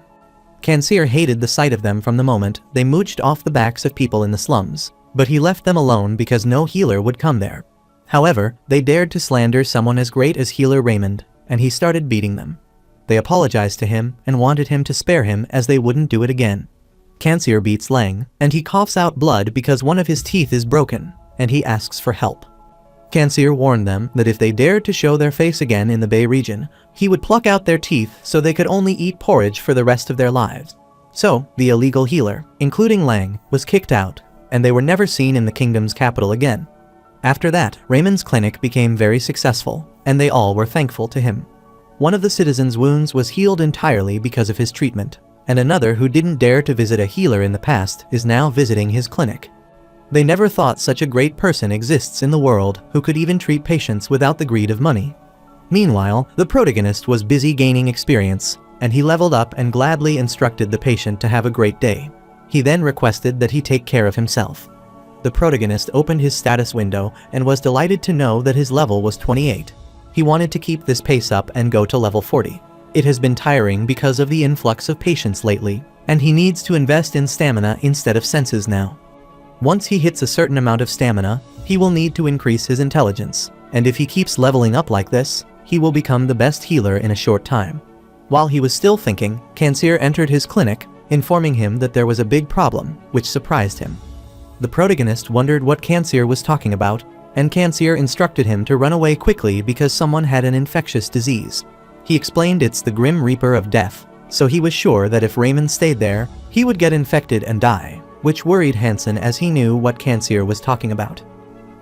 [SPEAKER 1] Kanseer hated the sight of them from the moment they mooched off the backs of people in the slums, but he left them alone because no healer would come there. However, they dared to slander someone as great as healer Raymond, and he started beating them. They apologized to him and wanted him to spare him as they wouldn't do it again. Kanseer beats Lang, and he coughs out blood because one of his teeth is broken, and he asks for help. Kanseer warned them that if they dared to show their face again in the Bay region, he would pluck out their teeth so they could only eat porridge for the rest of their lives. So, the illegal healer, including Lang, was kicked out, and they were never seen in the kingdom's capital again. After that, Raymond's clinic became very successful, and they all were thankful to him. One of the citizens' wounds was healed entirely because of his treatment, and another who didn't dare to visit a healer in the past is now visiting his clinic. They never thought such a great person exists in the world who could even treat patients without the greed of money. Meanwhile, the protagonist was busy gaining experience, and he leveled up and gladly instructed the patient to have a great day. He then requested that he take care of himself. The protagonist opened his status window and was delighted to know that his level was 28. He wanted to keep this pace up and go to level 40. It has been tiring because of the influx of patients lately, and he needs to invest in stamina instead of senses now. Once he hits a certain amount of stamina, he will need to increase his intelligence, and if he keeps leveling up like this, he will become the best healer in a short time. While he was still thinking, Kanseer entered his clinic, informing him that there was a big problem, which surprised him. The protagonist wondered what Kanseer was talking about, and Kanseer instructed him to run away quickly because someone had an infectious disease. He explained it's the Grim Reaper of Death, so he was sure that if Raymond stayed there, he would get infected and die, which worried Hansen as he knew what Kanseer was talking about.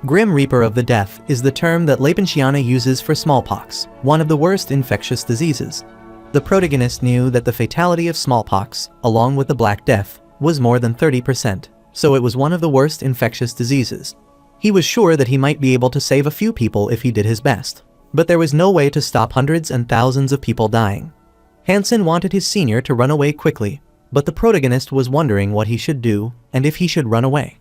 [SPEAKER 1] Grim Reaper of the Death is the term that Leibniziana uses for smallpox, one of the worst infectious diseases. The protagonist knew that the fatality of smallpox, along with the Black Death, was more than 30%, so it was one of the worst infectious diseases. He was sure that he might be able to save a few people if he did his best, but there was no way to stop hundreds and thousands of people dying. Hansen wanted his senior to run away quickly, but the protagonist was wondering what he should do and if he should run away.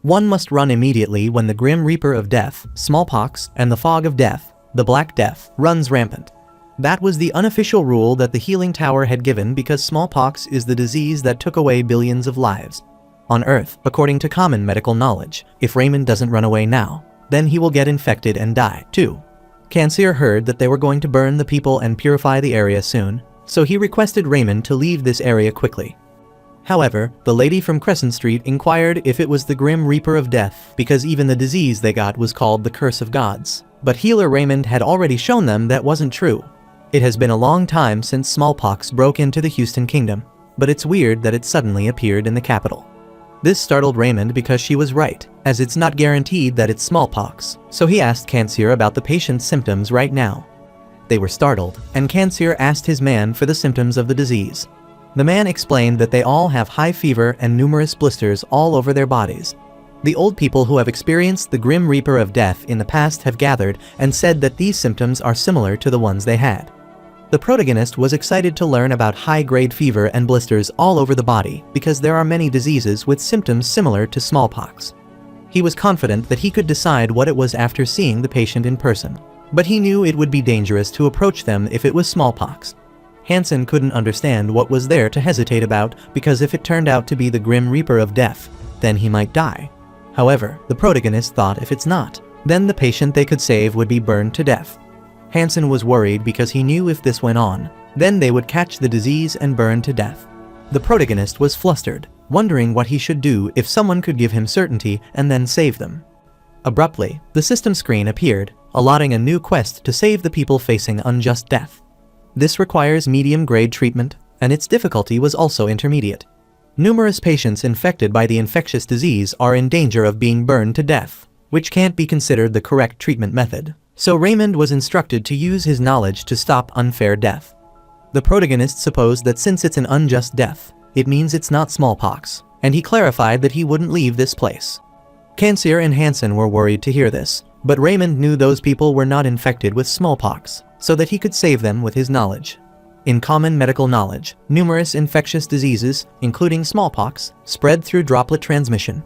[SPEAKER 1] One must run immediately when the Grim Reaper of Death, smallpox, and the Fog of Death, the Black Death, runs rampant. That was the unofficial rule that the Healing Tower had given because smallpox is the disease that took away billions of lives. On Earth, according to common medical knowledge, if Raymond doesn't run away now, then he will get infected and die, too. Kanseer heard that they were going to burn the people and purify the area soon, so he requested Raymond to leave this area quickly. However, the lady from Crescent Street inquired if it was the Grim Reaper of Death because even the disease they got was called the Curse of Gods. But healer Raymond had already shown them that wasn't true. It has been a long time since smallpox broke into the Houston Kingdom, but it's weird that it suddenly appeared in the capital. This startled Raymond because she was right, as it's not guaranteed that it's smallpox, so he asked Kanseer about the patient's symptoms right now. They were startled, and Kanseer asked his man for the symptoms of the disease. The man explained that they all have high fever and numerous blisters all over their bodies. The old people who have experienced the Grim Reaper of Death in the past have gathered and said that these symptoms are similar to the ones they had. The protagonist was excited to learn about high-grade fever and blisters all over the body because there are many diseases with symptoms similar to smallpox. He was confident that he could decide what it was after seeing the patient in person, but he knew it would be dangerous to approach them if it was smallpox. Hansen couldn't understand what was there to hesitate about because if it turned out to be the Grim Reaper of Death, then he might die. However, the protagonist thought if it's not, then the patient they could save would be burned to death. Hansen was worried because he knew if this went on, then they would catch the disease and burn to death. The protagonist was flustered, wondering what he should do if someone could give him certainty and then save them. Abruptly, the system screen appeared, allotting a new quest to save the people facing unjust death. This requires medium-grade treatment, and its difficulty was also intermediate. Numerous patients infected by the infectious disease are in danger of being burned to death, which can't be considered the correct treatment method, so Raymond was instructed to use his knowledge to stop unfair death. The protagonist supposed that since it's an unjust death, it means it's not smallpox, and he clarified that he wouldn't leave this place. Kanseer and Hansen were worried to hear this, but Raymond knew those people were not infected with smallpox, so that he could save them with his knowledge. In common medical knowledge, numerous infectious diseases, including smallpox, spread through droplet transmission.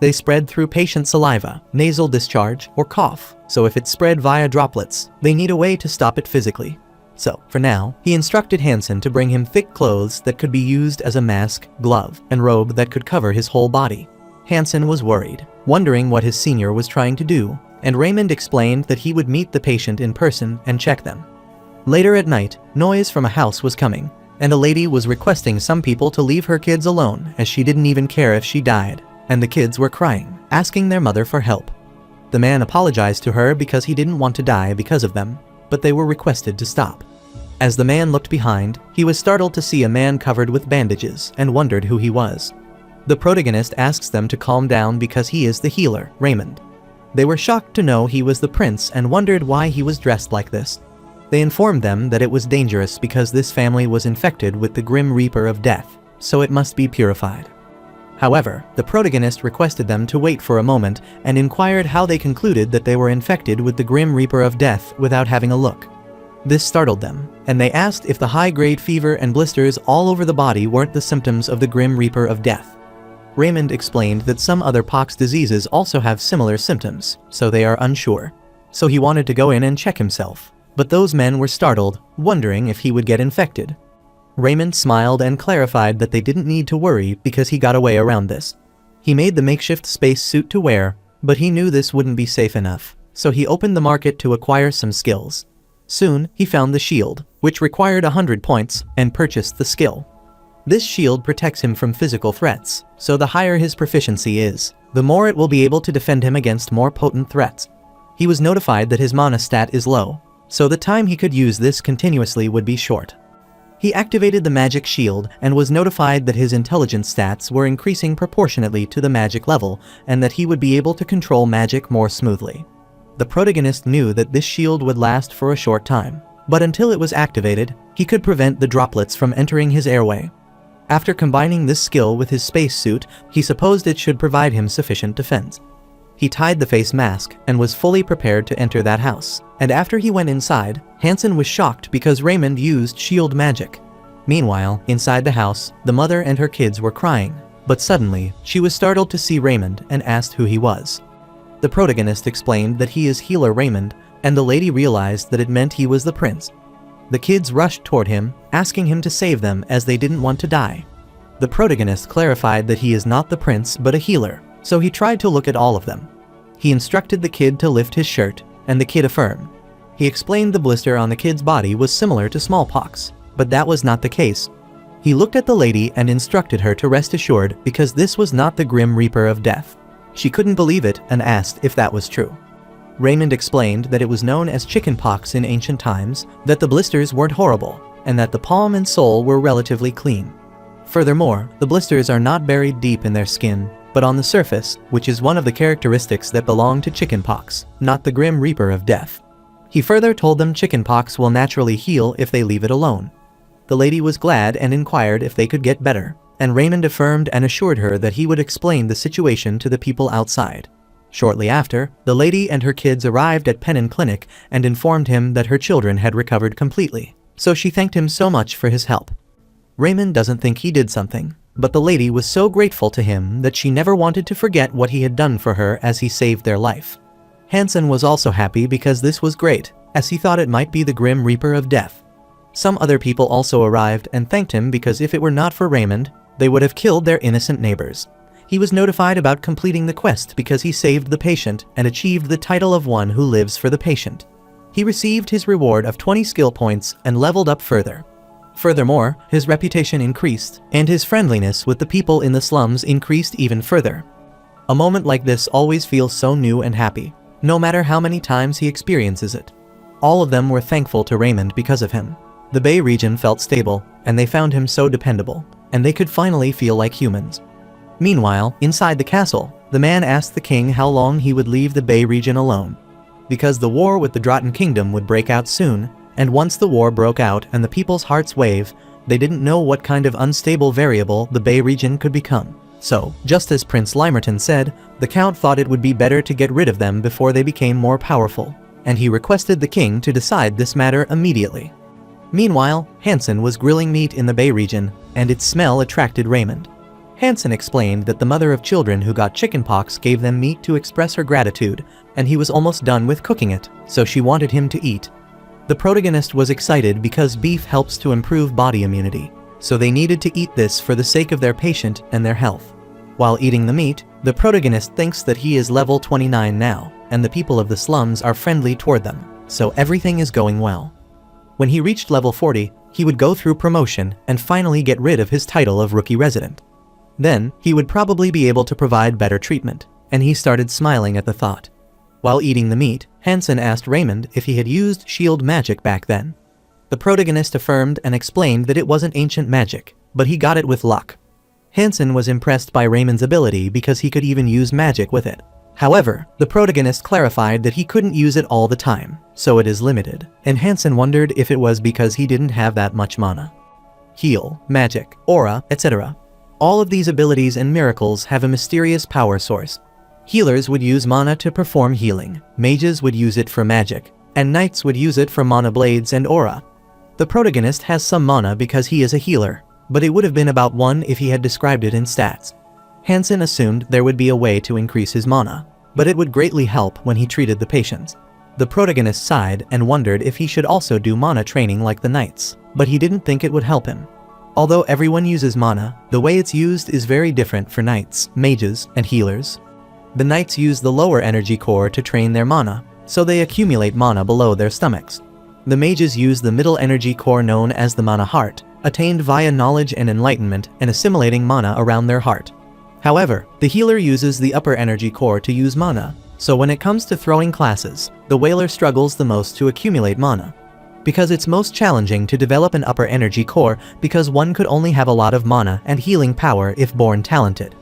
[SPEAKER 1] They spread through patient saliva, nasal discharge, or cough, so if it's spread via droplets, they need a way to stop it physically. So, for now, he instructed Hansen to bring him thick clothes that could be used as a mask, glove, and robe that could cover his whole body. Hansen was worried, wondering what his senior was trying to do, and Raymond explained that he would meet the patient in person and check them. Later at night, noise from a house was coming, and a lady was requesting some people to leave her kids alone as she didn't even care if she died, and the kids were crying, asking their mother for help. The man apologized to her because he didn't want to die because of them, but they were requested to stop. As the man looked behind, he was startled to see a man covered with bandages and wondered who he was. The protagonist asks them to calm down because he is the healer, Raymond. They were shocked to know he was the prince and wondered why he was dressed like this. They informed them that it was dangerous because this family was infected with the Grim Reaper of Death, so it must be purified. However, the protagonist requested them to wait for a moment and inquired how they concluded that they were infected with the Grim Reaper of Death without having a look. This startled them, and they asked if the high-grade fever and blisters all over the body weren't the symptoms of the Grim Reaper of Death. Raymond explained that some other pox diseases also have similar symptoms, so they are unsure. So he wanted to go in and check himself, but those men were startled, wondering if he would get infected. Raymond smiled and clarified that they didn't need to worry because he got a way around this. He made the makeshift space suit to wear, but he knew this wouldn't be safe enough, so he opened the market to acquire some skills. Soon, he found the shield, which required 100 points, and purchased the skill. This shield protects him from physical threats, so the higher his proficiency is, the more it will be able to defend him against more potent threats. He was notified that his mana stat is low, so the time he could use this continuously would be short. He activated the magic shield and was notified that his intelligence stats were increasing proportionately to the magic level and that he would be able to control magic more smoothly. The protagonist knew that this shield would last for a short time, but until it was activated, he could prevent the droplets from entering his airway. After combining this skill with his spacesuit, he supposed it should provide him sufficient defense. He tied the face mask and was fully prepared to enter that house, and after he went inside, Hansen was shocked because Raymond used shield magic. Meanwhile, inside the house, the mother and her kids were crying, but suddenly, she was startled to see Raymond and asked who he was. The protagonist explained that he is healer Raymond, and the lady realized that it meant he was the prince. The kids rushed toward him, asking him to save them as they didn't want to die. The protagonist clarified that he is not the prince but a healer, so he tried to look at all of them. He instructed the kid to lift his shirt, and the kid affirmed. He explained the blister on the kid's body was similar to smallpox, but that was not the case. He looked at the lady and instructed her to rest assured because this was not the Grim Reaper of Death. She couldn't believe it and asked if that was true. Raymond explained that it was known as chickenpox in ancient times, that the blisters weren't horrible, and that the palm and sole were relatively clean. Furthermore, the blisters are not buried deep in their skin, but on the surface, which is one of the characteristics that belong to chickenpox, not the Grim Reaper of Death. He further told them chickenpox will naturally heal if they leave it alone. The lady was glad and inquired if they could get better, and Raymond affirmed and assured her that he would explain the situation to the people outside. Shortly after, the lady and her kids arrived at Pennon Clinic and informed him that her children had recovered completely, so she thanked him so much for his help. Raymond doesn't think he did something, but the lady was so grateful to him that she never wanted to forget what he had done for her as he saved their life. Hansen was also happy because this was great, as he thought it might be the Grim Reaper of Death. Some other people also arrived and thanked him because if it were not for Raymond, they would have killed their innocent neighbors. He was notified about completing the quest because he saved the patient and achieved the title of one who lives for the patient. He received his reward of 20 skill points and leveled up further. Furthermore, his reputation increased, and his friendliness with the people in the slums increased even further. A moment like this always feels so new and happy, no matter how many times he experiences it. All of them were thankful to Raymond because of him. The Bay region felt stable, and they found him so dependable, and they could finally feel like humans. Meanwhile, inside the castle, the man asked the king how long he would leave the Bay region alone. Because the war with the Drotten Kingdom would break out soon, and once the war broke out and the people's hearts wave, they didn't know what kind of unstable variable the Bay region could become. So, just as Prince Limerton said, the Count thought it would be better to get rid of them before they became more powerful, and he requested the king to decide this matter immediately. Meanwhile, Hansen was grilling meat in the Bay region, and its smell attracted Raymond. Hansen explained that the mother of children who got chickenpox gave them meat to express her gratitude, and he was almost done with cooking it, so she wanted him to eat. The protagonist was excited because beef helps to improve body immunity, so they needed to eat this for the sake of their patient and their health. While eating the meat, the protagonist thinks that he is level 29 now, and the people of the slums are friendly toward them, so everything is going well. When he reached level 40, he would go through promotion and finally get rid of his title of rookie resident. Then, he would probably be able to provide better treatment, and he started smiling at the thought. While eating the meat, Hansen asked Raymond if he had used shield magic back then. The protagonist affirmed and explained that it wasn't ancient magic, but he got it with luck. Hansen was impressed by Raymond's ability because he could even use magic with it. However, the protagonist clarified that he couldn't use it all the time, so it is limited, and Hansen wondered if it was because he didn't have that much mana. Heal, magic, aura, etc. All of these abilities and miracles have a mysterious power source. Healers would use mana to perform healing, mages would use it for magic, and knights would use it for mana blades and aura. The protagonist has some mana because he is a healer, but it would have been about 1 if he had described it in stats. Hansen assumed there would be a way to increase his mana, but it would greatly help when he treated the patients. The protagonist sighed and wondered if he should also do mana training like the knights, but he didn't think it would help him. Although everyone uses mana, the way it's used is very different for knights, mages, and healers. The knights use the lower energy core to train their mana, so they accumulate mana below their stomachs. The mages use the middle energy core known as the mana heart, attained via knowledge and enlightenment and assimilating mana around their heart. However, the healer uses the upper energy core to use mana, so when it comes to throwing classes, the whaler struggles the most to accumulate mana. Because it's most challenging to develop an upper energy core because one could only have a lot of mana and healing power if born talented.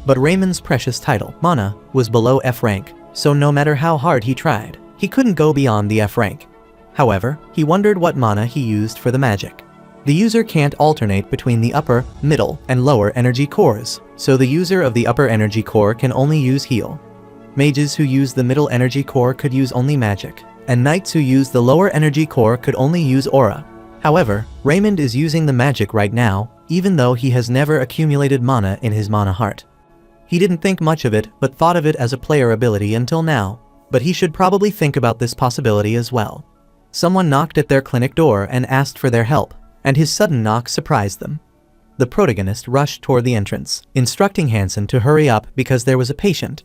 [SPEAKER 1] But Raymond's precious title, Mana, was below F rank, so no matter how hard he tried, he couldn't go beyond the F rank. However, he wondered what mana he used for the magic. The user can't alternate between the upper, middle, and lower energy cores, so the user of the upper energy core can only use heal. Mages who use the middle energy core could use only magic, and knights who use the lower energy core could only use aura. However, Raymond is using the magic right now, even though he has never accumulated mana in his mana heart. He didn't think much of it, but thought of it as a player ability until now, but he should probably think about this possibility as well. Someone knocked at their clinic door and asked for their help, and his sudden knock surprised them. The protagonist rushed toward the entrance, instructing Hansen to hurry up because there was a patient.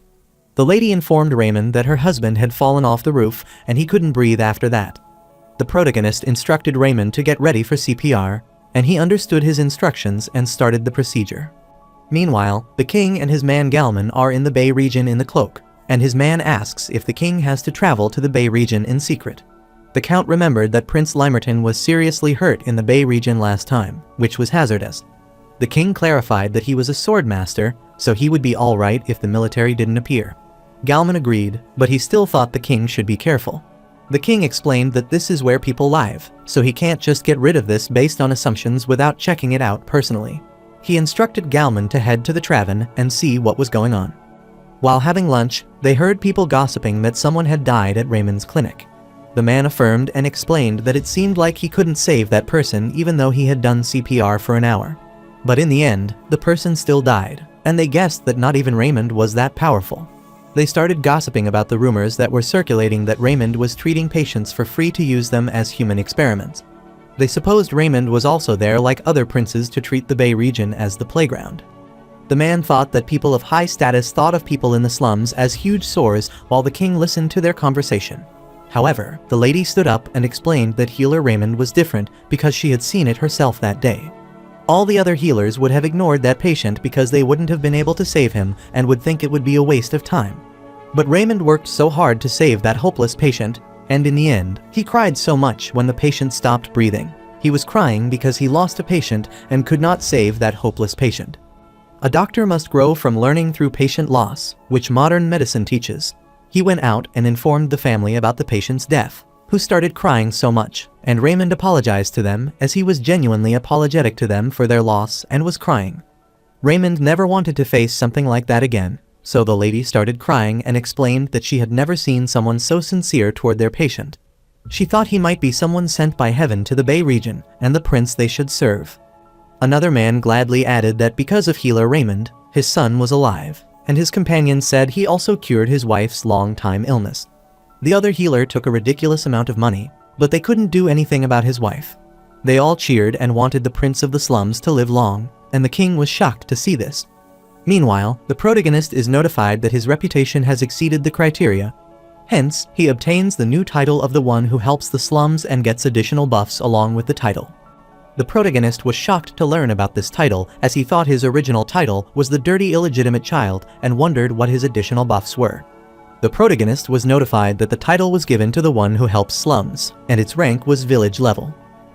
[SPEAKER 1] The lady informed Raymond that her husband had fallen off the roof and he couldn't breathe after that. The protagonist instructed Raymond to get ready for CPR, and he understood his instructions and started the procedure. Meanwhile, the king and his man Galman are in the Bay region in the cloak, and his man asks if the king has to travel to the Bay region in secret. The count remembered that Prince Limerton was seriously hurt in the Bay region last time, which was hazardous. The king clarified that he was a sword master, so he would be alright if the military didn't appear. Galman agreed, but he still thought the king should be careful. The king explained that this is where people live, so he can't just get rid of this based on assumptions without checking it out personally. He instructed Galman to head to the Traven and see what was going on. While having lunch, they heard people gossiping that someone had died at Raymond's clinic. The man affirmed and explained that it seemed like he couldn't save that person even though he had done CPR for an hour. But in the end, the person still died, and they guessed that not even Raymond was that powerful. They started gossiping about the rumors that were circulating that Raymond was treating patients for free to use them as human experiments. They supposed Raymond was also there like other princes to treat the Bay region as the playground. The man thought that people of high status thought of people in the slums as huge sores while the king listened to their conversation. However, the lady stood up and explained that healer Raymond was different because she had seen it herself that day. All the other healers would have ignored that patient because they wouldn't have been able to save him and would think it would be a waste of time. But Raymond worked so hard to save that hopeless patient, and in the end, he cried so much when the patient stopped breathing. He was crying because he lost a patient and could not save that hopeless patient. A doctor must grow from learning through patient loss, which modern medicine teaches. He went out and informed the family about the patient's death, who started crying so much, and Raymond apologized to them as he was genuinely apologetic to them for their loss and was crying. Raymond never wanted to face something like that again, so the lady started crying and explained that she had never seen someone so sincere toward their patient. She thought he might be someone sent by heaven to the Bay region and the prince they should serve. Another man gladly added that because of healer Raymond, his son was alive, and his companion said he also cured his wife's long-time illness. The other healer took a ridiculous amount of money, but they couldn't do anything about his wife. They all cheered and wanted the prince of the slums to live long, and the king was shocked to see this. Meanwhile, the protagonist is notified that his reputation has exceeded the criteria. Hence, he obtains the new title of the one who helps the slums and gets additional buffs along with the title. The protagonist was shocked to learn about this title as he thought his original title was the dirty illegitimate child and wondered what his additional buffs were. The protagonist was notified that the title was given to the one who helps slums, and its rank was village level.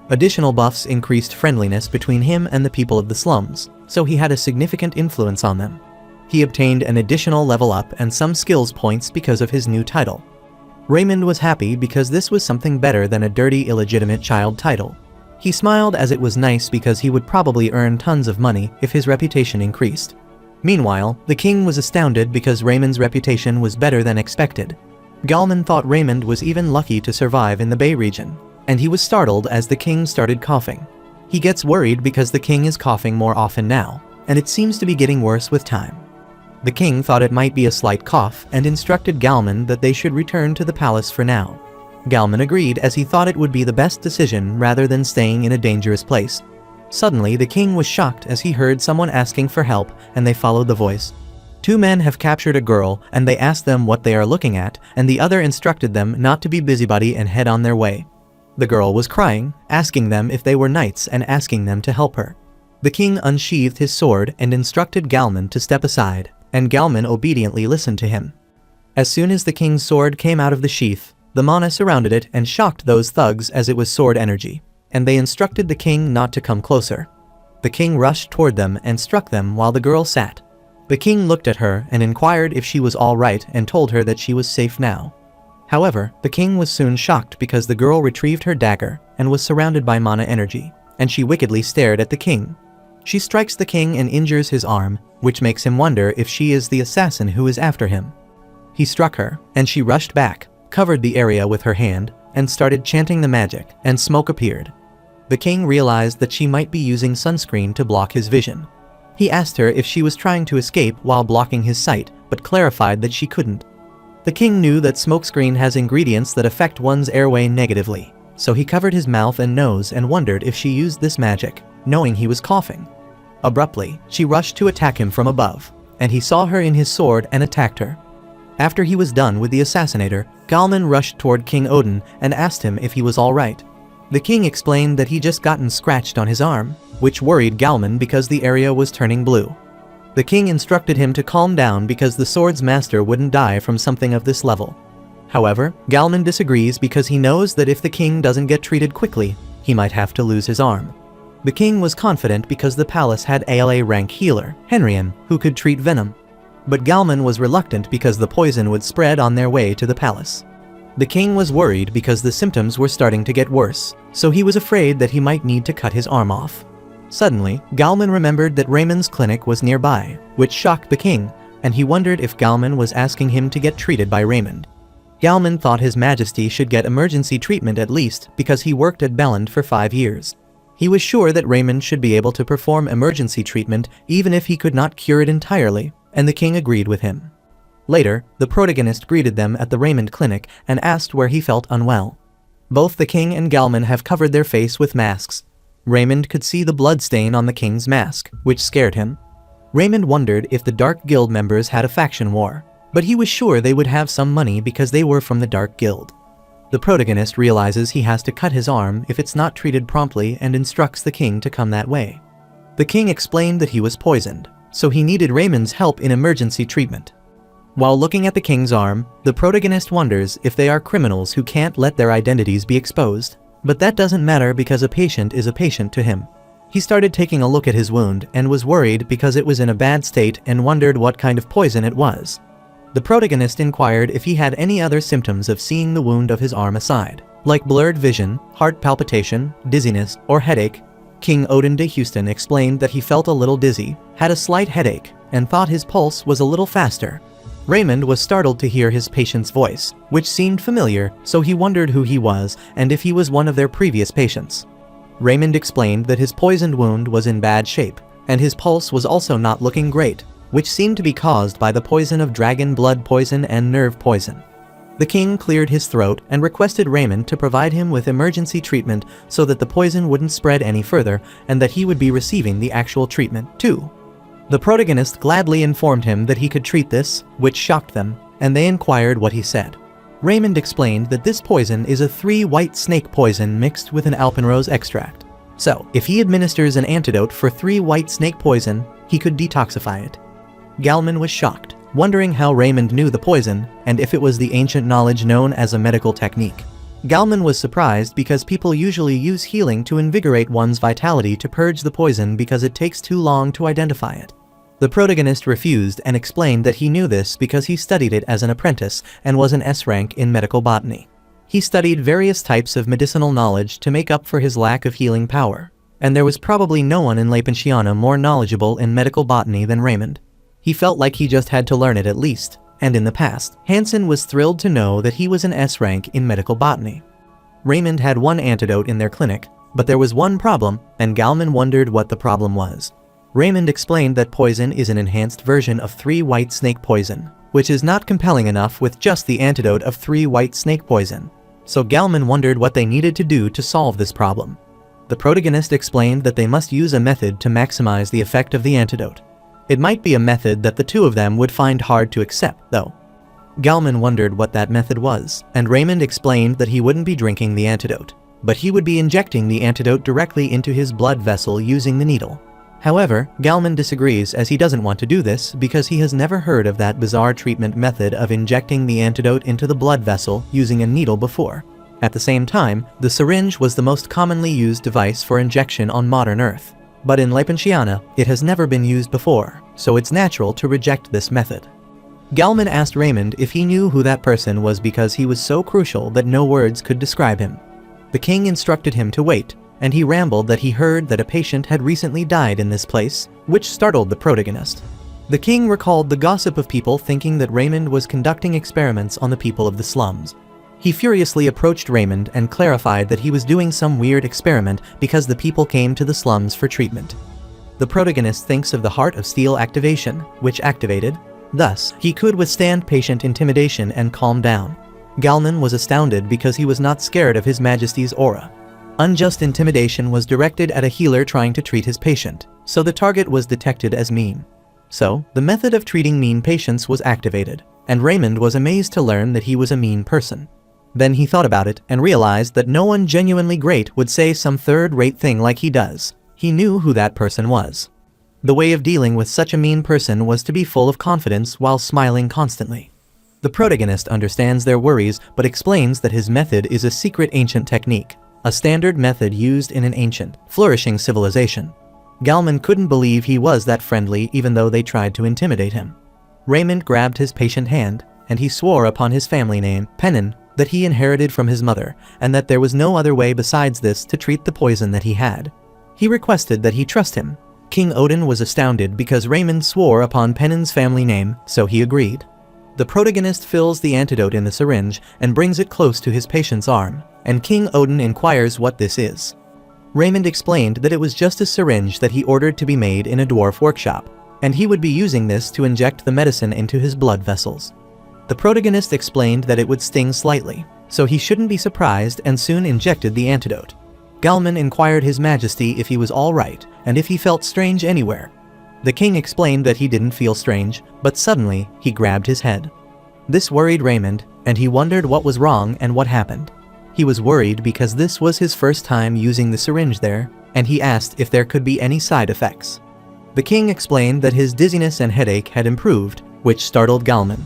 [SPEAKER 1] Additional buffs increased friendliness between him and the people of the slums, so he had a significant influence on them. He obtained an additional level up and some skills points because of his new title. Raymond was happy because this was something better than a dirty illegitimate child title. He smiled as it was nice because he would probably earn tons of money if his reputation increased. Meanwhile, the king was astounded because Raymond's reputation was better than expected. Galman thought Raymond was even lucky to survive in the Bay region, and he was startled as the king started coughing. He gets worried because the king is coughing more often now, and it seems to be getting worse with time. The king thought it might be a slight cough and instructed Galman that they should return to the palace for now. Galman agreed as he thought it would be the best decision rather than staying in a dangerous place. Suddenly, the king was shocked as he heard someone asking for help, and they followed the voice. Two men have captured a girl, and they asked them what they are looking at, and the other instructed them not to be busybody and head on their way. The girl was crying, asking them if they were knights and asking them to help her. The king unsheathed his sword and instructed Galman to step aside, and Galman obediently listened to him. As soon as the king's sword came out of the sheath, the mana surrounded it and shocked those thugs as it was sword energy, and they instructed the king not to come closer. The king rushed toward them and struck them while the girl sat. The king looked at her and inquired if she was all right and told her that she was safe now. However, the king was soon shocked because the girl retrieved her dagger and was surrounded by mana energy, and she wickedly stared at the king. She strikes the king and injures his arm, which makes him wonder if she is the assassin who is after him. He struck her, and she rushed back, covered the area with her hand, and started chanting the magic, and smoke appeared. The king realized that she might be using sunscreen to block his vision. He asked her if she was trying to escape while blocking his sight, but clarified that she couldn't. The king knew that smokescreen has ingredients that affect one's airway negatively, so he covered his mouth and nose and wondered if she used this magic, knowing he was coughing. Abruptly, she rushed to attack him from above, and he saw her in his sword and attacked her. After he was done with the assassinator, Galman rushed toward King Odin and asked him if he was all right. The king explained that he just gotten scratched on his arm, which worried Galman because the area was turning blue. The king instructed him to calm down because the sword's master wouldn't die from something of this level. However, Galman disagrees because he knows that if the king doesn't get treated quickly, he might have to lose his arm. The king was confident because the palace had ALA rank healer, Henrian, who could treat venom. But Galman was reluctant because the poison would spread on their way to the palace. The king was worried because the symptoms were starting to get worse, so he was afraid that he might need to cut his arm off. Suddenly, Galman remembered that Raymond's clinic was nearby, which shocked the king, and he wondered if Galman was asking him to get treated by Raymond. Galman thought His Majesty should get emergency treatment at least because he worked at Belland for 5 years. He was sure that Raymond should be able to perform emergency treatment even if he could not cure it entirely, and the king agreed with him. Later, the protagonist greeted them at the Raymond clinic and asked where he felt unwell. Both the king and Galman have covered their face with masks. Raymond could see the blood stain on the king's mask, which scared him. Raymond wondered if the Dark Guild members had a faction war, but he was sure they would have some money because they were from the Dark Guild. The protagonist realizes he has to cut his arm if it's not treated promptly and instructs the king to come that way. The king explained that he was poisoned, so he needed Raymond's help in emergency treatment. While looking at the king's arm, the protagonist wonders if they are criminals who can't let their identities be exposed. But that doesn't matter because a patient is a patient to him. He started taking a look at his wound and was worried because it was in a bad state and wondered what kind of poison it was. The protagonist inquired if he had any other symptoms of seeing the wound of his arm aside, like blurred vision, heart palpitation, dizziness, or headache. King Odin de Houston explained that he felt a little dizzy, had a slight headache, and thought his pulse was a little faster. Raymond was startled to hear his patient's voice, which seemed familiar, so he wondered who he was and if he was one of their previous patients. Raymond explained that his poisoned wound was in bad shape, and his pulse was also not looking great, which seemed to be caused by the poison of dragon blood poison and nerve poison. The king cleared his throat and requested Raymond to provide him with emergency treatment so that the poison wouldn't spread any further and that he would be receiving the actual treatment too. The protagonist gladly informed him that he could treat this, which shocked them, and they inquired what he said. Raymond explained that this poison is a 3-white snake poison mixed with an alpenrose extract. So, if he administers an antidote for 3-white snake poison, he could detoxify it. Galman was shocked, wondering how Raymond knew the poison, and if it was the ancient knowledge known as a medical technique. Galman was surprised because people usually use healing to invigorate one's vitality to purge the poison because it takes too long to identify it. The protagonist refused and explained that he knew this because he studied it as an apprentice and was an S rank in medical botany. He studied various types of medicinal knowledge to make up for his lack of healing power, and there was probably no one in Lapensiana more knowledgeable in medical botany than Raymond. He felt like he just had to learn it at least, and in the past, Hansen was thrilled to know that he was an S rank in medical botany. Raymond had one antidote in their clinic, but there was one problem, and Galman wondered what the problem was. Raymond explained that poison is an enhanced version of 3-white snake poison, which is not compelling enough with just the antidote of 3-white snake poison. So Galman wondered what they needed to do to solve this problem. The protagonist explained that they must use a method to maximize the effect of the antidote. It might be a method that the two of them would find hard to accept, though. Galman wondered what that method was, and Raymond explained that he wouldn't be drinking the antidote, but he would be injecting the antidote directly into his blood vessel using the needle. However, Galman disagrees as he doesn't want to do this because he has never heard of that bizarre treatment method of injecting the antidote into the blood vessel using a needle before. At the same time, the syringe was the most commonly used device for injection on modern Earth. But in Lapensiana, it has never been used before, so it's natural to reject this method. Galman asked Raymond if he knew who that person was because he was so crucial that no words could describe him. The king instructed him to wait, and he rambled that he heard that a patient had recently died in this place, which startled the protagonist. The king recalled the gossip of people thinking that Raymond was conducting experiments on the people of the slums. He furiously approached Raymond and clarified that he was doing some weird experiment because the people came to the slums for treatment. The protagonist thinks of the Heart of Steel activation, which activated. Thus, he could withstand patient intimidation and calm down. Galman was astounded because he was not scared of His Majesty's aura. Unjust intimidation was directed at a healer trying to treat his patient, so the target was detected as mean. So, the method of treating mean patients was activated, and Raymond was amazed to learn that he was a mean person. Then he thought about it and realized that no one genuinely great would say some third-rate thing like he does. He knew who that person was. The way of dealing with such a mean person was to be full of confidence while smiling constantly. The protagonist understands their worries but explains that his method is a secret ancient technique, a standard method used in an ancient, flourishing civilization. Galman couldn't believe he was that friendly even though they tried to intimidate him. Raymond grabbed his patient hand, and he swore upon his family name, Pennon, that he inherited from his mother, and that there was no other way besides this to treat the poison that he had. He requested that he trust him. King Odin was astounded because Raymond swore upon Pennon's family name, so he agreed. The protagonist fills the antidote in the syringe and brings it close to his patient's arm, and King Odin inquires what this is. Raymond explained that it was just a syringe that he ordered to be made in a dwarf workshop, and he would be using this to inject the medicine into his blood vessels. The protagonist explained that it would sting slightly, so he shouldn't be surprised and soon injected the antidote. Galman inquired His Majesty if he was all right and if he felt strange anywhere. The king explained that he didn't feel strange, but suddenly he grabbed his head. This worried Raymond, and he wondered what was wrong and what happened. He was worried because this was his first time using the syringe there, and he asked if there could be any side effects. The king explained that his dizziness and headache had improved, which startled Galman.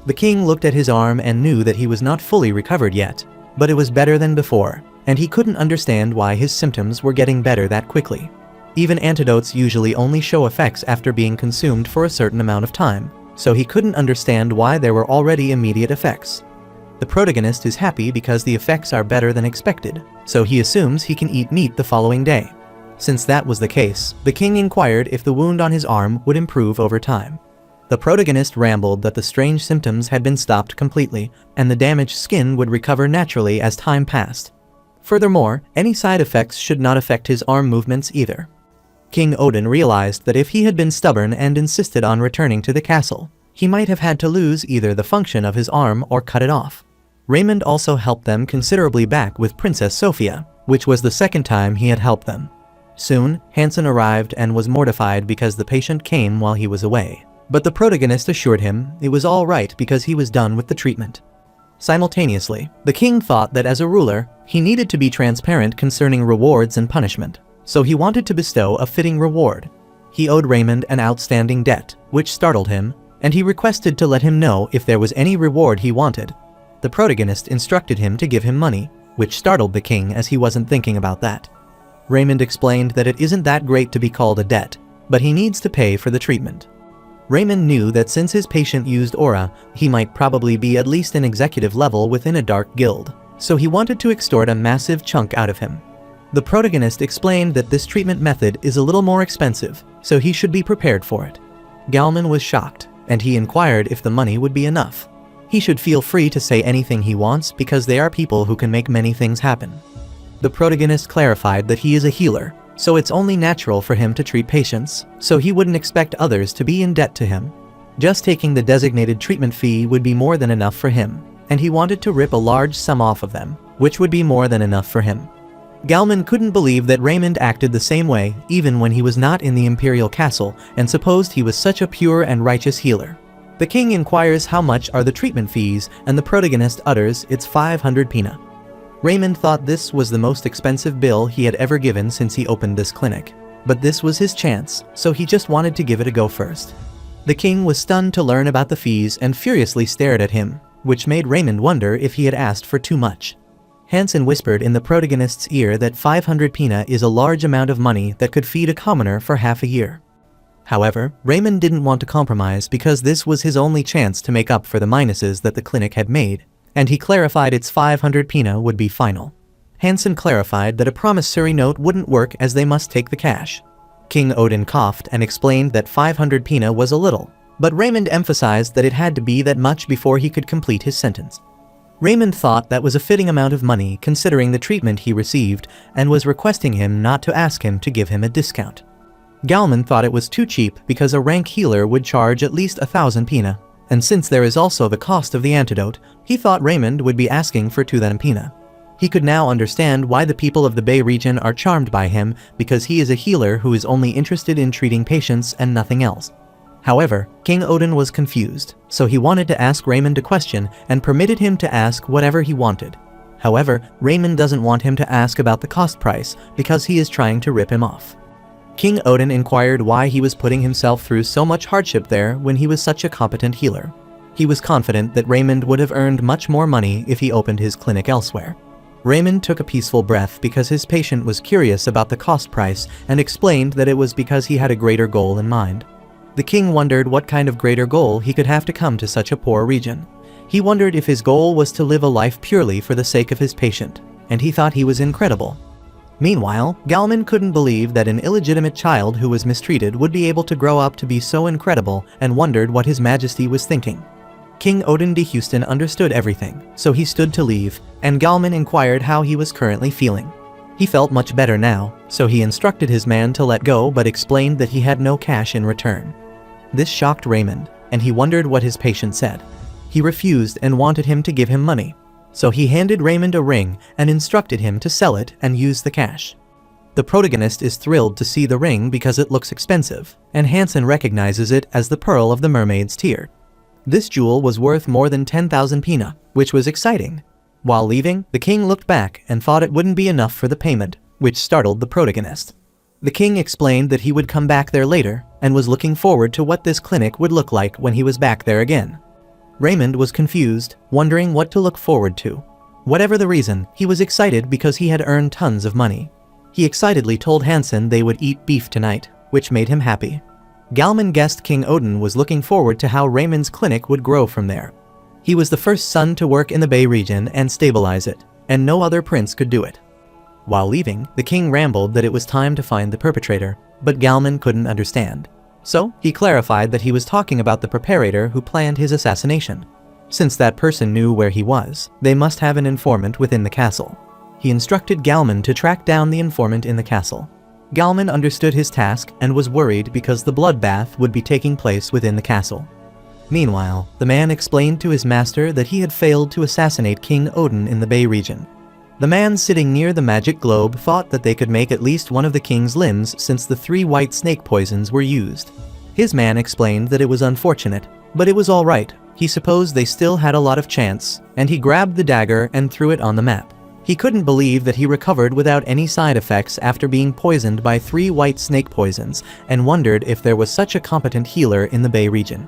[SPEAKER 1] The king looked at his arm and knew that he was not fully recovered yet, but it was better than before, and he couldn't understand why his symptoms were getting better that quickly. Even antidotes usually only show effects after being consumed for a certain amount of time, so he couldn't understand why there were already immediate effects. The protagonist is happy because the effects are better than expected, so he assumes he can eat meat the following day. Since that was the case, the king inquired if the wound on his arm would improve over time. The protagonist rambled that the strange symptoms had been stopped completely, and the damaged skin would recover naturally as time passed. Furthermore, any side effects should not affect his arm movements either. King Odin realized that if he had been stubborn and insisted on returning to the castle, he might have had to lose either the function of his arm or cut it off. Raymond also helped them considerably back with Princess Sophia, which was the second time he had helped them. Soon, Hansen arrived and was mortified because the patient came while he was away. But the protagonist assured him it was all right because he was done with the treatment. Simultaneously, the king thought that as a ruler, he needed to be transparent concerning rewards and punishment, so he wanted to bestow a fitting reward. He owed Raymond an outstanding debt, which startled him, and he requested to let him know if there was any reward he wanted. The protagonist instructed him to give him money, which startled the king as he wasn't thinking about that. Raymond explained that it isn't that great to be called a debt, but he needs to pay for the treatment. Raymond knew that since his patient used aura, he might probably be at least an executive level within a dark guild, so he wanted to extort a massive chunk out of him. The protagonist explained that this treatment method is a little more expensive, so he should be prepared for it. Galman was shocked, and he inquired if the money would be enough. He should feel free to say anything he wants because they are people who can make many things happen. The protagonist clarified that he is a healer, so it's only natural for him to treat patients, so he wouldn't expect others to be in debt to him. Just taking the designated treatment fee would be more than enough for him, and he wanted to rip a large sum off of them, which would be more than enough for him. Galman couldn't believe that Raymond acted the same way even when he was not in the imperial castle and supposed he was such a pure and righteous healer. The king inquires how much are the treatment fees, and the protagonist utters it's 500 pina. Raymond thought this was the most expensive bill he had ever given since he opened this clinic. But this was his chance, so he just wanted to give it a go first. The king was stunned to learn about the fees and furiously stared at him, which made Raymond wonder if he had asked for too much. Hansen whispered in the protagonist's ear that 500 pina is a large amount of money that could feed a commoner for half a year. However, Raymond didn't want to compromise because this was his only chance to make up for the minuses that the clinic had made, and he clarified its 500 pina would be final. Hansen clarified that a promissory note wouldn't work as they must take the cash. King Odin coughed and explained that 500 pina was a little, but Raymond emphasized that it had to be that much before he could complete his sentence. Raymond thought that was a fitting amount of money considering the treatment he received and was requesting him not to ask him to give him a discount. Galman thought it was too cheap because a rank healer would charge at least 1,000 pina, and since there is also the cost of the antidote, he thought Raymond would be asking for 2,000 pina. He could now understand why the people of the Bay region are charmed by him because he is a healer who is only interested in treating patients and nothing else. However, King Odin was confused, so he wanted to ask Raymond a question and permitted him to ask whatever he wanted. However, Raymond doesn't want him to ask about the cost price because he is trying to rip him off. King Odin inquired why he was putting himself through so much hardship there when he was such a competent healer. He was confident that Raymond would have earned much more money if he opened his clinic elsewhere. Raymond took a peaceful breath because his patient was curious about the cost price and explained that it was because he had a greater goal in mind. The king wondered what kind of greater goal he could have to come to such a poor region. He wondered if his goal was to live a life purely for the sake of his patient, and he thought he was incredible. Meanwhile, Galman couldn't believe that an illegitimate child who was mistreated would be able to grow up to be so incredible and wondered what His Majesty was thinking. King Odin de Houston understood everything, so he stood to leave, and Galman inquired how he was currently feeling. He felt much better now, so he instructed his man to let go but explained that he had no cash in return. This shocked Raymond, and he wondered what his patient said. He refused and wanted him to give him money, so he handed Raymond a ring and instructed him to sell it and use the cash. The protagonist is thrilled to see the ring because it looks expensive, and Hansen recognizes it as the Pearl of the Mermaid's Tear. This jewel was worth more than 10,000 pina, which was exciting. While leaving, the king looked back and thought it wouldn't be enough for the payment, which startled the protagonist. The king explained that he would come back there later and was looking forward to what this clinic would look like when he was back there again. Raymond was confused, wondering what to look forward to. Whatever the reason, he was excited because he had earned tons of money. He excitedly told Hansen they would eat beef tonight, which made him happy. Galman guessed King Odin was looking forward to how Raymond's clinic would grow from there. He was the first son to work in the Bay region and stabilize it, and no other prince could do it. While leaving, the king rambled that it was time to find the perpetrator, but Galman couldn't understand. So, he clarified that he was talking about the preparator who planned his assassination. Since that person knew where he was, they must have an informant within the castle. He instructed Galman to track down the informant in the castle. Galman understood his task and was worried because the bloodbath would be taking place within the castle. Meanwhile, the man explained to his master that he had failed to assassinate King Odin in the Bay region. The man sitting near the magic globe thought that they could make at least one of the king's limbs since the 3 white snake poisons were used. His man explained that it was unfortunate, but it was all right. He supposed they still had a lot of chance, and he grabbed the dagger and threw it on the map. He couldn't believe that he recovered without any side effects after being poisoned by 3 white snake poisons and wondered if there was such a competent healer in the Bay region.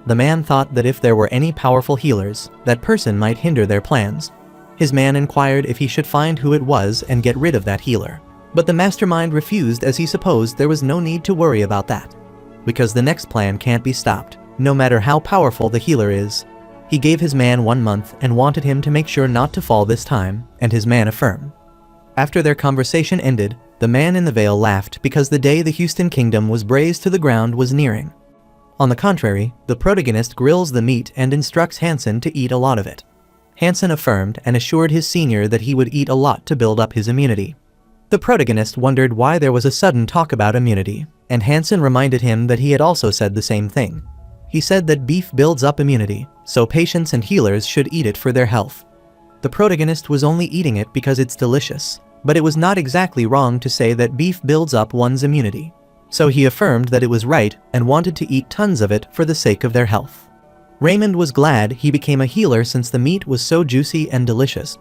[SPEAKER 1] The man thought that if there were any powerful healers, that person might hinder their plans. His man inquired if he should find who it was and get rid of that healer. But the mastermind refused as he supposed there was no need to worry about that. Because the next plan can't be stopped, no matter how powerful the healer is. He gave his man 1 month and wanted him to make sure not to fall this time, and his man affirmed. After their conversation ended, the man in the veil laughed because the day the Houston Kingdom was brazed to the ground was nearing. On the contrary, the protagonist grills the meat and instructs Hansen to eat a lot of it. Hansen affirmed and assured his senior that he would eat a lot to build up his immunity. The protagonist wondered why there was a sudden talk about immunity, and Hansen reminded him that he had also said the same thing. He said that beef builds up immunity, so patients and healers should eat it for their health. The protagonist was only eating it because it's delicious, but it was not exactly wrong to say that beef builds up one's immunity. So he affirmed that it was right and wanted to eat tons of it for the sake of their health. Raymond was glad he became a healer since the meat was so juicy and delicious.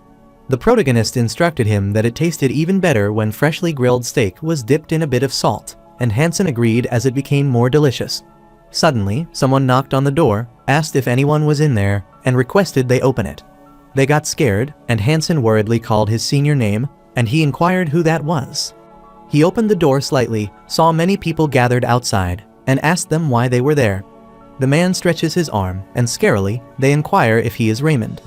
[SPEAKER 1] The protagonist instructed him that it tasted even better when freshly grilled steak was dipped in a bit of salt, and Hansen agreed as it became more delicious. Suddenly, someone knocked on the door, asked if anyone was in there, and requested they open it. They got scared, and Hansen worriedly called his senior name, and he inquired who that was. He opened the door slightly, saw many people gathered outside, and asked them why they were there. The man stretches his arm, and scarily, they inquire if he is Raymond.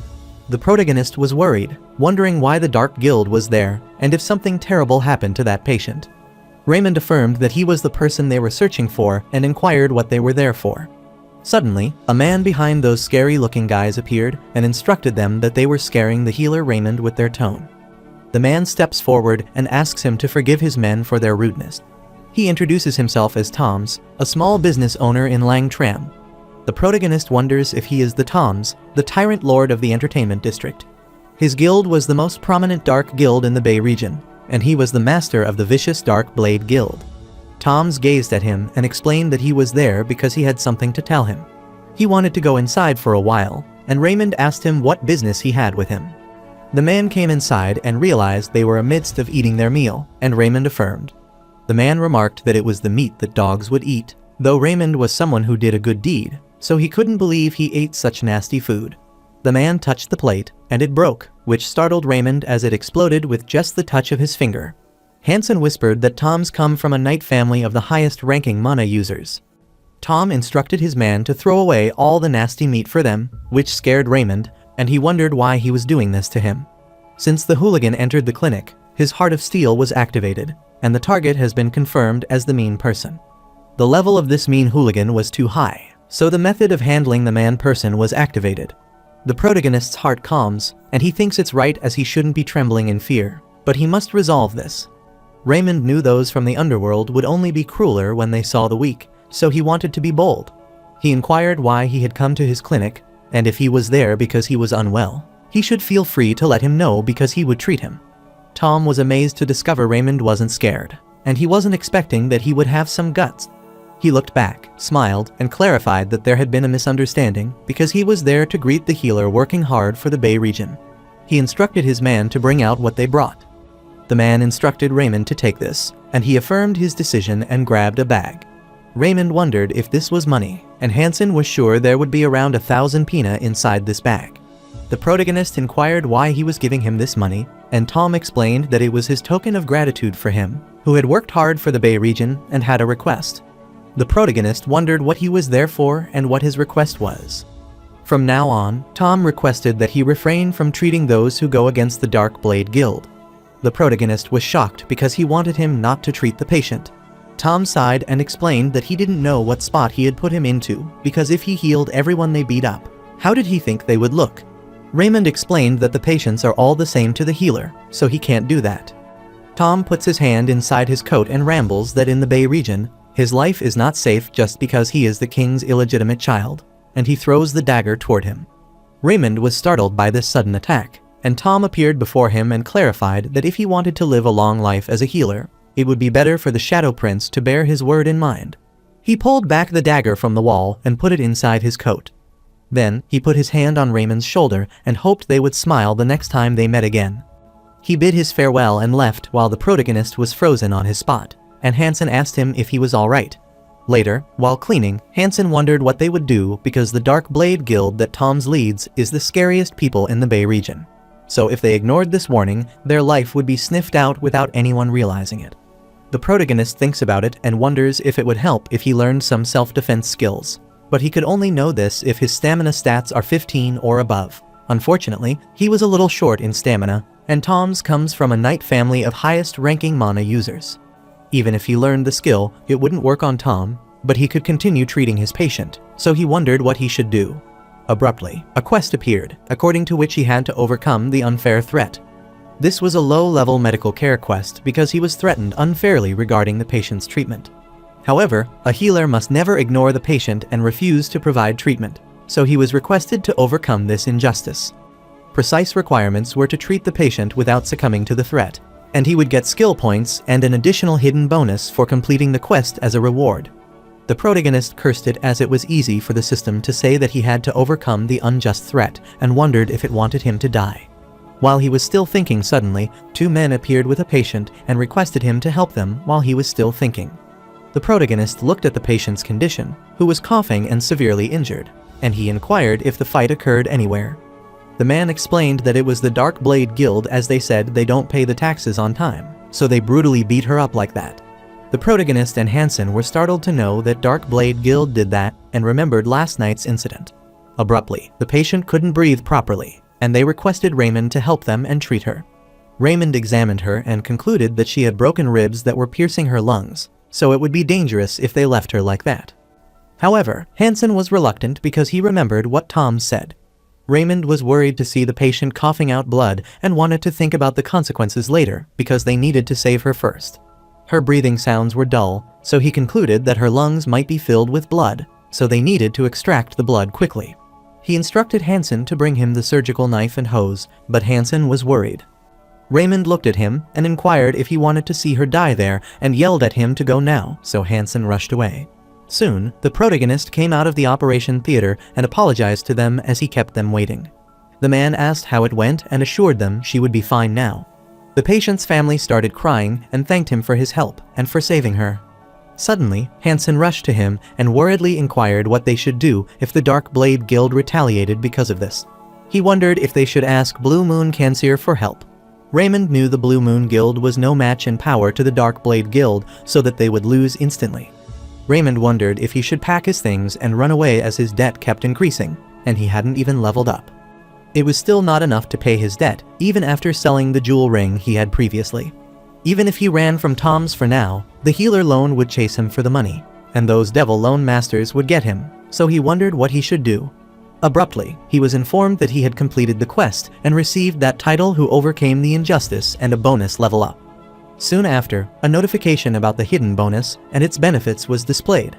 [SPEAKER 1] The protagonist was worried, wondering why the Dark Guild was there, and if something terrible happened to that patient. Raymond affirmed that he was the person they were searching for and inquired what they were there for. Suddenly, a man behind those scary-looking guys appeared and instructed them that they were scaring the healer Raymond with their tone. The man steps forward and asks him to forgive his men for their rudeness. He introduces himself as Toms, a small business owner in Lang Tram. The protagonist wonders if he is the Toms, the tyrant lord of the entertainment district. His guild was the most prominent dark guild in the Bay region, and he was the master of the vicious Dark Blade Guild. Toms gazed at him and explained that he was there because he had something to tell him. He wanted to go inside for a while, and Raymond asked him what business he had with him. The man came inside and realized they were amidst of eating their meal, and Raymond affirmed. The man remarked that it was the meat that dogs would eat, though Raymond was someone who did a good deed, so he couldn't believe he ate such nasty food. The man touched the plate, and it broke, which startled Raymond as it exploded with just the touch of his finger. Hansen whispered that Toms come from a knight family of the highest-ranking mana users. Tom instructed his man to throw away all the nasty meat for them, which scared Raymond, and he wondered why he was doing this to him. Since the hooligan entered the clinic, his heart of steel was activated, and the target has been confirmed as the mean person. The level of this mean hooligan was too high, so the method of handling the man person was activated. The protagonist's heart calms, and he thinks it's right as he shouldn't be trembling in fear, but he must resolve this. Raymond knew those from the underworld would only be crueler when they saw the weak, so he wanted to be bold. He inquired why he had come to his clinic, and if he was there because he was unwell, he should feel free to let him know because he would treat him. Tom was amazed to discover Raymond wasn't scared, and he wasn't expecting that he would have some guts. He looked back, smiled, and clarified that there had been a misunderstanding because he was there to greet the healer working hard for the Bay region. He instructed his man to bring out what they brought. The man instructed Raymond to take this, and he affirmed his decision and grabbed a bag. Raymond wondered if this was money, and Hansen was sure there would be around 1,000 pina inside this bag. The protagonist inquired why he was giving him this money, and Tom explained that it was his token of gratitude for him, who had worked hard for the Bay region and had a request. The protagonist wondered what he was there for and what his request was. From now on, Tom requested that he refrain from treating those who go against the Dark Blade Guild. The protagonist was shocked because he wanted him not to treat the patient. Tom sighed and explained that he didn't know what spot he had put him into, because if he healed everyone they beat up, how did he think they would look? Raymond explained that the patients are all the same to the healer, so he can't do that. Tom puts his hand inside his coat and rambles that in the Bay region, his life is not safe just because he is the king's illegitimate child, and he throws the dagger toward him. Raymond was startled by this sudden attack, and Tom appeared before him and clarified that if he wanted to live a long life as a healer, it would be better for the Shadow Prince to bear his word in mind. He pulled back the dagger from the wall and put it inside his coat. Then, he put his hand on Raymond's shoulder and hoped they would smile the next time they met again. He bid his farewell and left while the protagonist was frozen on his spot, and Hansen asked him if he was alright. Later, while cleaning, Hansen wondered what they would do because the Dark Blade Guild that Tom's leads is the scariest people in the Bay region. So if they ignored this warning, their life would be sniffed out without anyone realizing it. The protagonist thinks about it and wonders if it would help if he learned some self-defense skills. But he could only know this if his stamina stats are 15 or above. Unfortunately, he was a little short in stamina, and Tom's comes from a knight family of highest-ranking mana users. Even if he learned the skill, it wouldn't work on Tom, but he could continue treating his patient, so he wondered what he should do. Abruptly, a quest appeared, according to which he had to overcome the unfair threat. This was a low-level medical care quest because he was threatened unfairly regarding the patient's treatment. However, a healer must never ignore the patient and refuse to provide treatment, so he was requested to overcome this injustice. Precise requirements were to treat the patient without succumbing to the threat, and he would get skill points and an additional hidden bonus for completing the quest as a reward. The protagonist cursed it as it was easy for the system to say that he had to overcome the unjust threat and wondered if it wanted him to die. While he was still thinking, suddenly, two men appeared with a patient and requested him to help them while he was still thinking. The protagonist looked at the patient's condition, who was coughing and severely injured, and he inquired if the fight occurred anywhere. The man explained that it was the Dark Blade Guild, as they said they don't pay the taxes on time, so they brutally beat her up like that. The protagonist and Hansen were startled to know that Dark Blade Guild did that and remembered last night's incident. Abruptly, the patient couldn't breathe properly, and they requested Raymond to help them and treat her. Raymond examined her and concluded that she had broken ribs that were piercing her lungs, so it would be dangerous if they left her like that. However, Hansen was reluctant because he remembered what Tom said. Raymond was worried to see the patient coughing out blood and wanted to think about the consequences later because they needed to save her first. Her breathing sounds were dull, so he concluded that her lungs might be filled with blood, so they needed to extract the blood quickly. He instructed Hansen to bring him the surgical knife and hose, but Hansen was worried. Raymond looked at him and inquired if he wanted to see her die there and yelled at him to go now, so Hansen rushed away. Soon, the protagonist came out of the operation theater and apologized to them as he kept them waiting. The man asked how it went and assured them she would be fine now. The patient's family started crying and thanked him for his help and for saving her. Suddenly, Hansen rushed to him and worriedly inquired what they should do if the Dark Blade Guild retaliated because of this. He wondered if they should ask Blue Moon Cancer for help. Raymond knew the Blue Moon Guild was no match in power to the Dark Blade Guild, so that they would lose instantly. Raymond wondered if he should pack his things and run away as his debt kept increasing, and he hadn't even leveled up. It was still not enough to pay his debt, even after selling the jewel ring he had previously. Even if he ran from Tom's for now, the healer loan would chase him for the money, and those devil loan masters would get him, so he wondered what he should do. Abruptly, he was informed that he had completed the quest and received that title who overcame the injustice and a bonus level up. Soon after, a notification about the hidden bonus and its benefits was displayed.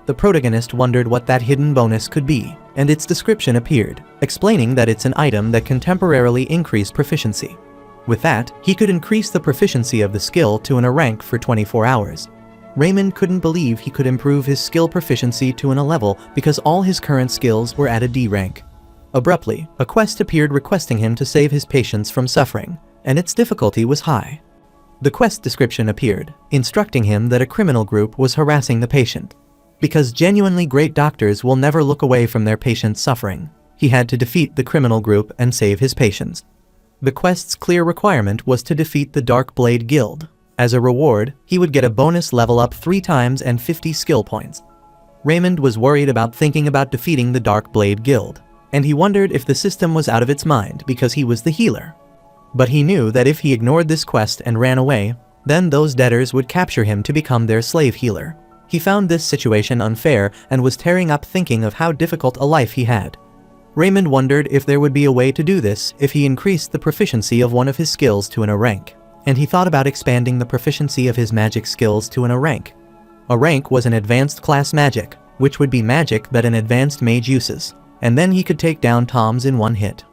[SPEAKER 1] The protagonist wondered what that hidden bonus could be, and its description appeared, explaining that it's an item that can temporarily increase proficiency. With that, he could increase the proficiency of the skill to an A rank for 24 hours. Raymond couldn't believe he could improve his skill proficiency to an A level because all his current skills were at a D rank. Abruptly, a quest appeared requesting him to save his patients from suffering, and its difficulty was high. The quest description appeared, instructing him that a criminal group was harassing the patient. Because genuinely great doctors will never look away from their patients' suffering, he had to defeat the criminal group and save his patients. The quest's clear requirement was to defeat the Dark Blade Guild. As a reward, he would get a bonus level up 3 times and 50 skill points. Raymond was worried about thinking about defeating the Dark Blade Guild, and he wondered if the system was out of its mind because he was the healer. But he knew that if he ignored this quest and ran away, then those debtors would capture him to become their slave healer. He found this situation unfair and was tearing up thinking of how difficult a life he had. Raymond wondered if there would be a way to do this if he increased the proficiency of one of his skills to an A rank, and he thought about expanding the proficiency of his magic skills to an A rank. A rank was an advanced class magic, which would be magic that an advanced mage uses, and then he could take down Toms in one hit.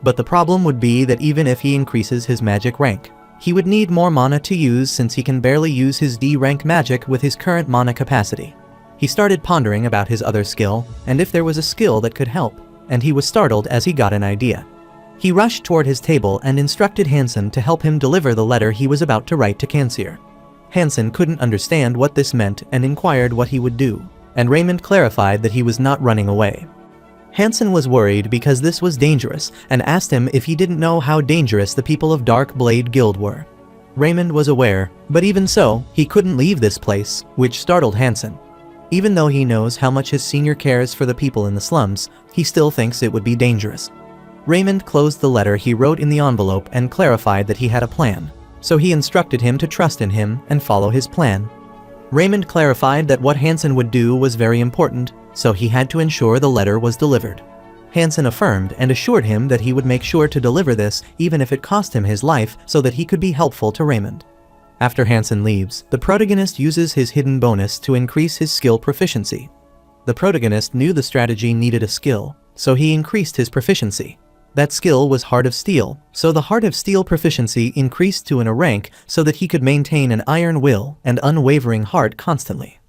[SPEAKER 1] But the problem would be that even if he increases his magic rank, he would need more mana to use since he can barely use his D rank magic with his current mana capacity. He started pondering about his other skill and if there was a skill that could help, and he was startled as he got an idea. He rushed toward his table and instructed Hansen to help him deliver the letter he was about to write to Cancer. Hansen couldn't understand what this meant and inquired what he would do, and Raymond clarified that he was not running away. Hansen was worried because this was dangerous and asked him if he didn't know how dangerous the people of Dark Blade Guild were. Raymond was aware, but even so, he couldn't leave this place, which startled Hansen. Even though he knows how much his senior cares for the people in the slums, he still thinks it would be dangerous. Raymond closed the letter he wrote in the envelope and clarified that he had a plan, so he instructed him to trust in him and follow his plan. Raymond clarified that what Hansen would do was very important, so he had to ensure the letter was delivered. Hansen affirmed and assured him that he would make sure to deliver this even if it cost him his life so that he could be helpful to Raymond. After Hansen leaves, the protagonist uses his hidden bonus to increase his skill proficiency. The protagonist knew the strategy needed a skill, so he increased his proficiency. That skill was Heart of Steel, so the Heart of Steel proficiency increased to a rank so that he could maintain an iron will and unwavering heart constantly.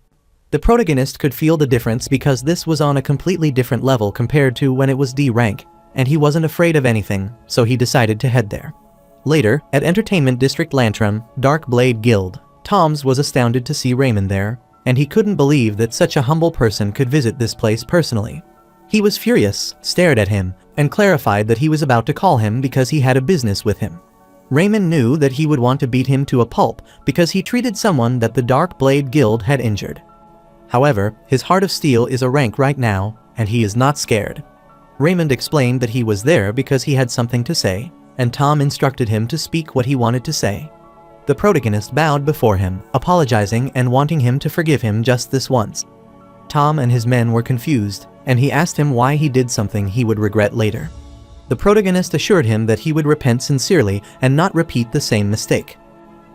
[SPEAKER 1] The protagonist could feel the difference because this was on a completely different level compared to when it was D rank, and he wasn't afraid of anything, so he decided to head there. Later, at Entertainment District Lantrum, Dark Blade Guild, Toms was astounded to see Raymond there, and he couldn't believe that such a humble person could visit this place personally. He was furious, stared at him, and clarified that he was about to call him because he had a business with him. Raymond knew that he would want to beat him to a pulp because he treated someone that the Dark Blade Guild had injured. However, his Heart of Steel is a rank right now, and he is not scared. Raymond explained that he was there because he had something to say, and Tom instructed him to speak what he wanted to say. The protagonist bowed before him, apologizing and wanting him to forgive him just this once. Tom and his men were confused, and he asked him why he did something he would regret later. The protagonist assured him that he would repent sincerely and not repeat the same mistake.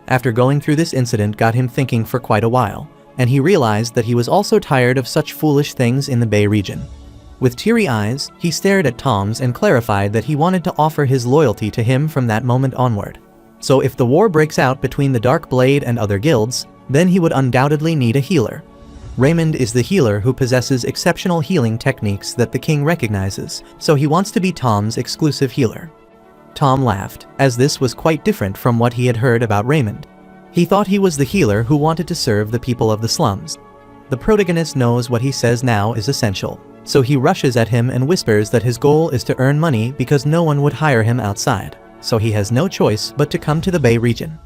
[SPEAKER 1] After going through this incident got him thinking for quite a while, and he realized that he was also tired of such foolish things in the Bay region. With teary eyes, he stared at Tom's and clarified that he wanted to offer his loyalty to him from that moment onward. So if the war breaks out between the Dark Blade and other guilds, then he would undoubtedly need a healer. Raymond is the healer who possesses exceptional healing techniques that the king recognizes, so he wants to be Tom's exclusive healer. Tom laughed, as this was quite different from what he had heard about Raymond. He thought he was the healer who wanted to serve the people of the slums. The protagonist knows what he says now is essential, so he rushes at him and whispers that his goal is to earn money because no one would hire him outside, so he has no choice but to come to the Bay region.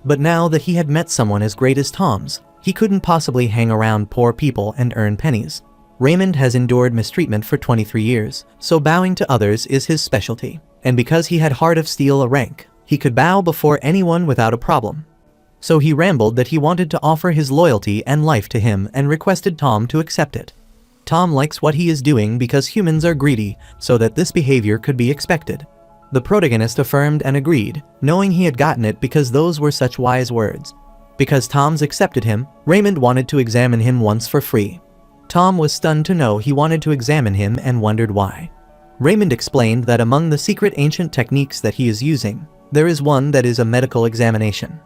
[SPEAKER 1] But now that he had met someone as great as Tom's, he couldn't possibly hang around poor people and earn pennies. Raymond has endured mistreatment for 23 years, so bowing to others is his specialty, and because he had Heart of Steel a rank, he could bow before anyone without a problem. So he rambled that he wanted to offer his loyalty and life to him and requested Tom to accept it. Tom likes what he is doing because humans are greedy, so that this behavior could be expected. The protagonist affirmed and agreed, knowing he had gotten it because those were such wise words. Because Tom's accepted him, Raymond wanted to examine him once for free. Tom was stunned to know he wanted to examine him and wondered why. Raymond explained that among the secret ancient techniques that he is using, there is one that is a medical examination.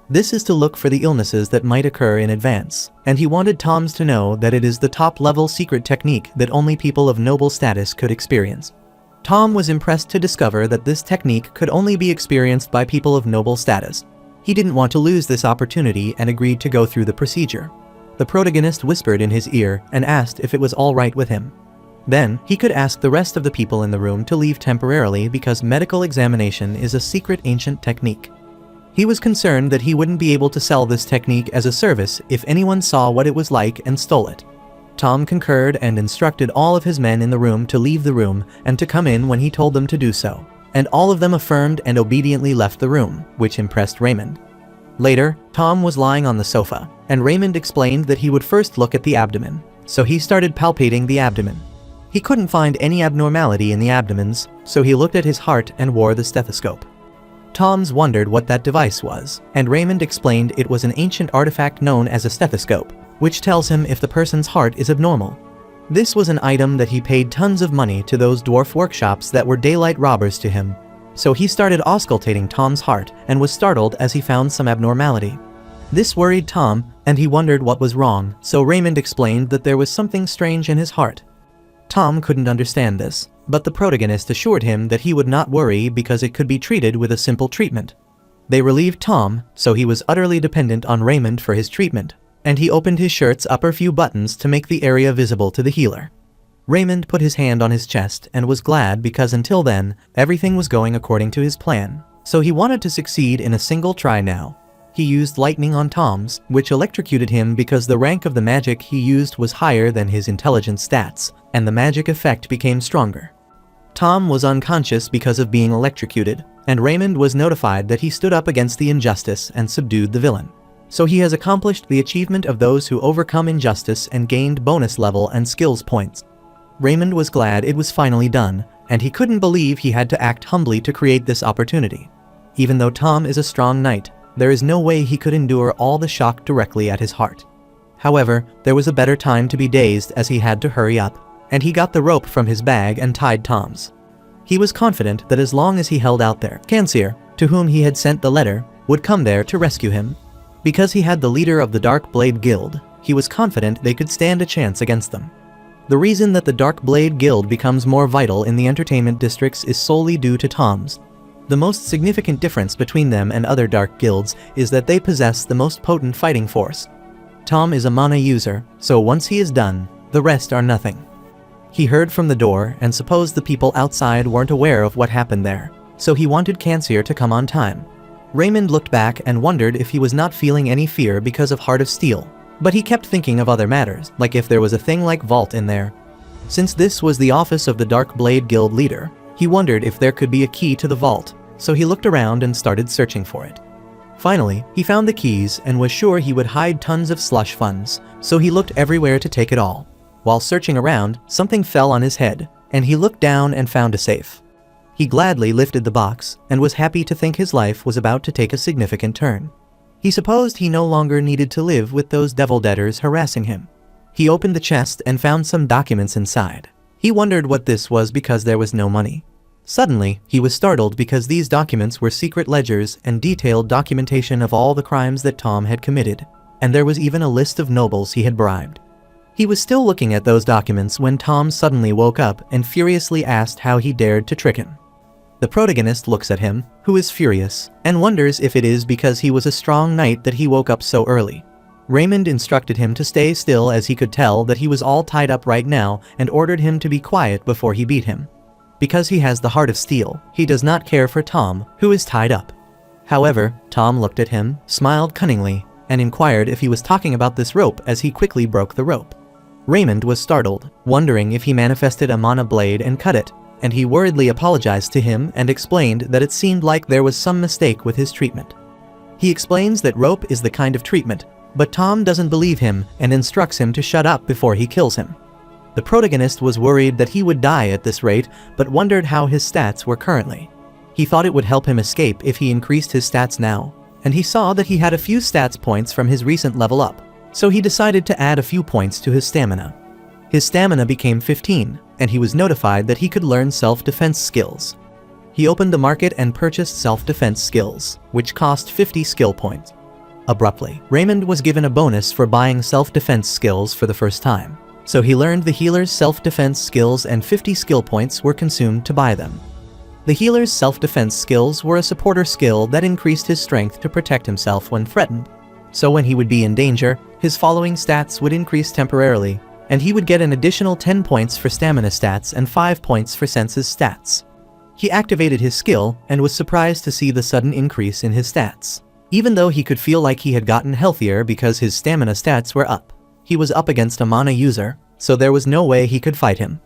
[SPEAKER 1] This is to look for the illnesses that might occur in advance, and he wanted Tom's to know that it is the top-level secret technique that only people of noble status could experience. Tom was impressed to discover that this technique could only be experienced by people of noble status. He didn't want to lose this opportunity and agreed to go through the procedure. The protagonist whispered in his ear and asked if it was all right with him. Then, he could ask the rest of the people in the room to leave temporarily because medical examination is a secret ancient technique. He was concerned that he wouldn't be able to sell this technique as a service if anyone saw what it was like and stole it. Tom concurred and instructed all of his men in the room to leave the room and to come in when he told them to do so, and all of them affirmed and obediently left the room, which impressed Raymond. Later, Tom was lying on the sofa, and Raymond explained that he would first look at the abdomen, so he started palpating the abdomen. He couldn't find any abnormality in the abdomens, so he looked at his heart and wore the stethoscope. Tom's wondered what that device was, and Raymond explained it was an ancient artifact known as a stethoscope, which tells him if the person's heart is abnormal. This was an item that he paid tons of money to those dwarf workshops that were daylight robbers to him, so he started auscultating Tom's heart and was startled as he found some abnormality. This worried Tom, and he wondered what was wrong, so Raymond explained that there was something strange in his heart. Tom couldn't understand this, but the protagonist assured him that he would not worry because it could be treated with a simple treatment. They relieved Tom, so he was utterly dependent on Raymond for his treatment, and he opened his shirt's upper few buttons to make the area visible to the healer. Raymond put his hand on his chest and was glad because until then, everything was going according to his plan, so he wanted to succeed in a single try now. He used lightning on Tom's, which electrocuted him because the rank of the magic he used was higher than his intelligence stats, and the magic effect became stronger. Tom was unconscious because of being electrocuted, and Raymond was notified that he stood up against the injustice and subdued the villain. So he has accomplished the achievement of those who overcome injustice and gained bonus level and skills points. Raymond was glad it was finally done, and he couldn't believe he had to act humbly to create this opportunity. Even though Tom is a strong knight, there is no way he could endure all the shock directly at his heart. However, there was a better time to be dazed as he had to hurry up, and he got the rope from his bag and tied Tom's. He was confident that as long as he held out there, Kanseer, to whom he had sent the letter, would come there to rescue him. Because he had the leader of the Dark Blade Guild, he was confident they could stand a chance against them. The reason that the Dark Blade Guild becomes more vital in the entertainment districts is solely due to Tom's. The most significant difference between them and other dark guilds is that they possess the most potent fighting force. Tom is a mana user, so once he is done, the rest are nothing. He heard from the door and supposed the people outside weren't aware of what happened there, so he wanted Kanseer to come on time. Raymond looked back and wondered if he was not feeling any fear because of Heart of Steel, but he kept thinking of other matters, like if there was a thing like Vault in there. Since this was the office of the Dark Blade Guild leader, he wondered if there could be a key to the vault, so he looked around and started searching for it. Finally, he found the keys and was sure he would hide tons of slush funds, so he looked everywhere to take it all. While searching around, something fell on his head, and he looked down and found a safe. He gladly lifted the box, and was happy to think his life was about to take a significant turn. He supposed he no longer needed to live with those devil debtors harassing him. He opened the chest and found some documents inside. He wondered what this was because there was no money. Suddenly, he was startled because these documents were secret ledgers and detailed documentation of all the crimes that Tom had committed, and there was even a list of nobles he had bribed. He was still looking at those documents when Tom suddenly woke up and furiously asked how he dared to trick him. The protagonist looks at him, who is furious, and wonders if it is because he was a strong knight that he woke up so early. Raymond instructed him to stay still as he could tell that he was all tied up right now and ordered him to be quiet before he beat him. Because he has the Heart of Steel, he does not care for Tom, who is tied up. However, Tom looked at him, smiled cunningly, and inquired if he was talking about this rope as he quickly broke the rope. Raymond was startled, wondering if he manifested a mana blade and cut it, and he worriedly apologized to him and explained that it seemed like there was some mistake with his treatment. He explains that rope is the kind of treatment, but Tom doesn't believe him and instructs him to shut up before he kills him. The protagonist was worried that he would die at this rate, but wondered how his stats were currently. He thought it would help him escape if he increased his stats now, and he saw that he had a few stats points from his recent level up, so he decided to add a few points to his stamina. His stamina became 15, and he was notified that he could learn self-defense skills. He opened the market and purchased self-defense skills, which cost 50 skill points. Abruptly, Raymond was given a bonus for buying self-defense skills for the first time, so he learned the healer's self-defense skills and 50 skill points were consumed to buy them. The healer's self-defense skills were a supporter skill that increased his strength to protect himself when threatened. So when he would be in danger, his following stats would increase temporarily, and he would get an additional 10 points for stamina stats and 5 points for senses stats. He activated his skill and was surprised to see the sudden increase in his stats. Even though he could feel like he had gotten healthier because his stamina stats were up, he was up against a mana user, so there was no way he could fight him.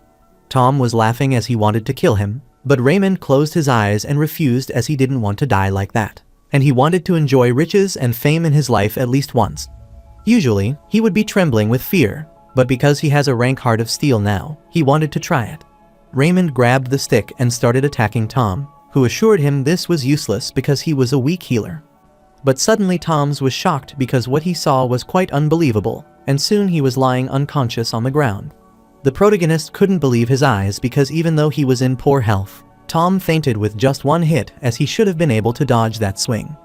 [SPEAKER 1] Tom was laughing as he wanted to kill him, but Raymond closed his eyes and refused as he didn't want to die like that, and he wanted to enjoy riches and fame in his life at least once. Usually, he would be trembling with fear, but because he has a rank Heart of Steel now, he wanted to try it. Raymond grabbed the stick and started attacking Tom, who assured him this was useless because he was a weak healer. But suddenly Tom's was shocked because what he saw was quite unbelievable, and soon he was lying unconscious on the ground. The protagonist couldn't believe his eyes because even though he was in poor health, Tom fainted with just one hit as he should have been able to dodge that swing.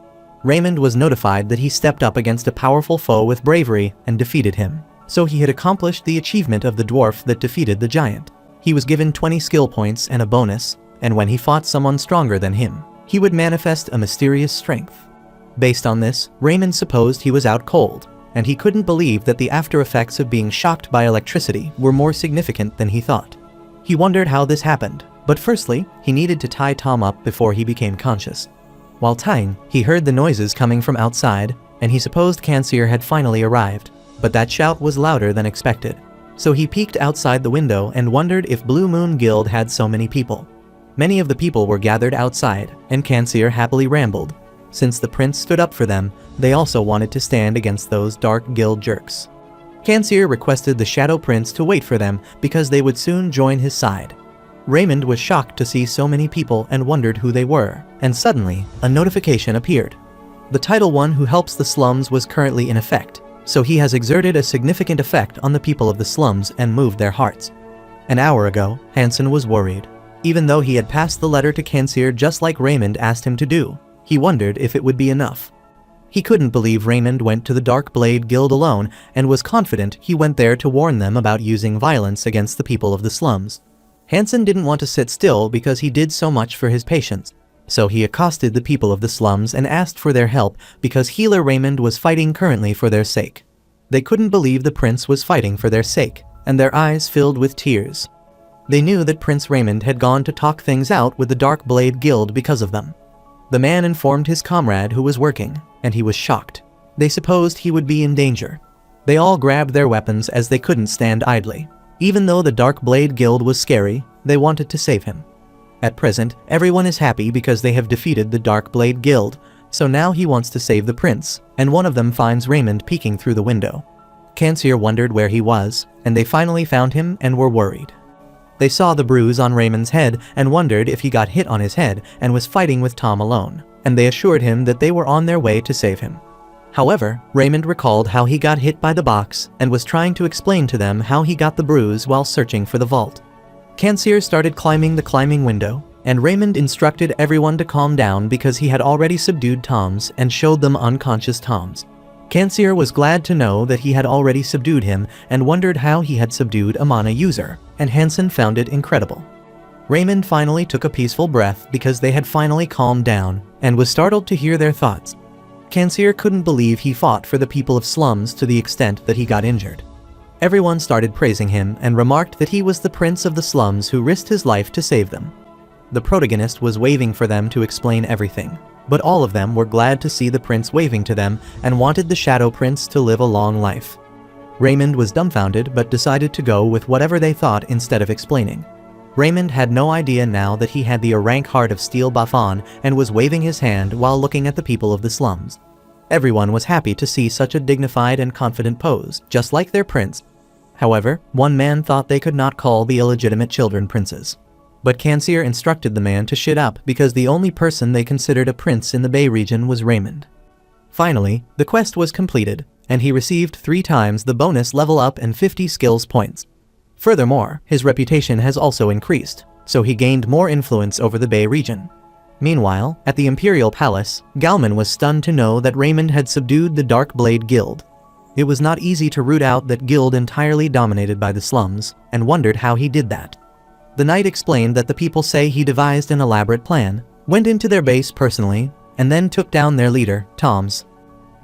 [SPEAKER 1] Raymond was notified that he stepped up against a powerful foe with bravery and defeated him, so he had accomplished the achievement of the dwarf that defeated the giant. He was given 20 skill points and a bonus, and when he fought someone stronger than him, he would manifest a mysterious strength. Based on this, Raymond supposed he was out cold, and he couldn't believe that the after effects of being shocked by electricity were more significant than he thought. He wondered how this happened, but firstly, he needed to tie Tom up before he became conscious. While tying, he heard the noises coming from outside, and he supposed Kanseer had finally arrived, but that shout was louder than expected. So he peeked outside the window and wondered if Blue Moon Guild had so many people. Many of the people were gathered outside, and Kanseer happily rambled. Since the prince stood up for them, they also wanted to stand against those dark guild jerks. Kanseer requested the Shadow Prince to wait for them because they would soon join his side. Raymond was shocked to see so many people and wondered who they were, and suddenly, a notification appeared. The Title One who helps the slums was currently in effect, so he has exerted a significant effect on the people of the slums and moved their hearts. An hour ago, Hansen was worried. Even though he had passed the letter to Kanseer just like Raymond asked him to do, he wondered if it would be enough. He couldn't believe Raymond went to the Dark Blade Guild alone and was confident he went there to warn them about using violence against the people of the slums. Hansen didn't want to sit still because he did so much for his patients, so he accosted the people of the slums and asked for their help because healer Raymond was fighting currently for their sake. They couldn't believe the prince was fighting for their sake, and their eyes filled with tears. They knew that Prince Raymond had gone to talk things out with the Dark Blade Guild because of them. The man informed his comrade who was working, and he was shocked. They supposed he would be in danger. They all grabbed their weapons as they couldn't stand idly. Even though the Dark Blade Guild was scary, they wanted to save him. At present, everyone is happy because they have defeated the Dark Blade Guild, so now he wants to save the prince, and one of them finds Raymond peeking through the window. Kanseer wondered where he was, and they finally found him and were worried. They saw the bruise on Raymond's head and wondered if he got hit on his head and was fighting with Tom alone, and they assured him that they were on their way to save him. However, Raymond recalled how he got hit by the box and was trying to explain to them how he got the bruise while searching for the vault. Kanseer started climbing the climbing window, and Raymond instructed everyone to calm down because he had already subdued Toms and showed them unconscious Toms. Kanseer was glad to know that he had already subdued him and wondered how he had subdued a mana user, and Hansen found it incredible. Raymond finally took a peaceful breath because they had finally calmed down and was startled to hear their thoughts. Kanseer couldn't believe he fought for the people of slums to the extent that he got injured. Everyone started praising him and remarked that he was the prince of the slums who risked his life to save them. The protagonist was waving for them to explain everything, but all of them were glad to see the prince waving to them and wanted the Shadow Prince to live a long life. Raymond was dumbfounded but decided to go with whatever they thought instead of explaining. Raymond had no idea now that he had the rank heart of steel buff on and was waving his hand while looking at the people of the slums. Everyone was happy to see such a dignified and confident pose, just like their prince. However, one man thought they could not call the illegitimate children princes. But Kanseer instructed the man to shut up because the only person they considered a prince in the Bay region was Raymond. Finally, the quest was completed, and he received 3 times the bonus level up and 50 skills points. Furthermore, his reputation has also increased, so he gained more influence over the Bay region. Meanwhile, at the Imperial Palace, Galman was stunned to know that Raymond had subdued the Dark Blade Guild. It was not easy to root out that guild entirely dominated by the slums, and wondered how he did that. The knight explained that the people say he devised an elaborate plan, went into their base personally, and then took down their leader, Toms.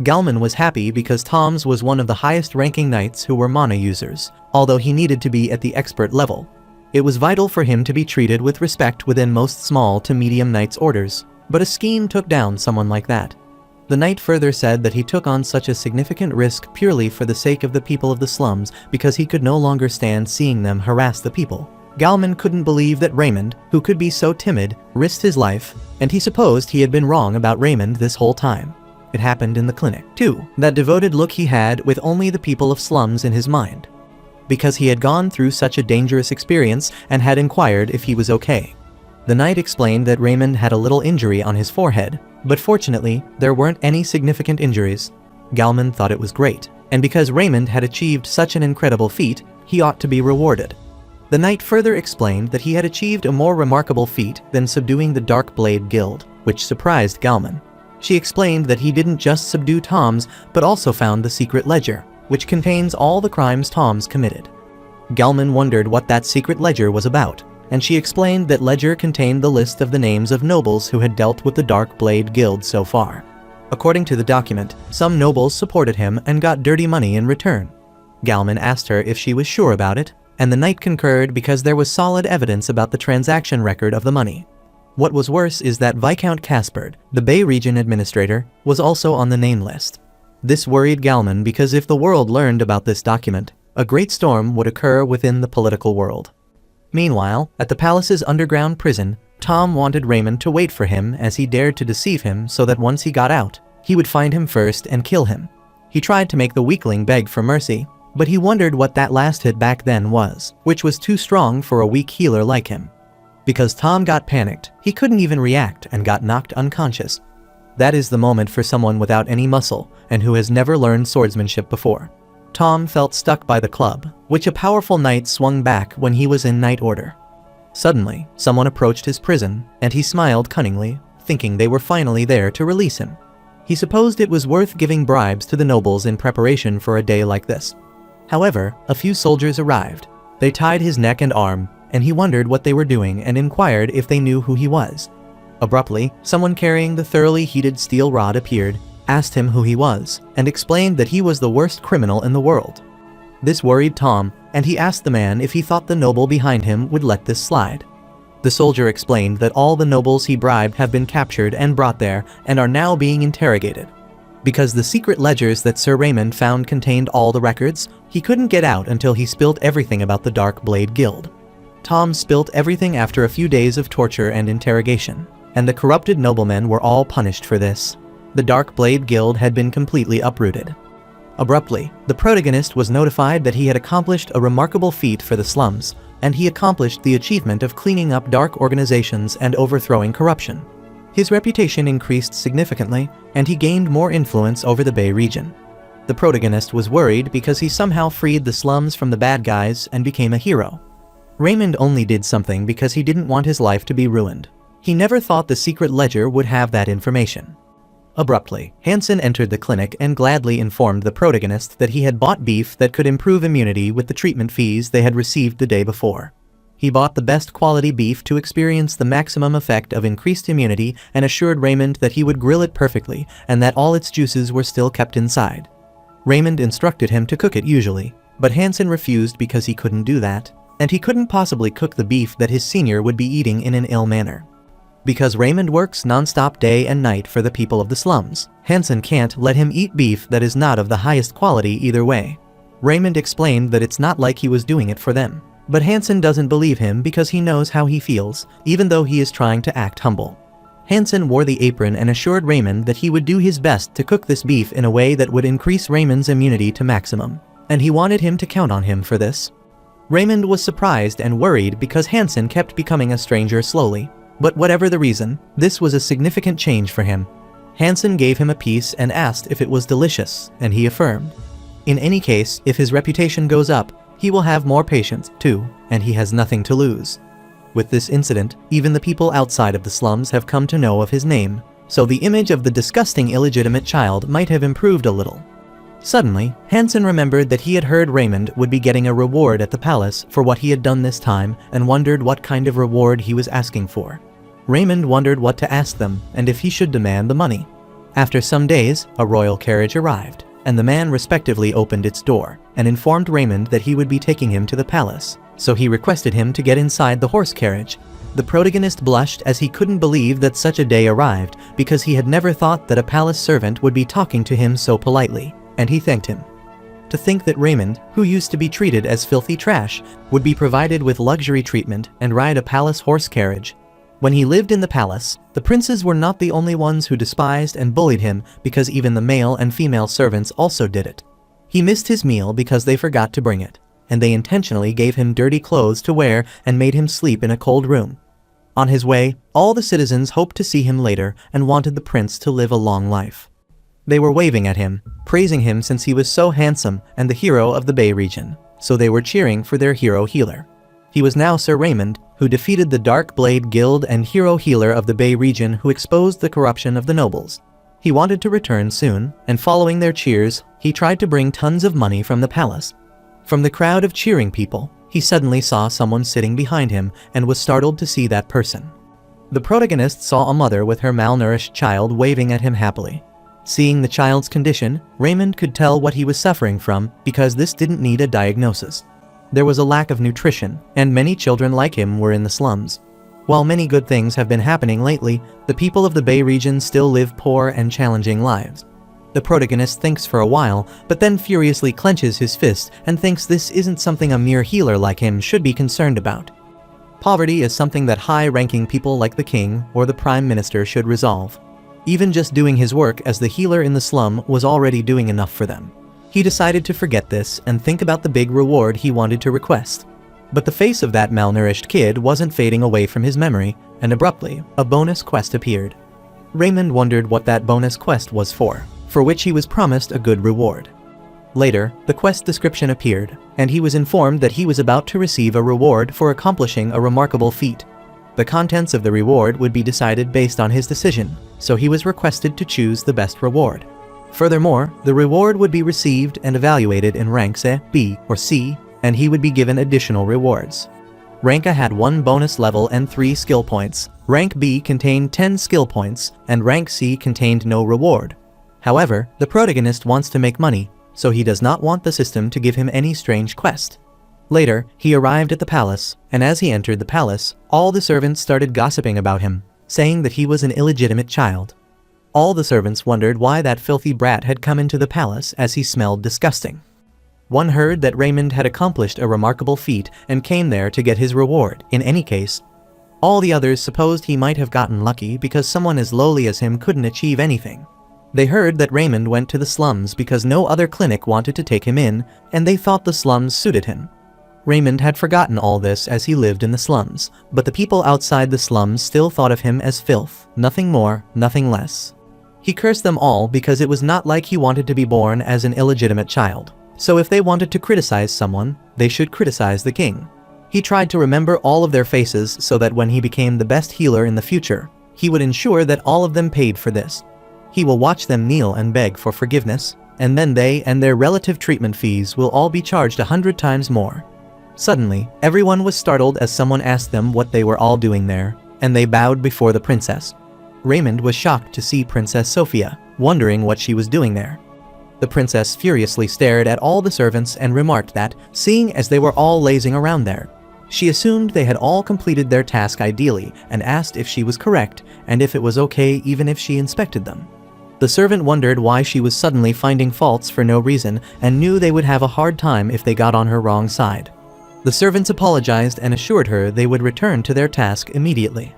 [SPEAKER 1] Galman was happy because Toms was one of the highest ranking knights who were mana users, although he needed to be at the expert level. It was vital for him to be treated with respect within most small to medium knights' orders, but a scheme took down someone like that. The knight further said that he took on such a significant risk purely for the sake of the people of the slums because he could no longer stand seeing them harass the people. Galman couldn't believe that Raymond, who could be so timid, risked his life, and he supposed he had been wrong about Raymond this whole time. It happened in the clinic, too, that devoted look he had with only the people of slums in his mind. Because he had gone through such a dangerous experience and had inquired if he was okay. The knight explained that Raymond had a little injury on his forehead, but fortunately, there weren't any significant injuries. Galman thought it was great, and because Raymond had achieved such an incredible feat, he ought to be rewarded. The knight further explained that he had achieved a more remarkable feat than subduing the Dark Blade Guild, which surprised Galman. She explained that he didn't just subdue Toms, but also found the secret ledger, which contains all the crimes Toms committed. Galman wondered what that secret ledger was about, and she explained that ledger contained the list of the names of nobles who had dealt with the Dark Blade Guild so far. According to the document, some nobles supported him and got dirty money in return. Galman asked her if she was sure about it, and the knight concurred because there was solid evidence about the transaction record of the money. What was worse is that Viscount Caspard, the Bay Region administrator, was also on the name list. This worried Galman because if the world learned about this document, a great storm would occur within the political world. Meanwhile, at the palace's underground prison, Tom wanted Raymond to wait for him as he dared to deceive him so that once he got out, he would find him first and kill him. He tried to make the weakling beg for mercy, but he wondered what that last hit back then was, which was too strong for a weak healer like him. Because Tom got panicked, he couldn't even react and got knocked unconscious. That is the moment for someone without any muscle and who has never learned swordsmanship before. Tom felt stuck by the club, which a powerful knight swung back when he was in night order. Suddenly, someone approached his prison, and he smiled cunningly, thinking they were finally there to release him. He supposed it was worth giving bribes to the nobles in preparation for a day like this. However, a few soldiers arrived. They tied his neck and arm, and he wondered what they were doing and inquired if they knew who he was. Abruptly, someone carrying the thoroughly heated steel rod appeared, asked him who he was, and explained that he was the worst criminal in the world. This worried Tom, and he asked the man if he thought the noble behind him would let this slide. The soldier explained that all the nobles he bribed have been captured and brought there and are now being interrogated. Because the secret ledgers that Sir Raymond found contained all the records, he couldn't get out until he spilled everything about the Dark Blade Guild. Tom spilt everything after a few days of torture and interrogation, and the corrupted noblemen were all punished for this. The Dark Blade Guild had been completely uprooted. Abruptly, the protagonist was notified that he had accomplished a remarkable feat for the slums, and he accomplished the achievement of cleaning up dark organizations and overthrowing corruption. His reputation increased significantly, and he gained more influence over the Bay region. The protagonist was worried because he somehow freed the slums from the bad guys and became a hero. Raymond only did something because he didn't want his life to be ruined. He never thought the secret ledger would have that information. Abruptly, Hansen entered the clinic and gladly informed the protagonist that he had bought beef that could improve immunity with the treatment fees they had received the day before. He bought the best quality beef to experience the maximum effect of increased immunity and assured Raymond that he would grill it perfectly and that all its juices were still kept inside. Raymond instructed him to cook it usually, but Hansen refused because he couldn't do that, and he couldn't possibly cook the beef that his senior would be eating in an ill manner. Because Raymond works non-stop day and night for the people of the slums, Hansen can't let him eat beef that is not of the highest quality either way. Raymond explained that it's not like he was doing it for them, but Hansen doesn't believe him because he knows how he feels, even though he is trying to act humble. Hansen wore the apron and assured Raymond that he would do his best to cook this beef in a way that would increase Raymond's immunity to maximum, and he wanted him to count on him for this. Raymond was surprised and worried because Hansen kept becoming a stranger slowly. But whatever the reason, this was a significant change for him. Hansen gave him a piece and asked if it was delicious, and he affirmed. In any case, if his reputation goes up, he will have more patience, too, and he has nothing to lose. With this incident, even the people outside of the slums have come to know of his name, so the image of the disgusting illegitimate child might have improved a little. Suddenly, Hansen remembered that he had heard Raymond would be getting a reward at the palace for what he had done this time and wondered what kind of reward he was asking for. Raymond wondered what to ask them and if he should demand the money. After some days, a royal carriage arrived, and the man respectively opened its door and informed Raymond that he would be taking him to the palace, so he requested him to get inside the horse carriage. The protagonist blushed as he couldn't believe that such a day arrived because he had never thought that a palace servant would be talking to him so politely, and he thanked him. To think that Raymond, who used to be treated as filthy trash, would be provided with luxury treatment and ride a palace horse carriage. When he lived in the palace, the princes were not the only ones who despised and bullied him because even the male and female servants also did it. He missed his meal because they forgot to bring it, and they intentionally gave him dirty clothes to wear and made him sleep in a cold room. On his way, all the citizens hoped to see him later and wanted the prince to live a long life. They were waving at him, praising him since he was so handsome and the hero of the Bay region, so they were cheering for their hero healer. He was now Sir Raymond, who defeated the Dark Blade Guild and hero healer of the Bay region who exposed the corruption of the nobles. He wanted to return soon, and following their cheers, he tried to bring tons of money from the palace. From the crowd of cheering people, he suddenly saw someone sitting behind him and was startled to see that person. The protagonist saw a mother with her malnourished child waving at him happily. Seeing the child's condition, Raymond could tell what he was suffering from because this didn't need a diagnosis. There was a lack of nutrition, and many children like him were in the slums. While many good things have been happening lately, the people of the Bay region still live poor and challenging lives. The protagonist thinks for a while, but then furiously clenches his fist and thinks this isn't something a mere healer like him should be concerned about. Poverty is something that high-ranking people like the king or the prime minister should resolve. Even just doing his work as the healer in the slum was already doing enough for them. He decided to forget this and think about the big reward he wanted to request. But the face of that malnourished kid wasn't fading away from his memory, and abruptly, a bonus quest appeared. Raymond wondered what that bonus quest was for which he was promised a good reward. Later, the quest description appeared, and he was informed that he was about to receive a reward for accomplishing a remarkable feat. The contents of the reward would be decided based on his decision, so he was requested to choose the best reward. Furthermore, the reward would be received and evaluated in ranks A, B, or C, and he would be given additional rewards. Rank A had 1 bonus level and 3 skill points, rank B contained 10 skill points, and rank C contained no reward. However, the protagonist wants to make money, so he does not want the system to give him any strange quest. Later, he arrived at the palace, and as he entered the palace, all the servants started gossiping about him, saying that he was an illegitimate child. All the servants wondered why that filthy brat had come into the palace as he smelled disgusting. One heard that Raymond had accomplished a remarkable feat and came there to get his reward. In any case, all the others supposed he might have gotten lucky because someone as lowly as him couldn't achieve anything. They heard that Raymond went to the slums because no other clinic wanted to take him in, and they thought the slums suited him. Raymond had forgotten all this as he lived in the slums, but the people outside the slums still thought of him as filth, nothing more, nothing less. He cursed them all because it was not like he wanted to be born as an illegitimate child. So if they wanted to criticize someone, they should criticize the king. He tried to remember all of their faces so that when he became the best healer in the future, he would ensure that all of them paid for this. He will watch them kneel and beg for forgiveness, and then they and their relative treatment fees will all be charged 100 times more. Suddenly, everyone was startled as someone asked them what they were all doing there, and they bowed before the princess. Raymond was shocked to see Princess Sophia, wondering what she was doing there. The princess furiously stared at all the servants and remarked that, seeing as they were all lazing around there, she assumed they had all completed their task ideally and asked if she was correct and if it was okay even if she inspected them. The servant wondered why she was suddenly finding faults for no reason and knew they would have a hard time if they got on her wrong side. The servants apologized and assured her they would return to their task immediately.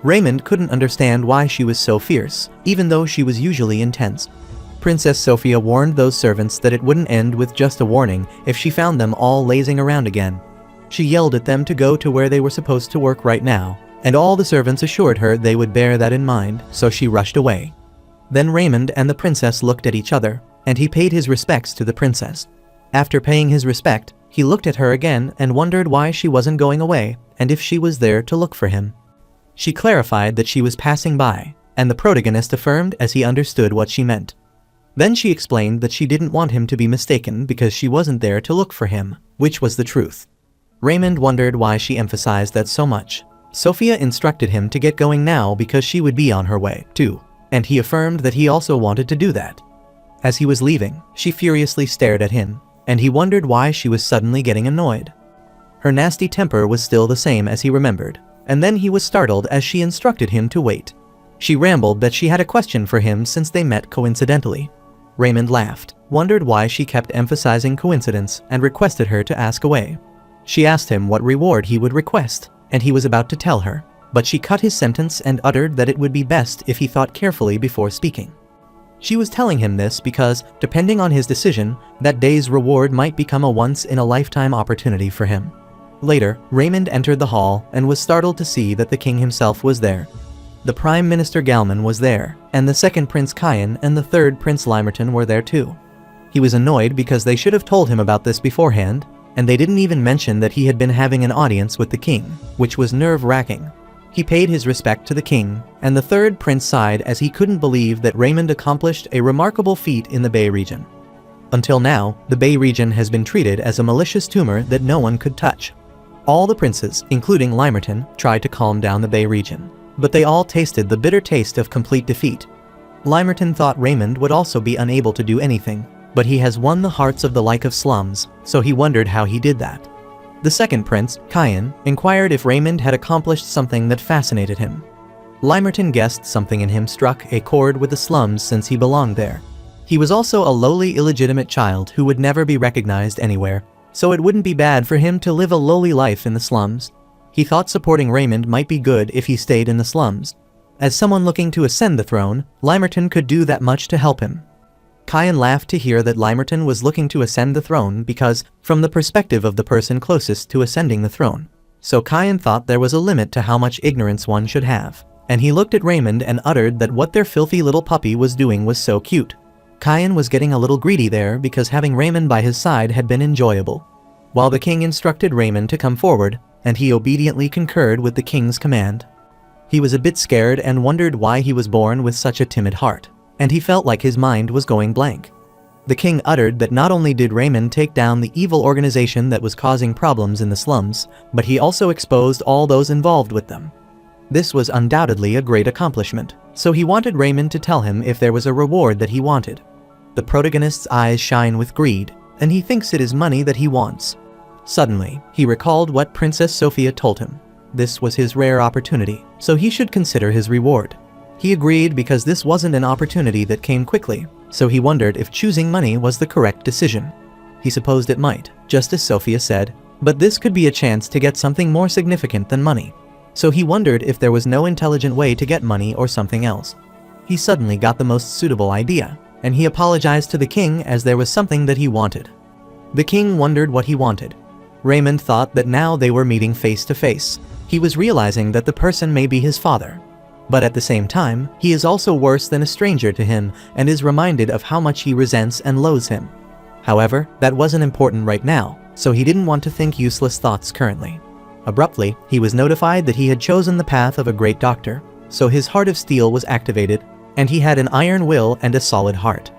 [SPEAKER 1] Raymond couldn't understand why she was so fierce, even though she was usually intense. Princess Sophia warned those servants that it wouldn't end with just a warning if she found them all lazing around again. She yelled at them to go to where they were supposed to work right now, and all the servants assured her they would bear that in mind, so she rushed away. Then Raymond and the princess looked at each other, and he paid his respects to the princess. After paying his respect, he looked at her again and wondered why she wasn't going away, and if she was there to look for him. She clarified that she was passing by, and the protagonist affirmed as he understood what she meant. Then she explained that she didn't want him to be mistaken because she wasn't there to look for him, which was the truth. Raymond wondered why she emphasized that so much. Sophia instructed him to get going now because she would be on her way, too, and he affirmed that he also wanted to do that. As he was leaving, she furiously stared at him, and he wondered why she was suddenly getting annoyed. Her nasty temper was still the same as he remembered, and then he was startled as she instructed him to wait. She rambled that she had a question for him since they met coincidentally. Raymond laughed, wondered why she kept emphasizing coincidence, and requested her to ask away. She asked him what reward he would request, and he was about to tell her, but she cut his sentence and uttered that it would be best if he thought carefully before speaking. She was telling him this because, depending on his decision, that day's reward might become a once-in-a-lifetime opportunity for him. Later, Raymond entered the hall and was startled to see that the king himself was there. The Prime Minister Galman was there, and the second Prince Kyan and the third Prince Limerton were there too. He was annoyed because they should have told him about this beforehand, and they didn't even mention that he had been having an audience with the king, which was nerve-wracking. He paid his respect to the king, and the third prince sighed as he couldn't believe that Raymond accomplished a remarkable feat in the Bay region. Until now, the Bay region has been treated as a malicious tumor that no one could touch. All the princes, including Limerton, tried to calm down the Bay region, but they all tasted the bitter taste of complete defeat. Limerton thought Raymond would also be unable to do anything, but he has won the hearts of the like of slums, so he wondered how he did that. The second prince, Kyan, inquired if Raymond had accomplished something that fascinated him. Limerton guessed something in him struck a chord with the slums since he belonged there. He was also a lowly illegitimate child who would never be recognized anywhere, so it wouldn't be bad for him to live a lowly life in the slums. He thought supporting Raymond might be good if he stayed in the slums. As someone looking to ascend the throne, Limerton could do that much to help him. Kyan laughed to hear that Limerton was looking to ascend the throne because, from the perspective of the person closest to ascending the throne. So Kyan thought there was a limit to how much ignorance one should have. And he looked at Raymond and uttered that what their filthy little puppy was doing was so cute. Kyan was getting a little greedy there because having Raymond by his side had been enjoyable. While the king instructed Raymond to come forward, and he obediently concurred with the king's command. He was a bit scared and wondered why he was born with such a timid heart, and he felt like his mind was going blank. The king uttered that not only did Raymond take down the evil organization that was causing problems in the slums, but he also exposed all those involved with them. This was undoubtedly a great accomplishment, so he wanted Raymond to tell him if there was a reward that he wanted. The protagonist's eyes shine with greed, and he thinks it is money that he wants. Suddenly, he recalled what Princess Sophia told him. This was his rare opportunity, so he should consider his reward. He agreed because this wasn't an opportunity that came quickly, so he wondered if choosing money was the correct decision. He supposed it might, just as Sophia said, but this could be a chance to get something more significant than money. So he wondered if there was no intelligent way to get money or something else. He suddenly got the most suitable idea, and he apologized to the king as there was something that he wanted. The king wondered what he wanted. Raymond thought that now they were meeting face to face. He was realizing that the person may be his father. But at the same time, he is also worse than a stranger to him and is reminded of how much he resents and loathes him. However, that wasn't important right now, so he didn't want to think useless thoughts currently. Abruptly, he was notified that he had chosen the path of a great doctor, so his heart of steel was activated, and he had an iron will and a solid heart.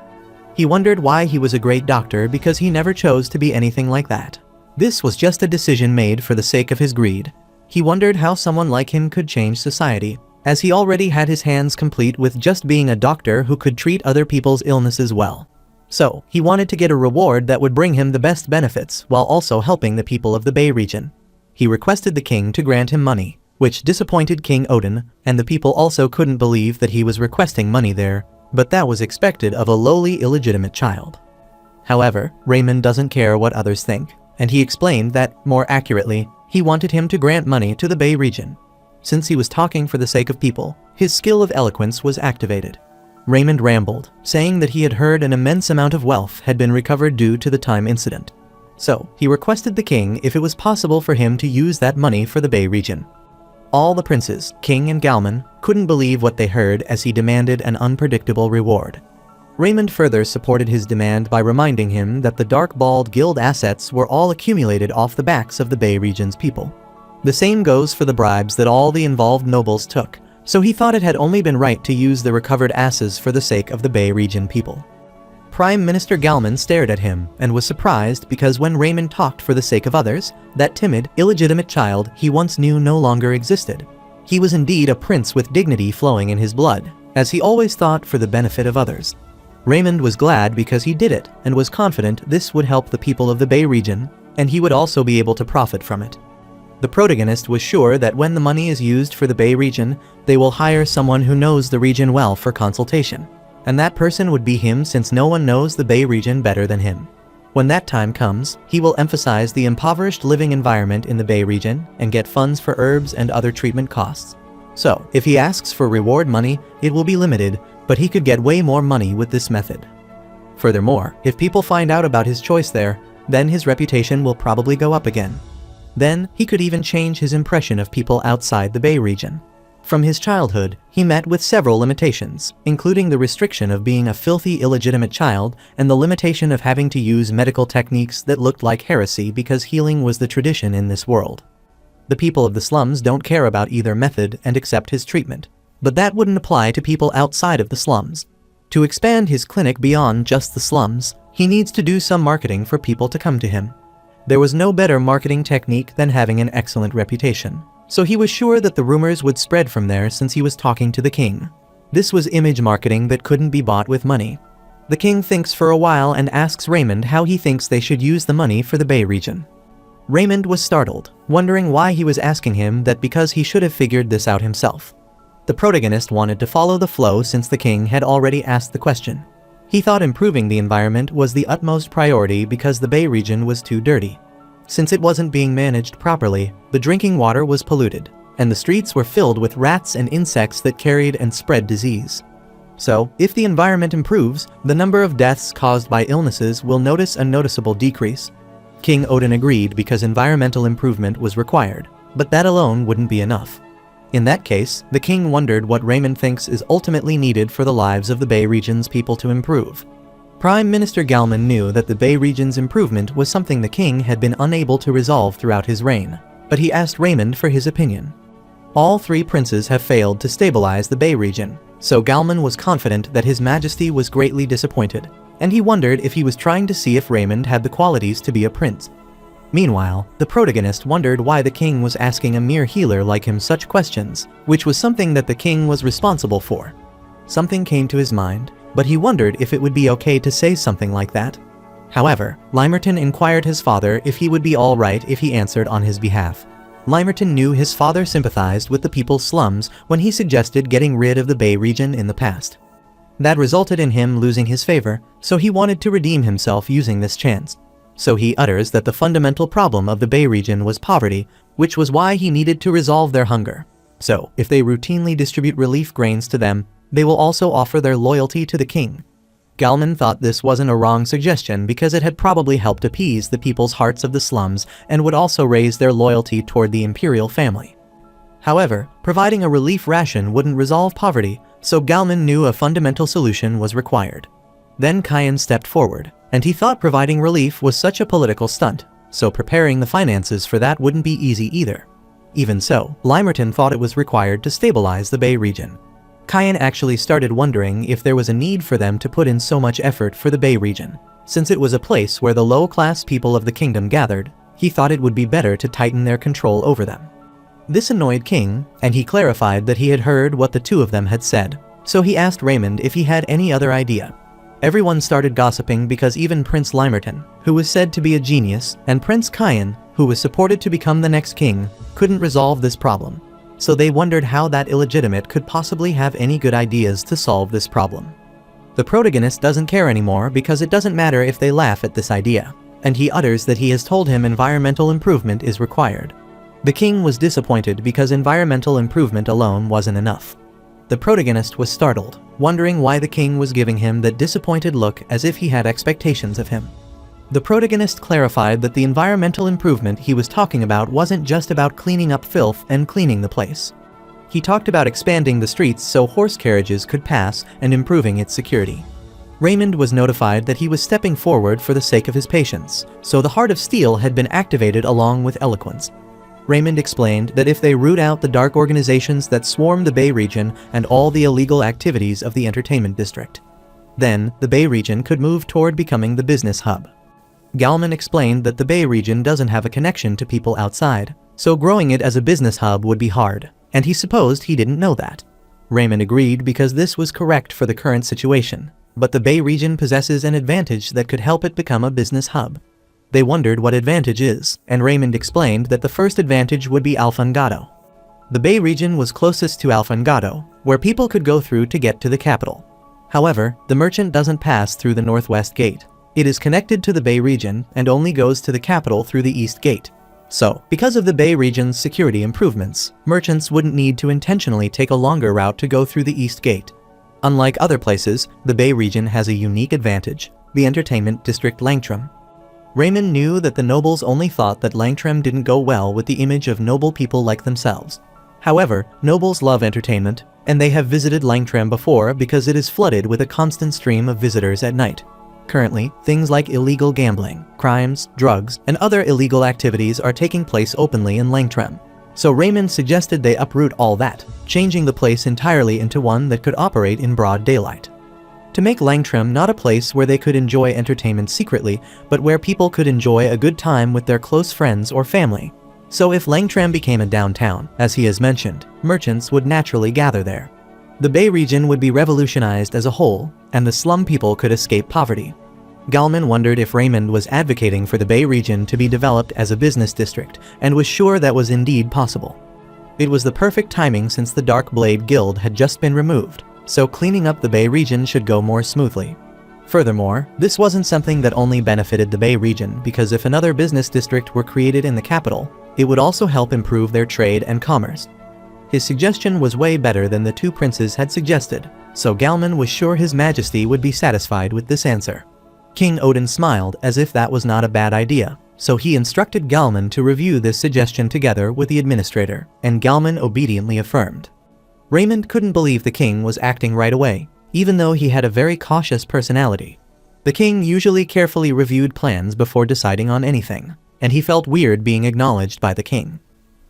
[SPEAKER 1] He wondered why he was a great doctor because he never chose to be anything like that. This was just a decision made for the sake of his greed. He wondered how someone like him could change society, as he already had his hands complete with just being a doctor who could treat other people's illnesses well. So, he wanted to get a reward that would bring him the best benefits while also helping the people of the Bay region. He requested the king to grant him money, which disappointed King Odin, and the people also couldn't believe that he was requesting money there, but that was expected of a lowly illegitimate child. However, Raymond doesn't care what others think, and he explained that, more accurately, he wanted him to grant money to the Bay region. Since he was talking for the sake of people, his skill of eloquence was activated. Raymond rambled, saying that he had heard an immense amount of wealth had been recovered due to the time incident. So, he requested the king if it was possible for him to use that money for the Bay region. All the princes, king and Galman, couldn't believe what they heard as he demanded an unpredictable reward. Raymond further supported his demand by reminding him that the Dark Bald Guild assets were all accumulated off the backs of the Bay region's people. The same goes for the bribes that all the involved nobles took, so he thought it had only been right to use the recovered asses for the sake of the Bay region people. Prime Minister Galman stared at him and was surprised because when Raymond talked for the sake of others, that timid, illegitimate child he once knew no longer existed. He was indeed a prince with dignity flowing in his blood, as he always thought for the benefit of others. Raymond was glad because he did it and was confident this would help the people of the Bay region, and he would also be able to profit from it. The protagonist was sure that when the money is used for the Bay region, they will hire someone who knows the region well for consultation. And that person would be him since no one knows the Bay region better than him. When that time comes, he will emphasize the impoverished living environment in the Bay region and get funds for herbs and other treatment costs. So, if he asks for reward money, it will be limited, but he could get way more money with this method. Furthermore, if people find out about his choice there, then his reputation will probably go up again. Then, he could even change his impression of people outside the Bay region. From his childhood, he met with several limitations, including the restriction of being a filthy illegitimate child and the limitation of having to use medical techniques that looked like heresy because healing was the tradition in this world. The people of the slums don't care about either method and accept his treatment, but that wouldn't apply to people outside of the slums. To expand his clinic beyond just the slums, he needs to do some marketing for people to come to him. There was no better marketing technique than having an excellent reputation. So he was sure that the rumors would spread from there since he was talking to the king. This was image marketing that couldn't be bought with money. The king thinks for a while and asks Raymond how he thinks they should use the money for the Bay region. Raymond was startled, wondering why he was asking him that because he should have figured this out himself. The protagonist wanted to follow the flow since the king had already asked the question. He thought improving the environment was the utmost priority because the Bay region was too dirty. Since it wasn't being managed properly, the drinking water was polluted, and the streets were filled with rats and insects that carried and spread disease. So, if the environment improves, the number of deaths caused by illnesses will notice a noticeable decrease. King Odin agreed because environmental improvement was required, but that alone wouldn't be enough. In that case, the king wondered what Raymond thinks is ultimately needed for the lives of the Bay region's people to improve. Prime Minister Galman knew that the Bay region's improvement was something the king had been unable to resolve throughout his reign, but he asked Raymond for his opinion. All three princes have failed to stabilize the Bay region, so Galman was confident that His Majesty was greatly disappointed, and he wondered if he was trying to see if Raymond had the qualities to be a prince. Meanwhile, the protagonist wondered why the king was asking a mere healer like him such questions, which was something that the king was responsible for. Something came to his mind, but he wondered if it would be okay to say something like that. However, Limerton inquired his father if he would be all right if he answered on his behalf. Limerton knew his father sympathized with the people's slums when he suggested getting rid of the Bay region in the past. That resulted in him losing his favor, so he wanted to redeem himself using this chance. So he utters that the fundamental problem of the Bay region was poverty, which was why he needed to resolve their hunger. So, if they routinely distribute relief grains to them, they will also offer their loyalty to the king. Galman thought this wasn't a wrong suggestion because it had probably helped appease the people's hearts of the slums and would also raise their loyalty toward the imperial family. However, providing a relief ration wouldn't resolve poverty, so Galman knew a fundamental solution was required. Then Kyan stepped forward, and he thought providing relief was such a political stunt, so preparing the finances for that wouldn't be easy either. Even so, Limerton thought it was required to stabilize the Bay region. Kyan actually started wondering if there was a need for them to put in so much effort for the Bay region. Since it was a place where the low-class people of the kingdom gathered, he thought it would be better to tighten their control over them. This annoyed King, and he clarified that he had heard what the two of them had said, so he asked Raymond if he had any other idea. Everyone started gossiping because even Prince Limerton, who was said to be a genius, and Prince Kyan, who was supported to become the next king, couldn't resolve this problem. So they wondered how that illegitimate could possibly have any good ideas to solve this problem. The protagonist doesn't care anymore because it doesn't matter if they laugh at this idea, and he utters that he has told him environmental improvement is required. The king was disappointed because environmental improvement alone wasn't enough. The protagonist was startled, wondering why the king was giving him that disappointed look as if he had expectations of him. The protagonist clarified that the environmental improvement he was talking about wasn't just about cleaning up filth and cleaning the place. He talked about expanding the streets so horse carriages could pass and improving its security. Raymond was notified that he was stepping forward for the sake of his patients, so the Heart of Steel had been activated along with eloquence. Raymond explained that if they root out the dark organizations that swarm the Bay region and all the illegal activities of the entertainment district, then the Bay region could move toward becoming the business hub. Galman explained that the Bay region doesn't have a connection to people outside, so growing it as a business hub would be hard, and he supposed he didn't know that. Raymond agreed because this was correct for the current situation, but the Bay region possesses an advantage that could help it become a business hub. They wondered what advantage is, and Raymond explained that the first advantage would be Alfangado. The Bay region was closest to Alfangado, where people could go through to get to the capital. However, the merchant doesn't pass through the northwest gate. It is connected to the Bay region and only goes to the capital through the east gate. So, because of the Bay region's security improvements, merchants wouldn't need to intentionally take a longer route to go through the east gate. Unlike other places, the Bay region has a unique advantage, the entertainment district Langtram. Raymond knew that the nobles only thought that Langtram didn't go well with the image of noble people like themselves. However, nobles love entertainment, and they have visited Langtram before because it is flooded with a constant stream of visitors at night. Currently, things like illegal gambling, crimes, drugs, and other illegal activities are taking place openly in Langtram. So Raymond suggested they uproot all that, changing the place entirely into one that could operate in broad daylight. To make Langtram not a place where they could enjoy entertainment secretly, but where people could enjoy a good time with their close friends or family. So if Langtram became a downtown, as he has mentioned, merchants would naturally gather there. The Bay region would be revolutionized as a whole, and the slum people could escape poverty. Galman wondered if Raymond was advocating for the Bay region to be developed as a business district, and was sure that was indeed possible. It was the perfect timing since the Dark Blade Guild had just been removed, so cleaning up the Bay region should go more smoothly. Furthermore, this wasn't something that only benefited the Bay region, because if another business district were created in the capital, it would also help improve their trade and commerce. His suggestion was way better than the two princes had suggested, so Galman was sure His Majesty would be satisfied with this answer. King Odin smiled as if that was not a bad idea, so he instructed Galman to review this suggestion together with the administrator, and Galman obediently affirmed. Raymond couldn't believe the king was acting right away, even though he had a very cautious personality. The king usually carefully reviewed plans before deciding on anything, and he felt weird being acknowledged by the king.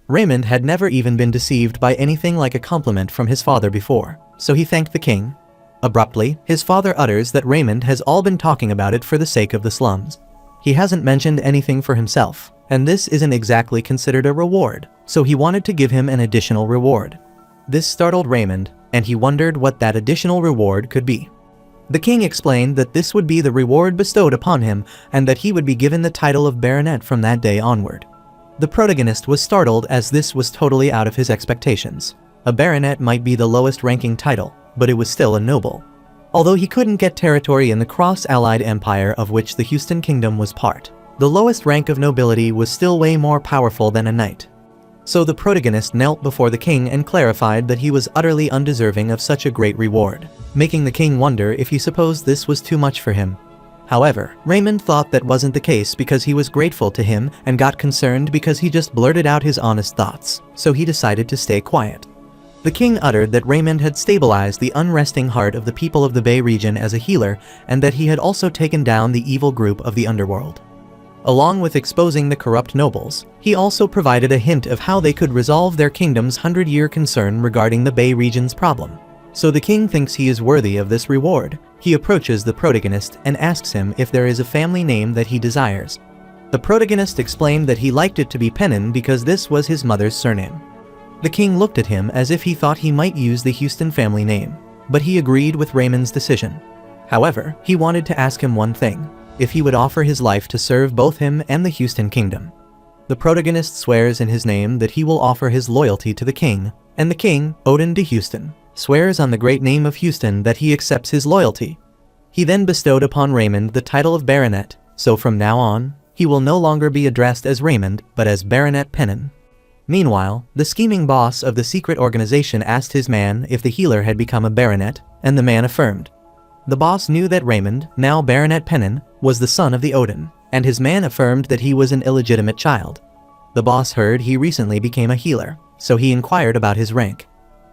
[SPEAKER 1] Raymond had never even been deceived by anything like a compliment from his father before, so he thanked the king. Abruptly, his father utters that Raymond has all been talking about it for the sake of the slums. He hasn't mentioned anything for himself, and this isn't exactly considered a reward, so he wanted to give him an additional reward. This startled Raymond, and he wondered what that additional reward could be. The king explained that this would be the reward bestowed upon him, and that he would be given the title of baronet from that day onward. The protagonist was startled as this was totally out of his expectations. A baronet might be the lowest ranking title, but it was still a noble. Although he couldn't get territory in the cross-allied empire of which the Houston Kingdom was part, the lowest rank of nobility was still way more powerful than a knight. So the protagonist knelt before the king and clarified that he was utterly undeserving of such a great reward, making the king wonder if he supposed this was too much for him. However, Raymond thought that wasn't the case because he was grateful to him and got concerned because he just blurted out his honest thoughts, so he decided to stay quiet. The king uttered that Raymond had stabilized the unresting heart of the people of the Bay region as a healer, and that he had also taken down the evil group of the underworld. Along with exposing the corrupt nobles, he also provided a hint of how they could resolve their kingdom's 100-year concern regarding the Bay region's problem. So the king thinks he is worthy of this reward. He approaches the protagonist and asks him if there is a family name that he desires. The protagonist explained that he liked it to be Pennon because this was his mother's surname. The king looked at him as if he thought he might use the Houston family name, but he agreed with Raymond's decision. However, he wanted to ask him one thing: if he would offer his life to serve both him and the Houston Kingdom. The protagonist swears in his name that he will offer his loyalty to the king, and the king, Odin de Houston, swears on the great name of Houston that he accepts his loyalty. He then bestowed upon Raymond the title of baronet, so from now on, he will no longer be addressed as Raymond, but as Baronet Pennon. Meanwhile, the scheming boss of the secret organization asked his man if the healer had become a baronet, and the man affirmed. The boss knew that Raymond, now Baronet Pennon, was the son of the Odin, and his man affirmed that he was an illegitimate child. The boss heard he recently became a healer, so he inquired about his rank.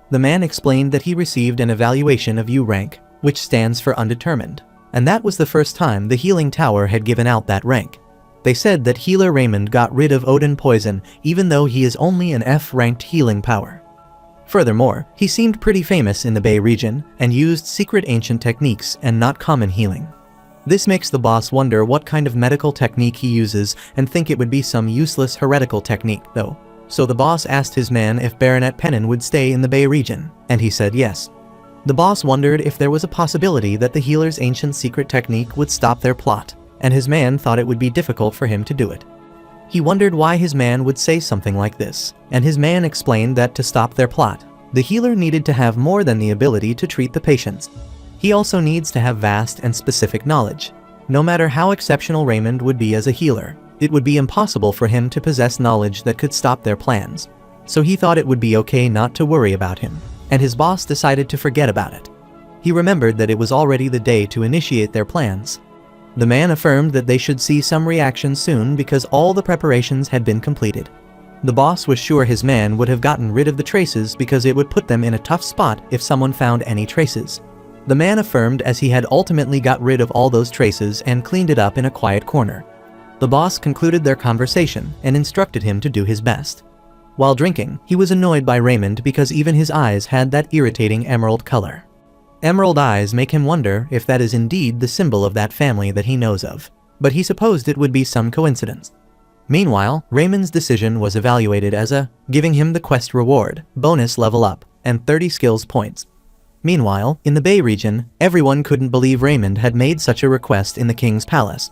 [SPEAKER 1] The man explained that he received an evaluation of U rank, which stands for undetermined, and that was the first time the healing tower had given out that rank. They said that healer Raymond got rid of Odin poison even though he is only an F-ranked healing power. Furthermore, he seemed pretty famous in the Bay region and used secret ancient techniques and not common healing. This makes the boss wonder what kind of medical technique he uses and think it would be some useless heretical technique though. So the boss asked his man if Baronet Pennon would stay in the Bay region, and he said yes. The boss wondered if there was a possibility that the healer's ancient secret technique would stop their plot, and his man thought it would be difficult for him to do it. He wondered why his man would say something like this, and his man explained that to stop their plot, the healer needed to have more than the ability to treat the patients. He also needs to have vast and specific knowledge. No matter how exceptional Raymond would be as a healer, it would be impossible for him to possess knowledge that could stop their plans. So he thought it would be okay not to worry about him, and his boss decided to forget about it. He remembered that it was already the day to initiate their plans. The man affirmed that they should see some reaction soon because all the preparations had been completed. The boss was sure his man would have gotten rid of the traces because it would put them in a tough spot if someone found any traces. The man affirmed as he had ultimately got rid of all those traces and cleaned it up in a quiet corner. The boss concluded their conversation and instructed him to do his best. While drinking, he was annoyed by Raymond because even his eyes had that irritating emerald color. Emerald eyes make him wonder if that is indeed the symbol of that family that he knows of, but he supposed it would be some coincidence. Meanwhile, Raymond's decision was evaluated as giving him the quest reward, bonus level up, and 30 skills points. Meanwhile, in the Bay region, everyone couldn't believe Raymond had made such a request in the king's palace.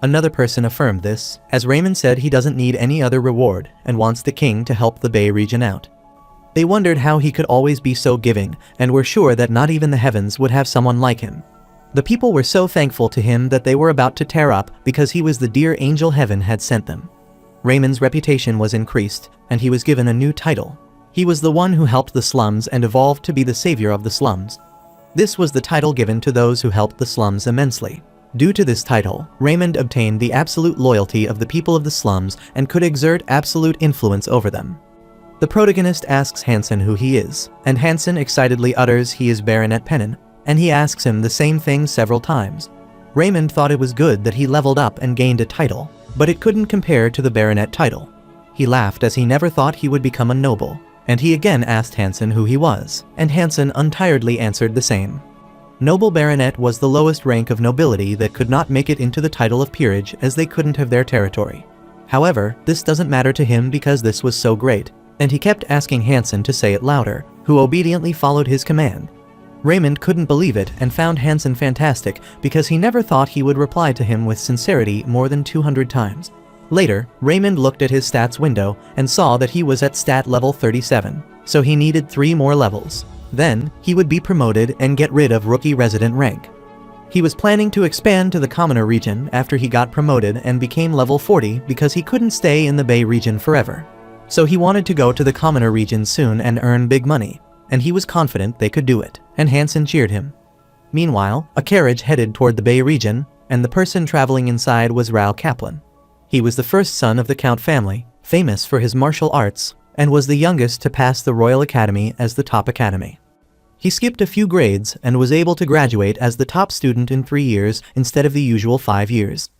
[SPEAKER 1] Another person affirmed this, as Raymond said he doesn't need any other reward and wants the king to help the Bay region out. They wondered how he could always be so giving and were sure that not even the heavens would have someone like him. The people were so thankful to him that they were about to tear up because he was the dear angel heaven had sent them. Raymond's reputation was increased, and he was given a new title. He was the one who helped the slums and evolved to be the savior of the slums. This was the title given to those who helped the slums immensely. Due to this title, Raymond obtained the absolute loyalty of the people of the slums and could exert absolute influence over them. The protagonist asks Hansen who he is, and Hansen excitedly utters he is Baronet Pennon, and he asks him the same thing several times. Raymond thought it was good that he leveled up and gained a title, but it couldn't compare to the baronet title. He laughed as he never thought he would become a noble, and he again asked Hansen who he was, and Hansen untiredly answered the same. Noble baronet was the lowest rank of nobility that could not make it into the title of peerage as they couldn't have their territory. However, this doesn't matter to him because this was so great, and he kept asking Hansen to say it louder, who obediently followed his command. Raymond couldn't believe it and found Hansen fantastic because he never thought he would reply to him with sincerity more than 200 times. Later, Raymond looked at his stats window and saw that he was at stat level 37, so he needed 3 more levels. Then, he would be promoted and get rid of rookie resident rank. He was planning to expand to the commoner region after he got promoted and became level 40 because he couldn't stay in the Bay region forever. So he wanted to go to the commoner region soon and earn big money, and he was confident they could do it, and Hansen cheered him. Meanwhile, a carriage headed toward the Bay region, and the person traveling inside was Rao Kaplan. He was the first son of the Count family, famous for his martial arts, and was the youngest to pass the Royal Academy as the top academy. He skipped a few grades and was able to graduate as the top student in 3 years instead of the usual 5 years.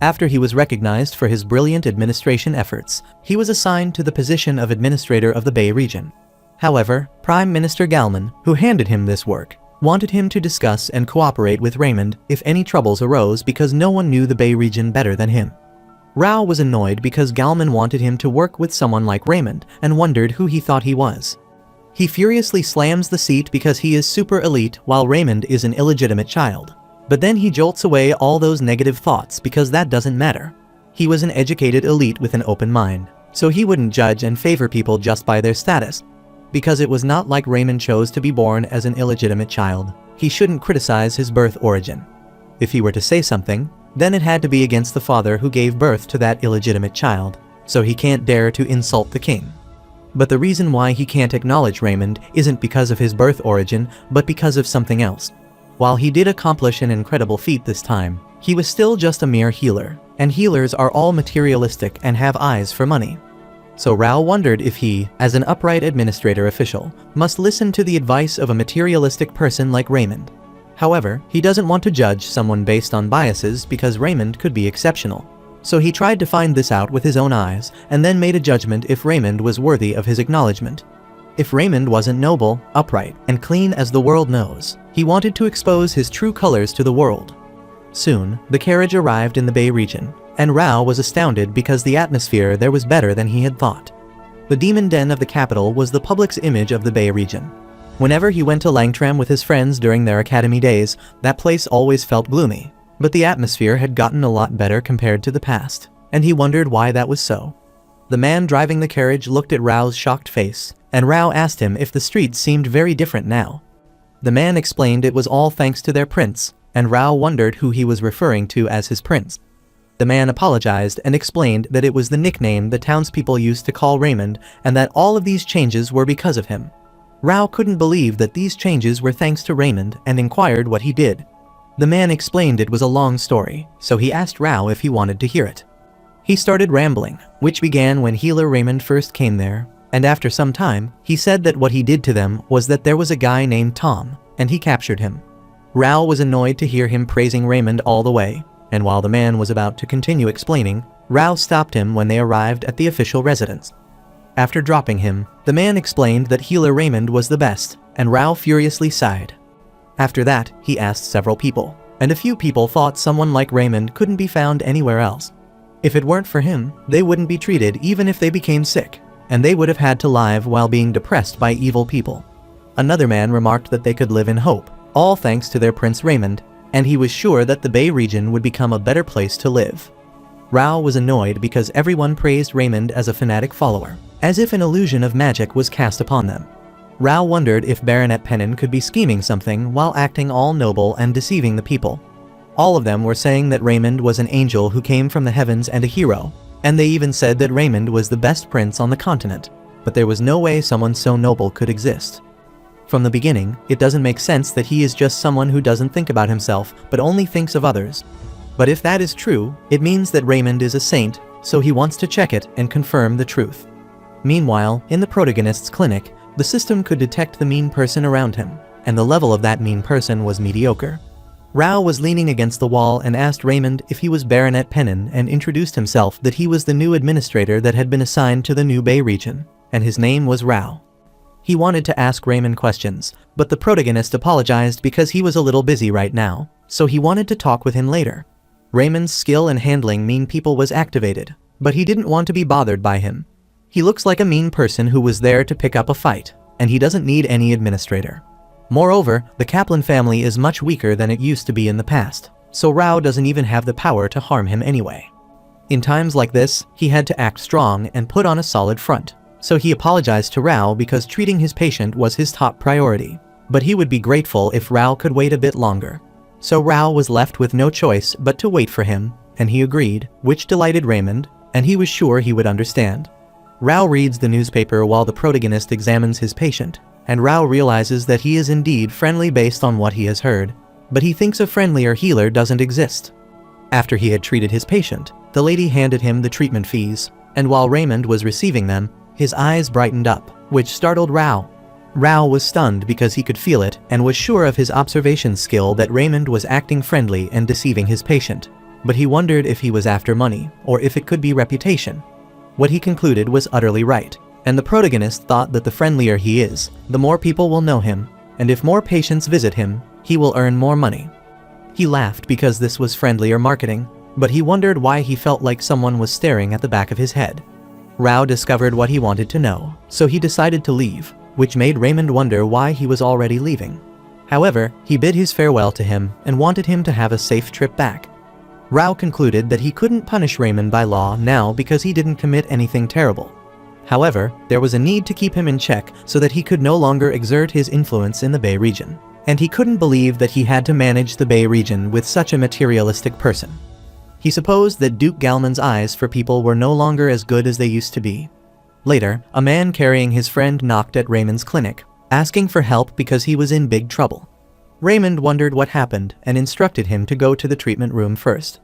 [SPEAKER 1] After he was recognized for his brilliant administration efforts, he was assigned to the position of administrator of the Bay region. However, Prime Minister Galman, who handed him this work, wanted him to discuss and cooperate with Raymond if any troubles arose because no one knew the Bay region better than him. Rao was annoyed because Galman wanted him to work with someone like Raymond and wondered who he thought he was. He furiously slams the seat because he is super elite while Raymond is an illegitimate child. But then he jolts away all those negative thoughts because that doesn't matter. He was an educated elite with an open mind, so he wouldn't judge and favor people just by their status. Because it was not like Raymond chose to be born as an illegitimate child, he shouldn't criticize his birth origin. If he were to say something, then it had to be against the father who gave birth to that illegitimate child, so he can't dare to insult the king. But the reason why he can't acknowledge Raymond isn't because of his birth origin, but because of something else. While he did accomplish an incredible feat this time, he was still just a mere healer, and healers are all materialistic and have eyes for money. So Rao wondered if he, as an upright administrator official, must listen to the advice of a materialistic person like Raymond. However, he doesn't want to judge someone based on biases because Raymond could be exceptional. So he tried to find this out with his own eyes, and then made a judgment if Raymond was worthy of his acknowledgement. If Raymond wasn't noble, upright, and clean as the world knows, he wanted to expose his true colors to the world. Soon, the carriage arrived in the Bay region, and Rao was astounded because the atmosphere there was better than he had thought. The demon den of the capital was the public's image of the Bay region. Whenever he went to Langtram with his friends during their academy days, that place always felt gloomy. But the atmosphere had gotten a lot better compared to the past, and he wondered why that was so. The man driving the carriage looked at Rao's shocked face, and Rao asked him if the streets seemed very different now. The man explained it was all thanks to their prince, and Rao wondered who he was referring to as his prince. The man apologized and explained that it was the nickname the townspeople used to call Raymond, and that all of these changes were because of him. Rao couldn't believe that these changes were thanks to Raymond and inquired what he did. The man explained it was a long story, so he asked Rao if he wanted to hear it. He started rambling, which began when healer Raymond first came there, and after some time, he said that what he did to them was that there was a guy named Tom, and he captured him. Rao was annoyed to hear him praising Raymond all the way, and while the man was about to continue explaining, Rao stopped him when they arrived at the official residence. After dropping him, the man explained that healer Raymond was the best, and Rao furiously sighed. After that, he asked several people, and a few people thought someone like Raymond couldn't be found anywhere else. If it weren't for him, they wouldn't be treated even if they became sick, and they would have had to live while being depressed by evil people. Another man remarked that they could live in hope, all thanks to their Prince Raymond, and he was sure that the Bay region would become a better place to live. Rao was annoyed because everyone praised Raymond as a fanatic follower, as if an illusion of magic was cast upon them. Rao wondered if Baronet Pennon could be scheming something while acting all noble and deceiving the people. All of them were saying that Raymond was an angel who came from the heavens and a hero, and they even said that Raymond was the best prince on the continent, but there was no way someone so noble could exist. From the beginning, it doesn't make sense that he is just someone who doesn't think about himself but only thinks of others. But if that is true, it means that Raymond is a saint, so he wants to check it and confirm the truth. Meanwhile, in the protagonist's clinic, the system could detect the mean person around him, and the level of that mean person was mediocre. Rao was leaning against the wall and asked Raymond if he was Baronet Pennon and introduced himself that he was the new administrator that had been assigned to the New Bay region, and his name was Rao. He wanted to ask Raymond questions, but the protagonist apologized because he was a little busy right now, so he wanted to talk with him later. Raymond's skill in handling mean people was activated, but he didn't want to be bothered by him. He looks like a mean person who was there to pick up a fight, and he doesn't need any administrator. Moreover, the Kaplan family is much weaker than it used to be in the past, so Rao doesn't even have the power to harm him anyway. In times like this, he had to act strong and put on a solid front, so he apologized to Rao because treating his patient was his top priority, but he would be grateful if Rao could wait a bit longer. So Rao was left with no choice but to wait for him, and he agreed, which delighted Raymond, and he was sure he would understand. Rao reads the newspaper while the protagonist examines his patient, and Rao realizes that he is indeed friendly based on what he has heard, but he thinks a friendlier healer doesn't exist. After he had treated his patient, the lady handed him the treatment fees, and while Raymond was receiving them, his eyes brightened up, which startled Rao. Rao was stunned because he could feel it and was sure of his observation skill that Raymond was acting friendly and deceiving his patient, but he wondered if he was after money or if it could be reputation. What he concluded was utterly right, and the protagonist thought that the friendlier he is, the more people will know him, and if more patients visit him, he will earn more money. He laughed because this was friendlier marketing, but he wondered why he felt like someone was staring at the back of his head. Rao discovered what he wanted to know, so he decided to leave, which made Raymond wonder why he was already leaving. However, he bid his farewell to him and wanted him to have a safe trip back. Rao concluded that he couldn't punish Raymond by law now because he didn't commit anything terrible. However, there was a need to keep him in check so that he could no longer exert his influence in the Bay region, and he couldn't believe that he had to manage the Bay region with such a materialistic person. He supposed that Duke Galman's eyes for people were no longer as good as they used to be. Later, a man carrying his friend knocked at Raymond's clinic, asking for help because he was in big trouble. Raymond wondered what happened and instructed him to go to the treatment room first.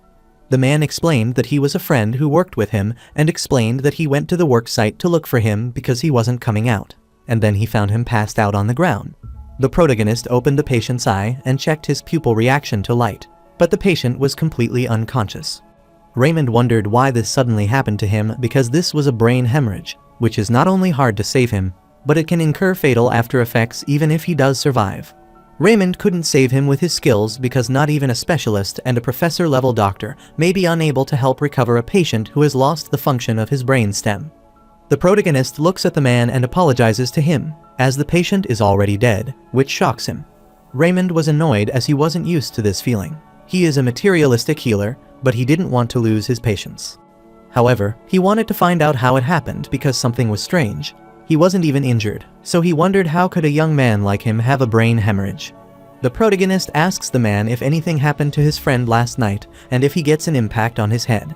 [SPEAKER 1] The man explained that he was a friend who worked with him and explained that he went to the work site to look for him because he wasn't coming out, and then he found him passed out on the ground. The protagonist opened the patient's eye and checked his pupil reaction to light, but the patient was completely unconscious. Raymond wondered why this suddenly happened to him because this was a brain hemorrhage, which is not only hard to save him, but it can incur fatal after effects even if he does survive. Raymond couldn't save him with his skills because not even a specialist and a professor-level doctor may be unable to help recover a patient who has lost the function of his brain stem. The protagonist looks at the man and apologizes to him, as the patient is already dead, which shocks him. Raymond was annoyed as he wasn't used to this feeling. He is a materialistic healer, but he didn't want to lose his patients. However, he wanted to find out how it happened because something was strange. He wasn't even injured, so he wondered how could a young man like him have a brain hemorrhage. The protagonist asks the man if anything happened to his friend last night and if he gets an impact on his head.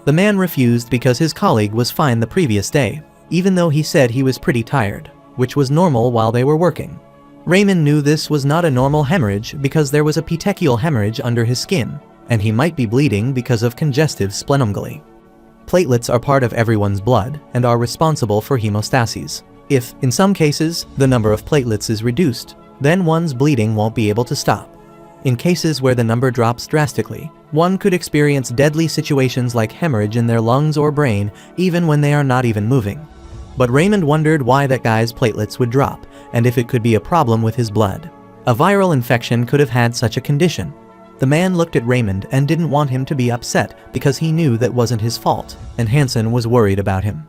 [SPEAKER 1] The man refused because his colleague was fine the previous day, even though he said he was pretty tired, which was normal while they were working. Raymond knew this was not a normal hemorrhage because there was a petechial hemorrhage under his skin, and he might be bleeding because of congestive splenomegaly. Platelets are part of everyone's blood and are responsible for hemostasis. If, in some cases, the number of platelets is reduced, then one's bleeding won't be able to stop. In cases where the number drops drastically, one could experience deadly situations like hemorrhage in their lungs or brain even when they are not even moving. But Raymond wondered why that guy's platelets would drop, and if it could be a problem with his blood. A viral infection could have had such a condition. The man looked at Raymond and didn't want him to be upset because he knew that wasn't his fault, and Hansen was worried about him.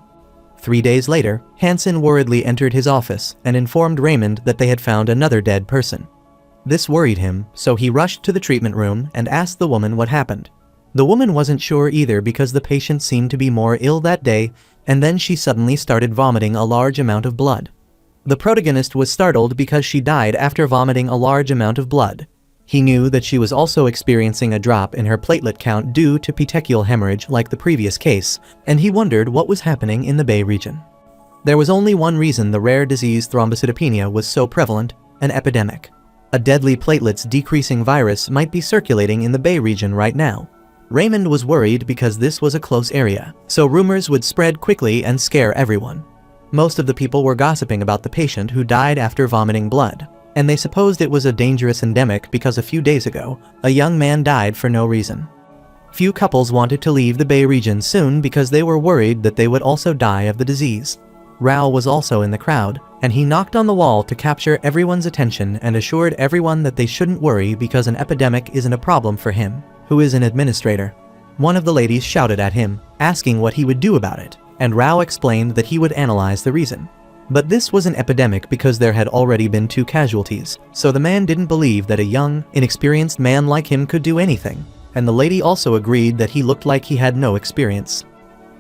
[SPEAKER 1] 3 days later, Hansen worriedly entered his office and informed Raymond that they had found another dead person. This worried him, so he rushed to the treatment room and asked the woman what happened. The woman wasn't sure either because the patient seemed to be more ill that day, and then she suddenly started vomiting a large amount of blood. The protagonist was startled because she died after vomiting a large amount of blood. He knew that she was also experiencing a drop in her platelet count due to petechial hemorrhage like the previous case, and he wondered what was happening in the Bay region. There was only one reason the rare disease thrombocytopenia was so prevalent: an epidemic. A deadly platelets decreasing virus might be circulating in the Bay region right now. Raymond was worried because this was a close area, so rumors would spread quickly and scare everyone. Most of the people were gossiping about the patient who died after vomiting blood, and they supposed it was a dangerous endemic because a few days ago, a young man died for no reason. Few couples wanted to leave the Bay region soon because they were worried that they would also die of the disease. Rao was also in the crowd, and he knocked on the wall to capture everyone's attention and assured everyone that they shouldn't worry because an epidemic isn't a problem for him, who is an administrator. One of the ladies shouted at him, asking what he would do about it, and Rao explained that he would analyze the reason. But this was an epidemic because there had already been 2 casualties, so the man didn't believe that a young, inexperienced man like him could do anything, and the lady also agreed that he looked like he had no experience.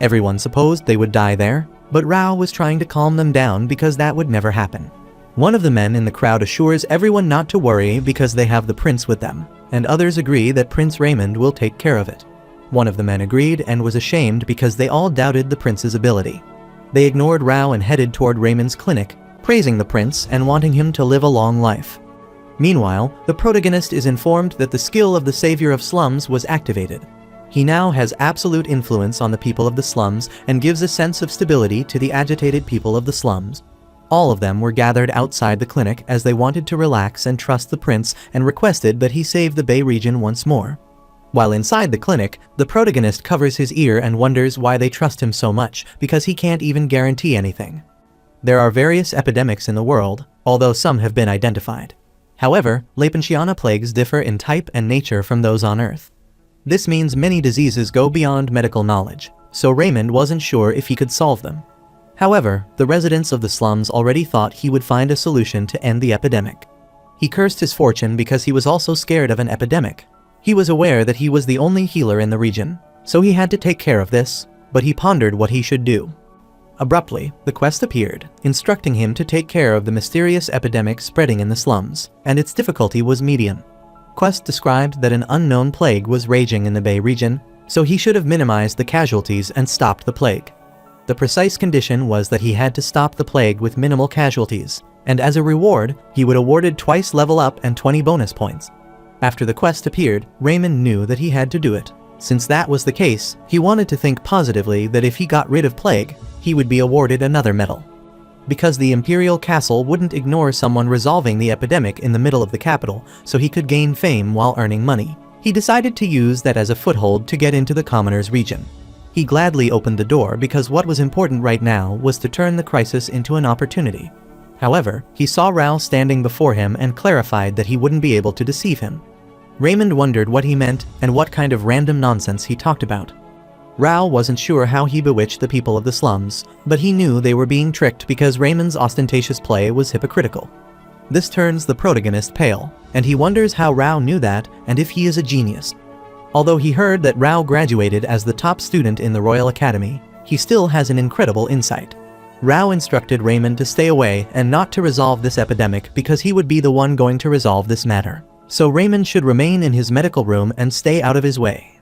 [SPEAKER 1] Everyone supposed they would die there, but Rao was trying to calm them down because that would never happen. One of the men in the crowd assures everyone not to worry because they have the prince with them, and others agree that Prince Raymond will take care of it. One of the men agreed and was ashamed because they all doubted the prince's ability. They ignored Rao and headed toward Raymond's clinic, praising the prince and wanting him to live a long life. Meanwhile, the protagonist is informed that the skill of the savior of slums was activated. He now has absolute influence on the people of the slums and gives a sense of stability to the agitated people of the slums. All of them were gathered outside the clinic as they wanted to relax and trust the prince and requested that he save the Bay region once more. While inside the clinic, the protagonist covers his ear and wonders why they trust him so much because he can't even guarantee anything. There are various epidemics in the world, although some have been identified. However, Lepantiana plagues differ in type and nature from those on Earth. This means many diseases go beyond medical knowledge, so Raymond wasn't sure if he could solve them. However, the residents of the slums already thought he would find a solution to end the epidemic. He cursed his fortune because he was also scared of an epidemic. He was aware that he was the only healer in the region, so he had to take care of this, but he pondered what he should do. Abruptly, the quest appeared, instructing him to take care of the mysterious epidemic spreading in the slums, and its difficulty was medium. Quest described that an unknown plague was raging in the Bay region, so he should have minimized the casualties and stopped the plague. The precise condition was that he had to stop the plague with minimal casualties, and as a reward, he would awarded twice level up and 20 bonus points. After the quest appeared, Raymond knew that he had to do it. Since that was the case, he wanted to think positively that if he got rid of plague, he would be awarded another medal. Because the Imperial Castle wouldn't ignore someone resolving the epidemic in the middle of the capital so he could gain fame while earning money, he decided to use that as a foothold to get into the Commoners region. He gladly opened the door because what was important right now was to turn the crisis into an opportunity. However, he saw Rao standing before him and clarified that he wouldn't be able to deceive him. Raymond wondered what he meant and what kind of random nonsense he talked about. Rao wasn't sure how he bewitched the people of the slums, but he knew they were being tricked because Raymond's ostentatious play was hypocritical. This turns the protagonist pale, and he wonders how Rao knew that and if he is a genius. Although he heard that Rao graduated as the top student in the Royal Academy, he still has an incredible insight. Rao instructed Raymond to stay away and not to resolve this epidemic because he would be the one going to resolve this matter. So Raymond should remain in his medical room and stay out of his way.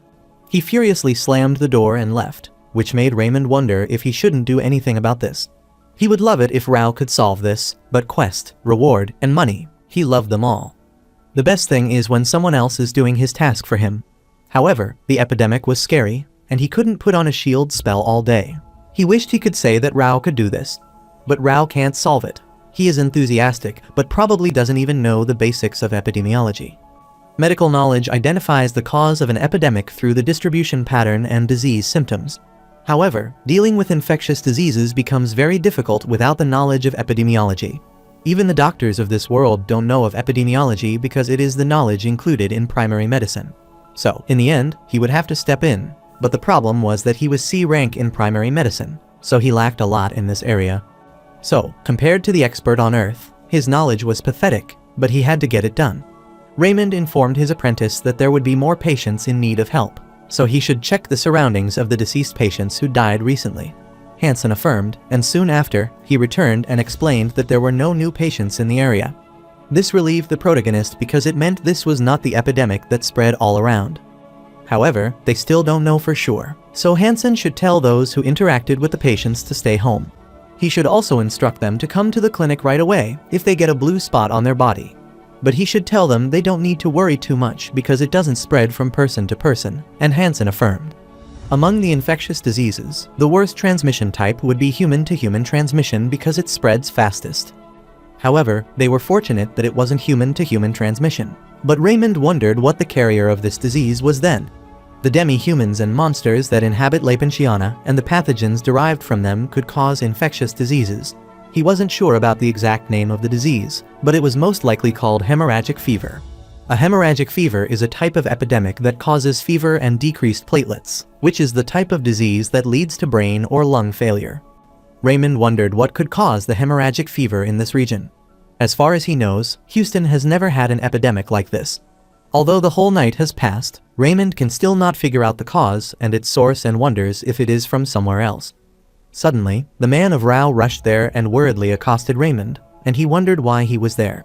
[SPEAKER 1] He furiously slammed the door and left, which made Raymond wonder if he shouldn't do anything about this. He would love it if Rao could solve this, but quest, reward, and money, he loved them all. The best thing is when someone else is doing his task for him. However, the epidemic was scary, and he couldn't put on a shield spell all day. He wished he could say that Rao could do this, but Rao can't solve it. He is enthusiastic, but probably doesn't even know the basics of epidemiology. Medical knowledge identifies the cause of an epidemic through the distribution pattern and disease symptoms. However, dealing with infectious diseases becomes very difficult without the knowledge of epidemiology. Even the doctors of this world don't know of epidemiology because it is the knowledge included in primary medicine. So, in the end, he would have to step in, but the problem was that he was C rank in primary medicine, so he lacked a lot in this area. So, compared to the expert on Earth, his knowledge was pathetic, but he had to get it done. Raymond informed his apprentice that there would be more patients in need of help, so he should check the surroundings of the deceased patients who died recently. Hansen affirmed, and soon after, he returned and explained that there were no new patients in the area. This relieved the protagonist because it meant this was not the epidemic that spread all around. However, they still don't know for sure, so Hansen should tell those who interacted with the patients to stay home. He should also instruct them to come to the clinic right away if they get a blue spot on their body. But he should tell them they don't need to worry too much because it doesn't spread from person to person, and Hansen affirmed. Among the infectious diseases, the worst transmission type would be human-to-human transmission because it spreads fastest. However, they were fortunate that it wasn't human-to-human transmission. But Raymond wondered what the carrier of this disease was then. The demi-humans and monsters that inhabit La Pensiana and the pathogens derived from them could cause infectious diseases. He wasn't sure about the exact name of the disease, but it was most likely called hemorrhagic fever. A hemorrhagic fever is a type of epidemic that causes fever and decreased platelets, which is the type of disease that leads to brain or lung failure. Raymond wondered what could cause the hemorrhagic fever in this region. As far as he knows, Houston has never had an epidemic like this. Although the whole night has passed, Raymond can still not figure out the cause and its source and wonders if it is from somewhere else. Suddenly, the man of Rao rushed there and worriedly accosted Raymond, and he wondered why he was there.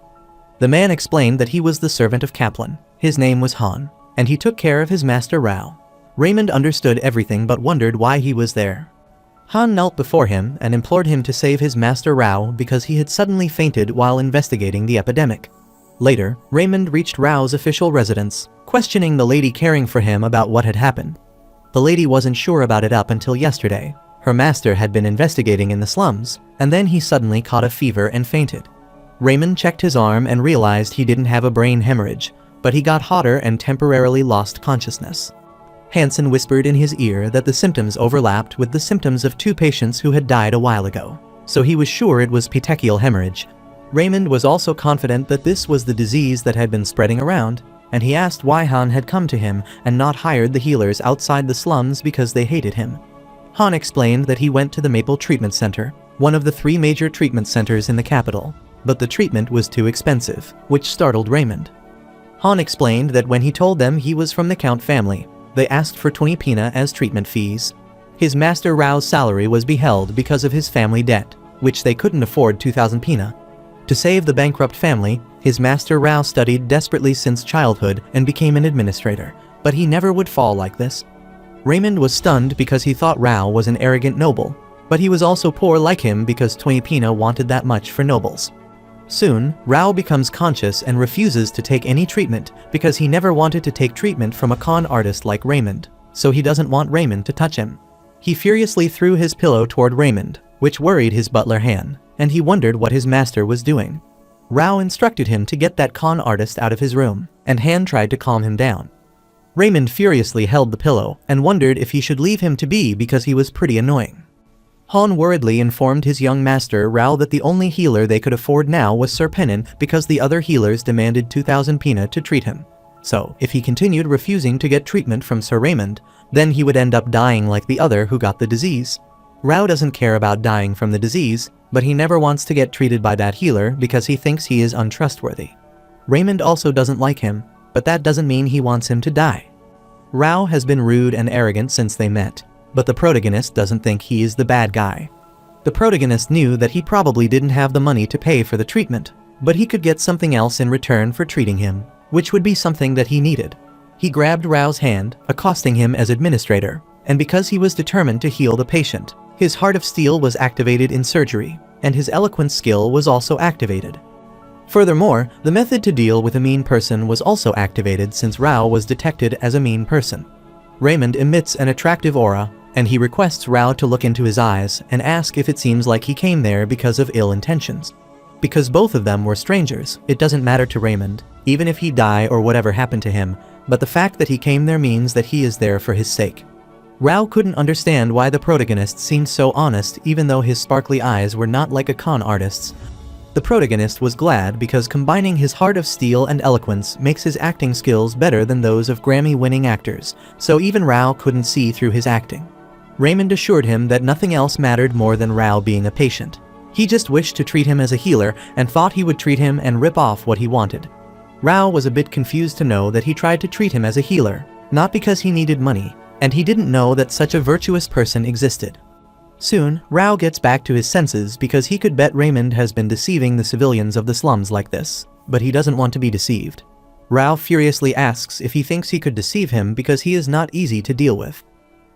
[SPEAKER 1] The man explained that he was the servant of Kaplan. His name was Han, and he took care of his master Rao. Raymond understood everything but wondered why he was there. Han knelt before him and implored him to save his master Rao because he had suddenly fainted while investigating the epidemic. Later, Raymond reached Rao's official residence, questioning the lady caring for him about what had happened. The lady wasn't sure about it up until yesterday. Her master had been investigating in the slums, and then he suddenly caught a fever and fainted. Raymond checked his arm and realized he didn't have a brain hemorrhage, but he got hotter and temporarily lost consciousness. Hansen whispered in his ear that the symptoms overlapped with the symptoms of 2 patients who had died a while ago, so he was sure it was petechial hemorrhage. Raymond was also confident that this was the disease that had been spreading around, and he asked why Han had come to him and not hired the healers outside the slums because they hated him. Han explained that he went to the Maple Treatment Center, one of the 3 major treatment centers in the capital, but the treatment was too expensive, which startled Raymond. Han explained that when he told them he was from the Count family, they asked for 20 pina as treatment fees. His master Rao's salary was beheld because of his family debt, which they couldn't afford 2,000 pina. To save the bankrupt family, his master Rao studied desperately since childhood and became an administrator, but he never would fall like this. Raymond was stunned because he thought Rao was an arrogant noble, but he was also poor like him because 20 pina wanted that much for nobles. Soon, Rao becomes conscious and refuses to take any treatment because he never wanted to take treatment from a con artist like Raymond, so he doesn't want Raymond to touch him. He furiously threw his pillow toward Raymond, which worried his butler Han, and he wondered what his master was doing. Rao instructed him to get that con artist out of his room, and Han tried to calm him down. Raymond furiously held the pillow and wondered if he should leave him to be because he was pretty annoying. Han worriedly informed his young master Rao that the only healer they could afford now was Sir Pennon because the other healers demanded 2,000 pina to treat him. So, if he continued refusing to get treatment from Sir Raymond, then he would end up dying like the other who got the disease. Rao doesn't care about dying from the disease, but he never wants to get treated by that healer because he thinks he is untrustworthy. Raymond also doesn't like him, but that doesn't mean he wants him to die. Rao has been rude and arrogant since they met, but the protagonist doesn't think he is the bad guy. The protagonist knew that he probably didn't have the money to pay for the treatment, but he could get something else in return for treating him, which would be something that he needed. He grabbed Rao's hand, accosting him as administrator, and because he was determined to heal the patient, his heart of steel was activated in surgery, and his eloquence skill was also activated. Furthermore, the method to deal with a mean person was also activated since Rao was detected as a mean person. Raymond emits an attractive aura, and he requests Rao to look into his eyes and ask if it seems like he came there because of ill intentions. Because both of them were strangers, it doesn't matter to Raymond, even if he die or whatever happened to him, but the fact that he came there means that he is there for his sake. Rao couldn't understand why the protagonist seemed so honest even though his sparkly eyes were not like a con artist's. The protagonist was glad because combining his heart of steel and eloquence makes his acting skills better than those of Grammy-winning actors, so even Rao couldn't see through his acting. Raymond assured him that nothing else mattered more than Rao being a patient. He just wished to treat him as a healer and thought he would treat him and rip off what he wanted. Rao was a bit confused to know that he tried to treat him as a healer, not because he needed money, and he didn't know that such a virtuous person existed. Soon, Rao gets back to his senses because he could bet Raymond has been deceiving the civilians of the slums like this, but he doesn't want to be deceived. Rao furiously asks if he thinks he could deceive him because he is not easy to deal with.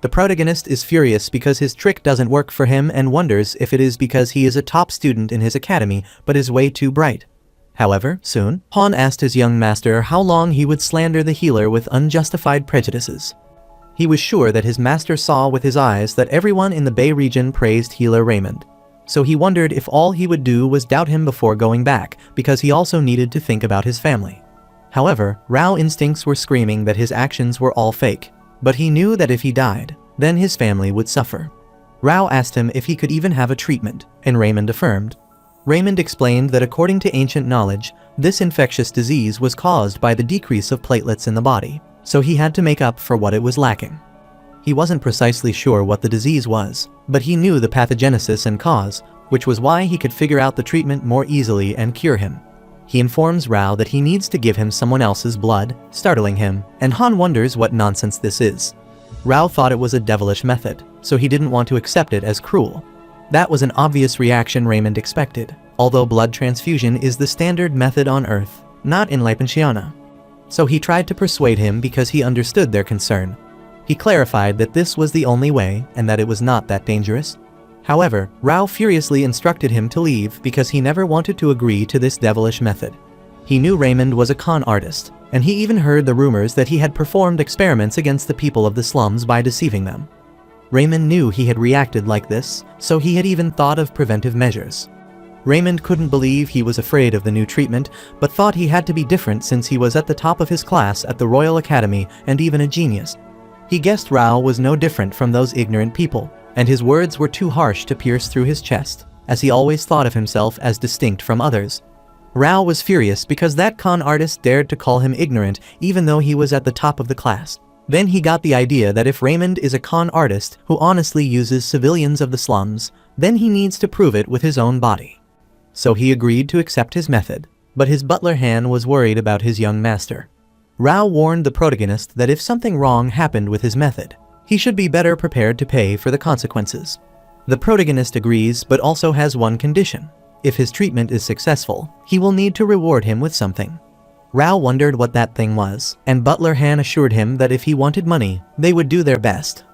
[SPEAKER 1] The protagonist is furious because his trick doesn't work for him and wonders if it is because he is a top student in his academy but is way too bright. However, soon, Han asked his young master how long he would slander the healer with unjustified prejudices. He was sure that his master saw with his eyes that everyone in the Bay region praised healer Raymond. So he wondered if all he would do was doubt him before going back, because he also needed to think about his family. However, Rao instincts were screaming that his actions were all fake, but he knew that if he died, then his family would suffer. Rao asked him if he could even have a treatment, and Raymond affirmed. Raymond explained that according to ancient knowledge, this infectious disease was caused by the decrease of platelets in the body, so he had to make up for what it was lacking. He wasn't precisely sure what the disease was, but he knew the pathogenesis and cause, which was why he could figure out the treatment more easily and cure him. He informs Rao that he needs to give him someone else's blood, startling him, and Han wonders what nonsense this is. Rao thought it was a devilish method, so he didn't want to accept it as cruel. That was an obvious reaction Raymond expected, although blood transfusion is the standard method on Earth, not in Lapensiana. So he tried to persuade him because he understood their concern. He clarified that this was the only way and that it was not that dangerous. However, Rao furiously instructed him to leave because he never wanted to agree to this devilish method. He knew Raymond was a con artist, and he even heard the rumors that he had performed experiments against the people of the slums by deceiving them. Raymond knew he had reacted like this, so he had even thought of preventive measures. Raymond couldn't believe he was afraid of the new treatment, but thought he had to be different since he was at the top of his class at the Royal Academy and even a genius. He guessed Rao was no different from those ignorant people, and his words were too harsh to pierce through his chest, as he always thought of himself as distinct from others. Rao was furious because that con artist dared to call him ignorant even though he was at the top of the class. Then he got the idea that if Raymond is a con artist who honestly uses civilians of the slums, then he needs to prove it with his own body. So he agreed to accept his method, but his butler Han was worried about his young master. Rao warned the protagonist that if something wrong happened with his method, he should be better prepared to pay for the consequences. The protagonist agrees but also has one condition. If his treatment is successful, he will need to reward him with something. Rao wondered what that thing was, and butler Han assured him that if he wanted money, they would do their best.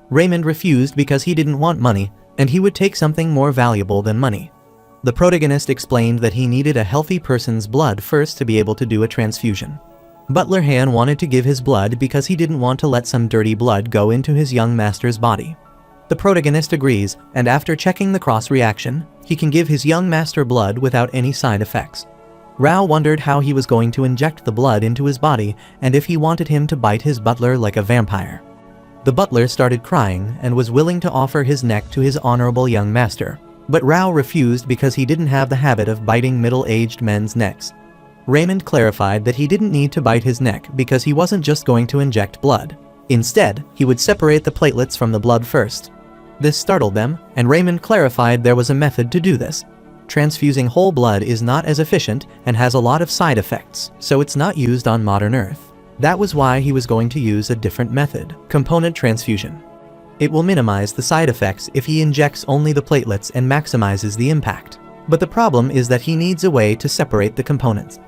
[SPEAKER 1] Raymond refused because he didn't want money, and he would take something more valuable than money. The protagonist explained that he needed a healthy person's blood first to be able to do a transfusion. Butler Han wanted to give his blood because he didn't want to let some dirty blood go into his young master's body. The protagonist agrees, and after checking the cross-reaction, he can give his young master blood without any side effects. Rao wondered how he was going to inject the blood into his body and if he wanted him to bite his butler like a vampire. The butler started crying and was willing to offer his neck to his honorable young master, but Rao refused because he didn't have the habit of biting middle-aged men's necks. Raymond clarified that he didn't need to bite his neck because he wasn't just going to inject blood. Instead, he would separate the platelets from the blood first. This startled them, and Raymond clarified there was a method to do this. Transfusing whole blood is not as efficient and has a lot of side effects, so it's not used on modern Earth. That was why he was going to use a different method, component transfusion. It will minimize the side effects if he injects only the platelets and maximizes the impact. But the problem is that he needs a way to separate the components.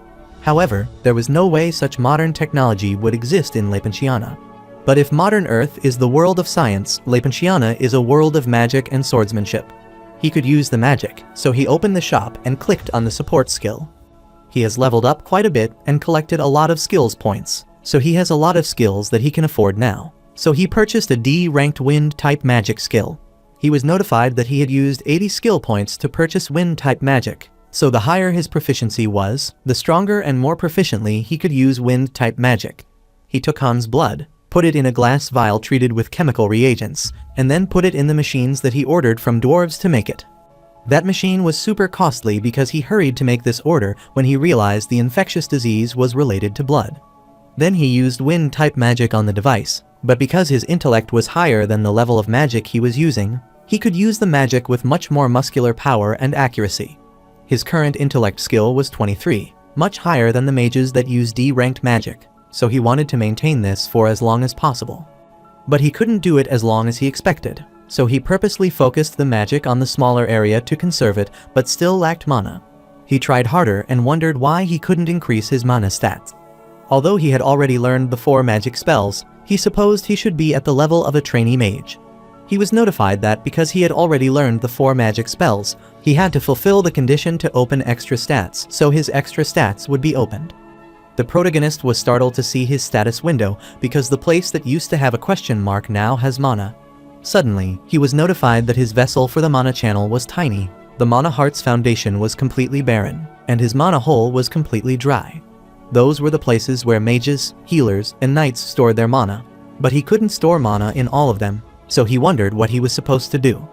[SPEAKER 1] However, there was no way such modern technology would exist in Lapensiana. But if modern Earth is the world of science, Lapensiana is a world of magic and swordsmanship. He could use the magic, so he opened the shop and clicked on the support skill. He has leveled up quite a bit and collected a lot of skills points, so he has a lot of skills that he can afford now. So he purchased a D-ranked wind-type magic skill. He was notified that he had used 80 skill points to purchase wind-type magic, so the higher his proficiency was, the stronger and more proficiently he could use wind-type magic. He took Han's blood, put it in a glass vial treated with chemical reagents, and then put it in the machines that he ordered from dwarves to make it. That machine was super costly because he hurried to make this order when he realized the infectious disease was related to blood. Then he used wind-type magic on the device, But because his intellect was higher than the level of magic he was using, he could use the magic with much more muscular power and accuracy. His current intellect skill was 23, much higher than the mages that use D-ranked magic, so he wanted to maintain this for as long as possible. But he couldn't do it as long as he expected, so he purposely focused the magic on the smaller area to conserve it, but still lacked mana. He tried harder and wondered why he couldn't increase his mana stats. Although he had already learned the 4 magic spells, he supposed he should be at the level of a trainee mage. He was notified that because he had already learned the 4 magic spells, he had to fulfill the condition to open extra stats, so his extra stats would be opened. The protagonist was startled to see his status window because the place that used to have a question mark now has mana. Suddenly, he was notified that his vessel for the mana channel was tiny. The mana heart's foundation was completely barren, and his mana hole was completely dry. Those were the places where mages, healers, and knights stored their mana, but he couldn't store mana in all of them, so he wondered what he was supposed to do.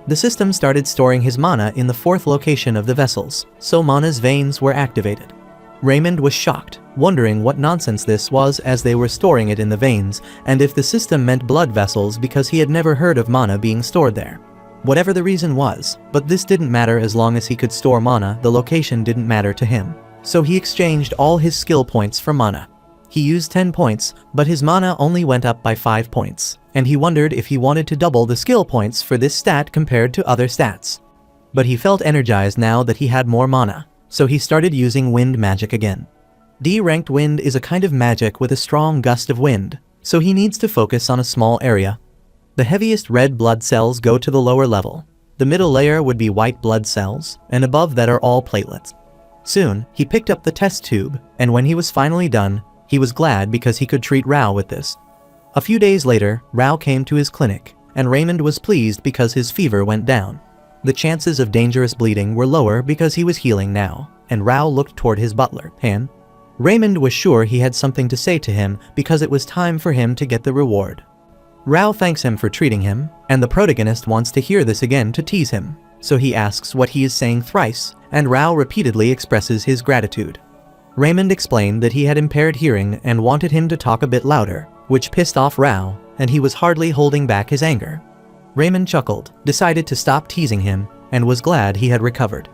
[SPEAKER 1] The system started storing his mana in the 4th location of the vessels, so mana's veins were activated. Raymond was shocked, wondering what nonsense this was as they were storing it in the veins, and if the system meant blood vessels because he had never heard of mana being stored there. Whatever the reason was, but this didn't matter as long as he could store mana, the location didn't matter to him. So he exchanged all his skill points for mana. He used 10 points, but his mana only went up by 5 points, and he wondered if he wanted to double the skill points for this stat compared to other stats. But he felt energized now that he had more mana, so he started using wind magic again. D-ranked wind is a kind of magic with a strong gust of wind, so he needs to focus on a small area. The heaviest red blood cells go to the lower level. The middle layer would be white blood cells, and above that are all platelets. Soon, he picked up the test tube, and when he was finally done, he was glad because he could treat Rao with this. A few days later, Rao came to his clinic, and Raymond was pleased because his fever went down. The chances of dangerous bleeding were lower because he was healing now, and Rao looked toward his butler, Han. Raymond was sure he had something to say to him because it was time for him to get the reward. Rao thanks him for treating him, and the protagonist wants to hear this again to tease him, so he asks what he is saying thrice, and Rao repeatedly expresses his gratitude. Raymond explained that he had impaired hearing and wanted him to talk a bit louder, which pissed off Rao, and he was hardly holding back his anger. Raymond chuckled, decided to stop teasing him, and was glad he had recovered.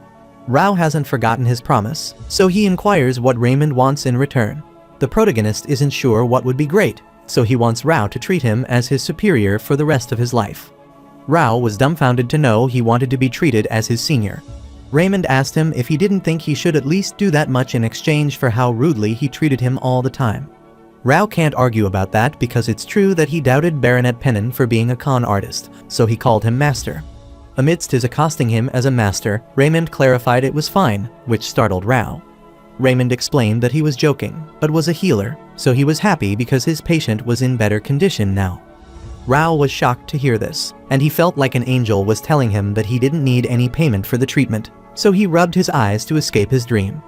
[SPEAKER 1] Rao hasn't forgotten his promise, so he inquires what Raymond wants in return. The protagonist isn't sure what would be great, so he wants Rao to treat him as his superior for the rest of his life. Rao was dumbfounded to know he wanted to be treated as his senior. Raymond asked him if he didn't think he should at least do that much in exchange for how rudely he treated him all the time. Rao can't argue about that because it's true that he doubted Baronet Pennon for being a con artist, so he called him master. Amidst his accosting him as a master, Raymond clarified it was fine, which startled Rao. Raymond explained that he was joking, but was a healer, so he was happy because his patient was in better condition now. Rao was shocked to hear this, and he felt like an angel was telling him that he didn't need any payment for the treatment, so he rubbed his eyes to escape his dream.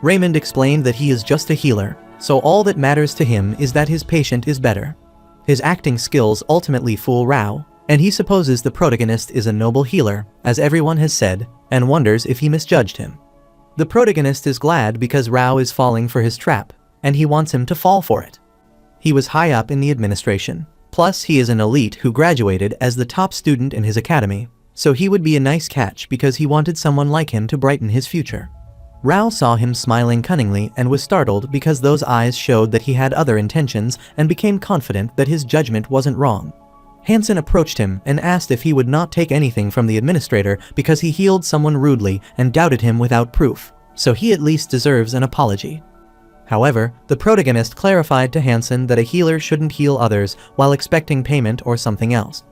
[SPEAKER 1] Raymond explained that he is just a healer, so all that matters to him is that his patient is better. His acting skills ultimately fool Rao, and he supposes the protagonist is a noble healer, as everyone has said, and wonders if he misjudged him. The protagonist is glad because Rao is falling for his trap, and he wants him to fall for it. He was high up in the administration, plus he is an elite who graduated as the top student in his academy, so he would be a nice catch because he wanted someone like him to brighten his future. Rao saw him smiling cunningly and was startled because those eyes showed that he had other intentions and became confident that his judgment wasn't wrong. Hansen approached him and asked if he would not take anything from the administrator because he healed someone rudely and doubted him without proof, so he at least deserves an apology. However, the protagonist clarified to Hansen that a healer shouldn't heal others while expecting payment or something else.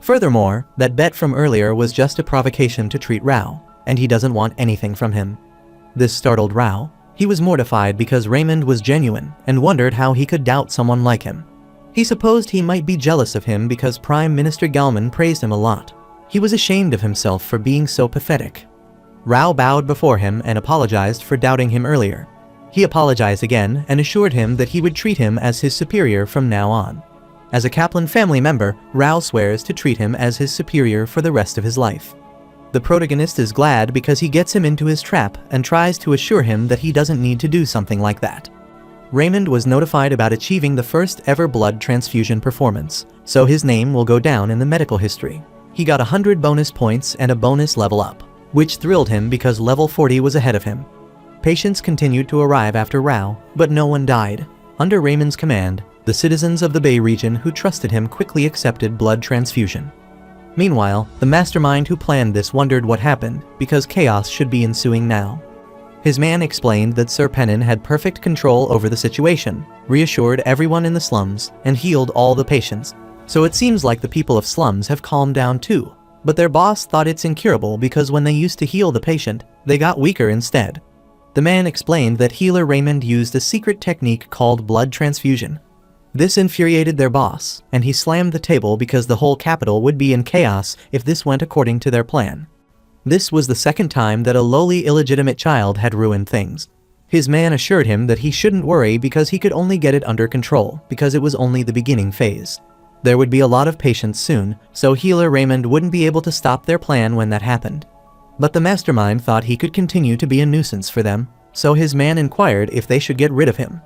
[SPEAKER 1] Furthermore, that bet from earlier was just a provocation to treat Rao, and he doesn't want anything from him. This startled Rao. He was mortified because Raymond was genuine and wondered how he could doubt someone like him. He supposed he might be jealous of him because Prime Minister Galman praised him a lot. He was ashamed of himself for being so pathetic. Rao bowed before him and apologized for doubting him earlier. He apologized again and assured him that he would treat him as his superior from now on. As a Kaplan family member, Rao swears to treat him as his superior for the rest of his life. The protagonist is glad because he gets him into his trap and tries to assure him that he doesn't need to do something like that. Raymond was notified about achieving the first ever blood transfusion performance, so his name will go down in the medical history. He got 100 bonus points and a bonus level up, which thrilled him because level 40 was ahead of him. Patients continued to arrive after Rao, but no one died. Under Raymond's command, the citizens of the Bay region who trusted him quickly accepted blood transfusion. Meanwhile, the mastermind who planned this wondered what happened, because chaos should be ensuing now. His man explained that Sir Pennon had perfect control over the situation, reassured everyone in the slums, and healed all the patients. So it seems like the people of slums have calmed down too. But their boss thought it's incurable because when they used to heal the patient, they got weaker instead. The man explained that healer Raymond used a secret technique called blood transfusion. This infuriated their boss, and he slammed the table because the whole capital would be in chaos if this went according to their plan. This was the second time that a lowly illegitimate child had ruined things. His man assured him that he shouldn't worry because he could only get it under control because it was only the beginning phase. There would be a lot of patients soon, so healer Raymond wouldn't be able to stop their plan when that happened. But the mastermind thought he could continue to be a nuisance for them, so his man inquired if they should get rid of him.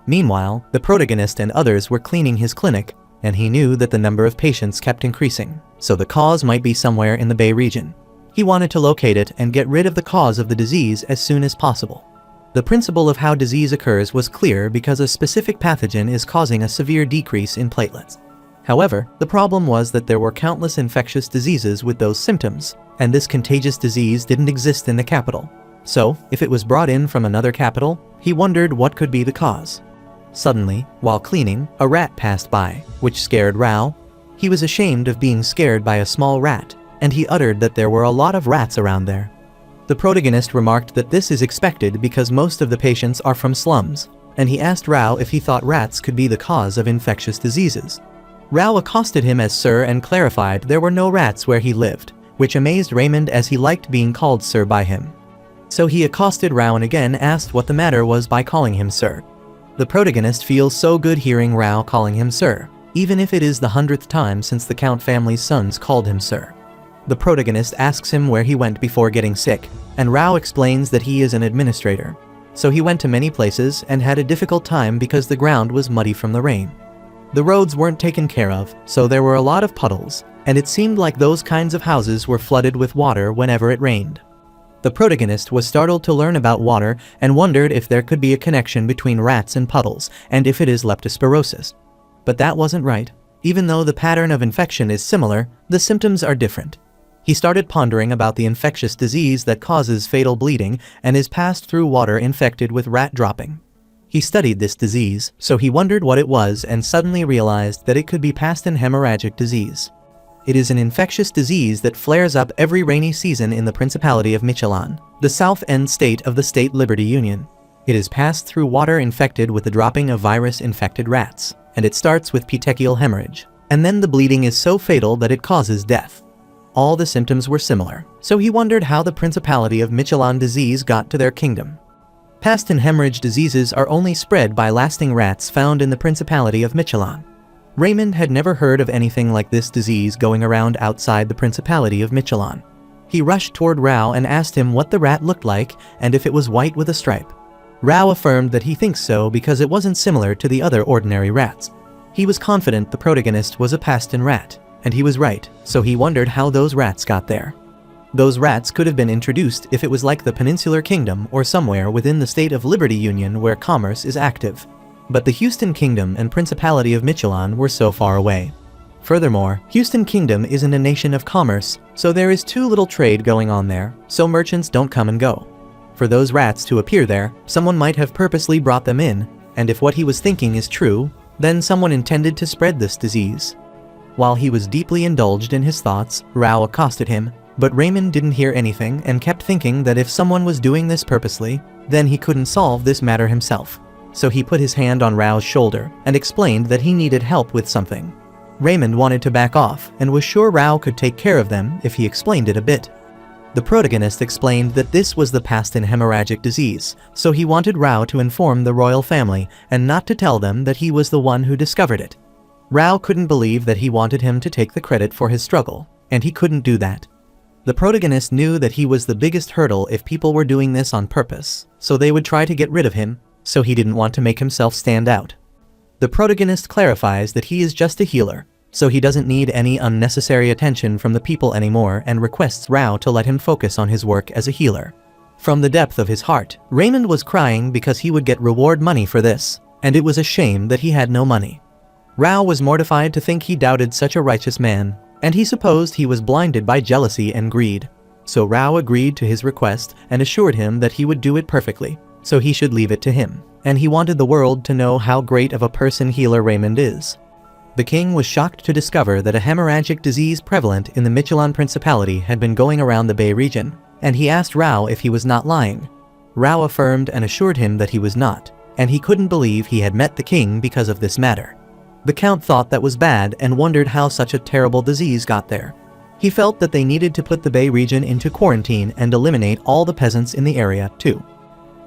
[SPEAKER 1] Meanwhile, the protagonist and others were cleaning his clinic, and he knew that the number of patients kept increasing, so the cause might be somewhere in the Bay region. He wanted to locate it and get rid of the cause of the disease as soon as possible. The principle of how disease occurs was clear because a specific pathogen is causing a severe decrease in platelets. However, the problem was that there were countless infectious diseases with those symptoms, and this contagious disease didn't exist in the capital. So, if it was brought in from another capital, he wondered what could be the cause. Suddenly, while cleaning, a rat passed by, which scared Rao. He was ashamed of being scared by a small rat, and he uttered that there were a lot of rats around there. The protagonist remarked that this is expected because most of the patients are from slums, and he asked Rao if he thought rats could be the cause of infectious diseases. Rao accosted him as Sir and clarified there were no rats where he lived, which amazed Raymond as he liked being called Sir by him. So he accosted Rao and again asked what the matter was by calling him Sir. The protagonist feels so good hearing Rao calling him Sir, even if it is the 100th time since the Count family's sons called him Sir. The protagonist asks him where he went before getting sick, and Rao explains that he is an administrator. So he went to many places and had a difficult time because the ground was muddy from the rain. The roads weren't taken care of, so there were a lot of puddles, and it seemed like those kinds of houses were flooded with water whenever it rained. The protagonist was startled to learn about water and wondered if there could be a connection between rats and puddles, and if it is leptospirosis. But that wasn't right. Even though the pattern of infection is similar, the symptoms are different. He started pondering about the infectious disease that causes fatal bleeding and is passed through water infected with rat dropping. He studied this disease, so he wondered what it was and suddenly realized that it could be Paston hemorrhagic disease. It is an infectious disease that flares up every rainy season in the Principality of Micholan, the south end state of the State Liberty Union. It is passed through water infected with the dropping of virus-infected rats, and it starts with petechial hemorrhage, and then the bleeding is so fatal that it causes death. All the symptoms were similar, so he wondered how the Principality of Micholan disease got to their kingdom. Paston hemorrhage diseases are only spread by lasting rats found in the Principality of Micholan. Raymond had never heard of anything like this disease going around outside the Principality of Micholan. He rushed toward Rao and asked him what the rat looked like and if it was white with a stripe. Rao affirmed that he thinks so because it wasn't similar to the other ordinary rats. He was confident the protagonist was a Paston rat, and he was right, so he wondered how those rats got there. Those rats could have been introduced if it was like the Peninsular Kingdom or somewhere within the State of Liberty Union where commerce is active. But the Houston Kingdom and Principality of Micholan were so far away. Furthermore, Houston Kingdom isn't a nation of commerce, so there is too little trade going on there, so merchants don't come and go. For those rats to appear there, someone might have purposely brought them in, and if what he was thinking is true, then someone intended to spread this disease. While he was deeply indulged in his thoughts, Rao accosted him, but Raymond didn't hear anything and kept thinking that if someone was doing this purposely, then he couldn't solve this matter himself. So he put his hand on Rao's shoulder and explained that he needed help with something. Raymond wanted to back off and was sure Rao could take care of them if he explained it a bit. The protagonist explained that this was the Paston hemorrhagic disease, so he wanted Rao to inform the royal family and not to tell them that he was the one who discovered it. Rao couldn't believe that he wanted him to take the credit for his struggle, and he couldn't do that. The protagonist knew that he was the biggest hurdle if people were doing this on purpose, so they would try to get rid of him, so he didn't want to make himself stand out. The protagonist clarifies that he is just a healer, so he doesn't need any unnecessary attention from the people anymore and requests Rao to let him focus on his work as a healer. From the depth of his heart, Raymond was crying because he would get reward money for this, and it was a shame that he had no money. Rao was mortified to think he doubted such a righteous man, and he supposed he was blinded by jealousy and greed. So Rao agreed to his request and assured him that he would do it perfectly, so he should leave it to him, and he wanted the world to know how great of a person healer Raymond is. The king was shocked to discover that a hemorrhagic disease prevalent in the Micholan Principality had been going around the Bay region, and he asked Rao if he was not lying. Rao affirmed and assured him that he was not, and he couldn't believe he had met the king because of this matter. The count thought that was bad and wondered how such a terrible disease got there. He felt that they needed to put the Bay region into quarantine and eliminate all the peasants in the area, too.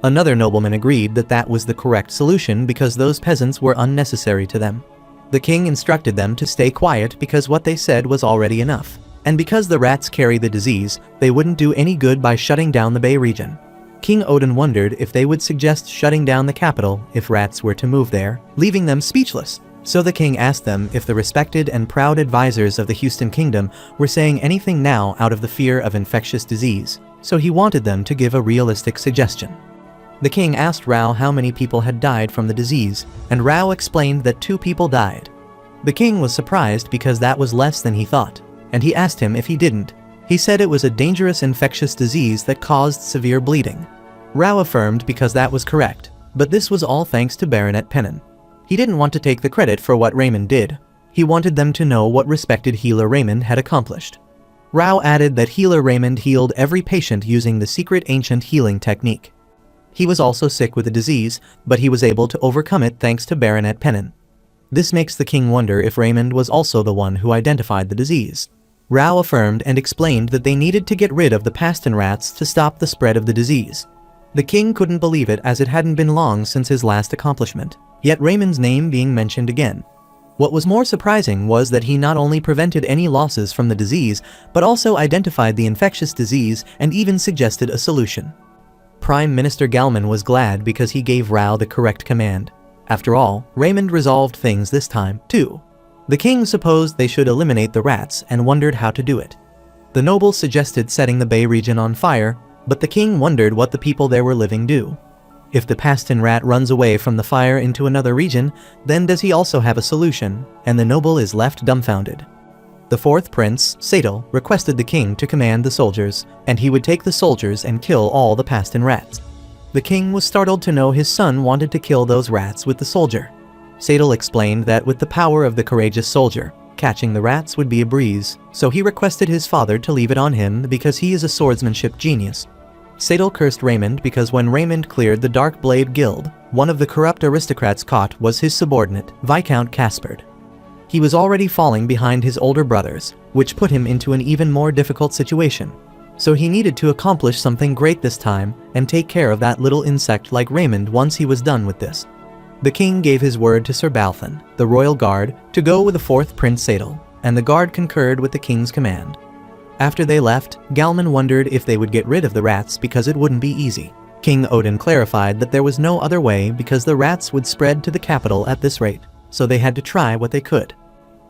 [SPEAKER 1] Another nobleman agreed that that was the correct solution because those peasants were unnecessary to them. The king instructed them to stay quiet because what they said was already enough, and because the rats carry the disease, they wouldn't do any good by shutting down the Bay region. King Odin wondered if they would suggest shutting down the capital if rats were to move there, leaving them speechless. So the king asked them if the respected and proud advisors of the Houston Kingdom were saying anything now out of the fear of infectious disease, so he wanted them to give a realistic suggestion. The king asked Rao how many people had died from the disease, and Rao explained that 2 people died. The king was surprised because that was less than he thought, and he asked him if he didn't. He said it was a dangerous infectious disease that caused severe bleeding. Rao affirmed because that was correct, but this was all thanks to Baronet Pennon. He didn't want to take the credit for what Raymond did. He wanted them to know what respected healer Raymond had accomplished. Rao added that healer Raymond healed every patient using the secret ancient healing technique. He was also sick with a disease, but he was able to overcome it thanks to Baronet Pennon. This makes the king wonder if Raymond was also the one who identified the disease. Rao affirmed and explained that they needed to get rid of the paston rats to stop the spread of the disease. The king couldn't believe it as it hadn't been long since his last accomplishment, yet Raymond's name being mentioned again. What was more surprising was that he not only prevented any losses from the disease, but also identified the infectious disease and even suggested a solution. Prime Minister Galman was glad because he gave Rao the correct command. After all, Raymond resolved things this time, too. The king supposed they should eliminate the rats and wondered how to do it. The nobles suggested setting the Bay region on fire, but the king wondered what the people there were living do. If the paston rat runs away from the fire into another region, then does he also have a solution, and the noble is left dumbfounded. The 4th prince, Sadal, requested the king to command the soldiers, and he would take the soldiers and kill all the paston rats. The king was startled to know his son wanted to kill those rats with the soldier. Sadal explained that with the power of the courageous soldier, catching the rats would be a breeze, so he requested his father to leave it on him because he is a swordsmanship genius. Sadal cursed Raymond because when Raymond cleared the Dark Blade Guild, one of the corrupt aristocrats caught was his subordinate, Viscount Caspard. He was already falling behind his older brothers, which put him into an even more difficult situation. So he needed to accomplish something great this time and take care of that little insect like Raymond once he was done with this. The king gave his word to Sir Balthan, the royal guard, to go with the 4th Prince Sadal, and the guard concurred with the king's command. After they left, Galman wondered if they would get rid of the rats because it wouldn't be easy. King Odin clarified that there was no other way because the rats would spread to the capital at this rate, so they had to try what they could.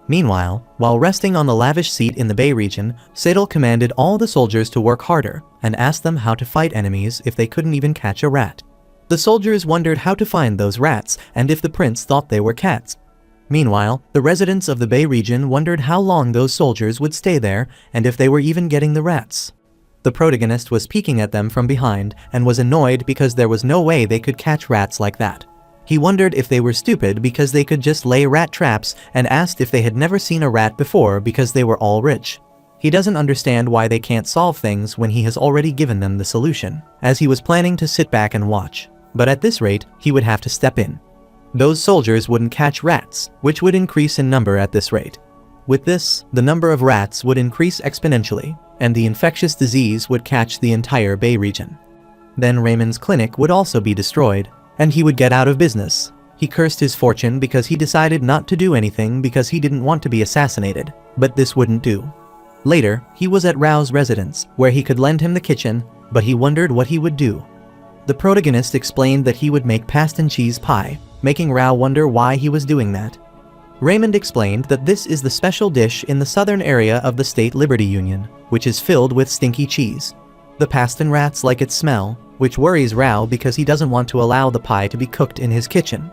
[SPEAKER 1] Meanwhile, while resting on the lavish seat in the Bay region, Sadal commanded all the soldiers to work harder and asked them how to fight enemies if they couldn't even catch a rat. The soldiers wondered how to find those rats and if the prince thought they were cats. Meanwhile, the residents of the Bay region wondered how long those soldiers would stay there and if they were even getting the rats. The protagonist was peeking at them from behind and was annoyed because there was no way they could catch rats like that. He wondered if they were stupid because they could just lay rat traps and asked if they had never seen a rat before because they were all rich. He doesn't understand why they can't solve things when he has already given them the solution, as he was planning to sit back and watch. But at this rate, he would have to step in. Those soldiers wouldn't catch rats, which would increase in number at this rate. With this, the number of rats would increase exponentially, and the infectious disease would catch the entire Bay region. Then Raymond's clinic would also be destroyed, and he would get out of business. He cursed his fortune because he decided not to do anything because he didn't want to be assassinated, but this wouldn't do. Later, he was at Rao's residence, where he could lend him the kitchen, but he wondered what he would do. The protagonist explained that he would make pasta and cheese pie, making Rao wonder why he was doing that. Raymond explained that this is the special dish in the southern area of the state Liberty Union, which is filled with stinky cheese. The Paston rats like its smell, which worries Rao because he doesn't want to allow the pie to be cooked in his kitchen.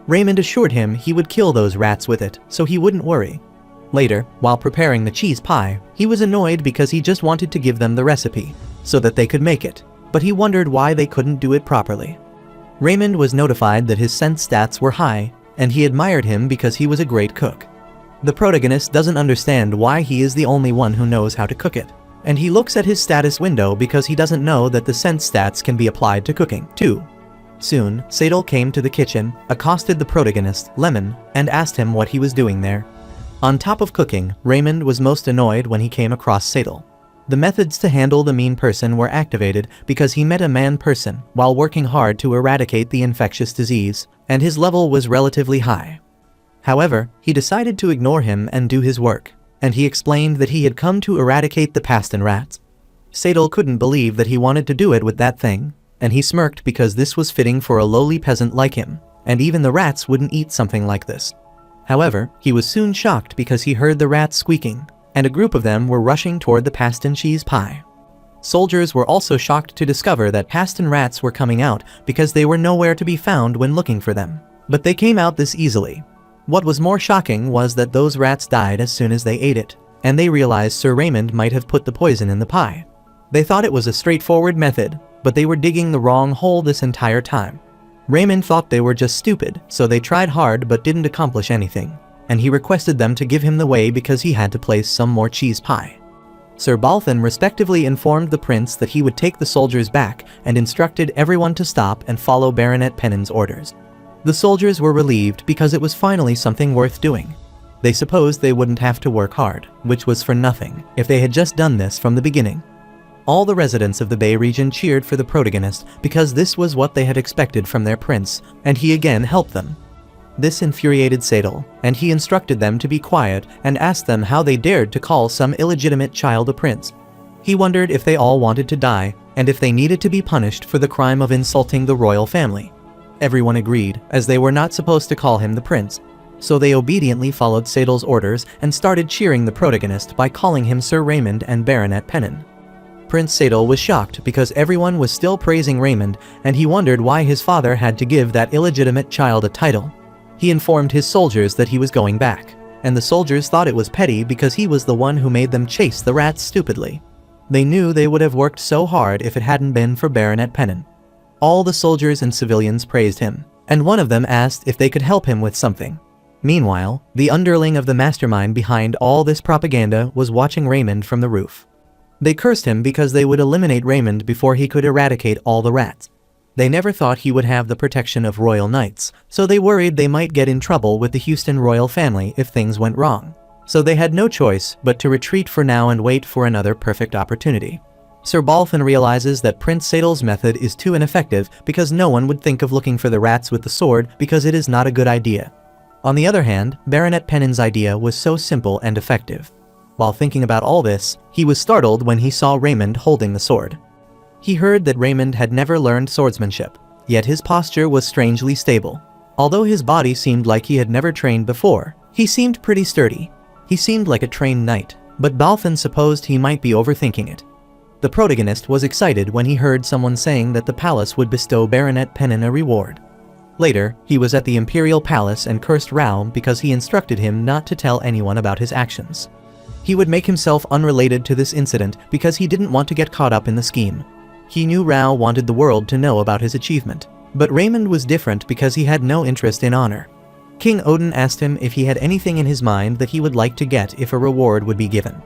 [SPEAKER 1] Raymond assured him he would kill those rats with it, so he wouldn't worry. Later, while preparing the cheese pie, he was annoyed because he just wanted to give them the recipe, so that they could make it, but he wondered why they couldn't do it properly. Raymond was notified that his sense stats were high, and he admired him because he was a great cook. The protagonist doesn't understand why he is the only one who knows how to cook it, and he looks at his status window because he doesn't know that the sense stats can be applied to cooking, too. Soon, Sadal came to the kitchen, accosted the protagonist, Lemon, and asked him what he was doing there. On top of cooking, Raymond was most annoyed when he came across Sadal. The methods to handle the mean person were activated because he met a man person while working hard to eradicate the infectious disease, and his level was relatively high. However, he decided to ignore him and do his work, and he explained that he had come to eradicate the Paston rats. Sadal couldn't believe that he wanted to do it with that thing, and he smirked because this was fitting for a lowly peasant like him, and even the rats wouldn't eat something like this. However, he was soon shocked because he heard the rats squeaking, and a group of them were rushing toward the Paston cheese pie. Soldiers were also shocked to discover that Paston rats were coming out because they were nowhere to be found when looking for them. But they came out this easily. What was more shocking was that those rats died as soon as they ate it, and they realized Sir Raymond might have put the poison in the pie. They thought it was a straightforward method, but they were digging the wrong hole this entire time. Raymond thought they were just stupid, so they tried hard but didn't accomplish anything, and he requested them to give him the way because he had to place some more cheese pie. Sir Balthan respectively informed the prince that he would take the soldiers back and instructed everyone to stop and follow Baronet Pennon's orders. The soldiers were relieved because it was finally something worth doing. They supposed they wouldn't have to work hard, which was for nothing, if they had just done this from the beginning. All the residents of the Bay region cheered for the protagonist because this was what they had expected from their prince, and he again helped them. This infuriated Sadal, and he instructed them to be quiet and asked them how they dared to call some illegitimate child a prince. He wondered if they all wanted to die, and if they needed to be punished for the crime of insulting the royal family. Everyone agreed, as they were not supposed to call him the prince, so they obediently followed Sadal's orders and started cheering the protagonist by calling him Sir Raymond and Baronet Pennon. Prince Sadal was shocked because everyone was still praising Raymond, and he wondered why his father had to give that illegitimate child a title. He informed his soldiers that he was going back, and the soldiers thought it was petty because he was the one who made them chase the rats stupidly. They knew they would have worked so hard if it hadn't been for Baronet Pennon. All the soldiers and civilians praised him, and one of them asked if they could help him with something. Meanwhile, the underling of the mastermind behind all this propaganda was watching Raymond from the roof. They cursed him because they would eliminate Raymond before he could eradicate all the rats. They never thought he would have the protection of royal knights, so they worried they might get in trouble with the Houston royal family if things went wrong. So they had no choice but to retreat for now and wait for another perfect opportunity. Sir Balthan realizes that Prince Sadal's method is too ineffective because no one would think of looking for the rats with the sword because it is not a good idea. On the other hand, Baronet Pennon's idea was so simple and effective. While thinking about all this, he was startled when he saw Raymond holding the sword. He heard that Raymond had never learned swordsmanship, yet his posture was strangely stable. Although his body seemed like he had never trained before, he seemed pretty sturdy. He seemed like a trained knight, but Balthan supposed he might be overthinking it. The protagonist was excited when he heard someone saying that the palace would bestow Baronet Pennon a reward. Later, he was at the Imperial Palace and cursed Rao because he instructed him not to tell anyone about his actions. He would make himself unrelated to this incident because he didn't want to get caught up in the scheme. He knew Rao wanted the world to know about his achievement, but Raymond was different because he had no interest in honor. King Odin asked him if he had anything in his mind that he would like to get if a reward would be given.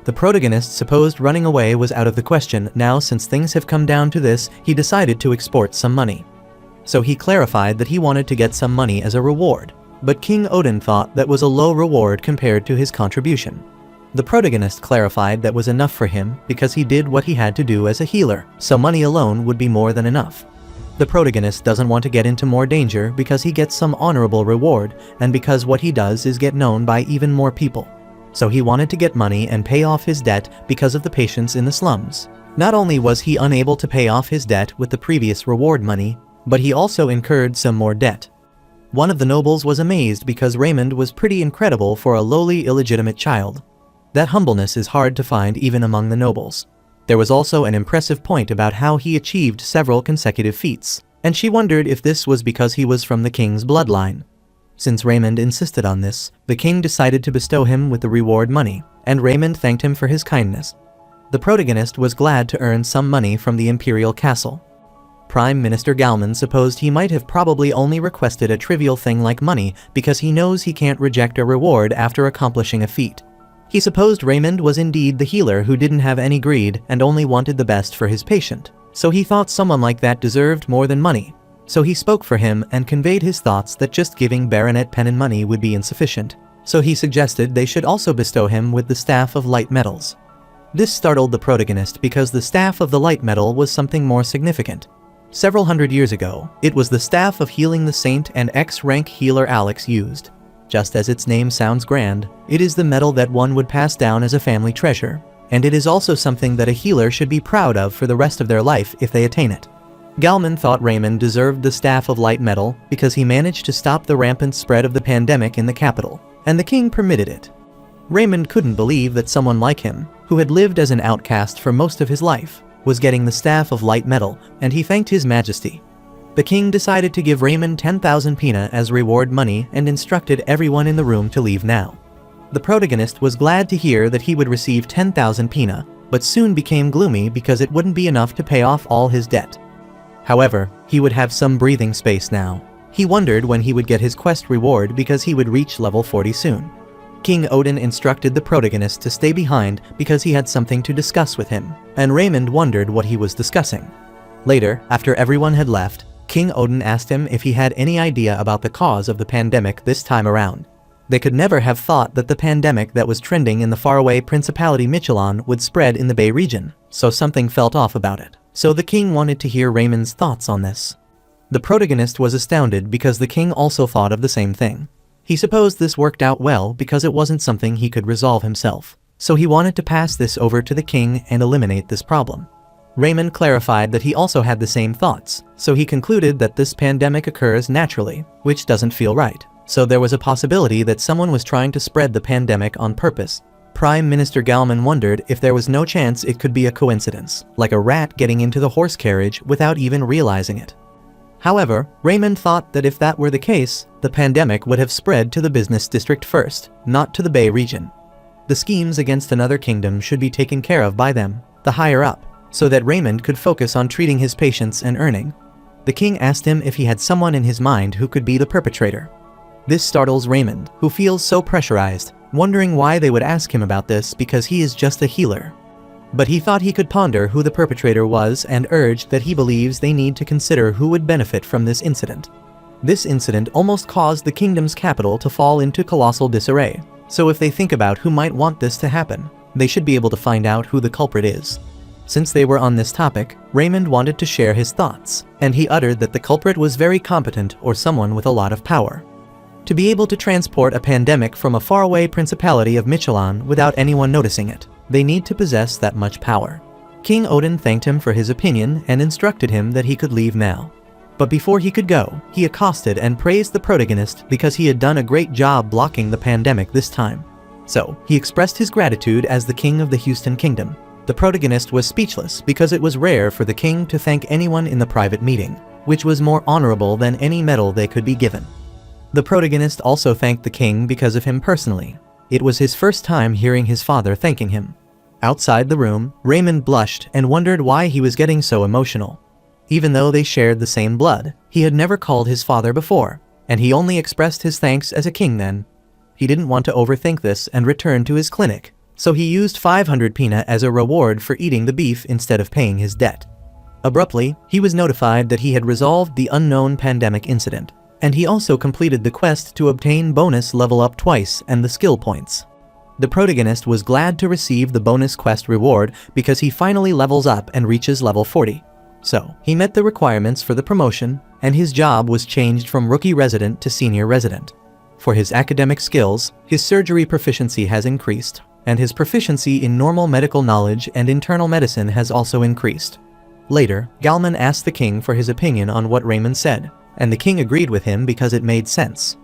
[SPEAKER 1] The protagonist supposed running away was out of the question. Now, since things have come down to this, he decided to export some money. So he clarified that he wanted to get some money as a reward, but King Odin thought that was a low reward compared to his contribution. The protagonist clarified that was enough for him because he did what he had to do as a healer, so money alone would be more than enough. The protagonist doesn't want to get into more danger because he gets some honorable reward, and because what he does is get known by even more people. So he wanted to get money and pay off his debt because of the patients in the slums. Not only was he unable to pay off his debt with the previous reward money, but he also incurred some more debt. One of the nobles was amazed because Raymond was pretty incredible for a lowly illegitimate child. That humbleness is hard to find even among the nobles. There was also an impressive point about how he achieved several consecutive feats, and she wondered if this was because he was from the king's bloodline. Since Raymond insisted on this, the king decided to bestow him with the reward money, and Raymond thanked him for his kindness. The protagonist was glad to earn some money from the imperial castle. Prime Minister Galman supposed he might have probably only requested a trivial thing like money because he knows he can't reject a reward after accomplishing a feat. He supposed Raymond was indeed the healer who didn't have any greed and only wanted the best for his patient, so he thought someone like that deserved more than money. So he spoke for him and conveyed his thoughts that just giving Baronet Pennon money would be insufficient, so he suggested they should also bestow him with the Staff of Light Metals. This startled the protagonist because the Staff of the Light Metal was something more significant. Several hundred years ago, it was the Staff of Healing the Saint and X-rank healer Alex used. Just as its name sounds grand, it is the metal that one would pass down as a family treasure, and it is also something that a healer should be proud of for the rest of their life if they attain it. Galman thought Raymond deserved the Staff of Light Metal because he managed to stop the rampant spread of the pandemic in the capital, and the king permitted it. Raymond couldn't believe that someone like him, who had lived as an outcast for most of his life, was getting the Staff of Light Metal, and he thanked His Majesty. The king decided to give Raymond 10,000 pina as reward money and instructed everyone in the room to leave now. The protagonist was glad to hear that he would receive 10,000 pina, but soon became gloomy because it wouldn't be enough to pay off all his debt. However, he would have some breathing space now. He wondered when he would get his quest reward because he would reach level 40 soon. King Odin instructed the protagonist to stay behind because he had something to discuss with him, and Raymond wondered what he was discussing. Later, after everyone had left, King Odin asked him if he had any idea about the cause of the pandemic this time around. They could never have thought that the pandemic that was trending in the faraway Principality Michelon would spread in the Bay region, so something felt off about it. So the king wanted to hear Raymond's thoughts on this. The protagonist was astounded because the king also thought of the same thing. He supposed this worked out well because it wasn't something he could resolve himself, so he wanted to pass this over to the king and eliminate this problem. Raymond clarified that he also had the same thoughts, so he concluded that this pandemic occurs naturally, which doesn't feel right. So there was a possibility that someone was trying to spread the pandemic on purpose. Prime Minister Galman wondered if there was no chance it could be a coincidence, like a rat getting into the horse carriage without even realizing it. However, Raymond thought that if that were the case, the pandemic would have spread to the business district first, not to the Bay region. The schemes against another kingdom should be taken care of by them, the higher up, so that Raymond could focus on treating his patients and earning. The king asked him if he had someone in his mind who could be the perpetrator. This startles Raymond, who feels so pressurized, wondering why they would ask him about this because he is just a healer. But he thought he could ponder who the perpetrator was and urged that he believes they need to consider who would benefit from this incident. This incident almost caused the kingdom's capital to fall into colossal disarray, so if they think about who might want this to happen, they should be able to find out who the culprit is. Since they were on this topic, Raymond wanted to share his thoughts, and he uttered that the culprit was very competent or someone with a lot of power. To be able to transport a pandemic from a faraway principality of Michelon without anyone noticing it, they need to possess that much power. King Odin thanked him for his opinion and instructed him that he could leave now. But before he could go, he accosted and praised the protagonist because he had done a great job blocking the pandemic this time. So, he expressed his gratitude as the king of the Houston Kingdom. The protagonist was speechless because it was rare for the king to thank anyone in the private meeting, which was more honorable than any medal they could be given. The protagonist also thanked the king because of him personally. It was his first time hearing his father thanking him. Outside the room, Raymond blushed and wondered why he was getting so emotional. Even though they shared the same blood, he had never called his father before, and he only expressed his thanks as a king then. He didn't want to overthink this and returned to his clinic, so he used 500 pina as a reward for eating the beef instead of paying his debt. Abruptly, he was notified that he had resolved the unknown pandemic incident, and he also completed the quest to obtain bonus level up twice and the skill points. The protagonist was glad to receive the bonus quest reward because he finally levels up and reaches level 40. So, he met the requirements for the promotion, and his job was changed from rookie resident to senior resident. For his academic skills, his surgery proficiency has increased, and his proficiency in normal medical knowledge and internal medicine has also increased. Later, Galman asked the king for his opinion on what Raymond said, and the king agreed with him because it made sense.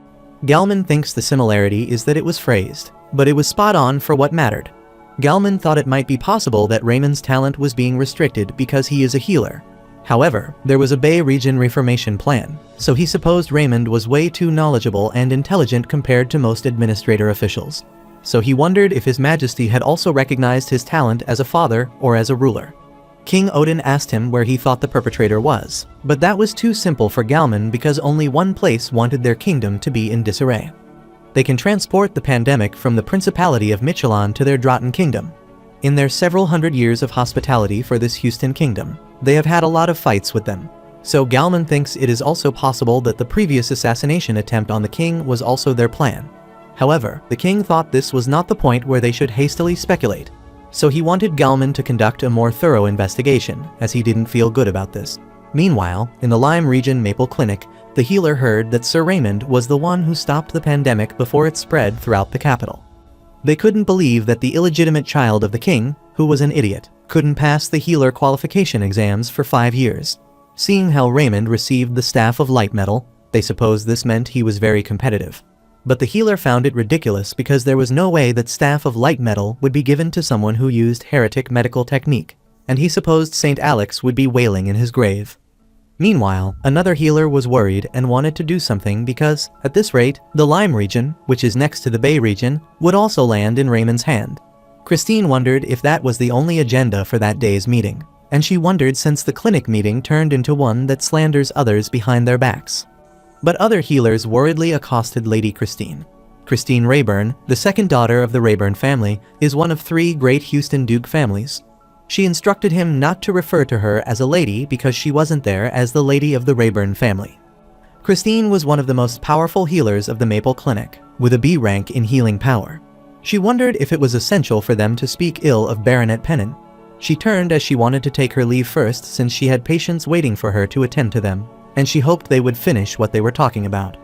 [SPEAKER 1] Galman thinks the similarity is that it was phrased, but it was spot on for what mattered. Galman thought it might be possible that Raymond's talent was being restricted because he is a healer. However, there was a Bay region reformation plan, so he supposed Raymond was way too knowledgeable and intelligent compared to most administrator officials. So he wondered if His Majesty had also recognized his talent as a father or as a ruler. King Odin asked him where he thought the perpetrator was, but that was too simple for Galman because only one place wanted their kingdom to be in disarray. They can transport the pandemic from the Principality of Michelin to their Drotten kingdom. In their several hundred years of hospitality for this Houston kingdom, they have had a lot of fights with them. So Galman thinks it is also possible that the previous assassination attempt on the king was also their plan. However, the king thought this was not the point where they should hastily speculate. So he wanted Galman to conduct a more thorough investigation, as he didn't feel good about this. Meanwhile, in the Lyme region Maple Clinic, the healer heard that Sir Raymond was the one who stopped the pandemic before it spread throughout the capital. They couldn't believe that the illegitimate child of the king, who was an idiot, couldn't pass the healer qualification exams for 5 years. Seeing how Raymond received the Staff of Light Medal, they supposed this meant he was very competitive. But the healer found it ridiculous because there was no way that Staff of Light Medal would be given to someone who used heretic medical technique, and he supposed St. Alex would be wailing in his grave. Meanwhile, another healer was worried and wanted to do something because, at this rate, the Lyme region, which is next to the Bay region, would also land in Raymond's hand. Christine wondered if that was the only agenda for that day's meeting, and she wondered since the clinic meeting turned into one that slanders others behind their backs. But other healers worriedly accosted Lady Christine. Christine Reborn, the second daughter of the Reborn family, is one of 3 great Houston Duke families. She instructed him not to refer to her as a lady because she wasn't there as the lady of the Reborn family. Christine was one of the most powerful healers of the Maple Clinic, with a B rank in healing power. She wondered if it was essential for them to speak ill of Baronet Pennon. She turned as she wanted to take her leave first since she had patients waiting for her to attend to them, and she hoped they would finish what they were talking about.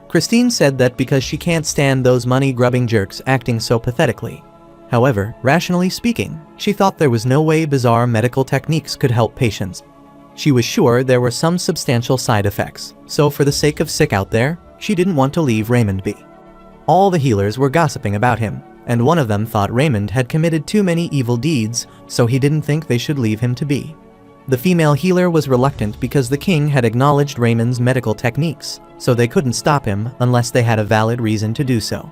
[SPEAKER 1] Christine said that because she can't stand those money-grubbing jerks acting so pathetically. However, rationally speaking, she thought there was no way bizarre medical techniques could help patients. She was sure there were some substantial side effects, so for the sake of sick out there, she didn't want to leave Raymond be. All the healers were gossiping about him, and one of them thought Raymond had committed too many evil deeds, so he didn't think they should leave him to be. The female healer was reluctant because the king had acknowledged Raymond's medical techniques, so they couldn't stop him unless they had a valid reason to do so.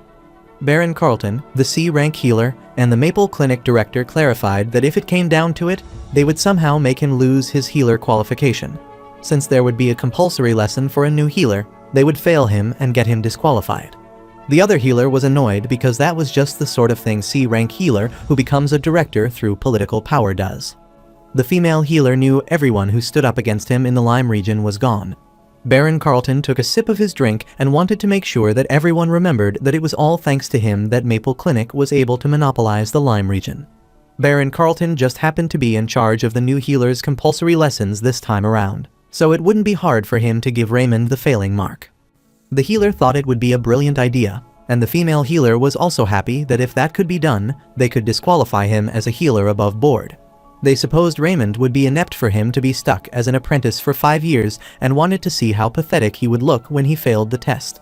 [SPEAKER 1] Baron Carlton, the C-rank healer, and the Maple Clinic director clarified that if it came down to it, they would somehow make him lose his healer qualification. Since there would be a compulsory lesson for a new healer, they would fail him and get him disqualified. The other healer was annoyed because that was just the sort of thing C-rank healer who becomes a director through political power does. The female healer knew everyone who stood up against him in the Lyme region was gone. Baron Carlton took a sip of his drink and wanted to make sure that everyone remembered that it was all thanks to him that Maple Clinic was able to monopolize the Lyme region. Baron Carlton just happened to be in charge of the new healer's compulsory lessons this time around, so it wouldn't be hard for him to give Raymond the failing mark. The healer thought it would be a brilliant idea, and the female healer was also happy that if that could be done, they could disqualify him as a healer above board. They supposed Raymond would be inept for him to be stuck as an apprentice for 5 years and wanted to see how pathetic he would look when he failed the test.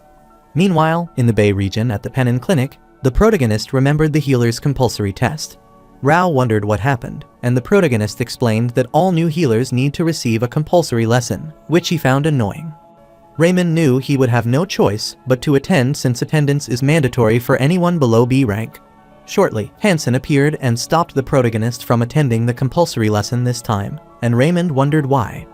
[SPEAKER 1] Meanwhile, in the Bay region at the Pennon Clinic, the protagonist remembered the healer's compulsory test. Rao wondered what happened, and the protagonist explained that all new healers need to receive a compulsory lesson, which he found annoying. Raymond knew he would have no choice but to attend since attendance is mandatory for anyone below B rank. Shortly, Hansen appeared and stopped the protagonist from attending the compulsory lesson this time, and Raymond wondered why.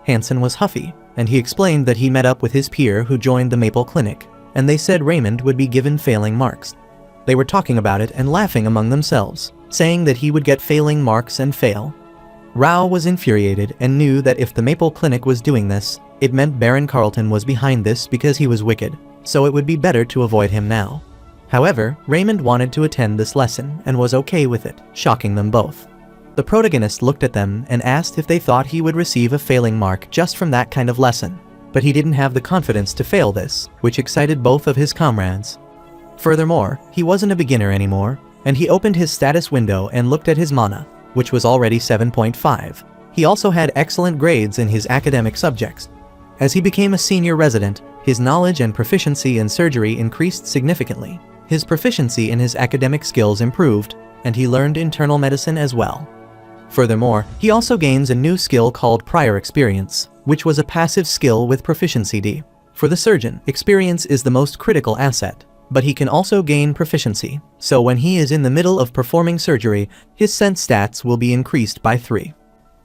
[SPEAKER 1] Hansen was huffy, and he explained that he met up with his peer who joined the Maple Clinic, and they said Raymond would be given failing marks. They were talking about it and laughing among themselves, saying that he would get failing marks and fail. Rao was infuriated and knew that if the Maple Clinic was doing this, it meant Baron Carlton was behind this because he was wicked, so it would be better to avoid him now. However, Raymond wanted to attend this lesson and was okay with it, shocking them both. The protagonist looked at them and asked if they thought he would receive a failing mark just from that kind of lesson, but he didn't have the confidence to fail this, which excited both of his comrades. Furthermore, he wasn't a beginner anymore, and he opened his status window and looked at his mana, which was already 7.5. He also had excellent grades in his academic subjects. As he became a senior resident, his knowledge and proficiency in surgery increased significantly. His proficiency in his academic skills improved, and he learned internal medicine as well. Furthermore, he also gains a new skill called prior experience, which was a passive skill with proficiency D. For the surgeon, experience is the most critical asset, but he can also gain proficiency, so when he is in the middle of performing surgery, his sense stats will be increased by 3.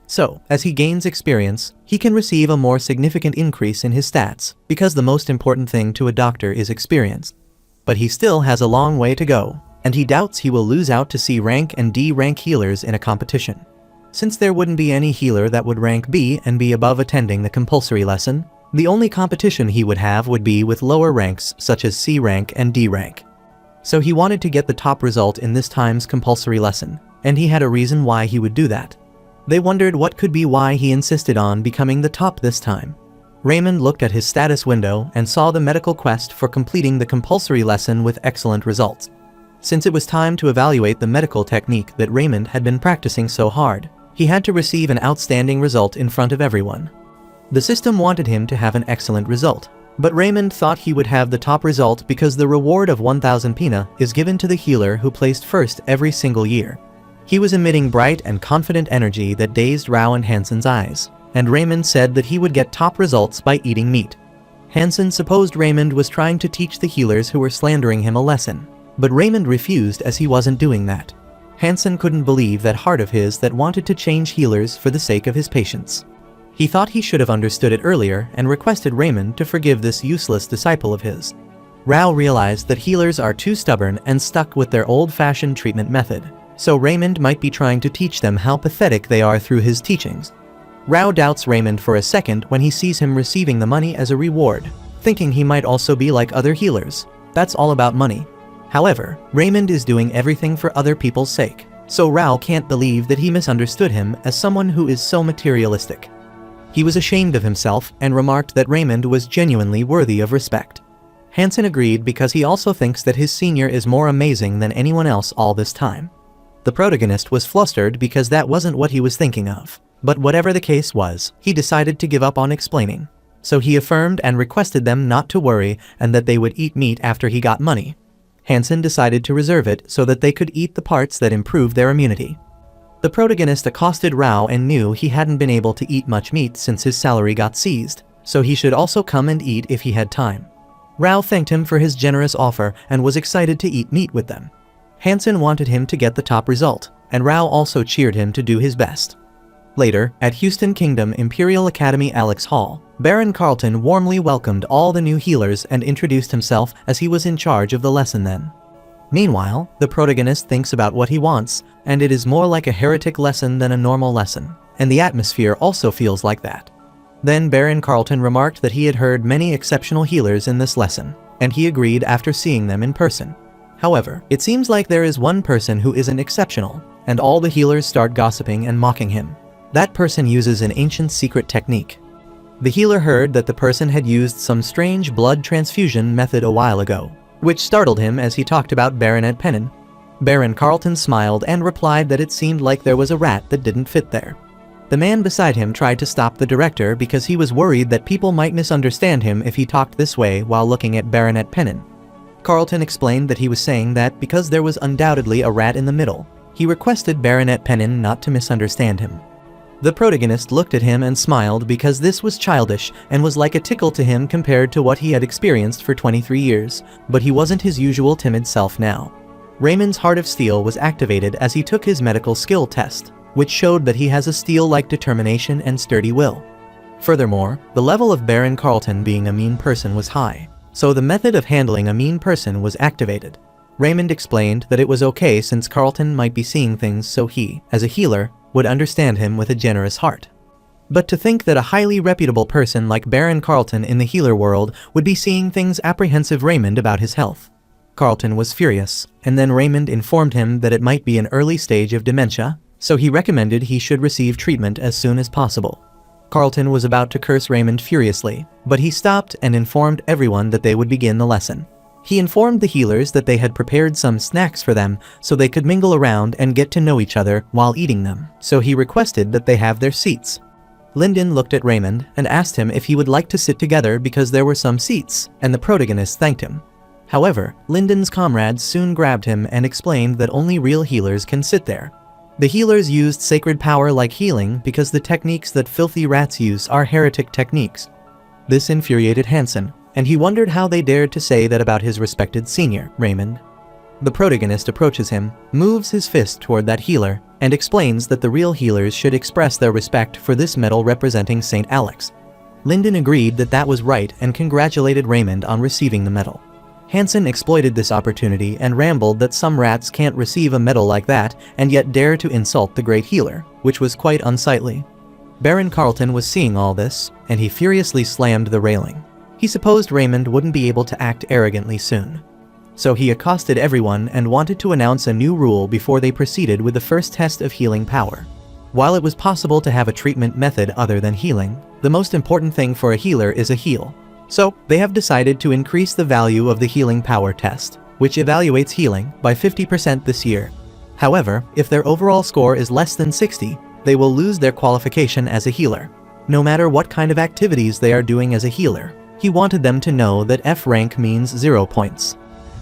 [SPEAKER 1] So, as he gains experience, he can receive a more significant increase in his stats, because the most important thing to a doctor is experience. But he still has a long way to go, and he doubts he will lose out to C rank and D rank healers in a competition. Since there wouldn't be any healer that would rank B and be above attending the compulsory lesson, the only competition he would have would be with lower ranks such as C rank and D rank. So he wanted to get the top result in this time's compulsory lesson, and he had a reason why he would do that. They wondered what could be why he insisted on becoming the top this time. Raymond looked at his status window and saw the medical quest for completing the compulsory lesson with excellent results. Since it was time to evaluate the medical technique that Raymond had been practicing so hard, he had to receive an outstanding result in front of everyone. The system wanted him to have an excellent result, but Raymond thought he would have the top result because the reward of 1,000 pina is given to the healer who placed first every single year. He was emitting bright and confident energy that dazed Rao and Hansen's eyes, and Raymond said that he would get top results by eating meat. Hansen supposed Raymond was trying to teach the healers who were slandering him a lesson, but Raymond refused as he wasn't doing that. Hansen couldn't believe that heart of his that wanted to change healers for the sake of his patients. He thought he should have understood it earlier and requested Raymond to forgive this useless disciple of his. Rao realized that healers are too stubborn and stuck with their old-fashioned treatment method, so Raymond might be trying to teach them how pathetic they are through his teachings. Rao doubts Raymond for a second when he sees him receiving the money as a reward, thinking he might also be like other healers. That's all about money. However, Raymond is doing everything for other people's sake, so Rao can't believe that he misunderstood him as someone who is so materialistic. He was ashamed of himself and remarked that Raymond was genuinely worthy of respect. Hansen agreed because he also thinks that his senior is more amazing than anyone else all this time. The protagonist was flustered because that wasn't what he was thinking of, but whatever the case was, he decided to give up on explaining. So he affirmed and requested them not to worry and that they would eat meat after he got money. Hansen decided to reserve it so that they could eat the parts that improved their immunity. The protagonist accosted Rao and knew he hadn't been able to eat much meat since his salary got seized, so he should also come and eat if he had time. Rao thanked him for his generous offer and was excited to eat meat with them. Hansen wanted him to get the top result, and Rao also cheered him to do his best. Later, at Houston Kingdom Imperial Academy Alex Hall, Baron Carlton warmly welcomed all the new healers and introduced himself as he was in charge of the lesson then. Meanwhile, the protagonist thinks about what he wants, and it is more like a heretic lesson than a normal lesson, and the atmosphere also feels like that. Then Baron Carlton remarked that he had heard many exceptional healers in this lesson, and he agreed after seeing them in person. However, it seems like there is one person who isn't exceptional, and all the healers start gossiping and mocking him. That person uses an ancient secret technique. The healer heard that the person had used some strange blood transfusion method a while ago, which startled him as he talked about Baronet Pennon. Baron Carlton smiled and replied that it seemed like there was a rat that didn't fit there. The man beside him tried to stop the director because he was worried that people might misunderstand him if he talked this way while looking at Baronet Pennon. Carlton explained that he was saying that because there was undoubtedly a rat in the middle, he requested Baronet Pennon not to misunderstand him. The protagonist looked at him and smiled because this was childish and was like a tickle to him compared to what he had experienced for 23 years, but he wasn't his usual timid self now. Raymond's Heart of Steel was activated as he took his medical skill test, which showed that he has a steel-like determination and sturdy will. Furthermore, the level of Baron Carlton being a mean person was high, so the method of handling a mean person was activated. Raymond explained that it was okay since Carlton might be seeing things so he, as a healer, would understand him with a generous heart. But to think that a highly reputable person like Baron Carlton in the healer world would be seeing things apprehensive Raymond about his health. Carlton was furious, and then Raymond informed him that it might be an early stage of dementia, so he recommended he should receive treatment as soon as possible. Carlton was about to curse Raymond furiously, but he stopped and informed everyone that they would begin the lesson. He informed the healers that they had prepared some snacks for them so they could mingle around and get to know each other while eating them, so he requested that they have their seats. Lyndon looked at Raymond and asked him if he would like to sit together because there were some seats, and the protagonist thanked him. However, Lyndon's comrades soon grabbed him and explained that only real healers can sit there. The healers used sacred power like healing because the techniques that filthy rats use are heretic techniques. This infuriated Hansen, and he wondered how they dared to say that about his respected senior, Raymond. The protagonist approaches him, moves his fist toward that healer, and explains that the real healers should express their respect for this medal representing St. Alex. Lyndon agreed that that was right and congratulated Raymond on receiving the medal. Hansen exploited this opportunity and rambled that some rats can't receive a medal like that and yet dare to insult the great healer, which was quite unsightly. Baron Carlton was seeing all this, and he furiously slammed the railing. He supposed Raymond wouldn't be able to act arrogantly soon. So he accosted everyone and wanted to announce a new rule before they proceeded with the first test of healing power. While it was possible to have a treatment method other than healing, the most important thing for a healer is a heal. So, they have decided to increase the value of the healing power test, which evaluates healing, by 50% this year. However, if their overall score is less than 60, they will lose their qualification as a healer. No matter what kind of activities they are doing as a healer, he wanted them to know that F rank means 0 points.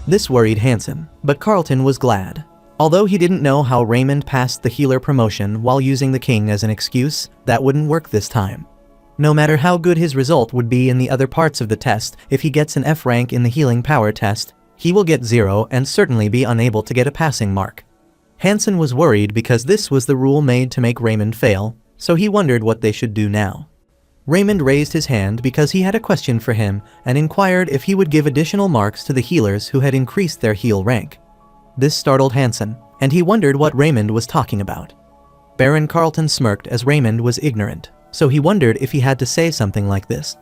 [SPEAKER 1] This worried Hansen, but Carlton was glad. Although he didn't know how Raymond passed the healer promotion while using the king as an excuse, that wouldn't work this time. No matter how good his result would be in the other parts of the test, if he gets an F rank in the healing power test, he will get 0 and certainly be unable to get a passing mark. Hansen was worried because this was the rule made to make Raymond fail, so he wondered what they should do now. Raymond raised his hand because he had a question for him and inquired if he would give additional marks to the healers who had increased their heal rank. This startled Hansen, and he wondered what Raymond was talking about. Baron Carlton smirked as Raymond was ignorant, so he wondered if he had to say something like this.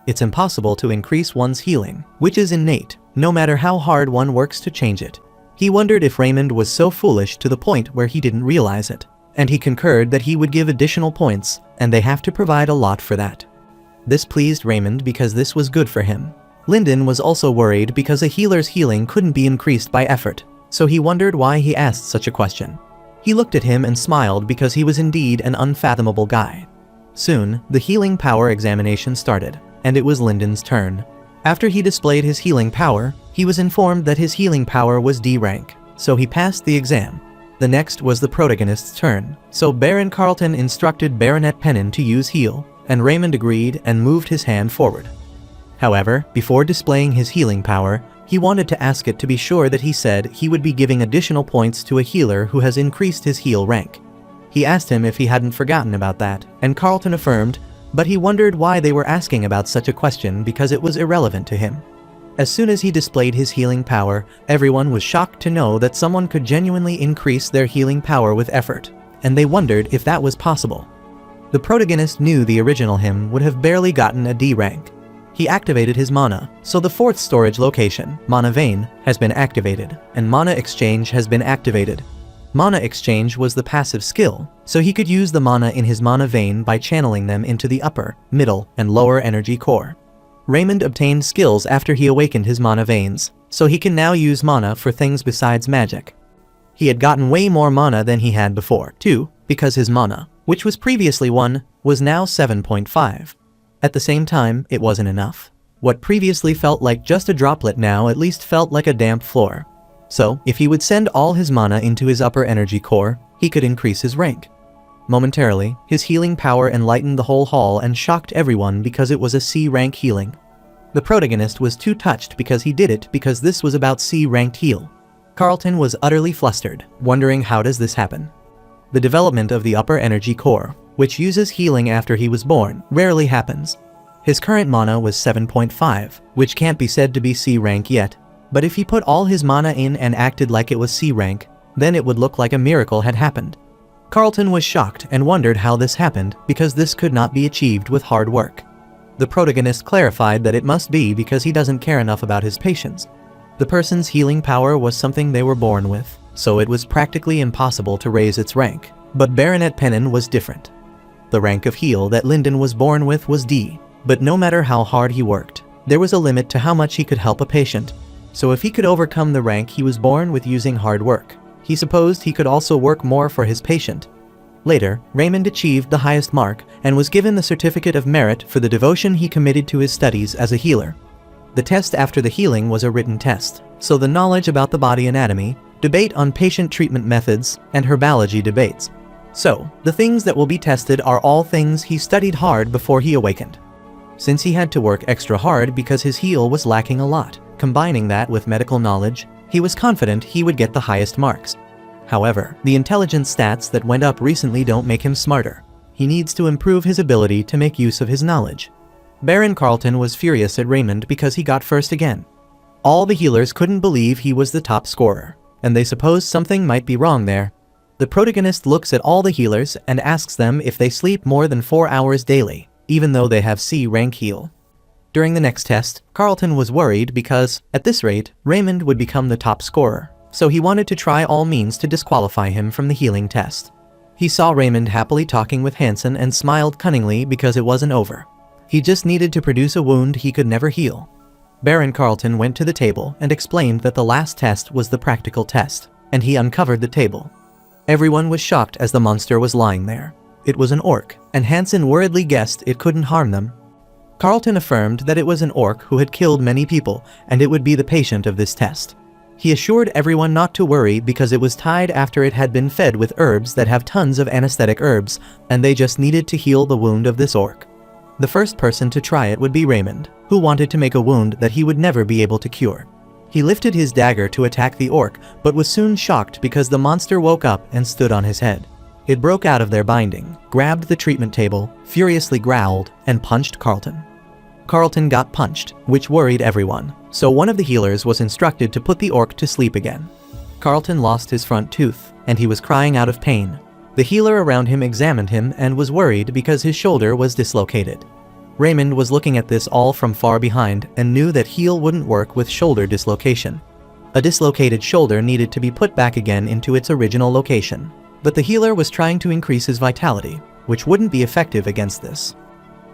[SPEAKER 1] It's impossible to increase one's healing, which is innate, no matter how hard one works to change it. He wondered if Raymond was so foolish to the point where he didn't realize it, and he concurred that he would give additional points, and they have to provide a lot for that. This pleased Raymond because this was good for him. Lyndon was also worried because a healer's healing couldn't be increased by effort, so he wondered why he asked such a question. He looked at him and smiled because he was indeed an unfathomable guy. Soon, the healing power examination started, and it was Lyndon's turn. After he displayed his healing power, he was informed that his healing power was D rank, so he passed the exam. The next was the protagonist's turn, so Baron Carlton instructed Baronet Pennon to use heal, and Raymond agreed and moved his hand forward. However, before displaying his healing power, he wanted to ask it to be sure that he said he would be giving additional points to a healer who has increased his heal rank. He asked him if he hadn't forgotten about that, and Carlton affirmed, but he wondered why they were asking about such a question because it was irrelevant to him. As soon as he displayed his healing power, everyone was shocked to know that someone could genuinely increase their healing power with effort, and they wondered if that was possible. The protagonist knew the original him would have barely gotten a D rank. He activated his mana, so the fourth storage location, Mana Vein, has been activated, and Mana Exchange has been activated. Mana Exchange was the passive skill, so he could use the mana in his Mana Vein by channeling them into the upper, middle, and lower energy core. Raymond obtained skills after he awakened his mana veins, so he can now use mana for things besides magic. He had gotten way more mana than he had before, too, because his mana, which was previously 1, was now 7.5. At the same time, it wasn't enough. What previously felt like just a droplet now at least felt like a damp floor. So, if he would send all his mana into his upper energy core, he could increase his rank. Momentarily, his healing power enlightened the whole hall and shocked everyone because it was a C-rank healing. The protagonist was too touched because he did it because this was about C-ranked heal. Carlton was utterly flustered, wondering how does this happen. The development of the upper energy core, which uses healing after he was born, rarely happens. His current mana was 7.5, which can't be said to be C-rank yet, but if he put all his mana in and acted like it was C-rank, then it would look like a miracle had happened. Carlton was shocked and wondered how this happened because this could not be achieved with hard work. The protagonist clarified that it must be because he doesn't care enough about his patients. The person's healing power was something they were born with, so it was practically impossible to raise its rank. But Baronet Pennon was different. The rank of heal that Lyndon was born with was D, but no matter how hard he worked, there was a limit to how much he could help a patient. So if he could overcome the rank he was born with using hard work, he supposed he could also work more for his patient. Later, Raymond achieved the highest mark and was given the certificate of merit for the devotion he committed to his studies as a healer. The test after the healing was a written test, so the knowledge about the body anatomy, debate on patient treatment methods, and herbology debates. So, the things that will be tested are all things he studied hard before he awakened. Since he had to work extra hard because his heal was lacking a lot, combining that with medical knowledge, he was confident he would get the highest marks. However, the intelligence stats that went up recently don't make him smarter. He needs to improve his ability to make use of his knowledge. Baron Carlton was furious at Raymond because he got first again. All the healers couldn't believe he was the top scorer, and they supposed something might be wrong there. The protagonist looks at all the healers and asks them if they sleep more than 4 hours daily, even though they have C rank heal. During the next test, Carlton was worried because, at this rate, Raymond would become the top scorer, so he wanted to try all means to disqualify him from the healing test. He saw Raymond happily talking with Hansen and smiled cunningly because it wasn't over. He just needed to produce a wound he could never heal. Baron Carlton went to the table and explained that the last test was the practical test, and he uncovered the table. Everyone was shocked as the monster was lying there. It was an orc, and Hansen worriedly guessed it couldn't harm them. Carlton affirmed that it was an orc who had killed many people, and it would be the patient of this test. He assured everyone not to worry because it was tied after it had been fed with herbs that have tons of anesthetic herbs, and they just needed to heal the wound of this orc. The first person to try it would be Raymond, who wanted to make a wound that he would never be able to cure. He lifted his dagger to attack the orc, but was soon shocked because the monster woke up and stood on his head. It broke out of their binding, grabbed the treatment table, furiously growled, and punched Carlton. Carlton got punched, which worried everyone, so one of the healers was instructed to put the orc to sleep again. Carlton lost his front tooth, and he was crying out of pain. The healer around him examined him and was worried because his shoulder was dislocated. Raymond was looking at this all from far behind and knew that heal wouldn't work with shoulder dislocation. A dislocated shoulder needed to be put back again into its original location. But the healer was trying to increase his vitality, which wouldn't be effective against this.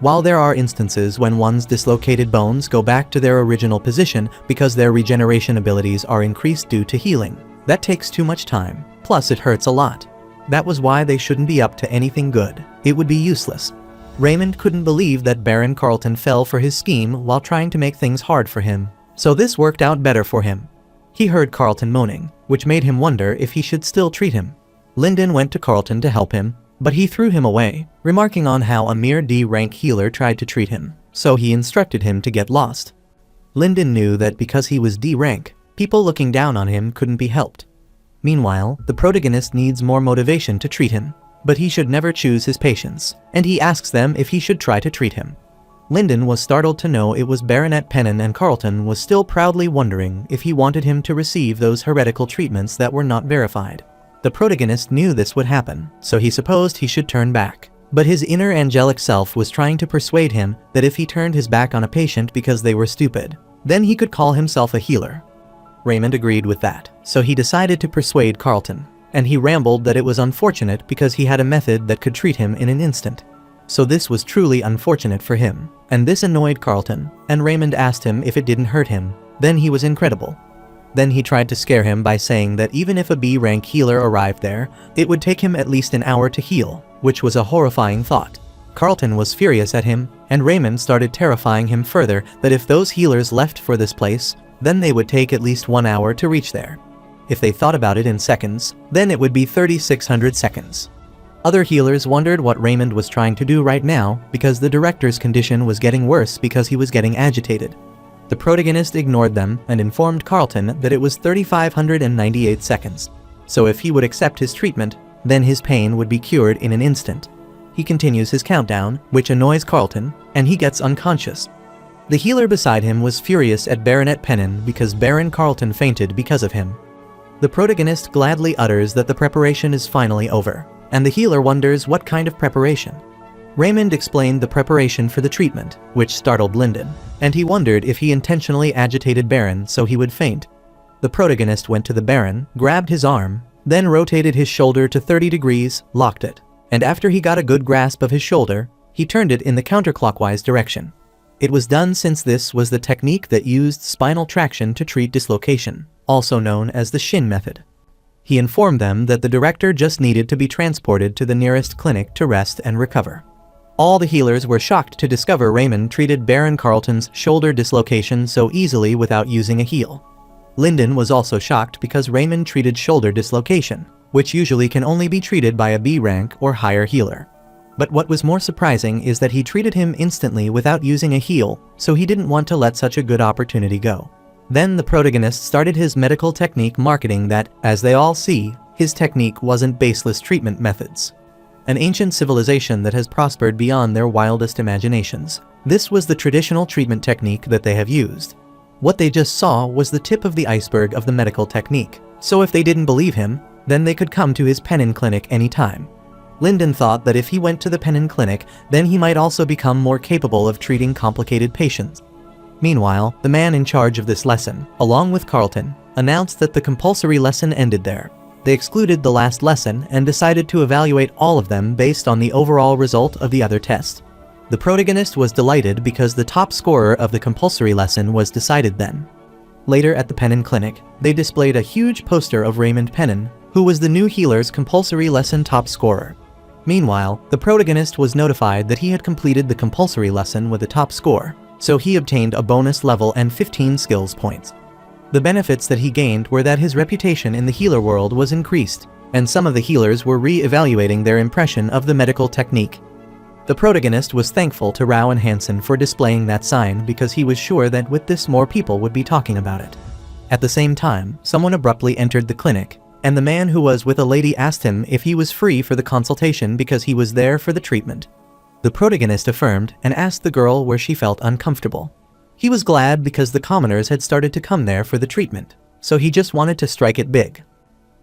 [SPEAKER 1] While there are instances when one's dislocated bones go back to their original position because their regeneration abilities are increased due to healing, that takes too much time, plus it hurts a lot. That was why they shouldn't be up to anything good. It would be useless. Raymond couldn't believe that Baron Carlton fell for his scheme while trying to make things hard for him, so this worked out better for him. He heard Carlton moaning, which made him wonder if he should still treat him. Lyndon went to Carlton to help him, but he threw him away, remarking on how a mere D-rank healer tried to treat him, so he instructed him to get lost. Lyndon knew that because he was D-rank, people looking down on him couldn't be helped. Meanwhile, the protagonist needs more motivation to treat him, but he should never choose his patients, and he asks them if he should try to treat him. Lyndon was startled to know it was Baronet Pennon, and Carlton was still proudly wondering if he wanted him to receive those heretical treatments that were not verified. The protagonist knew this would happen, so he supposed he should turn back. But his inner angelic self was trying to persuade him that if he turned his back on a patient because they were stupid, then he could call himself a healer. Raymond agreed with that, so he decided to persuade Carlton, and he rambled that it was unfortunate because he had a method that could treat him in an instant. So this was truly unfortunate for him, and this annoyed Carlton, and Raymond asked him if it didn't hurt him. Then he was incredible. Then he tried to scare him by saying that even if a B-rank healer arrived there, it would take him at least an hour to heal, which was a horrifying thought. Carlton was furious at him, and Raymond started terrifying him further that if those healers left for this place, then they would take at least 1 hour to reach there. If they thought about it in seconds, then it would be 3,600 seconds. Other healers wondered what Raymond was trying to do right now because the director's condition was getting worse because he was getting agitated. The protagonist ignored them and informed Carlton that it was 3,598 seconds. So if he would accept his treatment, then his pain would be cured in an instant. He continues his countdown, which annoys Carlton, and he gets unconscious. The healer beside him was furious at Baronet Pennon because Baron Carlton fainted because of him. The protagonist gladly utters that the preparation is finally over, and the healer wonders what kind of preparation. Raymond explained the preparation for the treatment, which startled Lyndon, and he wondered if he intentionally agitated Baron so he would faint. The protagonist went to the Baron, grabbed his arm, then rotated his shoulder to 30 degrees, locked it, and after he got a good grasp of his shoulder, he turned it in the counterclockwise direction. It was done since this was the technique that used spinal traction to treat dislocation, also known as the Shin method. He informed them that the director just needed to be transported to the nearest clinic to rest and recover. All the healers were shocked to discover Raymond treated Baron Carlton's shoulder dislocation so easily without using a heel. Lyndon was also shocked because Raymond treated shoulder dislocation, which usually can only be treated by a B rank or higher healer. But what was more surprising is that he treated him instantly without using a heel, so he didn't want to let such a good opportunity go. Then the protagonist started his medical technique marketing that, as they all see, his technique wasn't baseless treatment methods. An ancient civilization that has prospered beyond their wildest imaginations. This was the traditional treatment technique that they have used. What they just saw was the tip of the iceberg of the medical technique, so if they didn't believe him, then they could come to his Pennon clinic anytime. Lyndon thought that if he went to the Pennon clinic, then he might also become more capable of treating complicated patients. Meanwhile, the man in charge of this lesson, along with Carlton, announced that the compulsory lesson ended there. They excluded the last lesson and decided to evaluate all of them based on the overall result of the other tests. The protagonist was delighted because the top scorer of the compulsory lesson was decided then. Later at the Pennon clinic, they displayed a huge poster of Raymond Pennon, who was the new healer's compulsory lesson top scorer. Meanwhile, the protagonist was notified that he had completed the compulsory lesson with a top score, so he obtained a bonus level and 15 skills points. The benefits that he gained were that his reputation in the healer world was increased, and some of the healers were re-evaluating their impression of the medical technique. The protagonist was thankful to Rao and Hansen for displaying that sign because he was sure that with this more people would be talking about it. At the same time, someone abruptly entered the clinic, and the man who was with a lady asked him if he was free for the consultation because he was there for the treatment. The protagonist affirmed and asked the girl where she felt uncomfortable. He was glad because the commoners had started to come there for the treatment, so he just wanted to strike it big.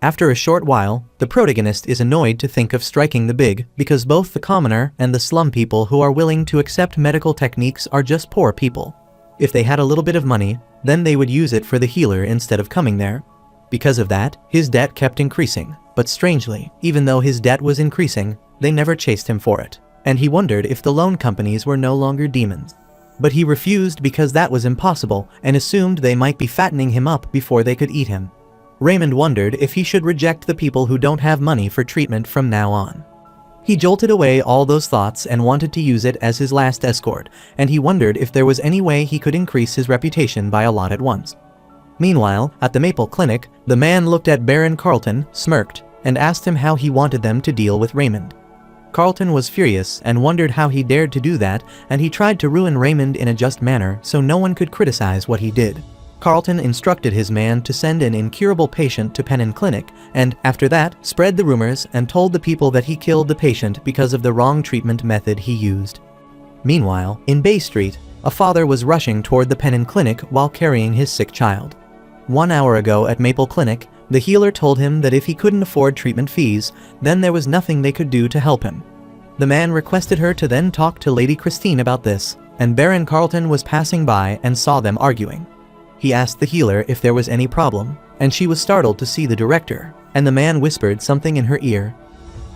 [SPEAKER 1] After a short while, the protagonist is annoyed to think of striking the big because both the commoner and the slum people who are willing to accept medical techniques are just poor people. If they had a little bit of money, then they would use it for the healer instead of coming there. Because of that, his debt kept increasing, but strangely, even though his debt was increasing, they never chased him for it, and he wondered if the loan companies were no longer demons. But he refused because that was impossible and assumed they might be fattening him up before they could eat him. Raymond wondered if he should reject the people who don't have money for treatment from now on. He jolted away all those thoughts and wanted to use it as his last escort, and he wondered if there was any way he could increase his reputation by a lot at once. Meanwhile, at the Maple Clinic, the man looked at Baron Carlton, smirked, and asked him how he wanted them to deal with Raymond. Carlton was furious and wondered how he dared to do that, and he tried to ruin Raymond in a just manner so no one could criticize what he did. Carlton instructed his man to send an incurable patient to Pennon Clinic, and, after that, spread the rumors and told the people that he killed the patient because of the wrong treatment method he used. Meanwhile, in Bay Street, a father was rushing toward the Pennon Clinic while carrying his sick child. 1 hour ago at Maple Clinic, the healer told him that if he couldn't afford treatment fees, then there was nothing they could do to help him. The man requested her to then talk to Lady Christine about this, and Baron Carlton was passing by and saw them arguing. He asked the healer if there was any problem, and she was startled to see the director, and the man whispered something in her ear.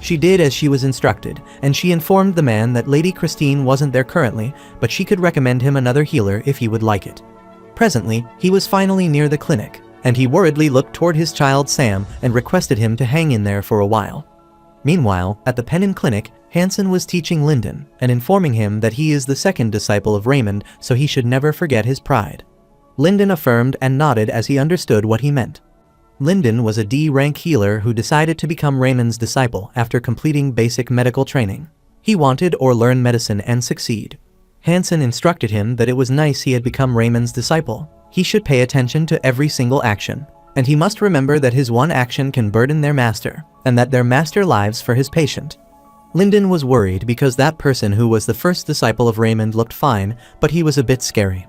[SPEAKER 1] She did as she was instructed, and she informed the man that Lady Christine wasn't there currently, but she could recommend him another healer if he would like it. Presently, he was finally near the clinic, and he worriedly looked toward his child Sam and requested him to hang in there for a while. Meanwhile, at the Pennon Clinic, Hansen was teaching Lyndon and informing him that he is the second disciple of Raymond, so he should never forget his pride. Lyndon affirmed and nodded as he understood what he meant. Lyndon was a D-rank healer who decided to become Raymond's disciple after completing basic medical training. He wanted or learn medicine and succeed. Hansen instructed him that it was nice he had become Raymond's disciple. He should pay attention to every single action, and he must remember that his one action can burden their master, and that their master lives for his patient. Lyndon was worried because that person who was the first disciple of Raymond looked fine, but he was a bit scary.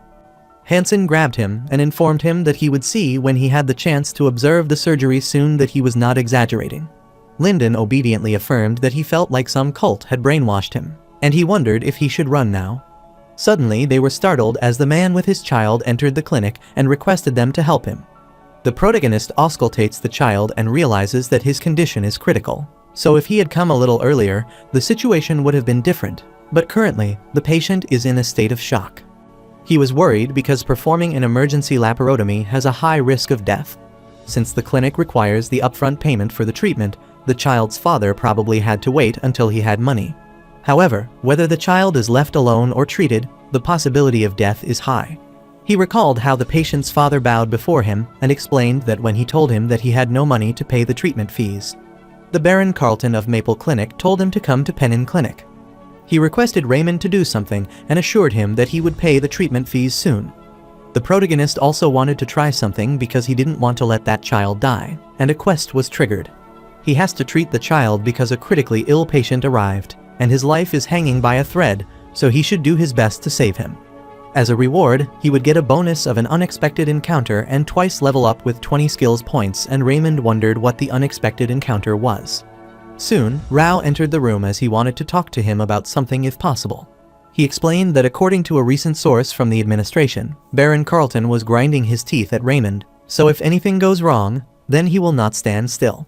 [SPEAKER 1] Hansen grabbed him and informed him that he would see when he had the chance to observe the surgery soon that he was not exaggerating. Lyndon obediently affirmed that he felt like some cult had brainwashed him, and he wondered if he should run now. Suddenly, they were startled as the man with his child entered the clinic and requested them to help him. The protagonist auscultates the child and realizes that his condition is critical. So if he had come a little earlier, the situation would have been different, but currently, the patient is in a state of shock. He was worried because performing an emergency laparotomy has a high risk of death. Since the clinic requires the upfront payment for the treatment, the child's father probably had to wait until he had money. However, whether the child is left alone or treated, the possibility of death is high. He recalled how the patient's father bowed before him and explained that when he told him that he had no money to pay the treatment fees. The Baron Carlton of Maple Clinic told him to come to Penn Clinic. He requested Raymond to do something and assured him that he would pay the treatment fees soon. The protagonist also wanted to try something because he didn't want to let that child die, and a quest was triggered. He has to treat the child because a critically ill patient arrived, and his life is hanging by a thread, so he should do his best to save him. As a reward, he would get a bonus of an unexpected encounter and twice level up with 20 skills points, and Raymond wondered what the unexpected encounter was. Soon, Rao entered the room as he wanted to talk to him about something if possible. He explained that according to a recent source from the administration, Baron Carlton was grinding his teeth at Raymond, so if anything goes wrong, then he will not stand still.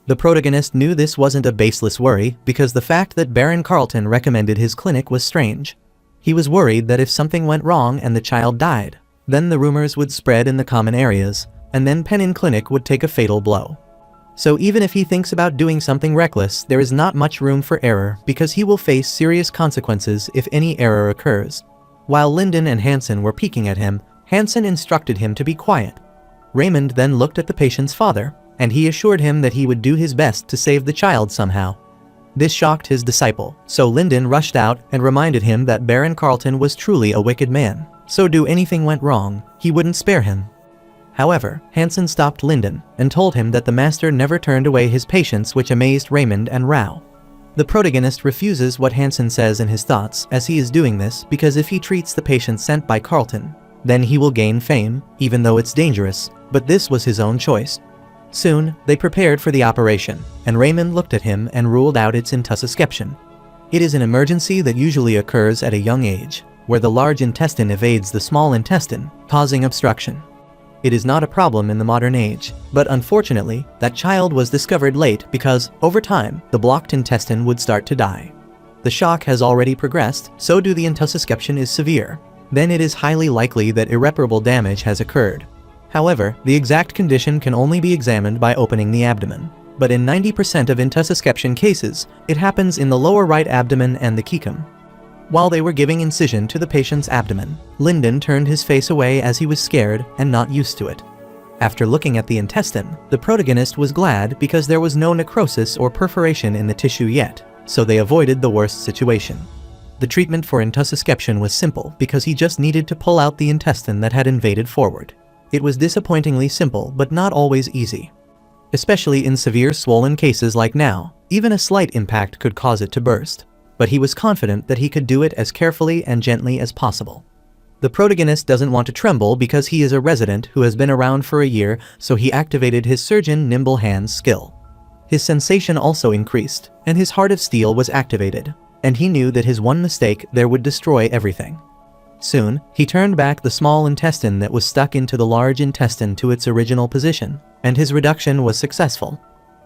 [SPEAKER 1] The protagonist knew this wasn't a baseless worry because the fact that Baron Carlton recommended his clinic was strange. He was worried that if something went wrong and the child died, then the rumors would spread in the common areas, and then Penn Clinic would take a fatal blow. So even if he thinks about doing something reckless, there is not much room for error because he will face serious consequences if any error occurs. While Linden and Hansen were peeking at him, Hansen instructed him to be quiet. Raymond then looked at the patient's father, and he assured him that he would do his best to save the child somehow. This shocked his disciple, so Linden rushed out and reminded him that Baron Carlton was truly a wicked man, so do anything went wrong, he wouldn't spare him. However, Hansen stopped Linden and told him that the master never turned away his patients, which amazed Raymond and Rao. The protagonist refuses what Hansen says in his thoughts as he is doing this because if he treats the patient sent by Carlton, then he will gain fame, even though it's dangerous, but this was his own choice. Soon, they prepared for the operation, and Raymond looked at him and ruled out its intussusception. It is an emergency that usually occurs at a young age, where the large intestine evades the small intestine, causing obstruction. It is not a problem in the modern age, but unfortunately, that child was discovered late because, over time, the blocked intestine would start to die. The shock has already progressed, so the intussusception is severe. Then it is highly likely that irreparable damage has occurred. However, the exact condition can only be examined by opening the abdomen. But in 90% of intussusception cases, it happens in the lower right abdomen and the cecum. While they were giving incision to the patient's abdomen, Linden turned his face away as he was scared and not used to it. After looking at the intestine, the protagonist was glad because there was no necrosis or perforation in the tissue yet, so they avoided the worst situation. The treatment for intussusception was simple because he just needed to pull out the intestine that had invaded forward. It was disappointingly simple but not always easy. Especially in severe swollen cases like now, even a slight impact could cause it to burst. But he was confident that he could do it as carefully and gently as possible. The protagonist doesn't want to tremble because he is a resident who has been around for a year, so he activated his surgeon nimble hands skill. His sensation also increased, and his heart of steel was activated, and he knew that his one mistake there would destroy everything. Soon, he turned back the small intestine that was stuck into the large intestine to its original position, and his reduction was successful.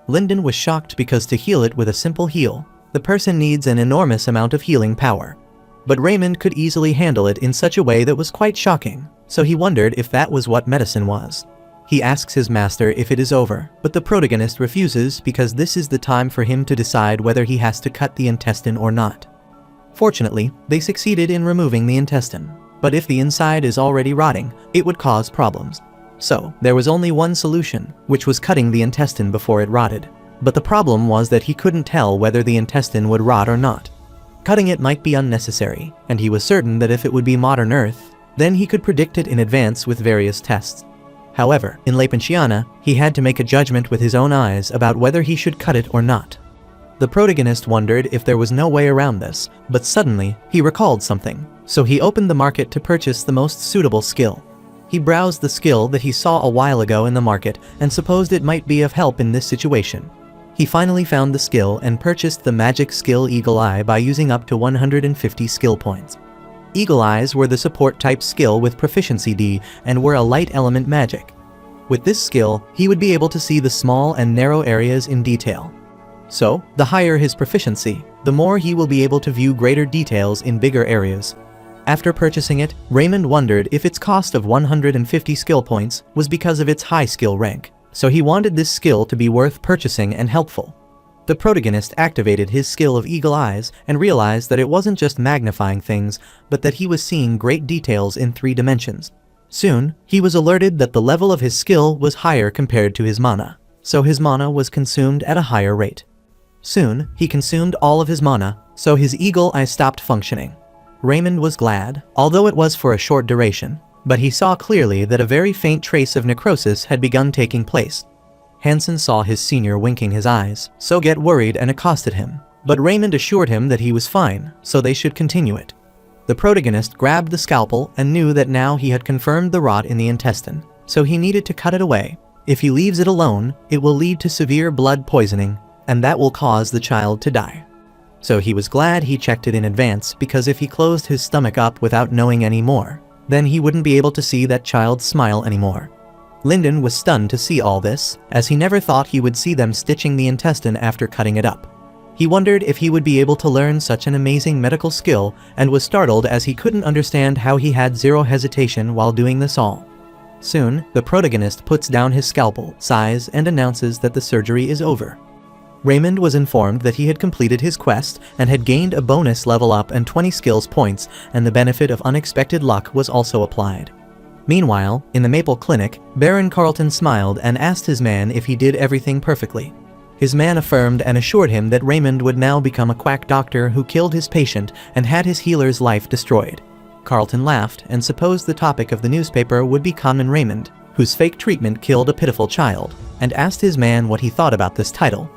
[SPEAKER 1] Linden was shocked because to heal it with a simple heal, the person needs an enormous amount of healing power. But Raymond could easily handle it in such a way that was quite shocking, so he wondered if that was what medicine was. He asks his master if it is over, but the protagonist refuses because this is the time for him to decide whether he has to cut the intestine or not. Fortunately, they succeeded in removing the intestine, but if the inside is already rotting, it would cause problems. So, there was only one solution, which was cutting the intestine before it rotted. But the problem was that he couldn't tell whether the intestine would rot or not. Cutting it might be unnecessary, and he was certain that if it would be modern Earth, then he could predict it in advance with various tests. However, in Leipentiana, he had to make a judgment with his own eyes about whether he should cut it or not. The protagonist wondered if there was no way around this, but suddenly, he recalled something, so he opened the market to purchase the most suitable skill. He browsed the skill that he saw a while ago in the market and supposed it might be of help in this situation. He finally found the skill and purchased the magic skill Eagle Eye by using up to 150 skill points. Eagle Eyes were the support type skill with proficiency D and were a light element magic. With this skill, he would be able to see the small and narrow areas in detail. So, the higher his proficiency, the more he will be able to view greater details in bigger areas. After purchasing it, Raymond wondered if its cost of 150 skill points was because of its high skill rank, so he wanted this skill to be worth purchasing and helpful. The protagonist activated his skill of eagle eyes and realized that it wasn't just magnifying things, but that he was seeing great details in 3 dimensions. Soon, he was alerted that the level of his skill was higher compared to his mana, so his mana was consumed at a higher rate. Soon, he consumed all of his mana, so his eagle eye stopped functioning. Raymond was glad, although it was for a short duration, but he saw clearly that a very faint trace of necrosis had begun taking place. Hansen saw his senior winking his eyes, so get worried and accosted him, but Raymond assured him that he was fine, so they should continue it. The protagonist grabbed the scalpel and knew that now he had confirmed the rot in the intestine, so he needed to cut it away. If he leaves it alone, it will lead to severe blood poisoning, and that will cause the child to die. So he was glad he checked it in advance, because if he closed his stomach up without knowing any more, then he wouldn't be able to see that child's smile anymore. Lyndon was stunned to see all this, as he never thought he would see them stitching the intestine after cutting it up. He wondered if he would be able to learn such an amazing medical skill, and was startled as he couldn't understand how he had zero hesitation while doing this all. Soon, the protagonist puts down his scalpel, sighs, and announces that the surgery is over. Raymond was informed that he had completed his quest and had gained a bonus level up and 20 skills points, and the benefit of unexpected luck was also applied. Meanwhile, in the Maple Clinic, Baron Carlton smiled and asked his man if he did everything perfectly. His man affirmed and assured him that Raymond would now become a quack doctor who killed his patient and had his healer's life destroyed. Carlton laughed and supposed the topic of the newspaper would be Common Raymond, whose fake treatment killed a pitiful child, and asked his man what he thought about this title.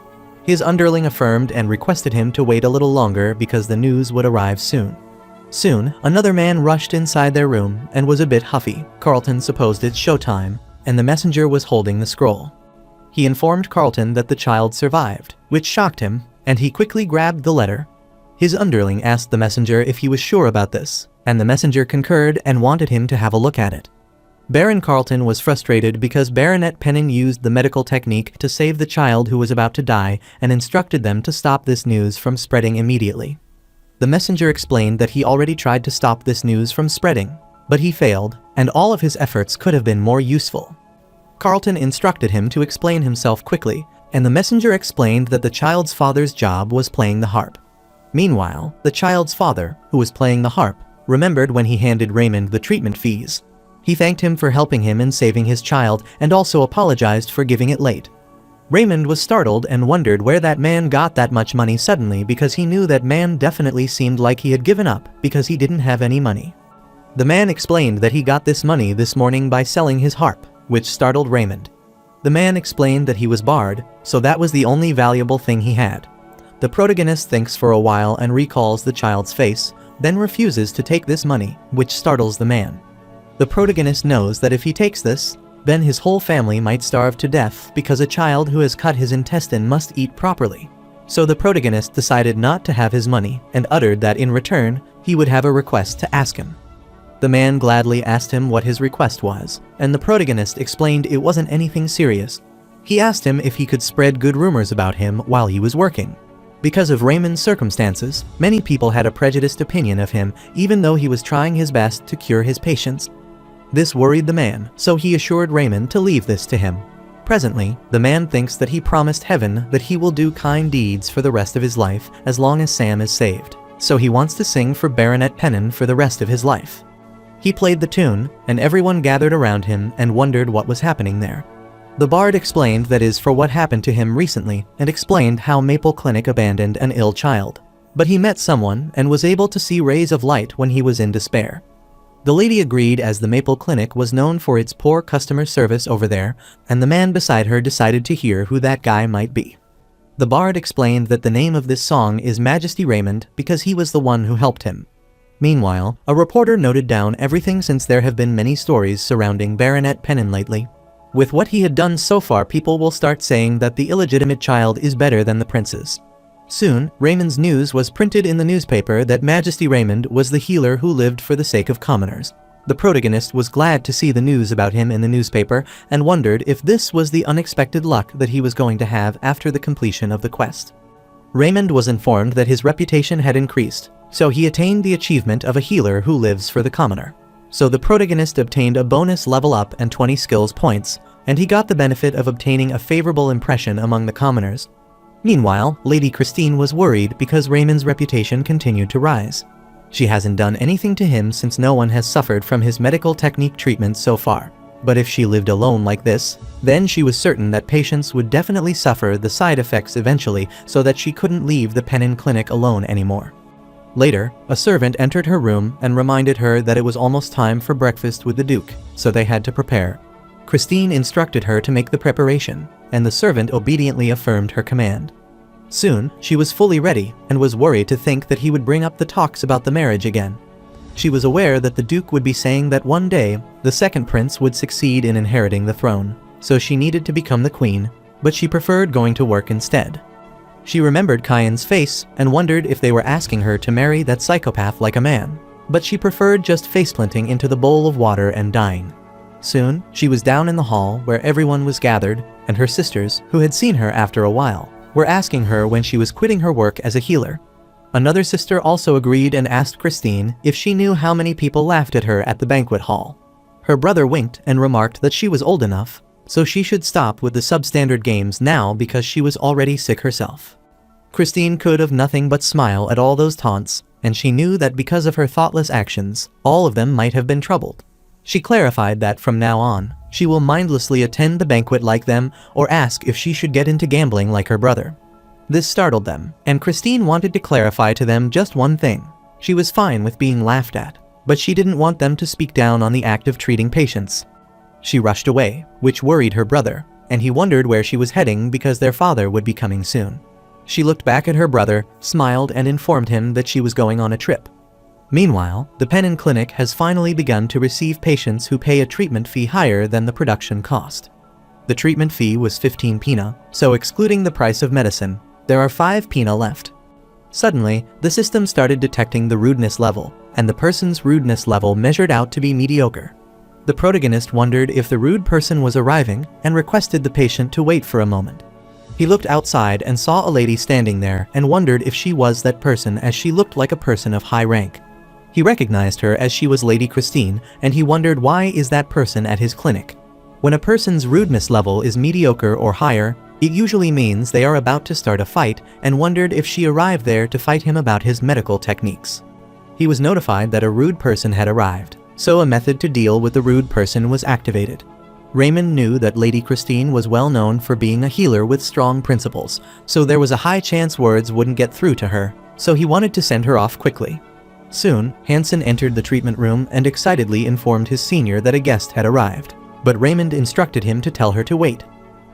[SPEAKER 1] His underling affirmed and requested him to wait a little longer because the news would arrive soon. Soon, another man rushed inside their room and was a bit huffy. Carlton supposed it's showtime, and the messenger was holding the scroll. He informed Carlton that the child survived, which shocked him, and he quickly grabbed the letter. His underling asked the messenger if he was sure about this, and the messenger concurred and wanted him to have a look at it. Baron Carlton was frustrated because Baronet Pennon used the medical technique to save the child who was about to die and instructed them to stop this news from spreading immediately. The messenger explained that he already tried to stop this news from spreading, but he failed, and all of his efforts could have been more useful. Carlton instructed him to explain himself quickly, and the messenger explained that the child's father's job was playing the harp. Meanwhile, the child's father, who was playing the harp, remembered when he handed Raymond the treatment fees. He thanked him for helping him in saving his child and also apologized for giving it late. Raymond was startled and wondered where that man got that much money suddenly, because he knew that man definitely seemed like he had given up because he didn't have any money. The man explained that he got this money this morning by selling his harp, which startled Raymond. The man explained that he was barred, so that was the only valuable thing he had. The protagonist thinks for a while and recalls the child's face, then refuses to take this money, which startles the man. The protagonist knows that if he takes this, then his whole family might starve to death because a child who has cut his intestine must eat properly. So the protagonist decided not to have his money and uttered that in return, he would have a request to ask him. The man gladly asked him what his request was, and the protagonist explained it wasn't anything serious. He asked him if he could spread good rumors about him while he was working. Because of Raymond's circumstances, many people had a prejudiced opinion of him, even though he was trying his best to cure his patients. This worried the man, so he assured Raymond to leave this to him. Presently, the man thinks that he promised heaven that he will do kind deeds for the rest of his life as long as Sam is saved, so he wants to sing for Baronet Pennon for the rest of his life. He played the tune, and everyone gathered around him and wondered what was happening there. The bard explained that is for what happened to him recently and explained how Maple Clinic abandoned an ill child. But he met someone and was able to see rays of light when he was in despair. The lady agreed, as the Maple Clinic was known for its poor customer service over there, and the man beside her decided to hear who that guy might be. The bard explained that the name of this song is Majesty Raymond because he was the one who helped him. Meanwhile, a reporter noted down everything since there have been many stories surrounding Baronet Pennon lately. With what he had done so far, people will start saying that the illegitimate child is better than the prince's. Soon, Raymond's news was printed in the newspaper that Majesty Raymond was the healer who lived for the sake of commoners. The protagonist was glad to see the news about him in the newspaper and wondered if this was the unexpected luck that he was going to have after the completion of the quest. Raymond was informed that his reputation had increased, So he attained the achievement of a healer who lives for the commoner. So the protagonist obtained a bonus level up and 20 skills points, and he got the benefit of obtaining a favorable impression among the commoners. Meanwhile, Lady Christine was worried because Raymond's reputation continued to rise. She hasn't done anything to him since no one has suffered from his medical technique treatment so far. But if she lived alone like this, then she was certain that patients would definitely suffer the side effects eventually, so that she couldn't leave the Pennon Clinic alone anymore. Later, a servant entered her room and reminded her that it was almost time for breakfast with the Duke, so they had to prepare. Christine instructed her to make the preparation, and the servant obediently affirmed her command. Soon, she was fully ready and was worried to think that he would bring up the talks about the marriage again. She was aware that the Duke would be saying that one day, the second prince would succeed in inheriting the throne, so she needed to become the queen, but she preferred going to work instead. She remembered Kyan's face and wondered if they were asking her to marry that psychopath like a man, but she preferred just faceplanting into the bowl of water and dying. Soon, she was down in the hall where everyone was gathered, and her sisters, who had seen her after a while, were asking her when she was quitting her work as a healer. Another sister also agreed and asked Christine if she knew how many people laughed at her at the banquet hall. Her brother winked and remarked that she was old enough, so she should stop with the substandard games now because she was already sick herself. Christine could have nothing but smile at all those taunts, and she knew that because of her thoughtless actions, all of them might have been troubled. She clarified that from now on, she will mindlessly attend the banquet like them or ask if she should get into gambling like her brother. This startled them, and Christine wanted to clarify to them just one thing. She was fine with being laughed at, but she didn't want them to speak down on the act of treating patients. She rushed away, which worried her brother, and he wondered where she was heading because their father would be coming soon. She looked back at her brother, smiled, and informed him that she was going on a trip. Meanwhile, the Pennon Clinic has finally begun to receive patients who pay a treatment fee higher than the production cost. The treatment fee was 15 pina, so excluding the price of medicine, there are 5 pina left. Suddenly, the system started detecting the rudeness level, and the person's rudeness level measured out to be mediocre. The protagonist wondered if the rude person was arriving and requested the patient to wait for a moment. He looked outside and saw a lady standing there and wondered if she was that person, as she looked like a person of high rank. He recognized her as she was Lady Christine, and he wondered why is that person at his clinic. When a person's rudeness level is mediocre or higher, it usually means they are about to start a fight, and wondered if she arrived there to fight him about his medical techniques. He was notified that a rude person had arrived, so a method to deal with the rude person was activated. Raymond knew that Lady Christine was well known for being a healer with strong principles, so there was a high chance words wouldn't get through to her, so he wanted to send her off quickly. Soon, Hansen entered the treatment room and excitedly informed his senior that a guest had arrived, but Raymond instructed him to tell her to wait.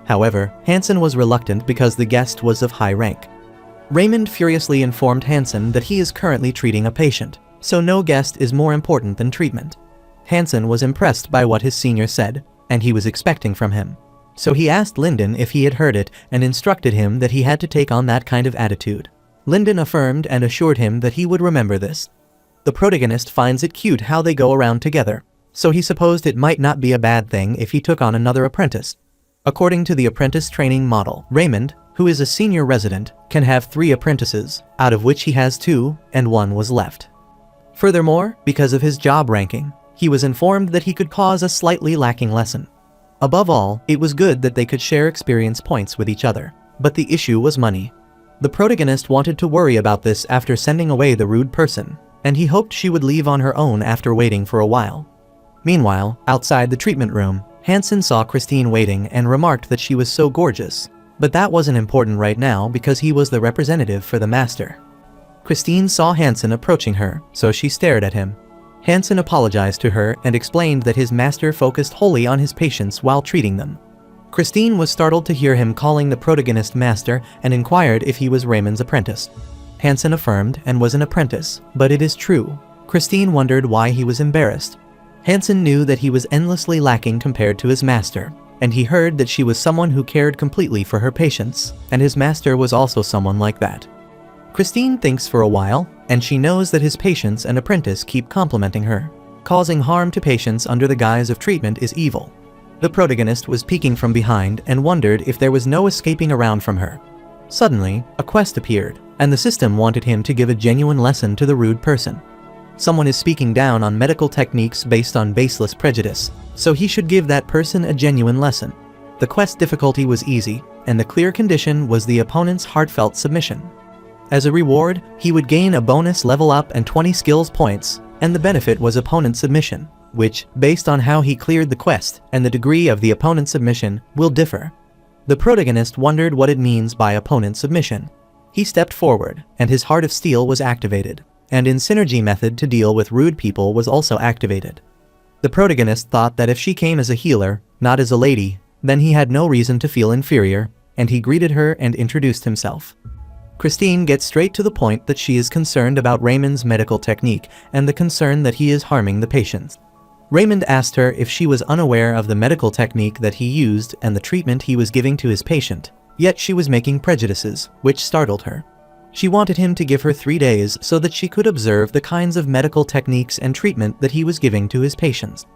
[SPEAKER 1] However, Hansen was reluctant because the guest was of high rank. Raymond furiously informed Hansen that he is currently treating a patient, so no guest is more important than treatment. Hansen was impressed by what his senior said, and he was expecting from him. So he asked Lyndon if he had heard it and instructed him that he had to take on that kind of attitude. Lyndon affirmed and assured him that he would remember this. The protagonist finds it cute how they go around together, so he supposed it might not be a bad thing if he took on another apprentice. According to the apprentice training model, Raymond, who is a senior resident, can have 3 apprentices, out of which he has 2, and 1 was left. Furthermore, because of his job ranking, he was informed that he could cause a slightly lacking lesson. Above all, it was good that they could share experience points with each other, but the issue was money. The protagonist wanted to worry about this after sending away the rude person, and he hoped she would leave on her own after waiting for a while. Meanwhile, outside the treatment room, Hansen saw Christine waiting and remarked that she was so gorgeous, but that wasn't important right now because he was the representative for the master. Christine saw Hansen approaching her, so she stared at him. Hansen apologized to her and explained that his master focused wholly on his patients while treating them. Christine was startled to hear him calling the protagonist master and inquired if he was Raymond's apprentice. Hansen affirmed and was an apprentice, but it is true. Christine wondered why he was embarrassed. Hansen knew that he was endlessly lacking compared to his master, and he heard that she was someone who cared completely for her patients, and his master was also someone like that. Christine thinks for a while, and she knows that his patients and apprentice keep complimenting her. Causing harm to patients under the guise of treatment is evil. The protagonist was peeking from behind and wondered if there was no escaping around from her. Suddenly, a quest appeared, and the system wanted him to give a genuine lesson to the rude person. Someone is speaking down on medical techniques based on baseless prejudice, so he should give that person a genuine lesson. The quest difficulty was easy, and the clear condition was the opponent's heartfelt submission. As a reward, he would gain a bonus level up and 20 skills points, and the benefit was opponent submission, which, based on how he cleared the quest and the degree of the opponent's submission, will differ. The protagonist wondered what it means by opponent submission. He stepped forward, and his Heart of Steel was activated, and in synergy method to deal with rude people was also activated. The protagonist thought that if she came as a healer, not as a lady, then he had no reason to feel inferior, and he greeted her and introduced himself. Christine gets straight to the point that she is concerned about Raymond's medical technique and the concern that he is harming the patients. Raymond asked her if she was unaware of the medical technique that he used and the treatment he was giving to his patient, yet she was making prejudices, which startled her. She wanted him to give her 3 days so that she could observe the kinds of medical techniques and treatment that he was giving to his patients.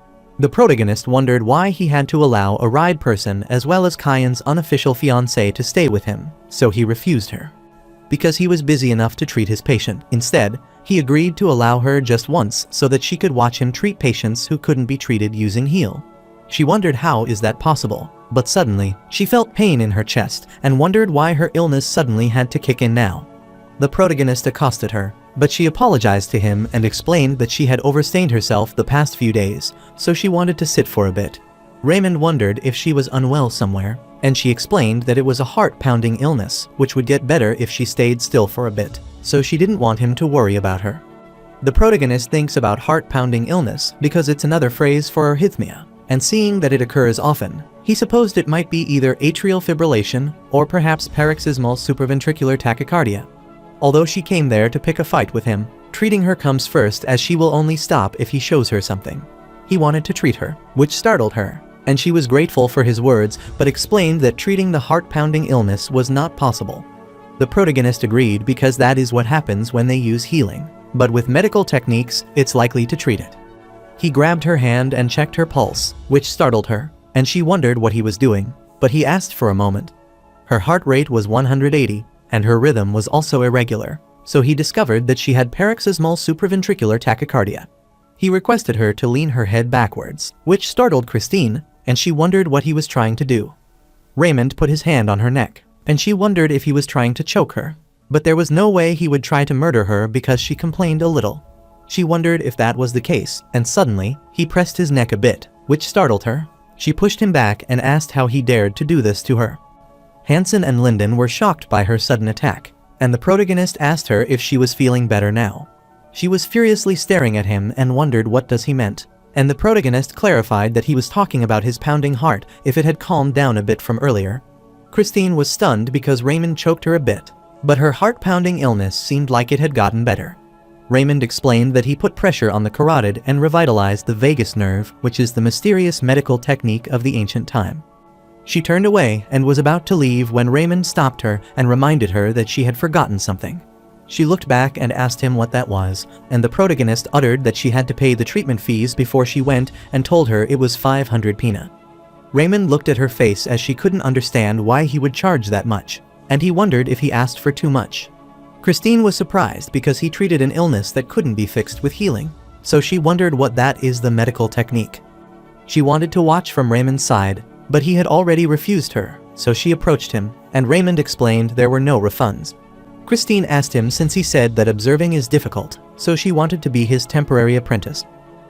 [SPEAKER 1] The protagonist wondered why he had to allow a ride person as well as Kyan's unofficial fiancée to stay with him, so he refused her. Because he was busy enough to treat his patient. Instead, he agreed to allow her just once so that she could watch him treat patients who couldn't be treated using heal. She wondered how is that possible, but suddenly, she felt pain in her chest and wondered why her illness suddenly had to kick in now. The protagonist accosted her, but she apologized to him and explained that she had overstayed herself the past few days, so she wanted to sit for a bit. Raymond wondered if she was unwell somewhere, and she explained that it was a heart-pounding illness, which would get better if she stayed still for a bit, so she didn't want him to worry about her. The protagonist thinks about heart-pounding illness because it's another phrase for arrhythmia, and seeing that it occurs often, he supposed it might be either atrial fibrillation or perhaps paroxysmal supraventricular tachycardia. Although she came there to pick a fight with him, treating her comes first as she will only stop if he shows her something. He wanted to treat her, which startled her, and she was grateful for his words but explained that treating the heart-pounding illness was not possible. The protagonist agreed because that is what happens when they use healing, but with medical techniques, it's likely to treat it. He grabbed her hand and checked her pulse, which startled her, and she wondered what he was doing, but he asked for a moment. Her heart rate was 180, and her rhythm was also irregular, so he discovered that she had paroxysmal supraventricular tachycardia. He requested her to lean her head backwards, which startled Christine, and she wondered what he was trying to do. Raymond put his hand on her neck, and she wondered if he was trying to choke her, but there was no way he would try to murder her because she complained a little. She wondered if that was the case, and suddenly, he pressed his neck a bit, which startled her. She pushed him back and asked how he dared to do this to her. Hansen and Linden were shocked by her sudden attack, and the protagonist asked her if she was feeling better now. She was furiously staring at him and wondered what does he meant, and the protagonist clarified that he was talking about his pounding heart if it had calmed down a bit from earlier. Christine was stunned because Raymond choked her a bit, but her heart-pounding illness seemed like it had gotten better. Raymond explained that he put pressure on the carotid and revitalized the vagus nerve, which is the mysterious medical technique of the ancient time. She turned away and was about to leave when Raymond stopped her and reminded her that she had forgotten something. She looked back and asked him what that was, and the protagonist uttered that she had to pay the treatment fees before she went and told her it was 500 pina. Raymond looked at her face as she couldn't understand why he would charge that much, and he wondered if he asked for too much. Christine was surprised because he treated an illness that couldn't be fixed with healing, so she wondered what that is the medical technique. She wanted to watch from Raymond's side, but he had already refused her, so she approached him, and Raymond explained there were no refunds. Christine asked him since he said that observing is difficult, so she wanted to be his temporary apprentice.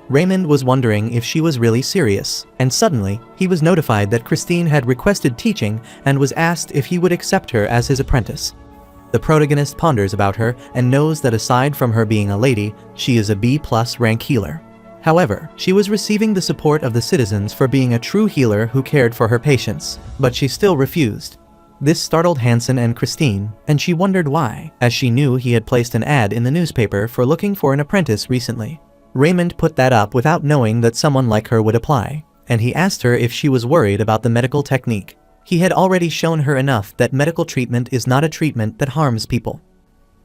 [SPEAKER 1] Raymond was wondering if she was really serious, and suddenly, he was notified that Christine had requested teaching and was asked if he would accept her as his apprentice. The protagonist ponders about her and knows that aside from her being a lady, she is a B+ rank healer. However, she was receiving the support of the citizens for being a true healer who cared for her patients, but she still refused. This startled Hansen and Christine, and she wondered why, as she knew he had placed an ad in the newspaper for looking for an apprentice recently. Raymond put that up without knowing that someone like her would apply, and he asked her if she was worried about the medical technique. He had already shown her enough that medical treatment is not a treatment that harms people.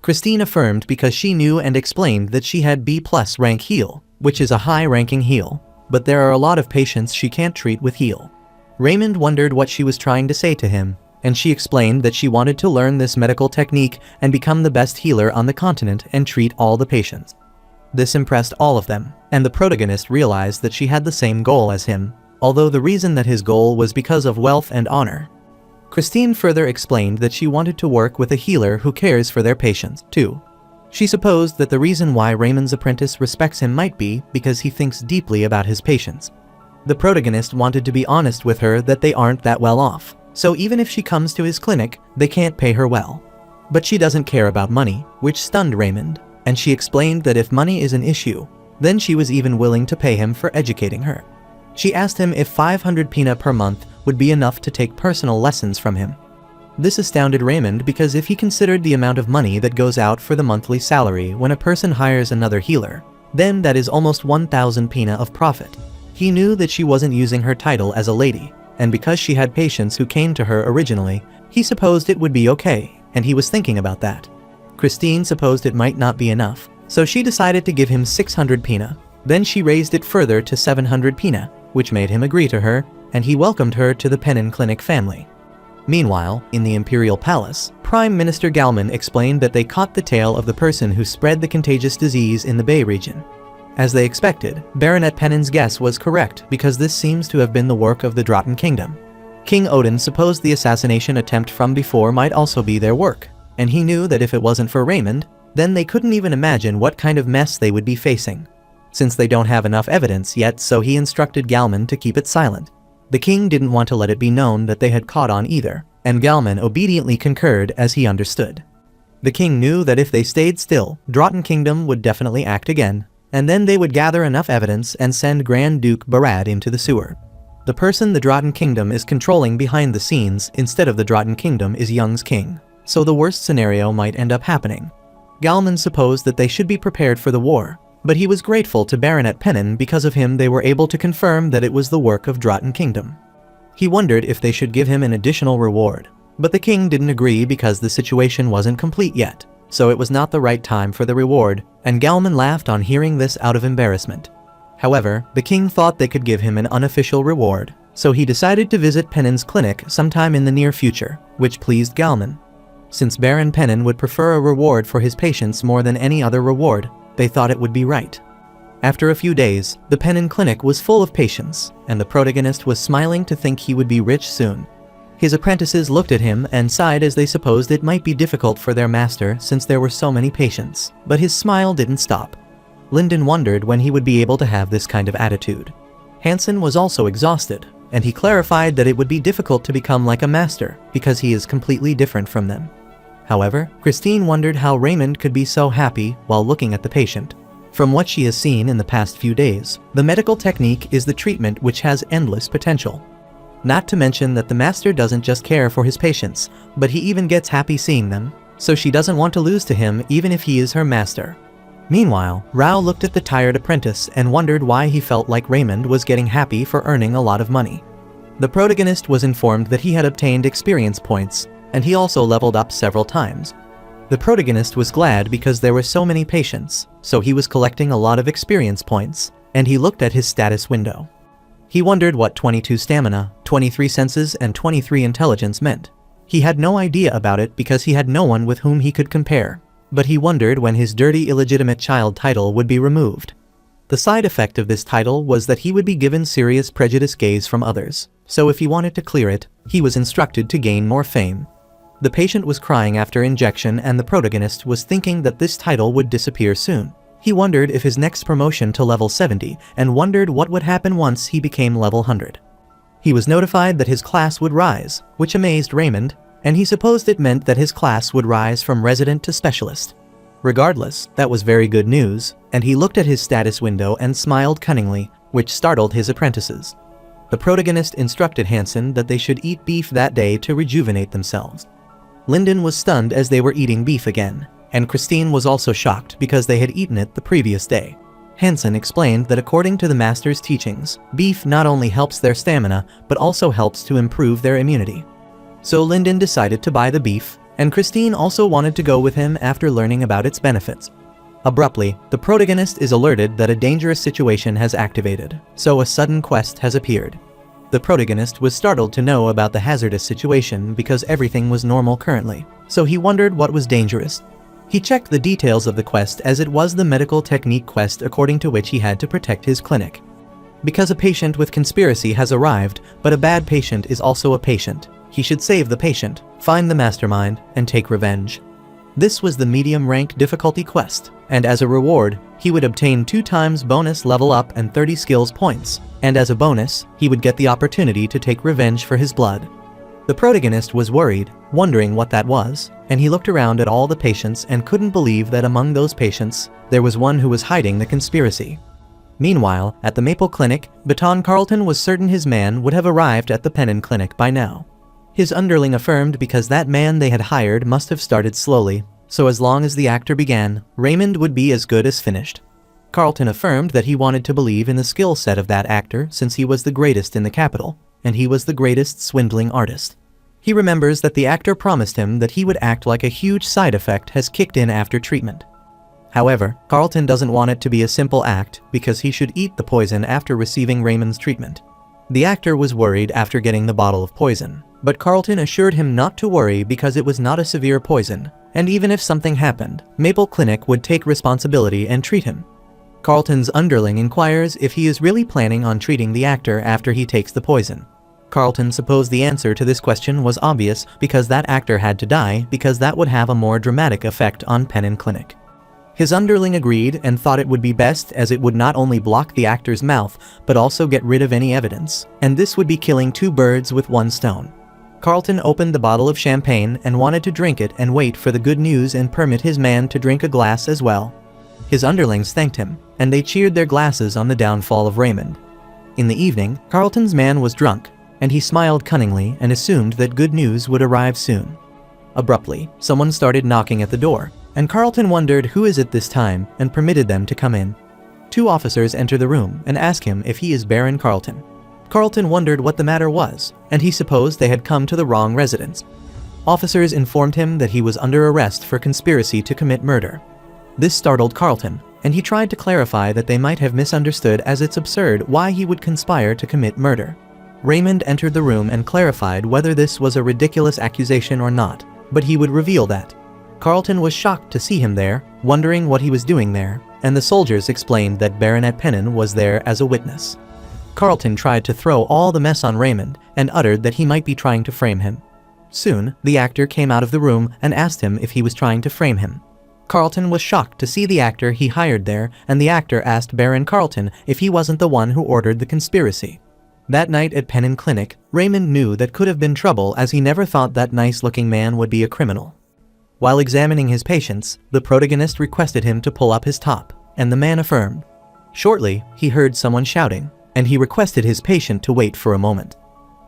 [SPEAKER 1] Christine affirmed because she knew and explained that she had B+ rank heal, which is a high-ranking heal, but there are a lot of patients she can't treat with heal. Raymond wondered what she was trying to say to him, and she explained that she wanted to learn this medical technique and become the best healer on the continent and treat all the patients. This impressed all of them, and the protagonist realized that she had the same goal as him, although the reason that his goal was because of wealth and honor. Christine further explained that she wanted to work with a healer who cares for their patients, too. She supposed that the reason why Raymond's apprentice respects him might be because he thinks deeply about his patients. The protagonist wanted to be honest with her that they aren't that well off, so even if she comes to his clinic, they can't pay her well. But she doesn't care about money, which stunned Raymond, and she explained that if money is an issue, then she was even willing to pay him for educating her. She asked him if 500 pina per month would be enough to take personal lessons from him. This astounded Raymond because if he considered the amount of money that goes out for the monthly salary when a person hires another healer, then that is almost 1,000 pina of profit. He knew that she wasn't using her title as a lady, and because she had patients who came to her originally, he supposed it would be okay, and he was thinking about that. Christine supposed it might not be enough, so she decided to give him 600 pina. Then she raised it further to 700 pina, which made him agree to her, and he welcomed her to the Pennin Clinic family. Meanwhile, in the Imperial Palace, Prime Minister Galman explained that they caught the tail of the person who spread the contagious disease in the Bay region. As they expected, Baronet Pennin's guess was correct because this seems to have been the work of the Drotten Kingdom. King Odin supposed the assassination attempt from before might also be their work, and he knew that if it wasn't for Raymond, then they couldn't even imagine what kind of mess they would be facing. Since they don't have enough evidence yet, so he instructed Galman to keep it silent. The king didn't want to let it be known that they had caught on either, and Galman obediently concurred as he understood. The king knew that if they stayed still, Drotten Kingdom would definitely act again, and then they would gather enough evidence and send Grand Duke Barad into the sewer. The person the Drotten Kingdom is controlling behind the scenes instead of the Drotten Kingdom is Young's king, so the worst scenario might end up happening. Galman supposed that they should be prepared for the war, but he was grateful to Baronet Pennin because of him they were able to confirm that it was the work of Drotten Kingdom. He wondered if they should give him an additional reward, but the king didn't agree because the situation wasn't complete yet, so it was not the right time for the reward, and Galman laughed on hearing this out of embarrassment. However, the king thought they could give him an unofficial reward, so he decided to visit Pennin's clinic sometime in the near future, which pleased Galman. Since Baron Pennin would prefer a reward for his patients more than any other reward, they thought it would be right. After a few days, the Pennin clinic was full of patients, and the protagonist was smiling to think he would be rich soon. His apprentices looked at him and sighed as they supposed it might be difficult for their master since there were so many patients, but his smile didn't stop. Lyndon wondered when he would be able to have this kind of attitude. Hansen was also exhausted, and he clarified that it would be difficult to become like a master because he is completely different from them. However, Christine wondered how Raymond could be so happy while looking at the patient. From what she has seen in the past few days, the medical technique is the treatment which has endless potential. Not to mention that the master doesn't just care for his patients, but he even gets happy seeing them, so she doesn't want to lose to him even if he is her master. Meanwhile, Rao looked at the tired apprentice and wondered why he felt like Raymond was getting happy for earning a lot of money. The protagonist was informed that he had obtained experience points, and he also leveled up several times. The protagonist was glad because there were so many patients, so he was collecting a lot of experience points, and he looked at his status window. He wondered what 22 stamina, 23 senses, and 23 intelligence meant. He had no idea about it because he had no one with whom he could compare, but he wondered when his dirty illegitimate child title would be removed. The side effect of this title was that he would be given serious prejudice gaze from others, so if he wanted to clear it, he was instructed to gain more fame. The patient was crying after injection and the protagonist was thinking that this title would disappear soon. He wondered if his next promotion to level 70 and wondered what would happen once he became level 100. He was notified that his class would rise, which amazed Raymond, and he supposed it meant that his class would rise from resident to specialist. Regardless, that was very good news, and he looked at his status window and smiled cunningly, which startled his apprentices. The protagonist instructed Hansen that they should eat beef that day to rejuvenate themselves. Lyndon was stunned as they were eating beef again, and Christine was also shocked because they had eaten it the previous day. Hansen explained that according to the master's teachings, beef not only helps their stamina, but also helps to improve their immunity. So Lyndon decided to buy the beef, and Christine also wanted to go with him after learning about its benefits. Abruptly, the protagonist is alerted that a dangerous situation has activated, so a sudden quest has appeared. The protagonist was startled to know about the hazardous situation because everything was normal currently, so he wondered what was dangerous. He checked the details of the quest as it was the medical technique quest according to which he had to protect his clinic. Because a patient with conspiracy has arrived, but a bad patient is also a patient, he should save the patient, find the mastermind, and take revenge. This was the medium rank difficulty quest, and as a reward, he would obtain 2 times bonus level up and 30 skills points, and as a bonus, he would get the opportunity to take revenge for his blood. The protagonist was worried, wondering what that was, and he looked around at all the patients and couldn't believe that among those patients, there was one who was hiding the conspiracy. Meanwhile, at the Maple Clinic, Baton Carlton was certain his man would have arrived at the Pennon Clinic by now. His underling affirmed because that man they had hired must have started slowly, so as long as the actor began, Raymond would be as good as finished. Carlton affirmed that he wanted to believe in the skill set of that actor since he was the greatest in the capital, and he was the greatest swindling artist. He remembers that the actor promised him that he would act like a huge side effect has kicked in after treatment. However, Carlton doesn't want it to be a simple act because he should eat the poison after receiving Raymond's treatment. The actor was worried after getting the bottle of poison, but Carlton assured him not to worry because it was not a severe poison, and even if something happened, Maple Clinic would take responsibility and treat him. Carlton's underling inquires if he is really planning on treating the actor after he takes the poison. Carlton supposed the answer to this question was obvious because that actor had to die because that would have a more dramatic effect on Pennon Clinic. His underling agreed and thought it would be best as it would not only block the actor's mouth but also get rid of any evidence, and this would be killing 2 birds with 1 stone. Carlton opened the bottle of champagne and wanted to drink it and wait for the good news and permit his man to drink a glass as well. His underlings thanked him, and they cheered their glasses on the downfall of Raymond. In the evening, Carlton's man was drunk, and he smiled cunningly and assumed that good news would arrive soon. Abruptly, someone started knocking at the door, and Carlton wondered who is it this time and permitted them to come in. 2 officers enter the room and ask him if he is Baron Carlton. Carlton wondered what the matter was, and he supposed they had come to the wrong residence. Officers informed him that he was under arrest for conspiracy to commit murder. This startled Carlton, and he tried to clarify that they might have misunderstood as it's absurd why he would conspire to commit murder. Raymond entered the room and clarified whether this was a ridiculous accusation or not, but he would reveal that. Carlton was shocked to see him there, wondering what he was doing there, and the soldiers explained that Baronet Pennon was there as a witness. Carlton tried to throw all the mess on Raymond and uttered that he might be trying to frame him. Soon, the actor came out of the room and asked him if he was trying to frame him. Carlton was shocked to see the actor he hired there, and the actor asked Baron Carlton if he wasn't the one who ordered the conspiracy. That night at Pennon Clinic, Raymond knew that could have been trouble as he never thought that nice-looking man would be a criminal. While examining his patients, the protagonist requested him to pull up his top, and the man affirmed. Shortly, he heard someone shouting, and he requested his patient to wait for a moment.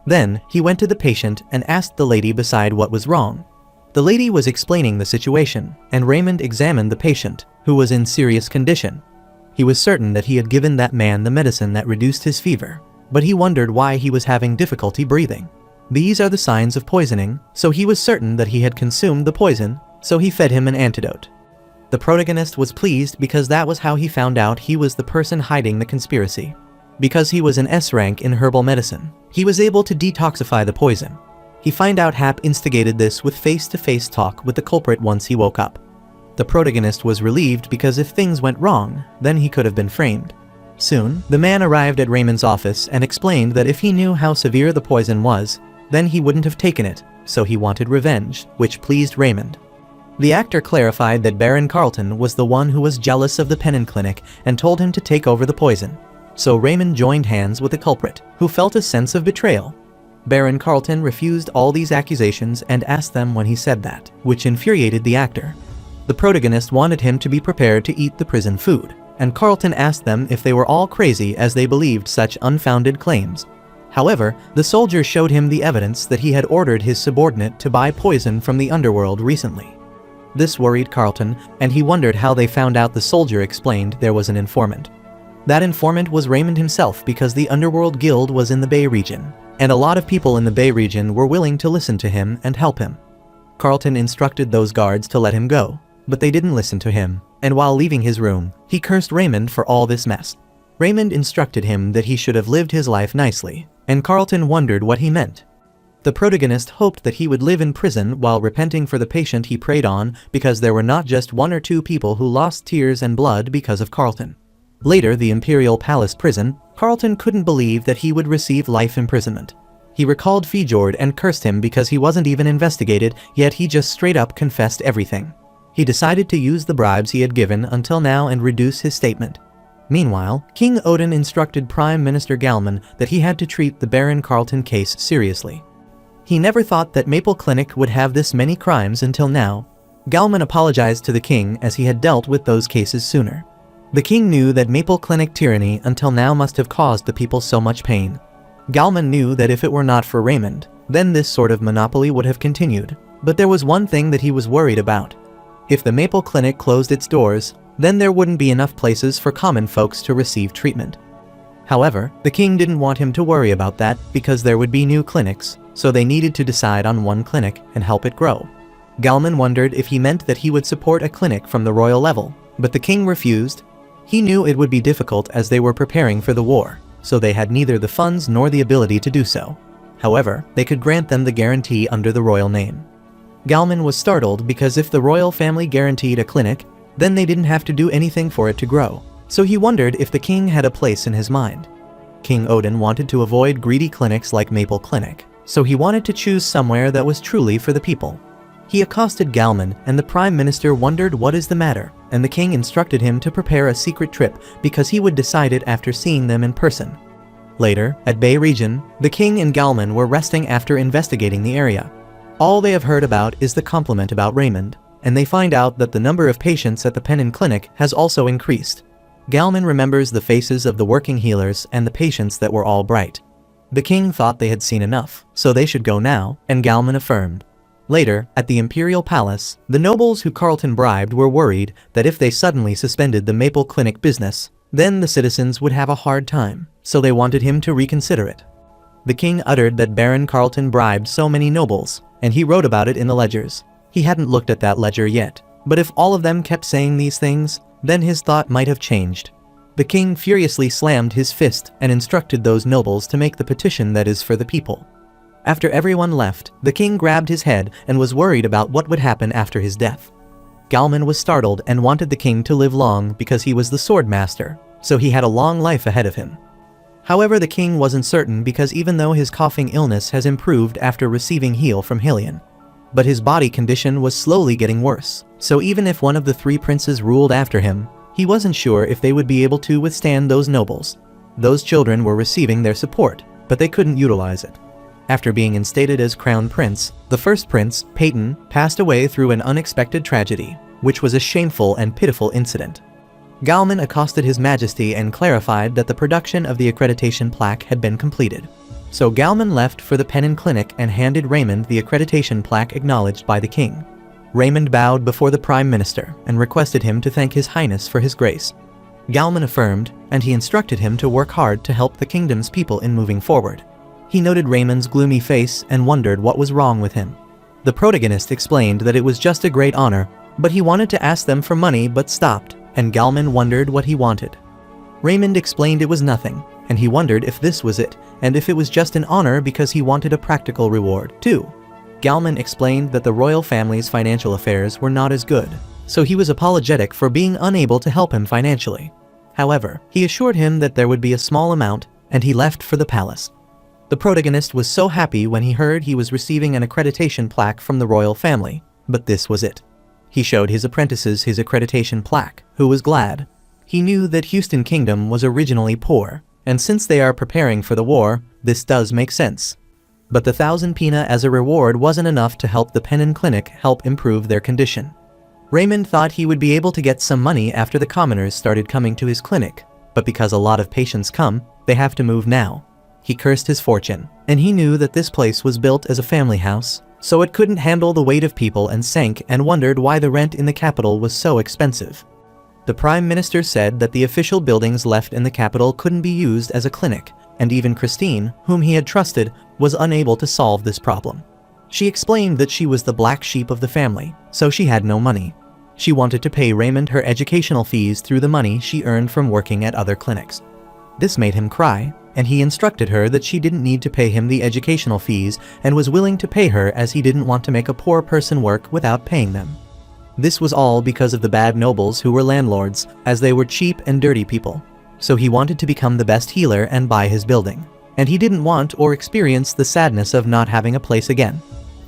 [SPEAKER 1] Then, he went to the patient and asked the lady beside what was wrong. The lady was explaining the situation, and Raymond examined the patient, who was in serious condition. He was certain that he had given that man the medicine that reduced his fever, but he wondered why he was having difficulty breathing. These are the signs of poisoning, so he was certain that he had consumed the poison, so he fed him an antidote. The protagonist was pleased because that was how he found out he was the person hiding the conspiracy. Because he was an S rank in herbal medicine, he was able to detoxify the poison. He found out Hap instigated this with face-to-face talk with the culprit once he woke up. The protagonist was relieved because if things went wrong, then he could have been framed. Soon, the man arrived at Raymond's office and explained that if he knew how severe the poison was, then he wouldn't have taken it, so he wanted revenge, which pleased Raymond. The actor clarified that Baron Carlton was the one who was jealous of the Pennon Clinic and told him to take over the poison. So Raymond joined hands with the culprit, who felt a sense of betrayal. Baron Carlton refused all these accusations and asked them when he said that, which infuriated the actor. The protagonist wanted him to be prepared to eat the prison food, and Carlton asked them if they were all crazy as they believed such unfounded claims. However, the soldier showed him the evidence that he had ordered his subordinate to buy poison from the underworld recently. This worried Carlton, and he wondered how they found out the soldier explained there was an informant. That informant was Raymond himself because the Underworld Guild was in the Bay region, and a lot of people in the Bay region were willing to listen to him and help him. Carlton instructed those guards to let him go, but they didn't listen to him, and while leaving his room, he cursed Raymond for all this mess. Raymond instructed him that he should have lived his life nicely, and Carlton wondered what he meant. The protagonist hoped that he would live in prison while repenting for the patient he preyed on, because there were not just one or two people who lost tears and blood because of Carlton. Later, the Imperial Palace prison, Carlton couldn't believe that he would receive life imprisonment. He recalled Fjord and cursed him because he wasn't even investigated, yet he just straight up confessed everything. He decided to use the bribes he had given until now and reduce his statement. Meanwhile, King Odin instructed Prime Minister Galman that he had to treat the Baron Carlton case seriously. He never thought that Maple Clinic would have this many crimes until now. Galman apologized to the king as he had dealt with those cases sooner. The king knew that Maple Clinic tyranny until now must have caused the people so much pain. Galman knew that if it were not for Raymond, then this sort of monopoly would have continued. But there was one thing that he was worried about. If the Maple Clinic closed its doors, then there wouldn't be enough places for common folks to receive treatment. However, the king didn't want him to worry about that because there would be new clinics, so they needed to decide on one clinic and help it grow. Galman wondered if he meant that he would support a clinic from the royal level, but the king refused. He knew it would be difficult as they were preparing for the war, so they had neither the funds nor the ability to do so. However, they could grant them the guarantee under the royal name. Galman was startled because if the royal family guaranteed a clinic, then they didn't have to do anything for it to grow, so he wondered if the king had a place in his mind. King Odin wanted to avoid greedy clinics like Maple Clinic, so he wanted to choose somewhere that was truly for the people. He accosted Galman, and the Prime Minister wondered what is the matter, and the king instructed him to prepare a secret trip because he would decide it after seeing them in person. Later, at Bay Region, the king and Galman were resting after investigating the area. All they have heard about is the compliment about Raymond, and they find out that the number of patients at the Pennon Clinic has also increased. Galman remembers the faces of the working healers and the patients that were all bright. The king thought they had seen enough, so they should go now, and Galman affirmed. Later, at the Imperial Palace, the nobles who Carlton bribed were worried that if they suddenly suspended the Maple Clinic business, then the citizens would have a hard time, so they wanted him to reconsider it. The king uttered that Baron Carlton bribed so many nobles, and he wrote about it in the ledgers. He hadn't looked at that ledger yet, but if all of them kept saying these things, then his thought might have changed. The king furiously slammed his fist and instructed those nobles to make the petition that is for the people. After everyone left, the king grabbed his head and was worried about what would happen after his death. Galman was startled and wanted the king to live long because he was the sword master, so he had a long life ahead of him. However, the king wasn't certain because even though his coughing illness has improved after receiving heal from Helion, but his body condition was slowly getting worse, so even if one of the three princes ruled after him, he wasn't sure if they would be able to withstand those nobles. Those children were receiving their support, but they couldn't utilize it. After being instated as crown prince, the first prince, Peyton, passed away through an unexpected tragedy, which was a shameful and pitiful incident. Galman accosted His Majesty and clarified that the production of the accreditation plaque had been completed. So Galman left for the Pennon Clinic and handed Raymond the accreditation plaque acknowledged by the king. Raymond bowed before the Prime Minister and requested him to thank His Highness for his grace. Galman affirmed, and he instructed him to work hard to help the kingdom's people in moving forward. He noted Raymond's gloomy face and wondered what was wrong with him. The protagonist explained that it was just a great honor, but he wanted to ask them for money but stopped, and Galman wondered what he wanted. Raymond explained it was nothing, and he wondered if this was it, and if it was just an honor because he wanted a practical reward, too. Galman explained that the royal family's financial affairs were not as good, so he was apologetic for being unable to help him financially. However, he assured him that there would be a small amount, and he left for the palace. The protagonist was so happy when he heard he was receiving an accreditation plaque from the royal family, but this was it. He showed his apprentices his accreditation plaque, who was glad. He knew that Houston Kingdom was originally poor, and since they are preparing for the war, this does make sense. But the 1,000 pina as a reward wasn't enough to help the Pennon Clinic help improve their condition. Raymond thought he would be able to get some money after the commoners started coming to his clinic, but because a lot of patients come, they have to move now. He cursed his fortune, and he knew that this place was built as a family house, so it couldn't handle the weight of people and sank and wondered why the rent in the capital was so expensive. The Prime Minister said that the official buildings left in the capital couldn't be used as a clinic, and even Christine, whom he had trusted, was unable to solve this problem. She explained that she was the black sheep of the family, so she had no money. She wanted to pay Raymond her educational fees through the money she earned from working at other clinics. This made him cry, and he instructed her that she didn't need to pay him the educational fees and was willing to pay her as he didn't want to make a poor person work without paying them. This was all because of the bad nobles who were landlords, as they were cheap and dirty people. So he wanted to become the best healer and buy his building. And he didn't want or experience the sadness of not having a place again.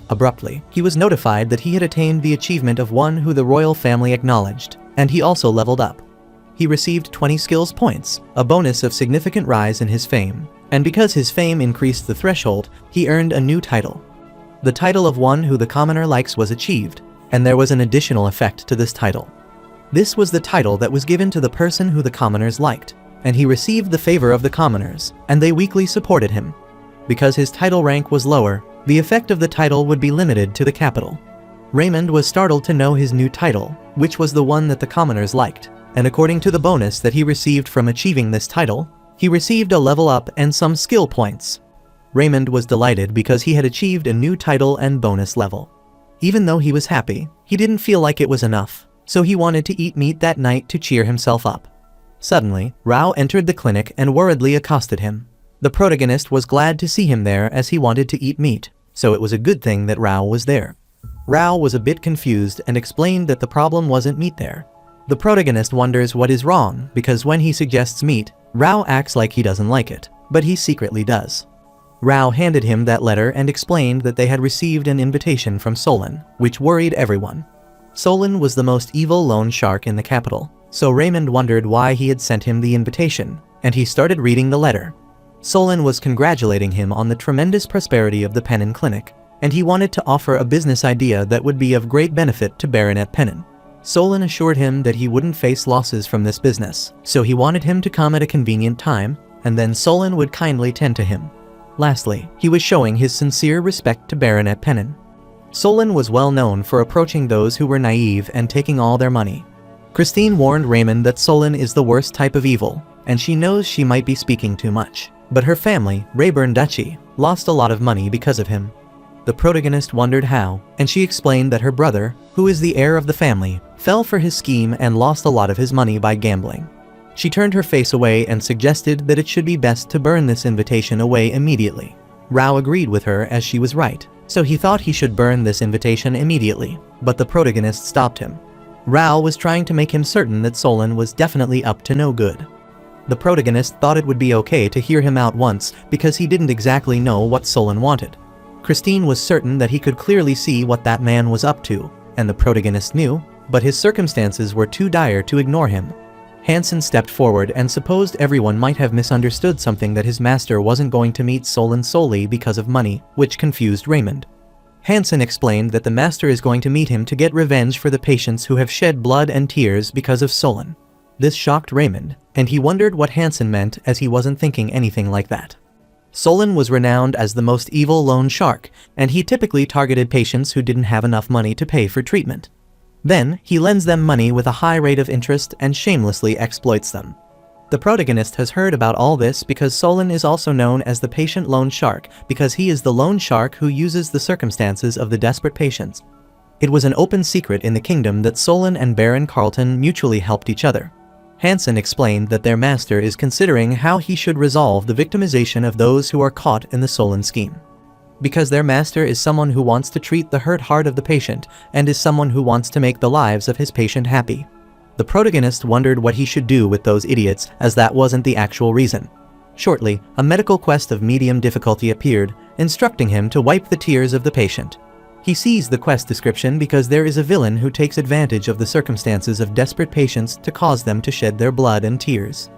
[SPEAKER 1] Abruptly, he was notified that he had attained the achievement of one who the royal family acknowledged, and he also leveled up. He received 20 skills points, a bonus of significant rise in his fame, and because his fame increased the threshold, he earned a new title. The title of one who the commoner likes was achieved, and there was an additional effect to this title. This was the title that was given to the person who the commoners liked, and he received the favor of the commoners, and they weakly supported him. Because his title rank was lower, the effect of the title would be limited to the capital. Raymond was startled to know his new title, which was the one that the commoners liked, and according to the bonus that he received from achieving this title, he received a level up and some skill points. Raymond was delighted because he had achieved a new title and bonus level. Even though he was happy, he didn't feel like it was enough, so he wanted to eat meat that night to cheer himself up. Suddenly, Rao entered the clinic and worriedly accosted him. The protagonist was glad to see him there as he wanted to eat meat, so it was a good thing that Rao was there. Rao was a bit confused and explained that the problem wasn't meat there. The protagonist wonders what is wrong because when he suggests meat, Rao acts like he doesn't like it, but he secretly does. Rao handed him that letter and explained that they had received an invitation from Solon, which worried everyone. Solon was the most evil loan shark in the capital, so Raymond wondered why he had sent him the invitation, and he started reading the letter. Solon was congratulating him on the tremendous prosperity of the Pennon Clinic, and he wanted to offer a business idea that would be of great benefit to Baronet Pennon. Solon assured him that he wouldn't face losses from this business, so he wanted him to come at a convenient time, and then Solon would kindly tend to him. Lastly, he was showing his sincere respect to Baronet Pennon. Solon was well known for approaching those who were naive and taking all their money. Christine warned Raymond that Solon is the worst type of evil, and she knows she might be speaking too much. But her family, Reborn Duchy, lost a lot of money because of him. The protagonist wondered how, and she explained that her brother, who is the heir of the family, fell for his scheme and lost a lot of his money by gambling. She turned her face away and suggested that it should be best to burn this invitation away immediately. Rao agreed with her as she was right, so he thought he should burn this invitation immediately, but the protagonist stopped him. Rao was trying to make him certain that Solon was definitely up to no good. The protagonist thought it would be okay to hear him out once because he didn't exactly know what Solon wanted. Christine was certain that he could clearly see what that man was up to, and the protagonist knew, but his circumstances were too dire to ignore him. Hansen stepped forward and supposed everyone might have misunderstood something, that his master wasn't going to meet Solon solely because of money, which confused Raymond. Hansen explained that the master is going to meet him to get revenge for the patients who have shed blood and tears because of Solon. This shocked Raymond, and he wondered what Hansen meant as he wasn't thinking anything like that. Solon was renowned as the most evil loan shark, and he typically targeted patients who didn't have enough money to pay for treatment. Then, he lends them money with a high rate of interest and shamelessly exploits them. The protagonist has heard about all this because Solon is also known as the patient loan shark because he is the loan shark who uses the circumstances of the desperate patients. It was an open secret in the kingdom that Solon and Baron Carlton mutually helped each other. Hansen explained that their master is considering how he should resolve the victimization of those who are caught in the Solon scheme. Because their master is someone who wants to treat the hurt heart of the patient and is someone who wants to make the lives of his patient happy. The protagonist wondered what he should do with those idiots, as that wasn't the actual reason. Shortly, a medical quest of medium difficulty appeared, instructing him to wipe the tears of the patient. He sees the quest description because there is a villain who takes advantage of the circumstances of desperate patients to cause them to shed their blood and tears.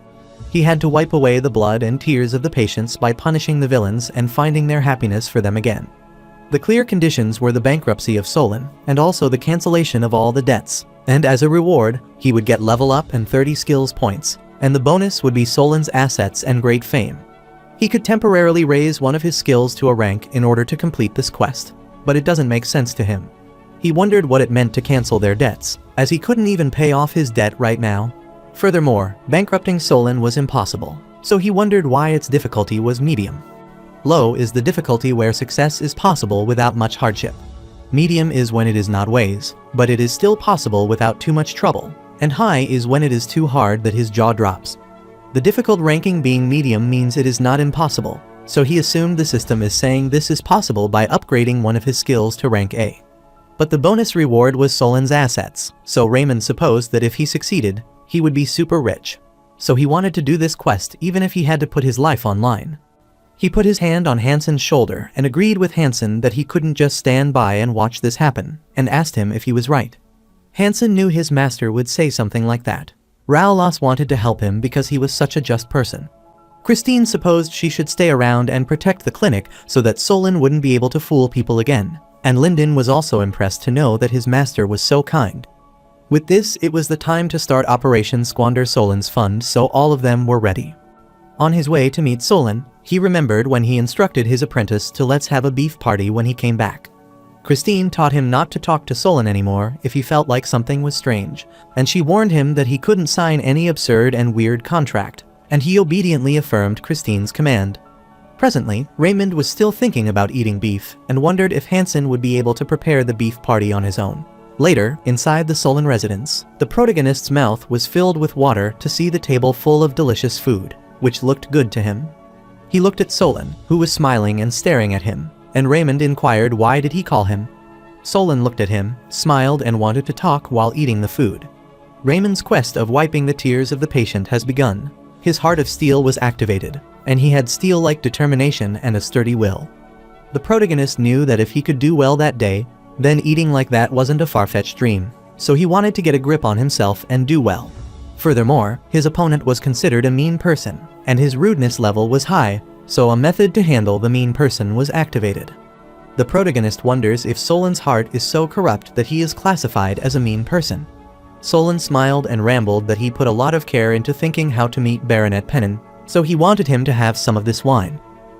[SPEAKER 1] He had to wipe away the blood and tears of the patients by punishing the villains and finding their happiness for them again. The clear conditions were the bankruptcy of Solon, and also the cancellation of all the debts, and as a reward, he would get level up and 30 skills points, and the bonus would be Solon's assets and great fame. He could temporarily raise one of his skills to a rank in order to complete this quest, but it doesn't make sense to him. He wondered what it meant to cancel their debts, as he couldn't even pay off his debt right now. Furthermore, bankrupting Solon was impossible, so he wondered why its difficulty was medium. Low is the difficulty where success is possible without much hardship. Medium is when it is not ways, but it is still possible without too much trouble, and high is when it is too hard that his jaw drops. The difficult ranking being medium means it is not impossible, so he assumed the system is saying this is possible by upgrading one of his skills to rank A. But the bonus reward was Solan's assets, so Raymond supposed that if he succeeded, he would be super rich. So he wanted to do this quest even if he had to put his life online. He put his hand on Hansen's shoulder and agreed with Hansen that he couldn't just stand by and watch this happen, and asked him if he was right. Hansen knew his master would say something like that. Raulas wanted to help him because he was such a just person. Christine supposed she should stay around and protect the clinic so that Solan wouldn't be able to fool people again, and Lyndon was also impressed to know that his master was so kind. With this, it was the time to start Operation Squander Solan's Fund, so all of them were ready. On his way to meet Solan, he remembered when he instructed his apprentice to let's have a beef party when he came back. Christine taught him not to talk to Solan anymore if he felt like something was strange, and she warned him that he couldn't sign any absurd and weird contract, and he obediently affirmed Christine's command. Presently, Raymond was still thinking about eating beef and wondered if Hansen would be able to prepare the beef party on his own. Later, inside the Solan residence, the protagonist's mouth was filled with water to see the table full of delicious food, which looked good to him. He looked at Solan, who was smiling and staring at him, and Raymond inquired why did he call him. Solan looked at him, smiled and wanted to talk while eating the food. Raymond's quest of wiping the tears of the patient has begun. His heart of steel was activated, and he had steel-like determination and a sturdy will. The protagonist knew that if he could do well that day, then eating like that wasn't a far-fetched dream, so he wanted to get a grip on himself and do well. Furthermore, his opponent was considered a mean person, and his rudeness level was high, so a method to handle the mean person was activated. The protagonist wonders if Solan's heart is so corrupt that he is classified as a mean person. Solan smiled and rambled that he put a lot of care into thinking how to meet Baronet Pennon, so he wanted him to have some of this wine.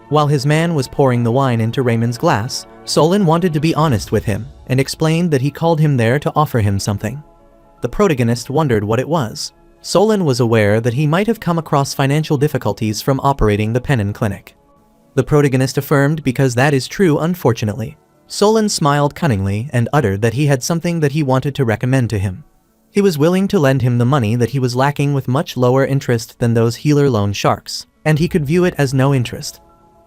[SPEAKER 1] While his man was pouring the wine into Raymond's glass, Solan wanted to be honest with him, and explained that he called him there to offer him something. The protagonist wondered what it was. Solan was aware that he might have come across financial difficulties from operating the Pennon Clinic. The protagonist affirmed because that is true, unfortunately. Solan smiled cunningly and uttered that he had something that he wanted to recommend to him. He was willing to lend him the money that he was lacking with much lower interest than those healer loan sharks, and he could view it as no interest.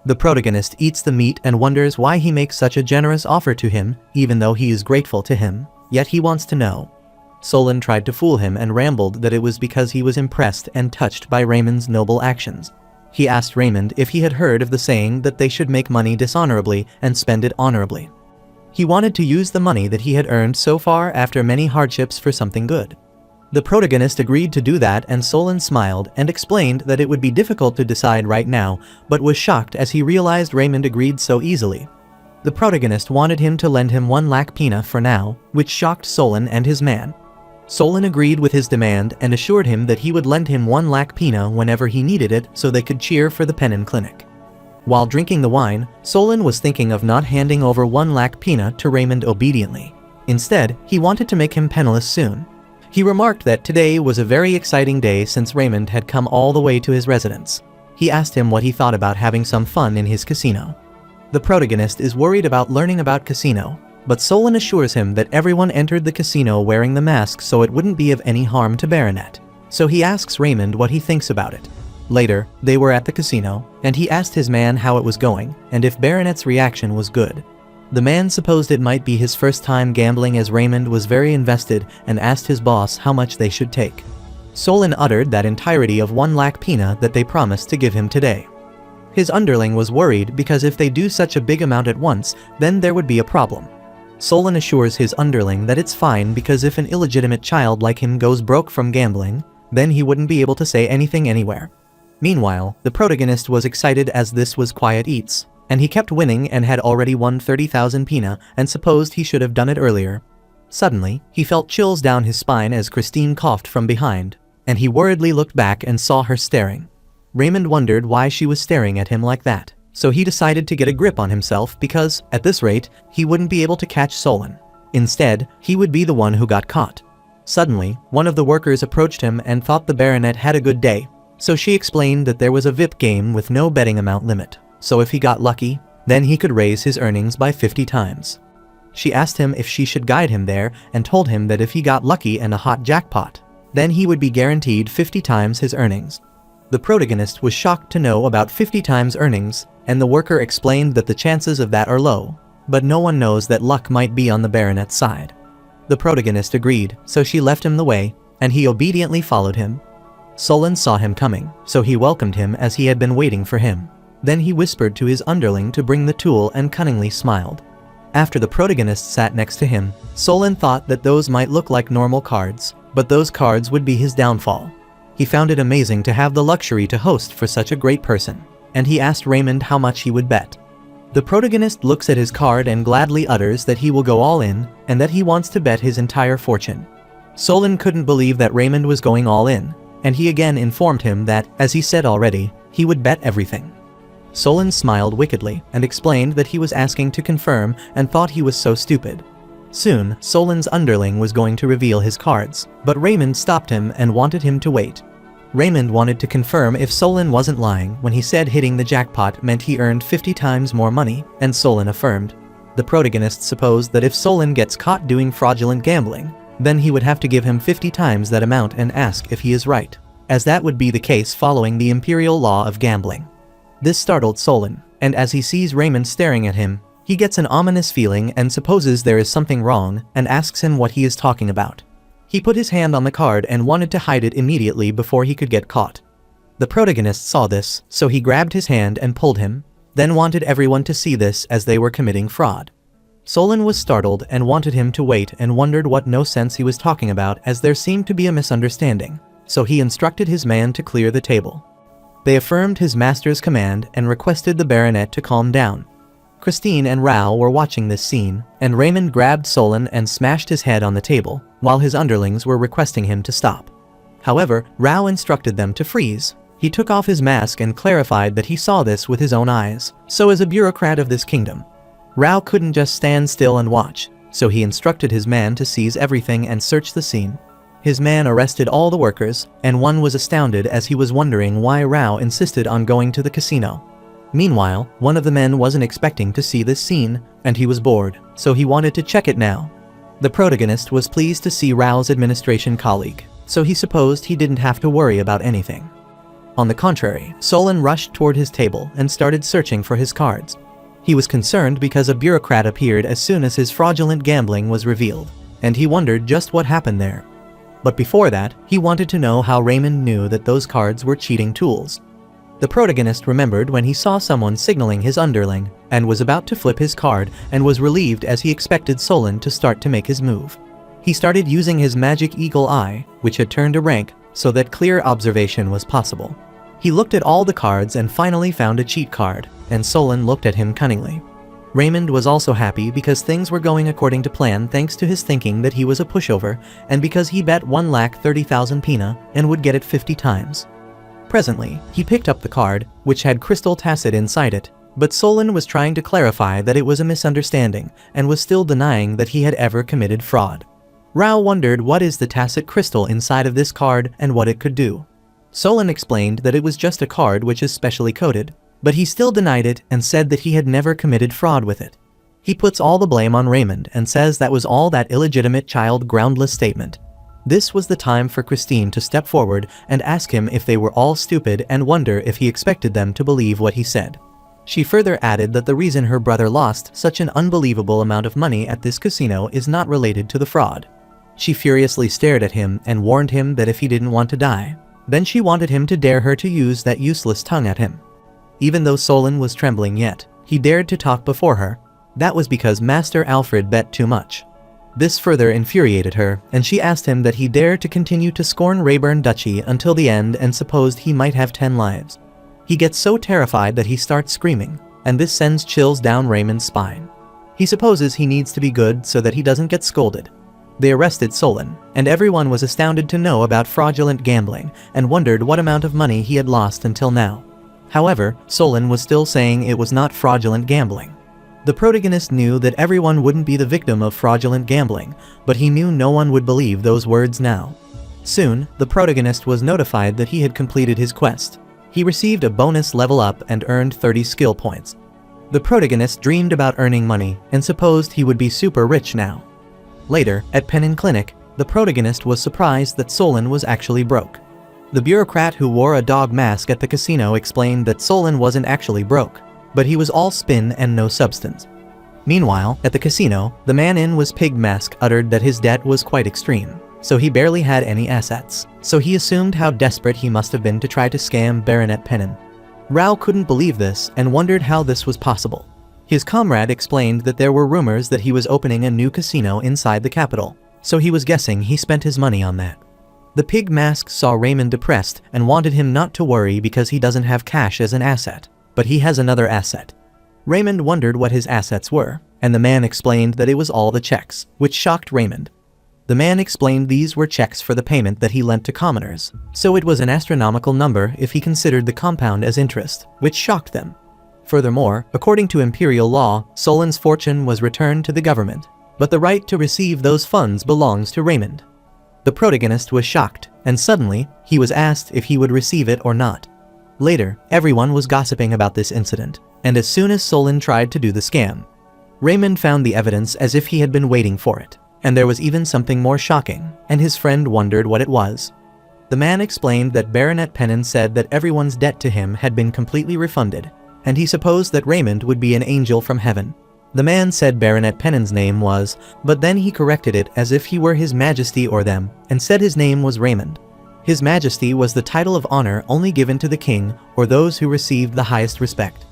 [SPEAKER 1] The protagonist eats the meat and wonders why he makes such a generous offer to him, even though he is grateful to him, yet he wants to know. Solan tried to fool him and rambled that it was because he was impressed and touched by Raymond's noble actions. He asked Raymond if he had heard of the saying that they should make money dishonorably and spend it honorably. He wanted to use the money that he had earned so far after many hardships for something good. The protagonist agreed to do that, and Solan smiled and explained that it would be difficult to decide right now, but was shocked as he realized Raymond agreed so easily. The protagonist wanted him to lend him 1 lakh pina for now, which shocked Solan and his man. Solan agreed with his demand and assured him that he would lend him 1 lakh pina whenever he needed it so they could cheer for the Pennon Clinic. While drinking the wine, Solan was thinking of not handing over 1 lakh pina to Raymond obediently. Instead, he wanted to make him penniless soon. He remarked that today was a very exciting day since Raymond had come all the way to his residence. He asked him what he thought about having some fun in his casino. The protagonist is worried about learning about casino, but Solan assures him that everyone entered the casino wearing the mask so it wouldn't be of any harm to Baronet. So he asks Raymond what he thinks about it. Later, they were at the casino, and he asked his man how it was going and if Baronet's reaction was good. The man supposed it might be his first time gambling as Raymond was very invested and asked his boss how much they should take. Solan uttered that entirety of 1 lakh pina that they promised to give him today. His underling was worried because if they do such a big amount at once, then there would be a problem. Solan assures his underling that it's fine because if an illegitimate child like him goes broke from gambling, then he wouldn't be able to say anything anywhere. Meanwhile, the protagonist was excited as this was quiet eats, and he kept winning and had already won 30,000 pina and supposed he should have done it earlier. Suddenly, he felt chills down his spine as Christine coughed from behind, and he worriedly looked back and saw her staring. Raymond wondered why she was staring at him like that, so he decided to get a grip on himself because, at this rate, he wouldn't be able to catch Solan. Instead, he would be the one who got caught. Suddenly, one of the workers approached him and thought the Baronet had a good day, so she explained that there was a VIP game with no betting amount limit, so if he got lucky, then he could raise his earnings by 50 times. She asked him if she should guide him there and told him that if he got lucky and a hot jackpot, then he would be guaranteed 50 times his earnings. The protagonist was shocked to know about 50 times earnings, and the worker explained that the chances of that are low, but no one knows that luck might be on the baronet's side. The protagonist agreed, so she left him the way, and he obediently followed him. Solon saw him coming, so he welcomed him as he had been waiting for him. Then he whispered to his underling to bring the tool and cunningly smiled. After the protagonist sat next to him, Solon thought that those might look like normal cards, but those cards would be his downfall. He found it amazing to have the luxury to host for such a great person, and he asked Raymond how much he would bet. The protagonist looks at his card and gladly utters that he will go all in, and that he wants to bet his entire fortune. Solon couldn't believe that Raymond was going all in, and he again informed him that, as he said already, he would bet everything. Solon smiled wickedly and explained that he was asking to confirm and thought he was so stupid. Soon, Solon's underling was going to reveal his cards, but Raymond stopped him and wanted him to wait. Raymond wanted to confirm if Solon wasn't lying when he said hitting the jackpot meant he earned 50 times more money, and Solon affirmed. The protagonist supposed that if Solon gets caught doing fraudulent gambling, then he would have to give him 50 times that amount and ask if he is right, as that would be the case following the imperial law of gambling. This startled Solon, and as he sees Raymond staring at him, he gets an ominous feeling and supposes there is something wrong and asks him what he is talking about. He put his hand on the card and wanted to hide it immediately before he could get caught. The protagonist saw this, so he grabbed his hand and pulled him, then wanted everyone to see this as they were committing fraud. Solon was startled and wanted him to wait and wondered what nonsense he was talking about as there seemed to be a misunderstanding, so he instructed his man to clear the table. They affirmed his master's command and requested the baronet to calm down. Christine and Rao were watching this scene, and Raymond grabbed Solon and smashed his head on the table, while his underlings were requesting him to stop. However, Rao instructed them to freeze. He took off his mask and clarified that he saw this with his own eyes, so as a bureaucrat of this kingdom, Rao couldn't just stand still and watch, so he instructed his man to seize everything and search the scene. His man arrested all the workers, and one was astounded as he was wondering why Rao insisted on going to the casino. Meanwhile, one of the men wasn't expecting to see this scene, and he was bored, so he wanted to check it now. The protagonist was pleased to see Rao's administration colleague, so he supposed he didn't have to worry about anything. On the contrary, Solon rushed toward his table and started searching for his cards. He was concerned because a bureaucrat appeared as soon as his fraudulent gambling was revealed, and he wondered just what happened there. But before that, he wanted to know how Raymond knew that those cards were cheating tools. The protagonist remembered when he saw someone signaling his underling, and was about to flip his card and was relieved as he expected Solon to start to make his move. He started using his magic eagle eye, which had turned a rank, so that clear observation was possible. He looked at all the cards and finally found a cheat card, and Solon looked at him cunningly. Raymond was also happy because things were going according to plan thanks to his thinking that he was a pushover, and because he bet 1,30,000 pina and would get it 50 times. Presently, he picked up the card, which had crystal tacit inside it, but Solon was trying to clarify that it was a misunderstanding and was still denying that he had ever committed fraud. Rao wondered what is the tacit crystal inside of this card and what it could do. Solon explained that it was just a card which is specially coded, but he still denied it and said that he had never committed fraud with it. He puts all the blame on Raymond and says that was all that illegitimate child groundless statement. This was the time for Christine to step forward and ask him if they were all stupid and wonder if he expected them to believe what he said. She further added that the reason her brother lost such an unbelievable amount of money at this casino is not related to the fraud. She furiously stared at him and warned him that if he didn't want to die, then she wanted him to dare her to use that useless tongue at him. Even though Solon was trembling yet, he dared to talk before her. That was because Master Alfred bet too much. This further infuriated her, and she asked him that he dare to continue to scorn Reborn Duchy until the end and supposed he might have 10 lives. He gets so terrified that he starts screaming, and this sends chills down Raymond's spine. He supposes he needs to be good so that he doesn't get scolded. They arrested Solon, and everyone was astounded to know about fraudulent gambling and wondered what amount of money he had lost until now. However, Solon was still saying it was not fraudulent gambling. The protagonist knew that everyone wouldn't be the victim of fraudulent gambling, but he knew no one would believe those words now. Soon, the protagonist was notified that he had completed his quest. He received a bonus level up and earned 30 skill points. The protagonist dreamed about earning money and supposed he would be super rich now. Later, at Penn Clinic, the protagonist was surprised that Solon was actually broke. The bureaucrat who wore a dog mask at the casino explained that Solon wasn't actually broke, but he was all spin and no substance. Meanwhile, at the casino, the man in was pig mask uttered that his debt was quite extreme, so he barely had any assets, so he assumed how desperate he must have been to try to scam Baronet Pennon. Rao couldn't believe this and wondered how this was possible. His comrade explained that there were rumors that he was opening a new casino inside the capital, so he was guessing he spent his money on that. The pig mask saw Raymond depressed and wanted him not to worry because he doesn't have cash as an asset, but he has another asset. Raymond wondered what his assets were, and the man explained that it was all the checks, which shocked Raymond. The man explained these were checks for the payment that he lent to commoners, so it was an astronomical number if he considered the compound as interest, which shocked them. Furthermore, according to imperial law, Solon's fortune was returned to the government, but the right to receive those funds belongs to Raymond. The protagonist was shocked, and suddenly, he was asked if he would receive it or not. Later, everyone was gossiping about this incident, and as soon as Solon tried to do the scam, Raymond found the evidence as if he had been waiting for it, and there was even something more shocking, and his friend wondered what it was. The man explained that Baronet Pennon said that everyone's debt to him had been completely refunded, and he supposed that Raymond would be an angel from heaven. The man said Baronet Pennon's name was, but then he corrected it as if he were His Majesty or them, and said his name was Raymond. His Majesty was the title of honor only given to the king or those who received the highest respect.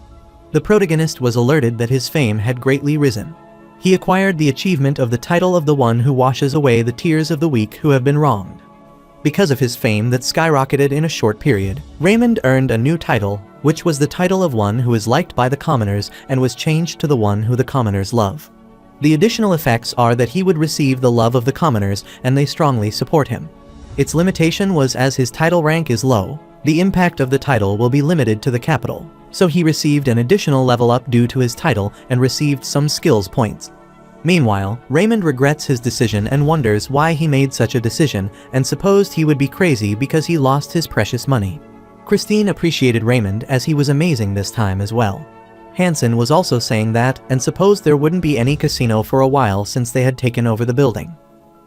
[SPEAKER 1] The protagonist was alerted that his fame had greatly risen. He acquired the achievement of the title of the one who washes away the tears of the weak who have been wronged. Because of his fame that skyrocketed in a short period, Raymond earned a new title, which was the title of one who is liked by the commoners and was changed to the one who the commoners love. The additional effects are that he would receive the love of the commoners and they strongly support him. Its limitation was as his title rank is low, the impact of the title will be limited to the capital, so he received an additional level up due to his title and received some skills points. Meanwhile, Raymond regrets his decision and wonders why he made such a decision and supposed he would be crazy because he lost his precious money. Christine appreciated Raymond as he was amazing this time as well. Hansen was also saying that and supposed there wouldn't be any casino for a while since they had taken over the building.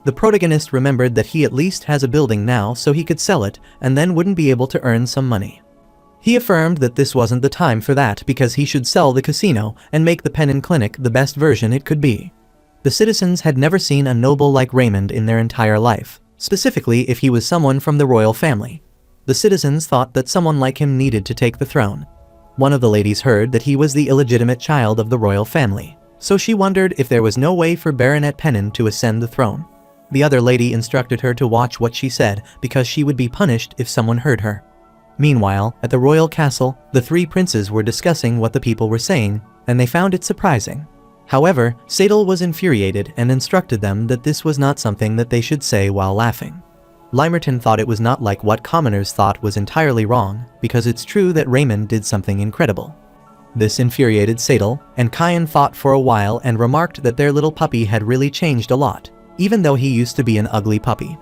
[SPEAKER 1] The protagonist remembered that he at least has a building now so he could sell it and then wouldn't be able to earn some money. He affirmed that this wasn't the time for that because he should sell the casino and make the Pennon Clinic the best version it could be. The citizens had never seen a noble like Raymond in their entire life, specifically if he was someone from the royal family. The citizens thought that someone like him needed to take the throne. One of the ladies heard that he was the illegitimate child of the royal family, so she wondered if there was no way for Baronet Pennon to ascend the throne. The other lady instructed her to watch what she said because she would be punished if someone heard her. Meanwhile, at the royal castle, the three princes were discussing what the people were saying, and they found it surprising. However, Sadal was infuriated and instructed them that this was not something that they should say while laughing. Limerton thought it was not like what commoners thought was entirely wrong, because it's true that Raymond did something incredible. This infuriated Sadal, and Kyan fought for a while and remarked that their little puppy had really changed a lot, even though he used to be an ugly puppy.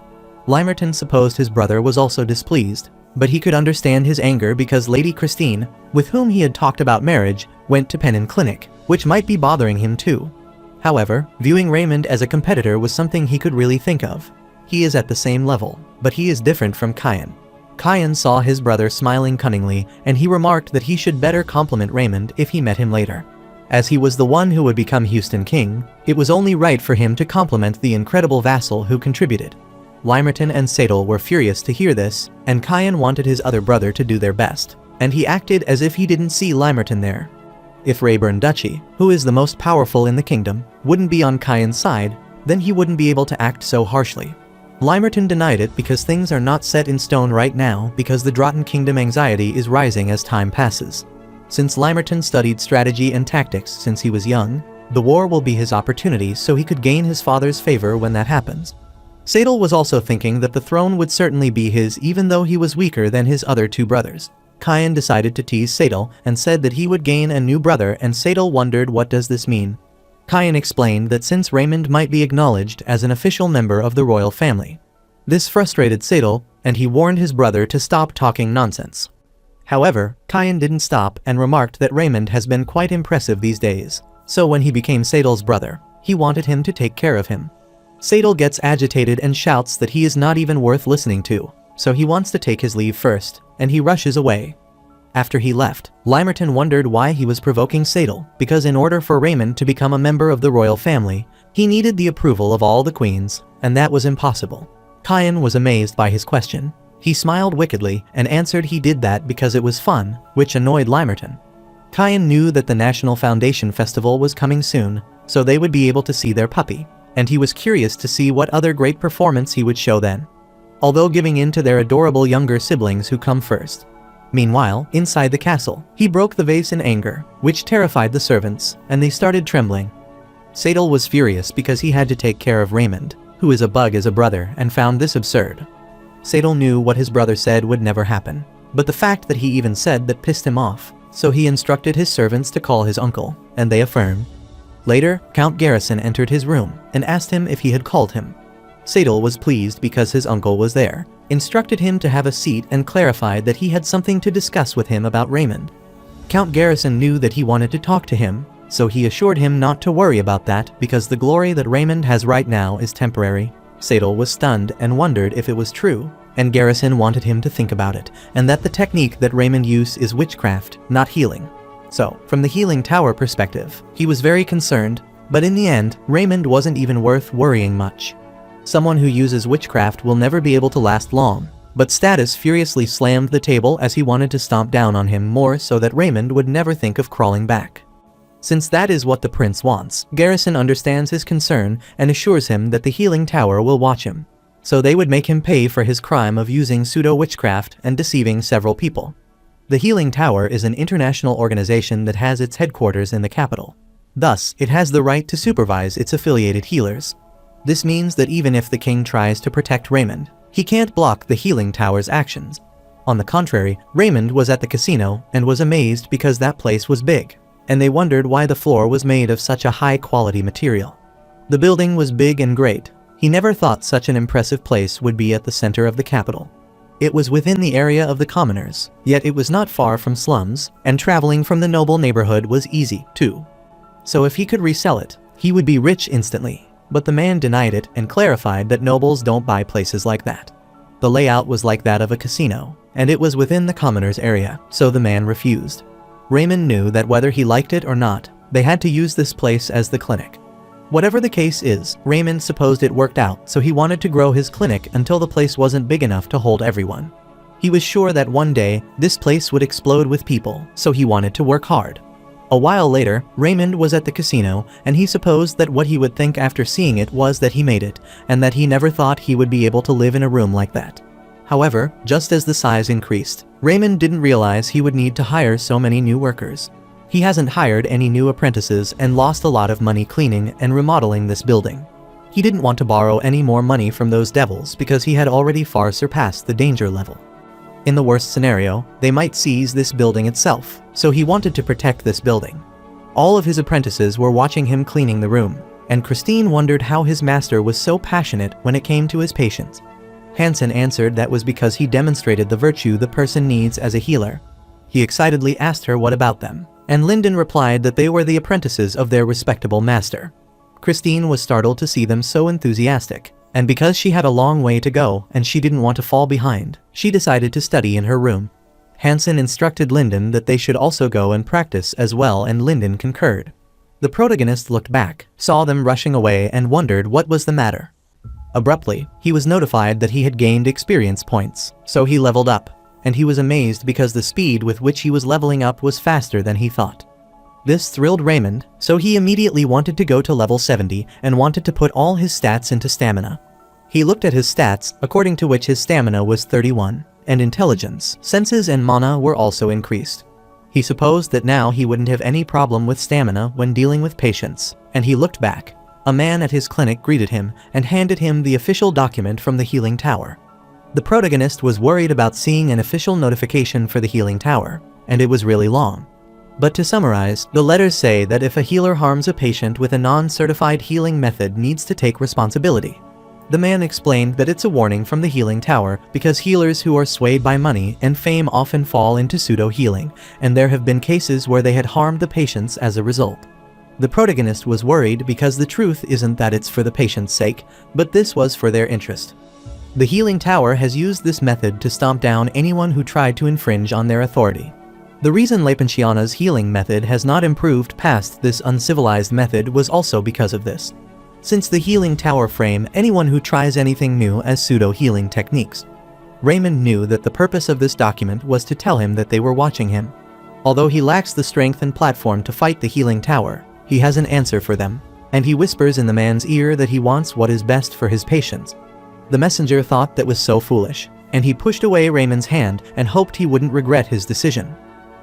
[SPEAKER 1] Limerton supposed his brother was also displeased, but he could understand his anger because Lady Christine, with whom he had talked about marriage, went to Pennon Clinic, which might be bothering him too. However, viewing Raymond as a competitor was something he could really think of. He is at the same level, but he is different from Kyan. Kyan saw his brother smiling cunningly, and he remarked that he should better compliment Raymond if he met him later. As he was the one who would become Houston King, it was only right for him to compliment the incredible vassal who contributed. Limerton and Sadal were furious to hear this, and Kyan wanted his other brother to do their best, and he acted as if he didn't see Limerton there. If Reborn Duchy, who is the most powerful in the kingdom, wouldn't be on Kyan's side, then he wouldn't be able to act so harshly. Limerton denied it because things are not set in stone right now because the Drotten Kingdom anxiety is rising as time passes. Since Limerton studied strategy and tactics since he was young, the war will be his opportunity so he could gain his father's favor when that happens. Sadal was also thinking that the throne would certainly be his even though he was weaker than his other two brothers. Kyan decided to tease Sadal and said that he would gain a new brother, and Sadal wondered what does this mean. Kyan explained that since Raymond might be acknowledged as an official member of the royal family. This frustrated Sadal, and he warned his brother to stop talking nonsense. However, Kyan didn't stop and remarked that Raymond has been quite impressive these days, so when he became Sadal's brother, he wanted him to take care of him. Sadal gets agitated and shouts that he is not even worth listening to. so he wants to take his leave first, and he rushes away. After he left, Limerton wondered why he was provoking Sadal, because in order for Raymond to become a member of the royal family, he needed the approval of all the queens, and that was impossible. Kyan was amazed by his question. He smiled wickedly and answered he did that because it was fun, which annoyed Limerton. Kyan knew that the National Foundation Festival was coming soon, so they would be able to see their puppy, and he was curious to see what other great performance he would show then, although giving in to their adorable younger siblings who come first. Meanwhile, inside the castle, he broke the vase in anger, which terrified the servants, and they started trembling. Sadal was furious because he had to take care of Raymond, who is a bug as a brother, and found this absurd. Sadal knew what his brother said would never happen, but the fact that he even said that pissed him off, so he instructed his servants to call his uncle, and they affirmed. Later, Count Garrison entered his room and asked him if he had called him. Sadal was pleased because his uncle was there, instructed him to have a seat and clarified that he had something to discuss with him about Raymond. Count Garrison knew that he wanted to talk to him, so he assured him not to worry about that because the glory that Raymond has right now is temporary. Sadal was stunned and wondered if it was true, and Garrison wanted him to think about it, and that the technique that Raymond used is witchcraft, not healing. So, from the healing tower perspective, he was very concerned, but in the end, Raymond wasn't even worth worrying much. Someone who uses witchcraft will never be able to last long, but Status furiously slammed the table as he wanted to stomp down on him more so that Raymond would never think of crawling back. Since that is what the prince wants, Garrison understands his concern and assures him that the healing tower will watch him. So they would make him pay for his crime of using pseudo-witchcraft and deceiving several people. The Healing Tower is an international organization that has its headquarters in the capital. Thus, it has the right to supervise its affiliated healers. This means that even if the king tries to protect Raymond, he can't block the Healing Tower's actions. On the contrary, Raymond was at the casino and was amazed because that place was big, and they wondered why the floor was made of such a high-quality material. The building was big and great. He never thought such an impressive place would be at the center of the capital. It was within the area of the commoners, yet it was not far from slums, and traveling from the noble neighborhood was easy, too. So if he could resell it, he would be rich instantly. But the man denied it and clarified that nobles don't buy places like that. The layout was like that of a casino, and it was within the commoners' area, so the man refused. Raymond knew that whether he liked it or not, they had to use this place as the clinic. Whatever the case is, Raymond supposed it worked out, so he wanted to grow his clinic until the place wasn't big enough to hold everyone. He was sure that one day, this place would explode with people, so he wanted to work hard. A while later, Raymond was at the casino, and he supposed that what he would think after seeing it was that he made it, and that he never thought he would be able to live in a room like that. However, just as the size increased, Raymond didn't realize he would need to hire so many new workers. He hasn't hired any new apprentices and lost a lot of money cleaning and remodeling this building. He didn't want to borrow any more money from those devils because he had already far surpassed the danger level. In the worst scenario, they might seize this building itself, so he wanted to protect this building. All of his apprentices were watching him cleaning the room, and Christine wondered how his master was so passionate when it came to his patients. Hansen answered that was because he demonstrated the virtue the person needs as a healer. He excitedly asked her what about them, and Lyndon replied that they were the apprentices of their respectable master. Christine was startled to see them so enthusiastic, and because she had a long way to go and she didn't want to fall behind, she decided to study in her room. Hansen instructed Lyndon that they should also go and practice as well, and Lyndon concurred. The protagonist looked back, saw them rushing away, and wondered what was the matter. Abruptly, he was notified that he had gained experience points, so he leveled up, and he was amazed because the speed with which he was leveling up was faster than he thought. This thrilled Raymond, so he immediately wanted to go to level 70 and wanted to put all his stats into stamina. He looked at his stats, according to which his stamina was 31, and intelligence, senses and mana were also increased. He supposed that now he wouldn't have any problem with stamina when dealing with patients, and he looked back. A man at his clinic greeted him and handed him the official document from the Healing Tower. The protagonist was worried about seeing an official notification for the Healing Tower, and it was really long. But to summarize, the letters say that if a healer harms a patient with a non-certified healing method, needs to take responsibility. The man explained that it's a warning from the Healing Tower because healers who are swayed by money and fame often fall into pseudo-healing, and there have been cases where they had harmed the patients as a result. The protagonist was worried because the truth isn't that it's for the patient's sake, but this was for their interest. The Healing Tower has used this method to stomp down anyone who tried to infringe on their authority. The reason Leipentiana's healing method has not improved past this uncivilized method was also because of this. Since the Healing Tower frame anyone who tries anything new as pseudo-healing techniques. Raymond knew that the purpose of this document was to tell him that they were watching him. Although he lacks the strength and platform to fight the Healing Tower, he has an answer for them, and he whispers in the man's ear that he wants what is best for his patients. The messenger thought that was so foolish, and he pushed away Raymond's hand and hoped he wouldn't regret his decision.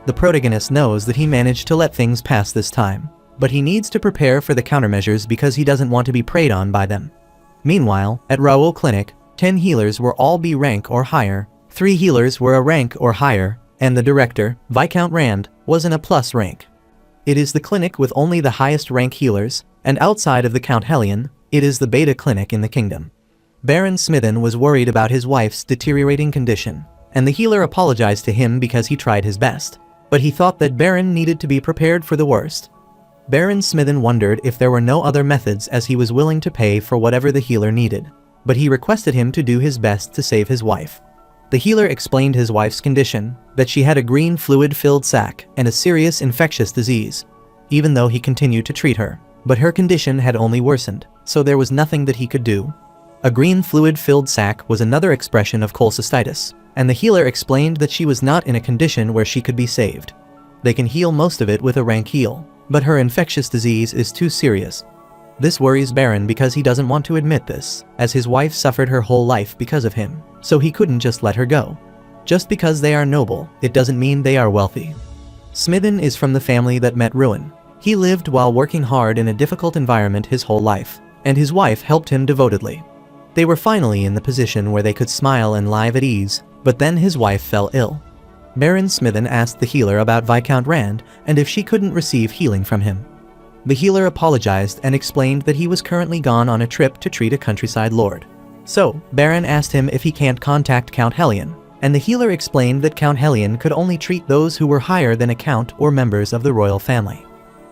[SPEAKER 1] The protagonist knows that he managed to let things pass this time, but he needs to prepare for the countermeasures because he doesn't want to be preyed on by them. Meanwhile, at Raoul Clinic, 10 healers were all B rank or higher, 3 healers were A rank or higher, and the director, Viscount Rand, was in a plus rank. It is the clinic with only the highest rank healers, and outside of the Count Hellion, it is the beta clinic in the kingdom. Baron Smithen was worried about his wife's deteriorating condition, and the healer apologized to him because he tried his best, but he thought that Baron needed to be prepared for the worst. Baron Smithen wondered if there were no other methods as he was willing to pay for whatever the healer needed, but he requested him to do his best to save his wife. The healer explained his wife's condition, that she had a green fluid-filled sac and a serious infectious disease, even though he continued to treat her, but her condition had only worsened, so there was nothing that he could do. A green fluid-filled sac was another expression of cholecystitis, and the healer explained that she was not in a condition where she could be saved. They can heal most of it with a rank heal, but her infectious disease is too serious. This worries Baron because he doesn't want to admit this, as his wife suffered her whole life because of him, so he couldn't just let her go. Just because they are noble, it doesn't mean they are wealthy. Smithen is from the family that met ruin. He lived while working hard in a difficult environment his whole life, and his wife helped him devotedly. They were finally in the position where they could smile and live at ease, but then his wife fell ill. Baron Smithen asked the healer about Viscount Rand and if she couldn't receive healing from him. The healer apologized and explained that he was currently gone on a trip to treat a countryside lord. So, Baron asked him if he can't contact Count Hellion, and the healer explained that Count Hellion could only treat those who were higher than a count or members of the royal family.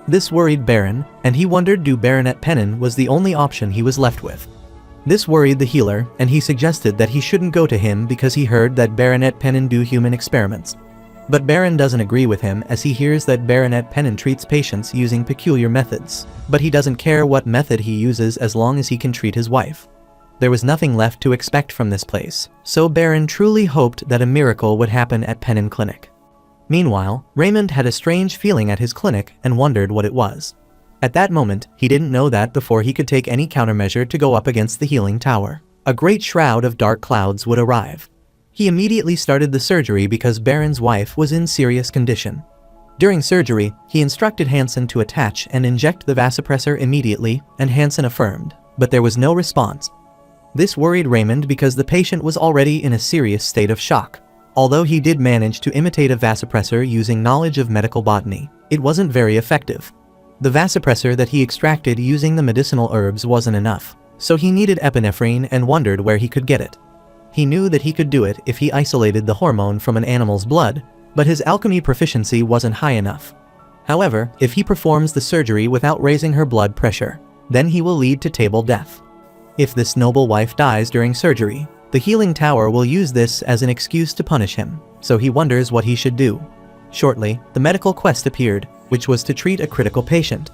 [SPEAKER 1] This worried Baron, and he wondered if Baronet Pennon was the only option he was left with. This worried the healer, and he suggested that he shouldn't go to him because he heard that Baronet Pennon do human experiments. But Baron doesn't agree with him as he hears that Baronet Pennon treats patients using peculiar methods, but he doesn't care what method he uses as long as he can treat his wife. There was nothing left to expect from this place, so Baron truly hoped that a miracle would happen at Pennon Clinic. Meanwhile, Raymond had a strange feeling at his clinic and wondered what it was. At that moment, he didn't know that before he could take any countermeasure to go up against the Healing Tower, a great shroud of dark clouds would arrive. He immediately started the surgery because Baron's wife was in serious condition. During surgery, he instructed Hansen to attach and inject the vasopressor immediately, and Hansen affirmed, but there was no response. This worried Raymond because the patient was already in a serious state of shock. Although he did manage to imitate a vasopressor using knowledge of medical botany, it wasn't very effective. The vasopressor that he extracted using the medicinal herbs wasn't enough, so he needed epinephrine and wondered where he could get it. He knew that he could do it if he isolated the hormone from an animal's blood, but his alchemy proficiency wasn't high enough. However, if he performs the surgery without raising her blood pressure, then he will lead to table death. If this noble wife dies during surgery, the Healing Tower will use this as an excuse to punish him, so he wonders what he should do. Shortly, the medical quest appeared, which was to treat a critical patient.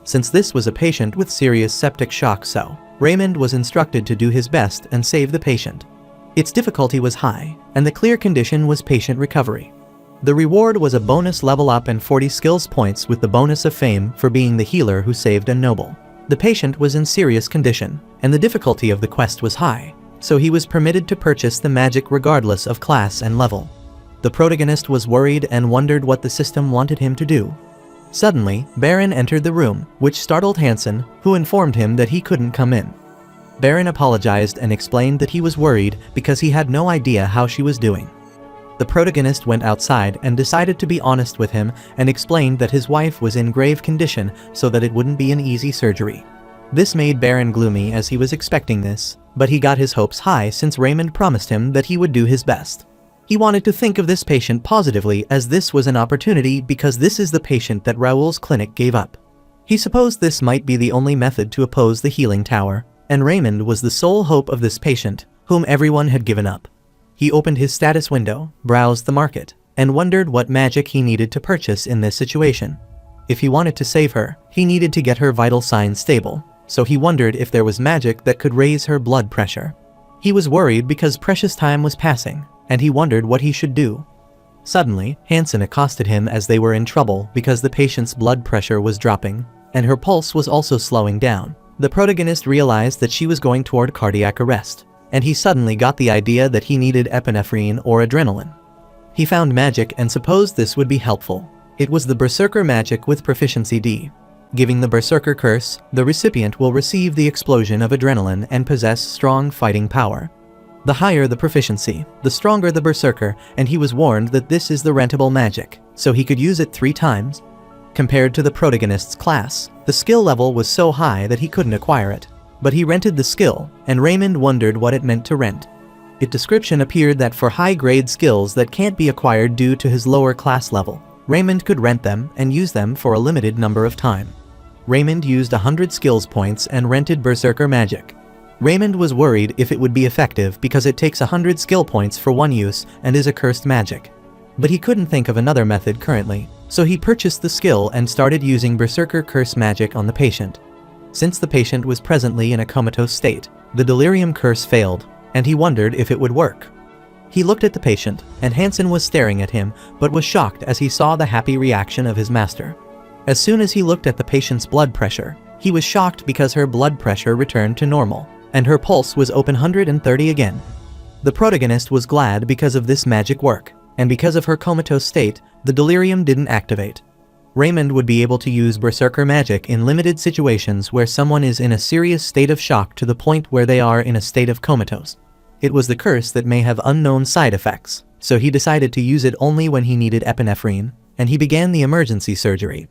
[SPEAKER 1] Since this was a patient with serious septic shock, so Raymond was instructed to do his best and save the patient. Its difficulty was high, and the clear condition was patient recovery. The reward was a bonus level up and 40 skills points with the bonus of fame for being the healer who saved a noble. The patient was in serious condition, and the difficulty of the quest was high, so he was permitted to purchase the magic regardless of class and level. The protagonist was worried and wondered what the system wanted him to do. Suddenly, Baron entered the room, which startled Hansen, who informed him that he couldn't come in. Baron apologized and explained that he was worried because he had no idea how she was doing. The protagonist went outside and decided to be honest with him and explained that his wife was in grave condition so that it wouldn't be an easy surgery. This made Baron gloomy as he was expecting this, but he got his hopes high since Raymond promised him that he would do his best. He wanted to think of this patient positively as this was an opportunity because this is the patient that Raoul's clinic gave up. He supposed this might be the only method to oppose the Healing Tower, and Raymond was the sole hope of this patient, whom everyone had given up. He opened his status window, browsed the market, and wondered what magic he needed to purchase in this situation. If he wanted to save her, he needed to get her vital signs stable, so he wondered if there was magic that could raise her blood pressure. He was worried because precious time was passing, and he wondered what he should do. Suddenly, Hansen accosted him as they were in trouble because the patient's blood pressure was dropping, and her pulse was also slowing down. The protagonist realized that she was going toward cardiac arrest, and he suddenly got the idea that he needed epinephrine or adrenaline. He found magic and supposed this would be helpful. It was the Berserker magic with proficiency D. Giving the Berserker curse, the recipient will receive the explosion of adrenaline and possess strong fighting power. The higher the proficiency, the stronger the Berserker, and he was warned that this is the rentable magic, so he could use it 3 times. Compared to the protagonist's class, the skill level was so high that he couldn't acquire it. But he rented the skill, and Raymond wondered what it meant to rent. Its description appeared that for high-grade skills that can't be acquired due to his lower class level, Raymond could rent them and use them for a limited number of time. Raymond used 100 skills points and rented Berserker magic. Raymond was worried if it would be effective because it takes 100 skill points for one use and is a cursed magic. But he couldn't think of another method currently, so he purchased the skill and started using Berserker curse magic on the patient. Since the patient was presently in a comatose state, the delirium curse failed, and he wondered if it would work. He looked at the patient, and Hansen was staring at him, but was shocked as he saw the happy reaction of his master. As soon as he looked at the patient's blood pressure, he was shocked because her blood pressure returned to normal, and her pulse was open 130 again. The protagonist was glad because of this magic work, and because of her comatose state, the delirium didn't activate. Raymond would be able to use Berserker magic in limited situations where someone is in a serious state of shock to the point where they are in a state of comatose. It was the curse that may have unknown side effects, so he decided to use it only when he needed epinephrine, and he began the emergency surgery.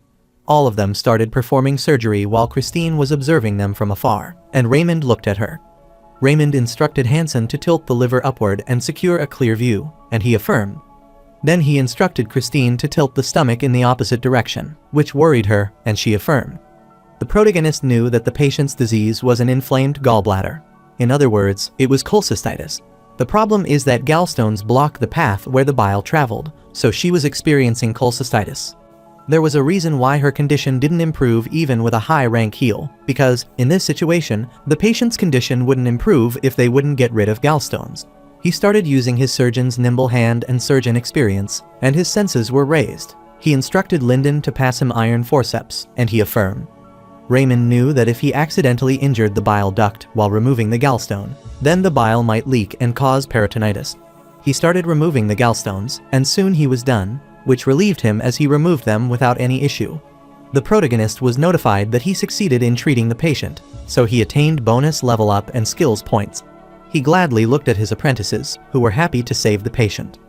[SPEAKER 1] All of them started performing surgery while Christine was observing them from afar, and Raymond looked at her. Raymond instructed Hansen to tilt the liver upward and secure a clear view, and he affirmed. Then he instructed Christine to tilt the stomach in the opposite direction, which worried her, and she affirmed. The protagonist knew that the patient's disease was an inflamed gallbladder. In other words, it was cholecystitis. The problem is that gallstones block the path where the bile traveled, so she was experiencing cholecystitis. There was a reason why her condition didn't improve even with a high-rank heal, because, in this situation, the patient's condition wouldn't improve if they wouldn't get rid of gallstones. He started using his surgeon's nimble hand and surgeon experience, and his senses were raised. He instructed Lyndon to pass him iron forceps, and he affirmed. Raymond knew that if he accidentally injured the bile duct while removing the gallstone, then the bile might leak and cause peritonitis. He started removing the gallstones, and soon he was done, which relieved him as he removed them without any issue. The protagonist was notified that he succeeded in treating the patient, so he attained bonus level up and skills points. He gladly looked at his apprentices, who were happy to save the patient.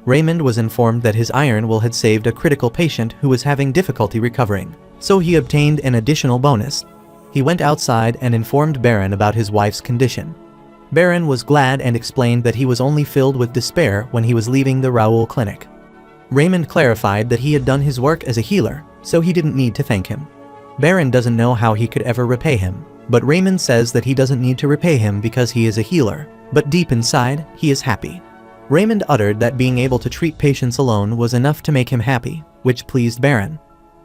[SPEAKER 1] Raymond was informed that his iron will had saved a critical patient who was having difficulty recovering, so he obtained an additional bonus. He went outside and informed Baron about his wife's condition. Baron was glad and explained that he was only filled with despair when he was leaving the Raoul clinic. Raymond clarified that he had done his work as a healer, so he didn't need to thank him. Baron doesn't know how he could ever repay him, but Raymond says that he doesn't need to repay him because he is a healer, but deep inside, he is happy. Raymond uttered that being able to treat patients alone was enough to make him happy, which pleased Baron.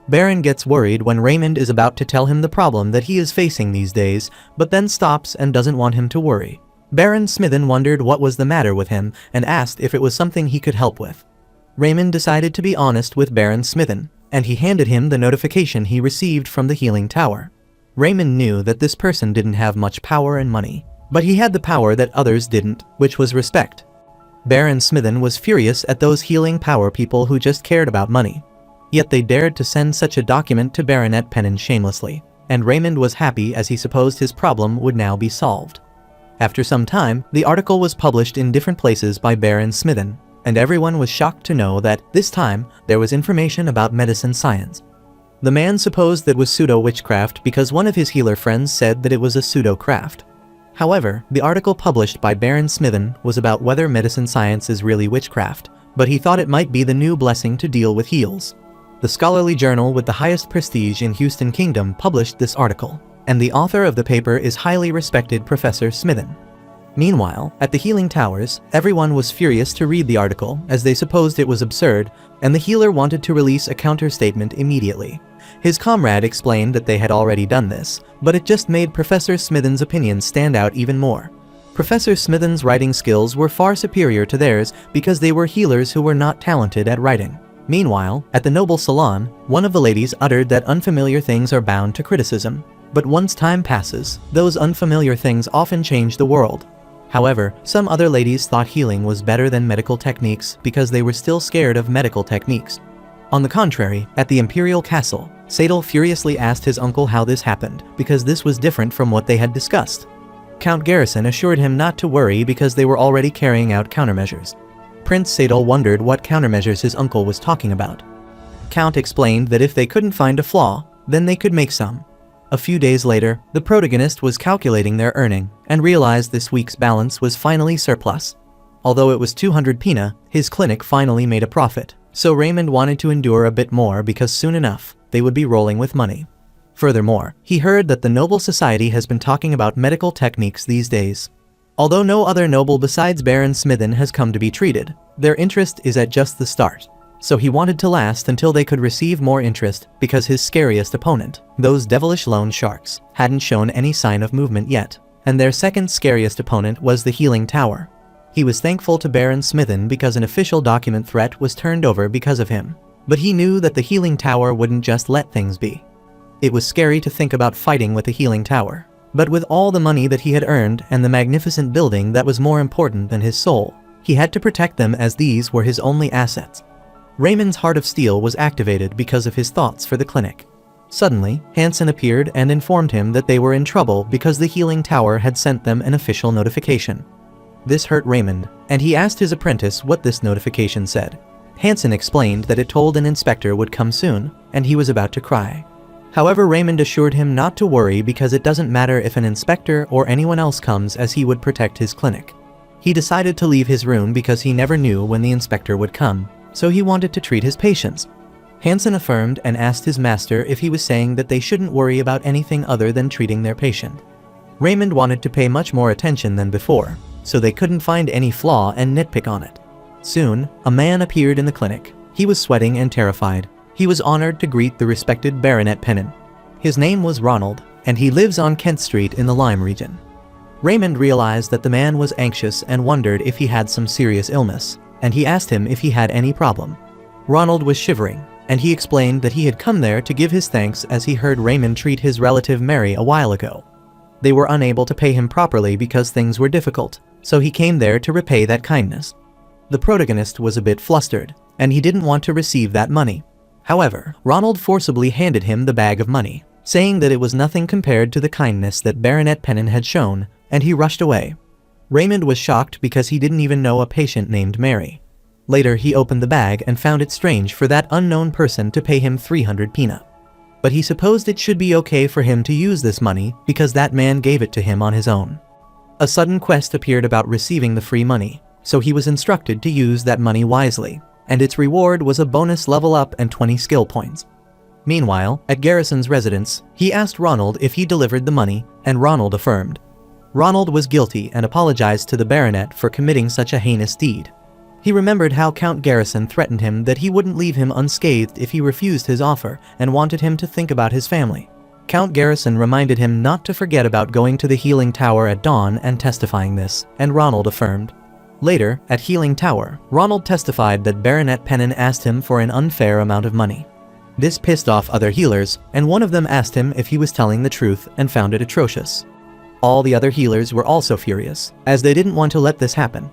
[SPEAKER 1] Baron gets worried when Raymond is about to tell him the problem that he is facing these days, but then stops and doesn't want him to worry. Baron Smithen wondered what was the matter with him and asked if it was something he could help with. Raymond decided to be honest with Baron Smithen, and he handed him the notification he received from the healing tower. Raymond knew that this person didn't have much power and money, but he had the power that others didn't, which was respect. Baron Smithen was furious at those healing power people who just cared about money. Yet they dared to send such a document to Baronet Pennon shamelessly, and Raymond was happy as he supposed his problem would now be solved. After some time, the article was published in different places by Baron Smithen, and everyone was shocked to know that, this time, there was information about medicine science. The man supposed that was pseudo-witchcraft because one of his healer friends said that it was a pseudo-craft. However, the article published by Baron Smithen was about whether medicine science is really witchcraft, but he thought it might be the new blessing to deal with heals. The scholarly journal with the highest prestige in Houston Kingdom published this article, and the author of the paper is highly respected Professor Smithen. Meanwhile, at the healing towers, everyone was furious to read the article as they supposed it was absurd, and the healer wanted to release a counter-statement immediately. His comrade explained that they had already done this, but it just made Professor Smithen's opinion stand out even more. Professor Smithen's writing skills were far superior to theirs because they were healers who were not talented at writing. Meanwhile, at the noble salon, one of the ladies uttered that unfamiliar things are bound to criticism. But once time passes, those unfamiliar things often change the world. However, some other ladies thought healing was better than medical techniques because they were still scared of medical techniques. On the contrary, at the Imperial Castle, Sadal furiously asked his uncle how this happened because this was different from what they had discussed. Count Garrison assured him not to worry because they were already carrying out countermeasures. Prince Sadal wondered what countermeasures his uncle was talking about. Count explained that if they couldn't find a flaw, then they could make some. A few days later, the protagonist was calculating their earning and realized this week's balance was finally surplus. Although it was 200 pina, his clinic finally made a profit, so Raymond wanted to endure a bit more because soon enough, they would be rolling with money. Furthermore, he heard that the noble society has been talking about medical techniques these days. Although no other noble besides Baron Smithen has come to be treated, their interest is at just the start. So he wanted to last until they could receive more interest because his scariest opponent, those devilish loan sharks, hadn't shown any sign of movement yet, and their second scariest opponent was the healing tower. He was thankful to Baron Smithen because an official document threat was turned over because of him, but he knew that the healing tower wouldn't just let things be. It was scary to think about fighting with the healing tower, but with all the money that he had earned and the magnificent building that was more important than his soul, he had to protect them as these were his only assets. Raymond's heart of steel was activated because of his thoughts for the clinic. Suddenly, Hansen appeared and informed him that they were in trouble because the healing tower had sent them an official notification. This hurt Raymond, and he asked his apprentice what this notification said. Hansen explained that it told an inspector would come soon, and he was about to cry. However, Raymond assured him not to worry because it doesn't matter if an inspector or anyone else comes as he would protect his clinic. He decided to leave his room because he never knew when the inspector would come, so he wanted to treat his patients. Hansen affirmed and asked his master if he was saying that they shouldn't worry about anything other than treating their patient. Raymond wanted to pay much more attention than before, so they couldn't find any flaw and nitpick on it. Soon, a man appeared in the clinic. He was sweating and terrified. He was honored to greet the respected Baronet Pennon. His name was Ronald, and he lives on Kent Street in the Lyme region. Raymond realized that the man was anxious and wondered if he had some serious illness, and he asked him if he had any problem. Ronald was shivering, and he explained that he had come there to give his thanks as he heard Raymond treat his relative Mary a while ago. They were unable to pay him properly because things were difficult, so he came there to repay that kindness. The protagonist was a bit flustered, and he didn't want to receive that money. However, Ronald forcibly handed him the bag of money, saying that it was nothing compared to the kindness that Baronet Pennon had shown, and he rushed away. Raymond was shocked because he didn't even know a patient named Mary. Later he opened the bag and found it strange for that unknown person to pay him 300 pina. But he supposed it should be okay for him to use this money because that man gave it to him on his own. A sudden quest appeared about receiving the free money, so he was instructed to use that money wisely, and its reward was a bonus level up and 20 skill points. Meanwhile, at Garrison's residence, he asked Ronald if he delivered the money, and Ronald affirmed. Ronald was guilty and apologized to the baronet for committing such a heinous deed. He remembered how Count Garrison threatened him that he wouldn't leave him unscathed if he refused his offer and wanted him to think about his family. Count Garrison reminded him not to forget about going to the Healing Tower at dawn and testifying this, and Ronald affirmed. Later, at Healing Tower, Ronald testified that Baronet Pennon asked him for an unfair amount of money. This pissed off other healers, and one of them asked him if he was telling the truth and found it atrocious. All the other healers were also furious, as they didn't want to let this happen.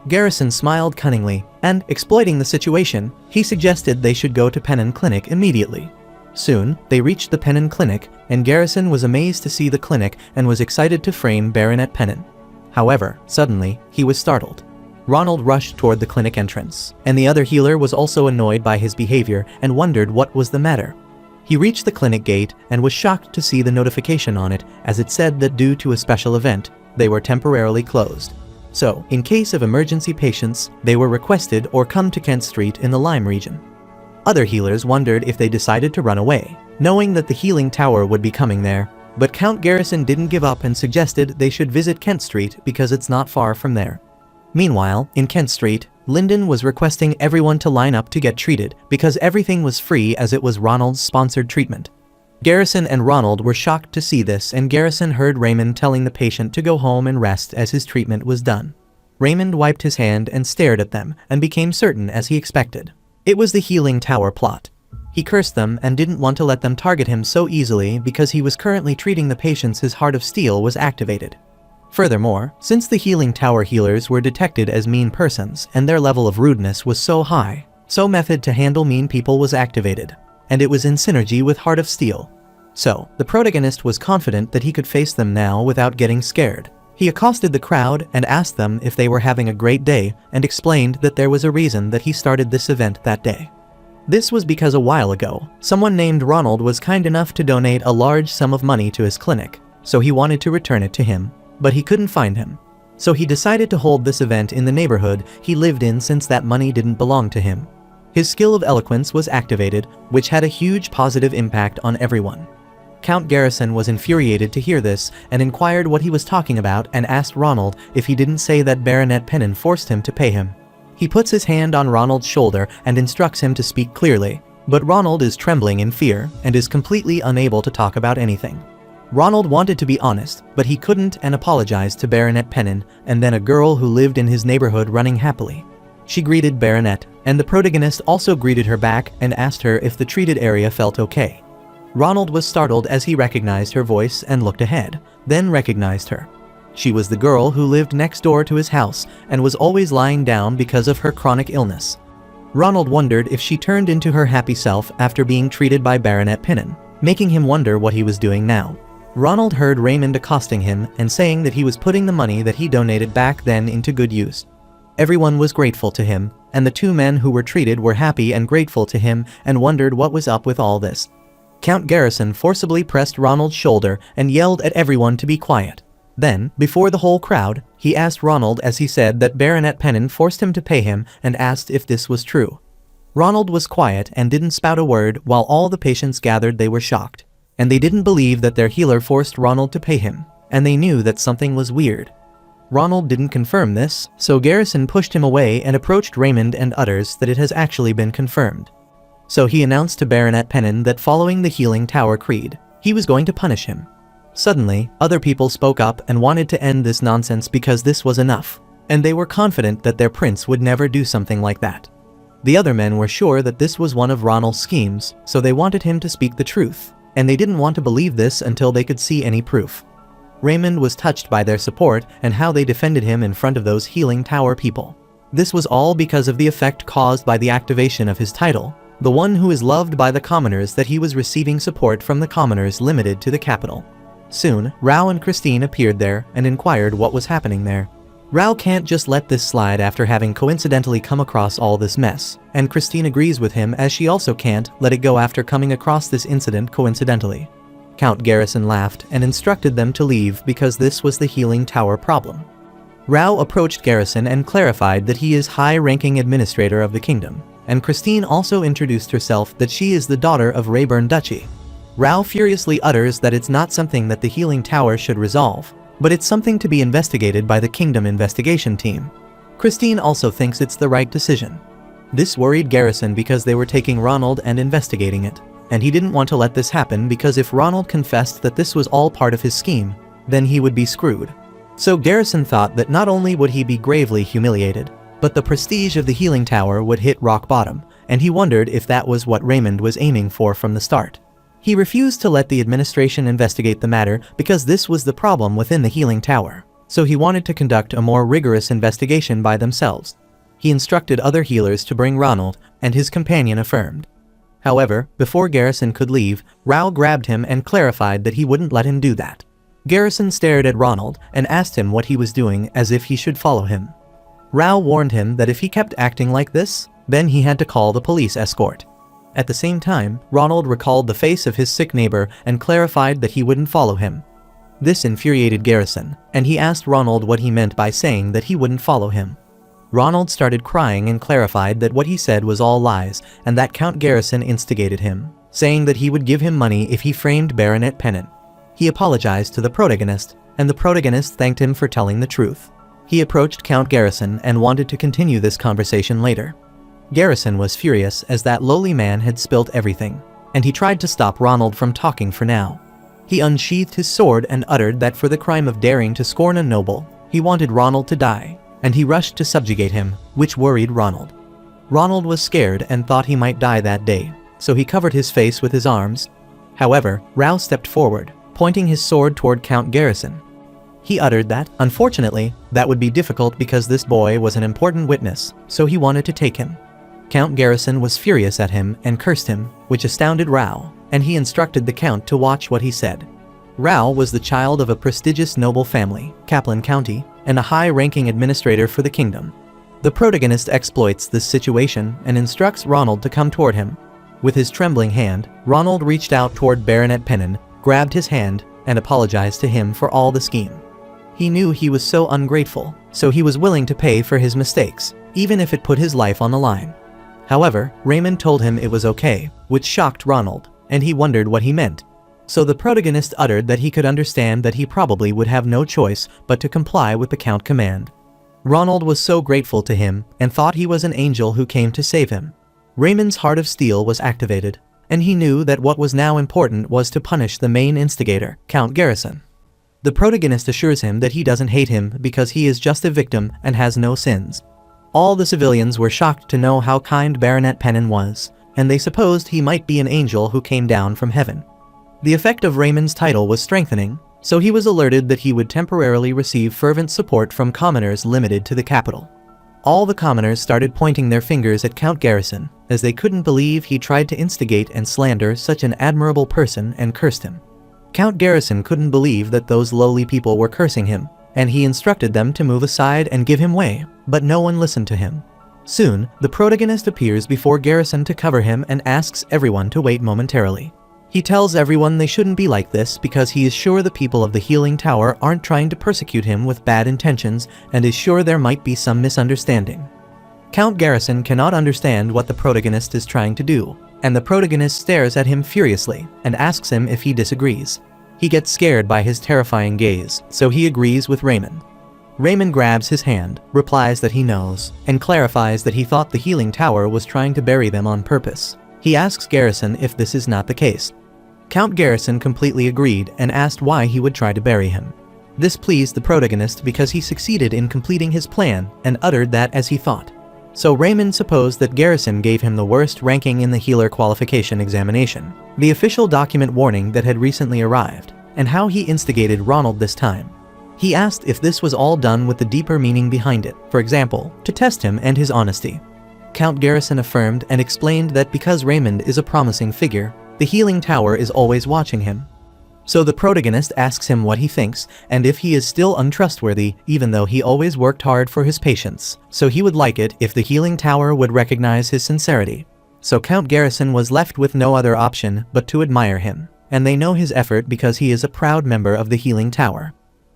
[SPEAKER 1] Garrison smiled cunningly, and, exploiting the situation, he suggested they should go to Pennon Clinic immediately. Soon, they reached the Pennon Clinic, and Garrison was amazed to see the clinic and was excited to frame Baronet Pennon. However, suddenly, he was startled. Ronald rushed toward the clinic entrance, and the other healer was also annoyed by his behavior and wondered what was the matter. He reached the clinic gate and was shocked to see the notification on it, as it said that due to a special event, they were temporarily closed. So, in case of emergency patients, they were requested or come to Kent Street in the Lyme region. Other healers wondered if they decided to run away, knowing that the healing tower would be coming there, But Count Garrison didn't give up and suggested they should visit Kent Street because it's not far from there. Meanwhile, in Kent Street, Lyndon was requesting everyone to line up to get treated because everything was free as it was Ronald's sponsored treatment. Garrison and Ronald were shocked to see this, and Garrison heard Raymond telling the patient to go home and rest as his treatment was done. Raymond wiped his hand and stared at them and became certain as he expected. It was the healing tower plot. He cursed them and didn't want to let them target him so easily because he was currently treating the patients his heart of steel was activated. Furthermore, since the healing tower healers were detected as mean persons and their level of rudeness was so high, so method to handle mean people was activated, and it was in synergy with Heart of Steel. So, the protagonist was confident that he could face them now without getting scared. He accosted the crowd and asked them if they were having a great day and explained that there was a reason that he started this event that day. This was because a while ago, someone named Ronald was kind enough to donate a large sum of money to his clinic, so he wanted to return it to him, but he couldn't find him. So he decided to hold this event in the neighborhood he lived in since that money didn't belong to him. His skill of eloquence was activated, which had a huge positive impact on everyone. Count Garrison was infuriated to hear this and inquired what he was talking about and asked Ronald if he didn't say that Baronet Pennon forced him to pay him. He puts his hand on Ronald's shoulder and instructs him to speak clearly, but Ronald is trembling in fear and is completely unable to talk about anything. Ronald wanted to be honest, but he couldn't and apologized to Baronet Pennon and then a girl who lived in his neighborhood running happily. She greeted Baronet, and the protagonist also greeted her back and asked her if the treated area felt okay. Ronald was startled as he recognized her voice and looked ahead, then recognized her. She was the girl who lived next door to his house and was always lying down because of her chronic illness. Ronald wondered if she turned into her happy self after being treated by Baronet Pennon, making him wonder what he was doing now. Ronald heard Raymond accosting him and saying that he was putting the money that he donated back then into good use. Everyone was grateful to him, and the two men who were treated were happy and grateful to him and wondered what was up with all this. Count Garrison forcibly pressed Ronald's shoulder and yelled at everyone to be quiet. Then, before the whole crowd, he asked Ronald as he said that Baronet Pennon forced him to pay him and asked if this was true. Ronald was quiet and didn't spout a word while all the patients gathered. They were shocked. And they didn't believe that their healer forced Ronald to pay him, and they knew that something was weird. Ronald didn't confirm this, so Garrison pushed him away and approached Raymond and others that it has actually been confirmed. So he announced to Baronet Pennon that following the Healing Tower Creed, he was going to punish him. Suddenly, other people spoke up and wanted to end this nonsense because this was enough, and they were confident that their prince would never do something like that. The other men were sure that this was one of Ronald's schemes, so they wanted him to speak the truth, and they didn't want to believe this until they could see any proof. Raymond was touched by their support and how they defended him in front of those Healing Tower people. This was all because of the effect caused by the activation of his title, the one who is loved by the commoners, that he was receiving support from the commoners limited to the capital. Soon, Rao and Christine appeared there and inquired what was happening there. Rao can't just let this slide after having coincidentally come across all this mess, and Christine agrees with him as she also can't let it go after coming across this incident coincidentally. Count Garrison laughed and instructed them to leave because this was the Healing Tower problem. Rao approached Garrison and clarified that he is high-ranking administrator of the kingdom, and Christine also introduced herself that she is the daughter of Reborn Duchy. Rao furiously utters that it's not something that the Healing Tower should resolve, but it's something to be investigated by the Kingdom investigation team. Christine also thinks it's the right decision. This worried Garrison because they were taking Ronald and investigating it, and he didn't want to let this happen because if Ronald confessed that this was all part of his scheme, then he would be screwed. So Garrison thought that not only would he be gravely humiliated, but the prestige of the Healing Tower would hit rock bottom, and he wondered if that was what Raymond was aiming for from the start. He refused to let the administration investigate the matter because this was the problem within the Healing Tower, so he wanted to conduct a more rigorous investigation by themselves. He instructed other healers to bring Ronald, and his companion affirmed. However, before Garrison could leave, Rao grabbed him and clarified that he wouldn't let him do that. Garrison stared at Ronald and asked him what he was doing as if he should follow him. Rao warned him that if he kept acting like this, then he had to call the police escort. At the same time, Ronald recalled the face of his sick neighbor and clarified that he wouldn't follow him. This infuriated Garrison, and he asked Ronald what he meant by saying that he wouldn't follow him. Ronald started crying and clarified that what he said was all lies and that Count Garrison instigated him, saying that he would give him money if he framed Baronet Pennon. He apologized to the protagonist, and the protagonist thanked him for telling the truth. He approached Count Garrison and wanted to continue this conversation later. Garrison was furious as that lowly man had spilt everything, and he tried to stop Ronald from talking for now. He unsheathed his sword and uttered that for the crime of daring to scorn a noble, he wanted Ronald to die, and he rushed to subjugate him, which worried Ronald. Ronald was scared and thought he might die that day, so he covered his face with his arms. However, Rao stepped forward, pointing his sword toward Count Garrison. He uttered that, unfortunately, that would be difficult because this boy was an important witness, so he wanted to take him. Count Garrison was furious at him and cursed him, which astounded Rao, and he instructed the Count to watch what he said. Rao was the child of a prestigious noble family, Kaplan County, and a high-ranking administrator for the kingdom. The protagonist exploits this situation and instructs Ronald to come toward him. With his trembling hand, Ronald reached out toward Baronet Pennon, grabbed his hand, and apologized to him for all the scheme. He knew he was so ungrateful, so he was willing to pay for his mistakes, even if it put his life on the line. However, Raymond told him it was okay, which shocked Ronald, and he wondered what he meant. So the protagonist uttered that he could understand that he probably would have no choice but to comply with the Count command. Ronald was so grateful to him and thought he was an angel who came to save him. Raymond's heart of steel was activated, and he knew that what was now important was to punish the main instigator, Count Garrison. The protagonist assures him that he doesn't hate him because he is just a victim and has no sins. All the civilians were shocked to know how kind Baronet Pennon was, and they supposed he might be an angel who came down from heaven. The effect of Raymond's title was strengthening, so he was alerted that he would temporarily receive fervent support from commoners limited to the capital. All the commoners started pointing their fingers at Count Garrison, as they couldn't believe he tried to instigate and slander such an admirable person and cursed him. Count Garrison couldn't believe that those lowly people were cursing him, and he instructed them to move aside and give him way, but no one listened to him. Soon, the protagonist appears before Garrison to cover him and asks everyone to wait momentarily. He tells everyone they shouldn't be like this because he is sure the people of the Healing Tower aren't trying to persecute him with bad intentions and is sure there might be some misunderstanding. Count Garrison cannot understand what the protagonist is trying to do, and the protagonist stares at him furiously and asks him if he disagrees. He gets scared by his terrifying gaze, so he agrees with Raymond. Raymond grabs his hand, replies that he knows, and clarifies that he thought the Healing Tower was trying to bury them on purpose. He asks Garrison if this is not the case. Count Garrison completely agreed and asked why he would try to bury him. This pleased the protagonist because he succeeded in completing his plan and uttered that as he thought. So Raymond supposed that Garrison gave him the worst ranking in the healer qualification examination, the official document warning that had recently arrived, and how he instigated Ronald this time. He asked if this was all done with the deeper meaning behind it, for example, to test him and his honesty. Count Garrison affirmed and explained that because Raymond is a promising figure, the Healing Tower is always watching him. So the protagonist asks him what he thinks and if he is still untrustworthy even though he always worked hard for his patients, so he would like it if the Healing Tower would recognize his sincerity. So Count Garrison was left with no other option but to admire him, and they know his effort because he is a proud member of the Healing Tower.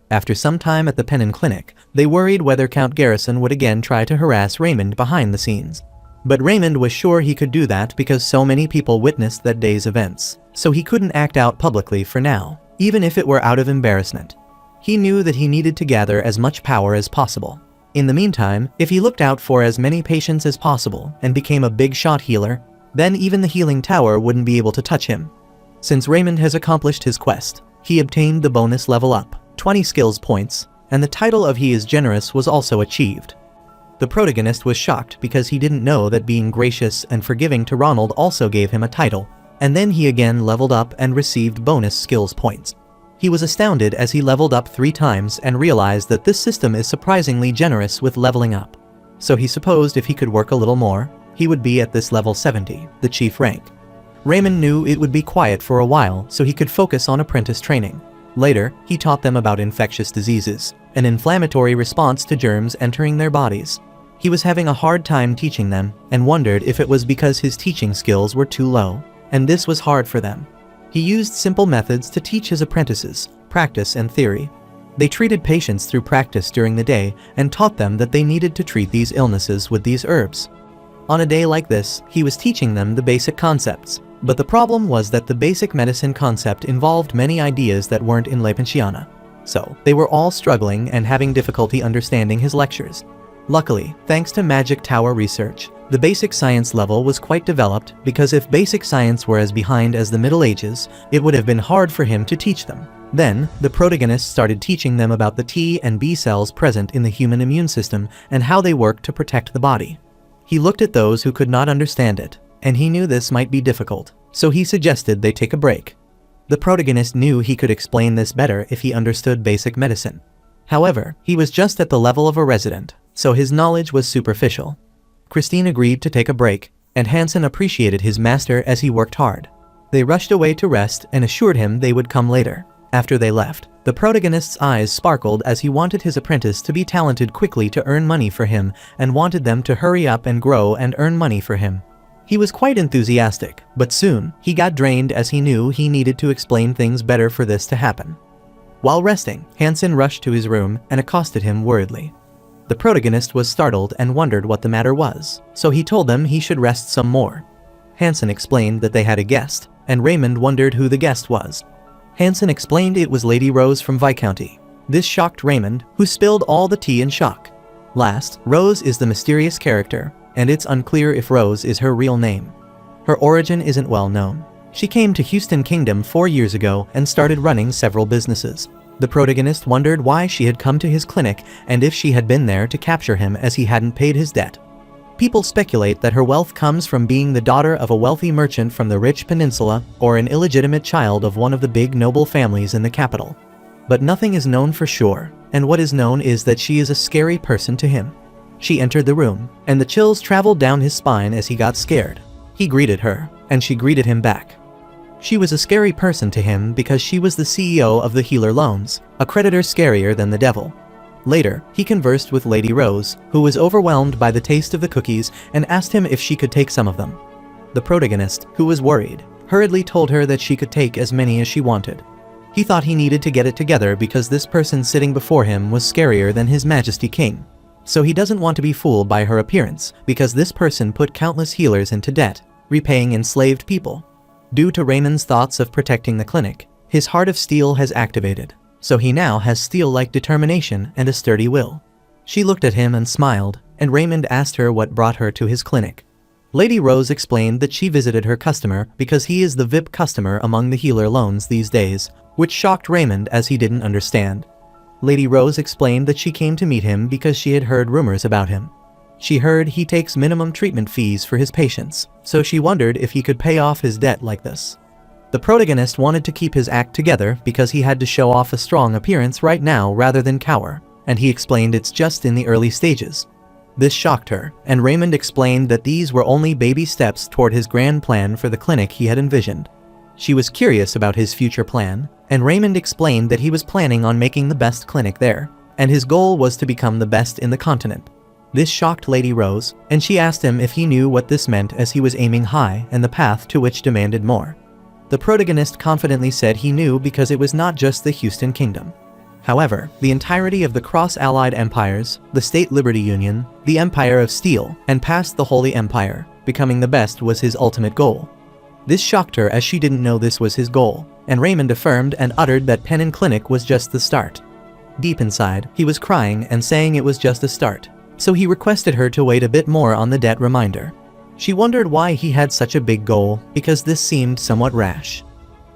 [SPEAKER 1] After some time at the Pennon Clinic, they worried whether Count Garrison would again try to harass Raymond behind the scenes. But Raymond was sure he could do that because so many people witnessed that day's events, so he couldn't act out publicly for now, even if it were out of embarrassment. He knew that he needed to gather as much power as possible. In the meantime, if he looked out for as many patients as possible and became a big shot healer, then even the Healing Tower wouldn't be able to touch him. Since Raymond has accomplished his quest, he obtained the bonus level up, 20 skills points, and the title of He is Generous was also achieved. The protagonist was shocked because he didn't know that being gracious and forgiving to Ronald also gave him a title, and then he again leveled up and received bonus skills points. He was astounded as he leveled up 3 times and realized that this system is surprisingly generous with leveling up. So he supposed if he could work a little more, he would be at this level 70, the chief rank. Raymond knew it would be quiet for a while so he could focus on apprentice training. Later, he taught them about infectious diseases, an inflammatory response to germs entering their bodies. He was having a hard time teaching them and wondered if it was because his teaching skills were too low, and this was hard for them. He used simple methods to teach his apprentices, practice and theory. They treated patients through practice during the day and taught them that they needed to treat these illnesses with these herbs. On a day like this, he was teaching them the basic concepts, But the problem was that the basic medicine concept involved many ideas that weren't in Lepensiana. So, they were all struggling and having difficulty understanding his lectures. Luckily, thanks to Magic Tower research, the basic science level was quite developed because if basic science were as behind as the Middle Ages, it would have been hard for him to teach them. Then, the protagonists started teaching them about the T and B cells present in the human immune system and how they work to protect the body. He looked at those who could not understand it, and he knew this might be difficult, so he suggested they take a break. The protagonist knew he could explain this better if he understood basic medicine. However, he was just at the level of a resident, so his knowledge was superficial. Christine agreed to take a break, and Hansen appreciated his master as he worked hard. They rushed away to rest and assured him they would come later. After they left, the protagonist's eyes sparkled as he wanted his apprentice to be talented quickly to earn money for him and wanted them to hurry up and grow and earn money for him. He was quite enthusiastic, but soon, he got drained as he knew he needed to explain things better for this to happen. While resting, Hansen rushed to his room and accosted him worriedly. The protagonist was startled and wondered what the matter was, so he told them he should rest some more. Hansen explained that they had a guest, and Raymond wondered who the guest was. Hansen explained it was Lady Rose from Viscounty. This shocked Raymond, who spilled all the tea in shock. Last, Rose is the mysterious character, and it's unclear if Rose is her real name. Her origin isn't well known. She came to Houston Kingdom 4 years ago and started running several businesses. The protagonist wondered why she had come to his clinic and if she had been there to capture him as he hadn't paid his debt. People speculate that her wealth comes from being the daughter of a wealthy merchant from the rich peninsula or an illegitimate child of one of the big noble families in the capital. But nothing is known for sure, and what is known is that she is a scary person to him. She entered the room, and the chills traveled down his spine as he got scared. He greeted her, and she greeted him back. She was a scary person to him because she was the CEO of the Healer Loans, a creditor scarier than the devil. Later, he conversed with Lady Rose, who was overwhelmed by the taste of the cookies and asked him if she could take some of them. The protagonist, who was worried, hurriedly told her that she could take as many as she wanted. He thought he needed to get it together because this person sitting before him was scarier than His Majesty King. So he doesn't want to be fooled by her appearance because this person put countless healers into debt, repaying enslaved people. Due to Raymond's thoughts of protecting the clinic, his heart of steel has activated, so he now has steel-like determination and a sturdy will. She looked at him and smiled, and Raymond asked her what brought her to his clinic. Lady Rose explained that she visited her customer because he is the VIP customer among the Healer Loans these days, which shocked Raymond as he didn't understand. Lady Rose explained that she came to meet him because she had heard rumors about him. She heard he takes minimum treatment fees for his patients, so she wondered if he could pay off his debt like this. The protagonist wanted to keep his act together because he had to show off a strong appearance right now rather than cower, and he explained it's just in the early stages. This shocked her, and Raymond explained that these were only baby steps toward his grand plan for the clinic he had envisioned. She was curious about his future plan, and Raymond explained that he was planning on making the best clinic there, and his goal was to become the best in the continent. This shocked Lady Rose, and she asked him if he knew what this meant as he was aiming high and the path to which demanded more. The protagonist confidently said he knew because it was not just the Houston Kingdom. However, the entirety of the cross-allied empires, the State Liberty Union, the Empire of Steel, and past the Holy Empire, becoming the best was his ultimate goal. This shocked her as she didn't know this was his goal, and Raymond affirmed and uttered that Penn and Clinic was just the start. Deep inside, he was crying and saying it was just a start, so he requested her to wait a bit more on the debt reminder. She wondered why he had such a big goal, because this seemed somewhat rash.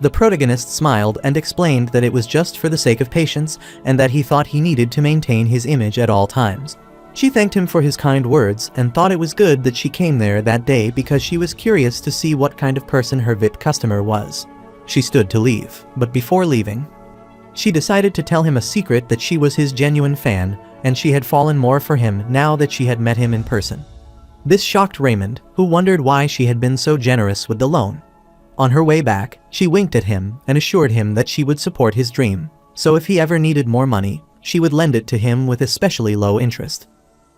[SPEAKER 1] The protagonist smiled and explained that it was just for the sake of patience and that he thought he needed to maintain his image at all times. She thanked him for his kind words and thought it was good that she came there that day because she was curious to see what kind of person her VIP customer was. She stood to leave, but before leaving, she decided to tell him a secret that she was his genuine fan and she had fallen more for him now that she had met him in person. This shocked Raymond, who wondered why she had been so generous with the loan. On her way back, she winked at him and assured him that she would support his dream, so if he ever needed more money, she would lend it to him with especially low interest.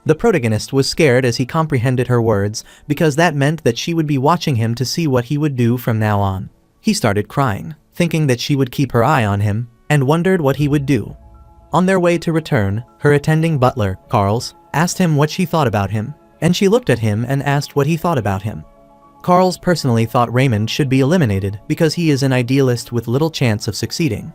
[SPEAKER 1] The protagonist was scared as he comprehended her words because that meant that she would be watching him to see what he would do from now on. He started crying, thinking that she would keep her eye on him, and wondered what he would do. On their way to return, her attending butler, Carls, asked him what she thought about him, and she looked at him and asked what he thought about him. Carls personally thought Raymond should be eliminated because he is an idealist with little chance of succeeding.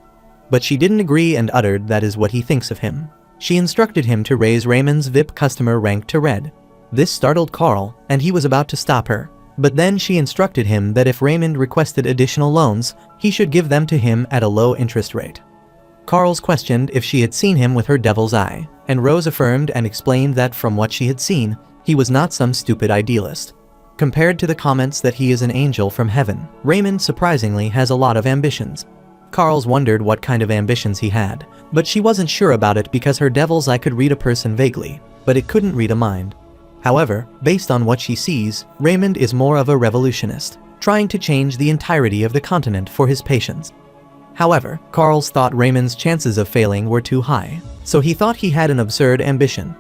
[SPEAKER 1] But she didn't agree and uttered that is what he thinks of him. She instructed him to raise Raymond's VIP customer rank to red. This startled Carl, and he was about to stop her. But then she instructed him that if Raymond requested additional loans, he should give them to him at a low interest rate. Carls questioned if she had seen him with her devil's eye, and Rose affirmed and explained that from what she had seen, he was not some stupid idealist. Compared to the comments that he is an angel from heaven, Raymond surprisingly has a lot of ambitions. Carls wondered what kind of ambitions he had, but she wasn't sure about it because her devil's eye could read a person vaguely, but it couldn't read a mind. However, based on what she sees, Raymond is more of a revolutionist, trying to change the entirety of the continent for his patients. However, Carls thought Raymond's chances of failing were too high, so he thought he had an absurd ambition.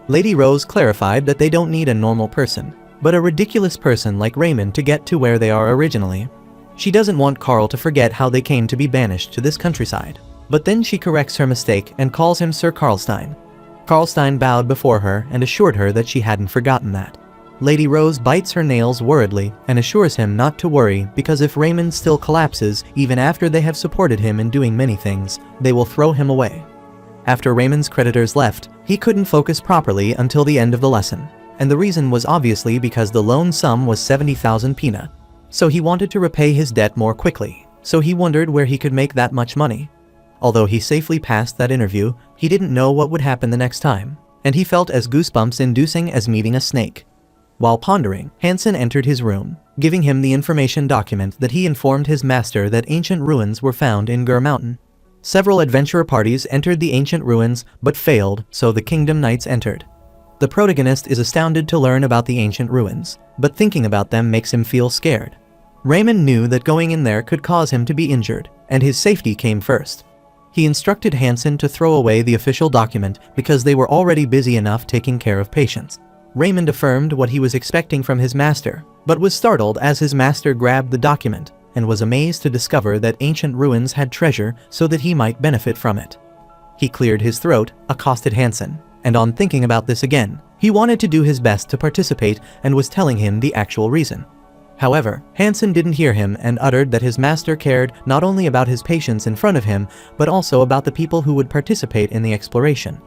[SPEAKER 1] Lady Rose clarified that they don't need a normal person, but a ridiculous person like Raymond to get to where they are originally. She doesn't want Carl to forget how they came to be banished to this countryside. But then she corrects her mistake and calls him Sir Karlstein. Karlstein bowed before her and assured her that she hadn't forgotten that. Lady Rose bites her nails worriedly and assures him not to worry because if Raymond still collapses, even after they have supported him in doing many things, they will throw him away. After Raymond's creditors left, he couldn't focus properly until the end of the lesson. And the reason was obviously because the loan sum was 70,000 pina. So he wanted to repay his debt more quickly, so he wondered where he could make that much money. Although he safely passed that interview, he didn't know what would happen the next time, and he felt as goosebumps-inducing as meeting a snake. While pondering, Hansen entered his room, giving him the information document that he informed his master that ancient ruins were found in Gur Mountain. Several adventurer parties entered the ancient ruins, but failed, so the Kingdom Knights entered. The protagonist is astounded to learn about the ancient ruins, but thinking about them makes him feel scared. Raymond knew that going in there could cause him to be injured, and his safety came first. He instructed Hansen to throw away the official document because they were already busy enough taking care of patients. Raymond affirmed what he was expecting from his master, but was startled as his master grabbed the document and was amazed to discover that ancient ruins had treasure so that he might benefit from it. He cleared his throat, accosted Hansen, and on thinking about this again, he wanted to do his best to participate and was telling him the actual reason. However, Hansen didn't hear him and uttered that his master cared not only about his patients in front of him, but also about the people who would participate in the exploration.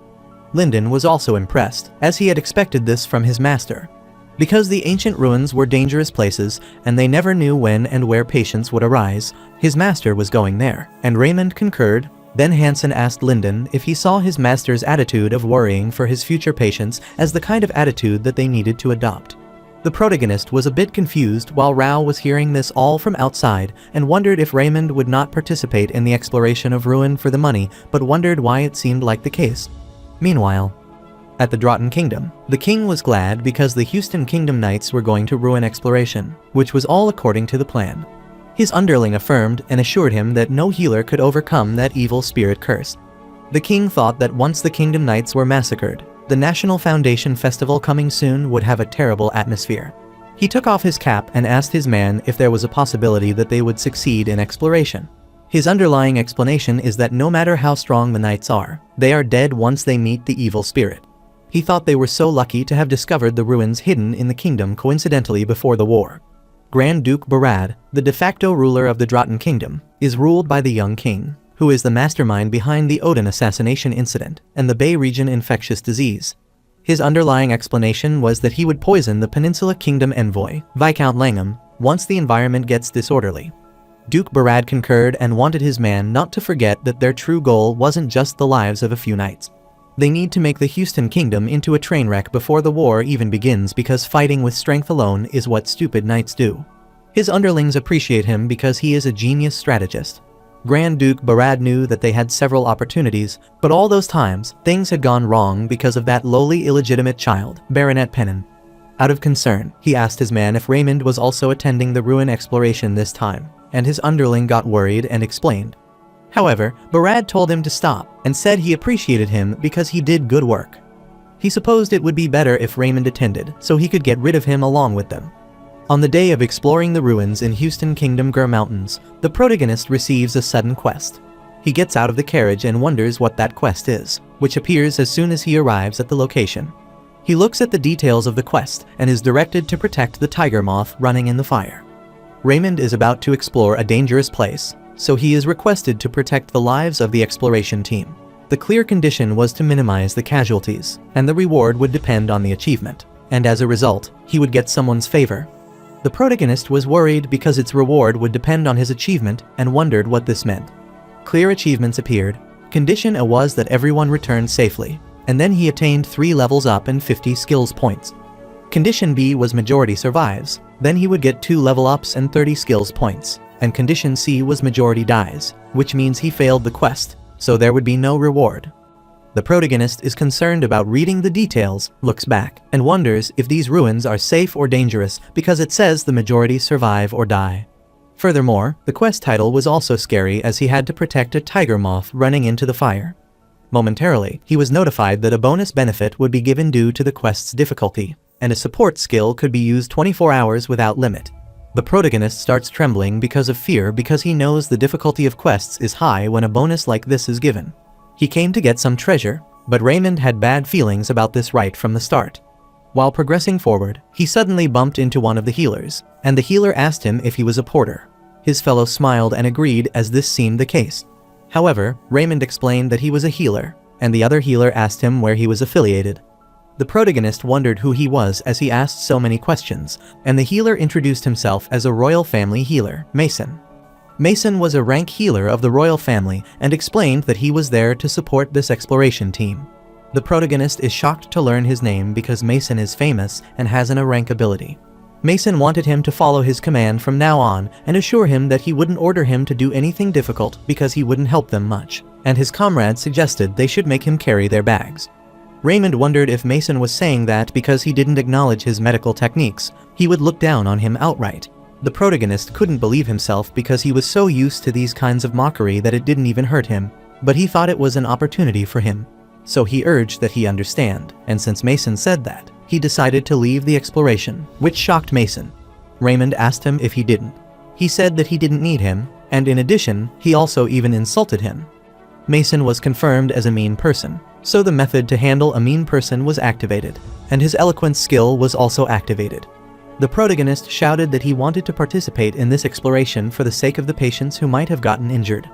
[SPEAKER 1] Lyndon was also impressed, as he had expected this from his master. Because the ancient ruins were dangerous places, and they never knew when and where patients would arise, his master was going there, and Raymond concurred. Then Hansen asked Lyndon if he saw his master's attitude of worrying for his future patients as the kind of attitude that they needed to adopt. The protagonist was a bit confused while Rao was hearing this all from outside and wondered if Raymond would not participate in the exploration of ruin for the money, but wondered why it seemed like the case. Meanwhile, at the Drotten Kingdom, the king was glad because the Houston Kingdom Knights were going to ruin exploration, which was all according to the plan. His underling affirmed and assured him that no healer could overcome that evil spirit curse. The king thought that once the Kingdom Knights were massacred, the National Foundation Festival coming soon would have a terrible atmosphere. He took off his cap and asked his man if there was a possibility that they would succeed in exploration. His underlying explanation is that no matter how strong the knights are, they are dead once they meet the evil spirit. He thought they were so lucky to have discovered the ruins hidden in the kingdom coincidentally before the war. Grand Duke Barad, the de facto ruler of the Drotten Kingdom, is ruled by the young king, who is the mastermind behind the Odin assassination incident and the Bay region infectious disease. His underlying explanation was that he would poison the Peninsula Kingdom envoy, Viscount Langham, once the environment gets disorderly. Duke Barad concurred and wanted his man not to forget that their true goal wasn't just the lives of a few knights. They need to make the Houston Kingdom into a train wreck before the war even begins because fighting with strength alone is what stupid knights do. His underlings appreciate him because he is a genius strategist. Grand Duke Barad knew that they had several opportunities, but all those times, things had gone wrong because of that lowly illegitimate child, Baronet Pennon. Out of concern, he asked his man if Raymond was also attending the ruin exploration this time, and his underling got worried and explained. However, Barad told him to stop and said he appreciated him because he did good work. He supposed it would be better if Raymond attended so he could get rid of him along with them. On the day of exploring the ruins in Houston Kingdom Gur Mountains, the protagonist receives a sudden quest. He gets out of the carriage and wonders what that quest is, which appears as soon as he arrives at the location. He looks at the details of the quest and is directed to protect the tiger moth running in the fire. Raymond is about to explore a dangerous place, so he is requested to protect the lives of the exploration team. The clear condition was to minimize the casualties, and the reward would depend on the achievement, and as a result, he would get someone's favor. The protagonist was worried because its reward would depend on his achievement and wondered what this meant. Clear achievements appeared. Condition A was that everyone returned safely, and then he attained 3 levels up and 50 skills points. Condition B was majority survives, then he would get 2 level ups and 30 skills points, and condition C was majority dies, which means he failed the quest, so there would be no reward. The protagonist is concerned about reading the details, looks back, and wonders if these ruins are safe or dangerous because it says the majority survive or die. Furthermore, the quest title was also scary as he had to protect a tiger moth running into the fire. Momentarily, he was notified that a bonus benefit would be given due to the quest's difficulty, and a support skill could be used 24 hours without limit. The protagonist starts trembling because of fear because he knows the difficulty of quests is high when a bonus like this is given. He came to get some treasure, but Raymond had bad feelings about this right from the start. While progressing forward, he suddenly bumped into one of the healers, and the healer asked him if he was a porter. His fellow smiled and agreed as this seemed the case. However, Raymond explained that he was a healer, and the other healer asked him where he was affiliated. The protagonist wondered who he was as he asked so many questions, and the healer introduced himself as a royal family healer, Mason. Mason was a rank healer of the royal family and explained that he was there to support this exploration team. The protagonist is shocked to learn his name because Mason is famous and has an A-rank ability. Mason wanted him to follow his command from now on and assure him that he wouldn't order him to do anything difficult because he wouldn't help them much, and his comrades suggested they should make him carry their bags. Raymond wondered if Mason was saying that because he didn't acknowledge his medical techniques, he would look down on him outright. The protagonist couldn't believe himself because he was so used to these kinds of mockery that it didn't even hurt him, but he thought it was an opportunity for him. So he urged that he understand, and since Mason said that, he decided to leave the exploration, which shocked Mason. Raymond asked him if he didn't. He said that he didn't need him, and in addition, he also even insulted him. Mason was confirmed as a mean person, so the method to handle a mean person was activated, and his eloquence skill was also activated. The protagonist shouted that he wanted to participate in this exploration for the sake of the patients who might have gotten injured.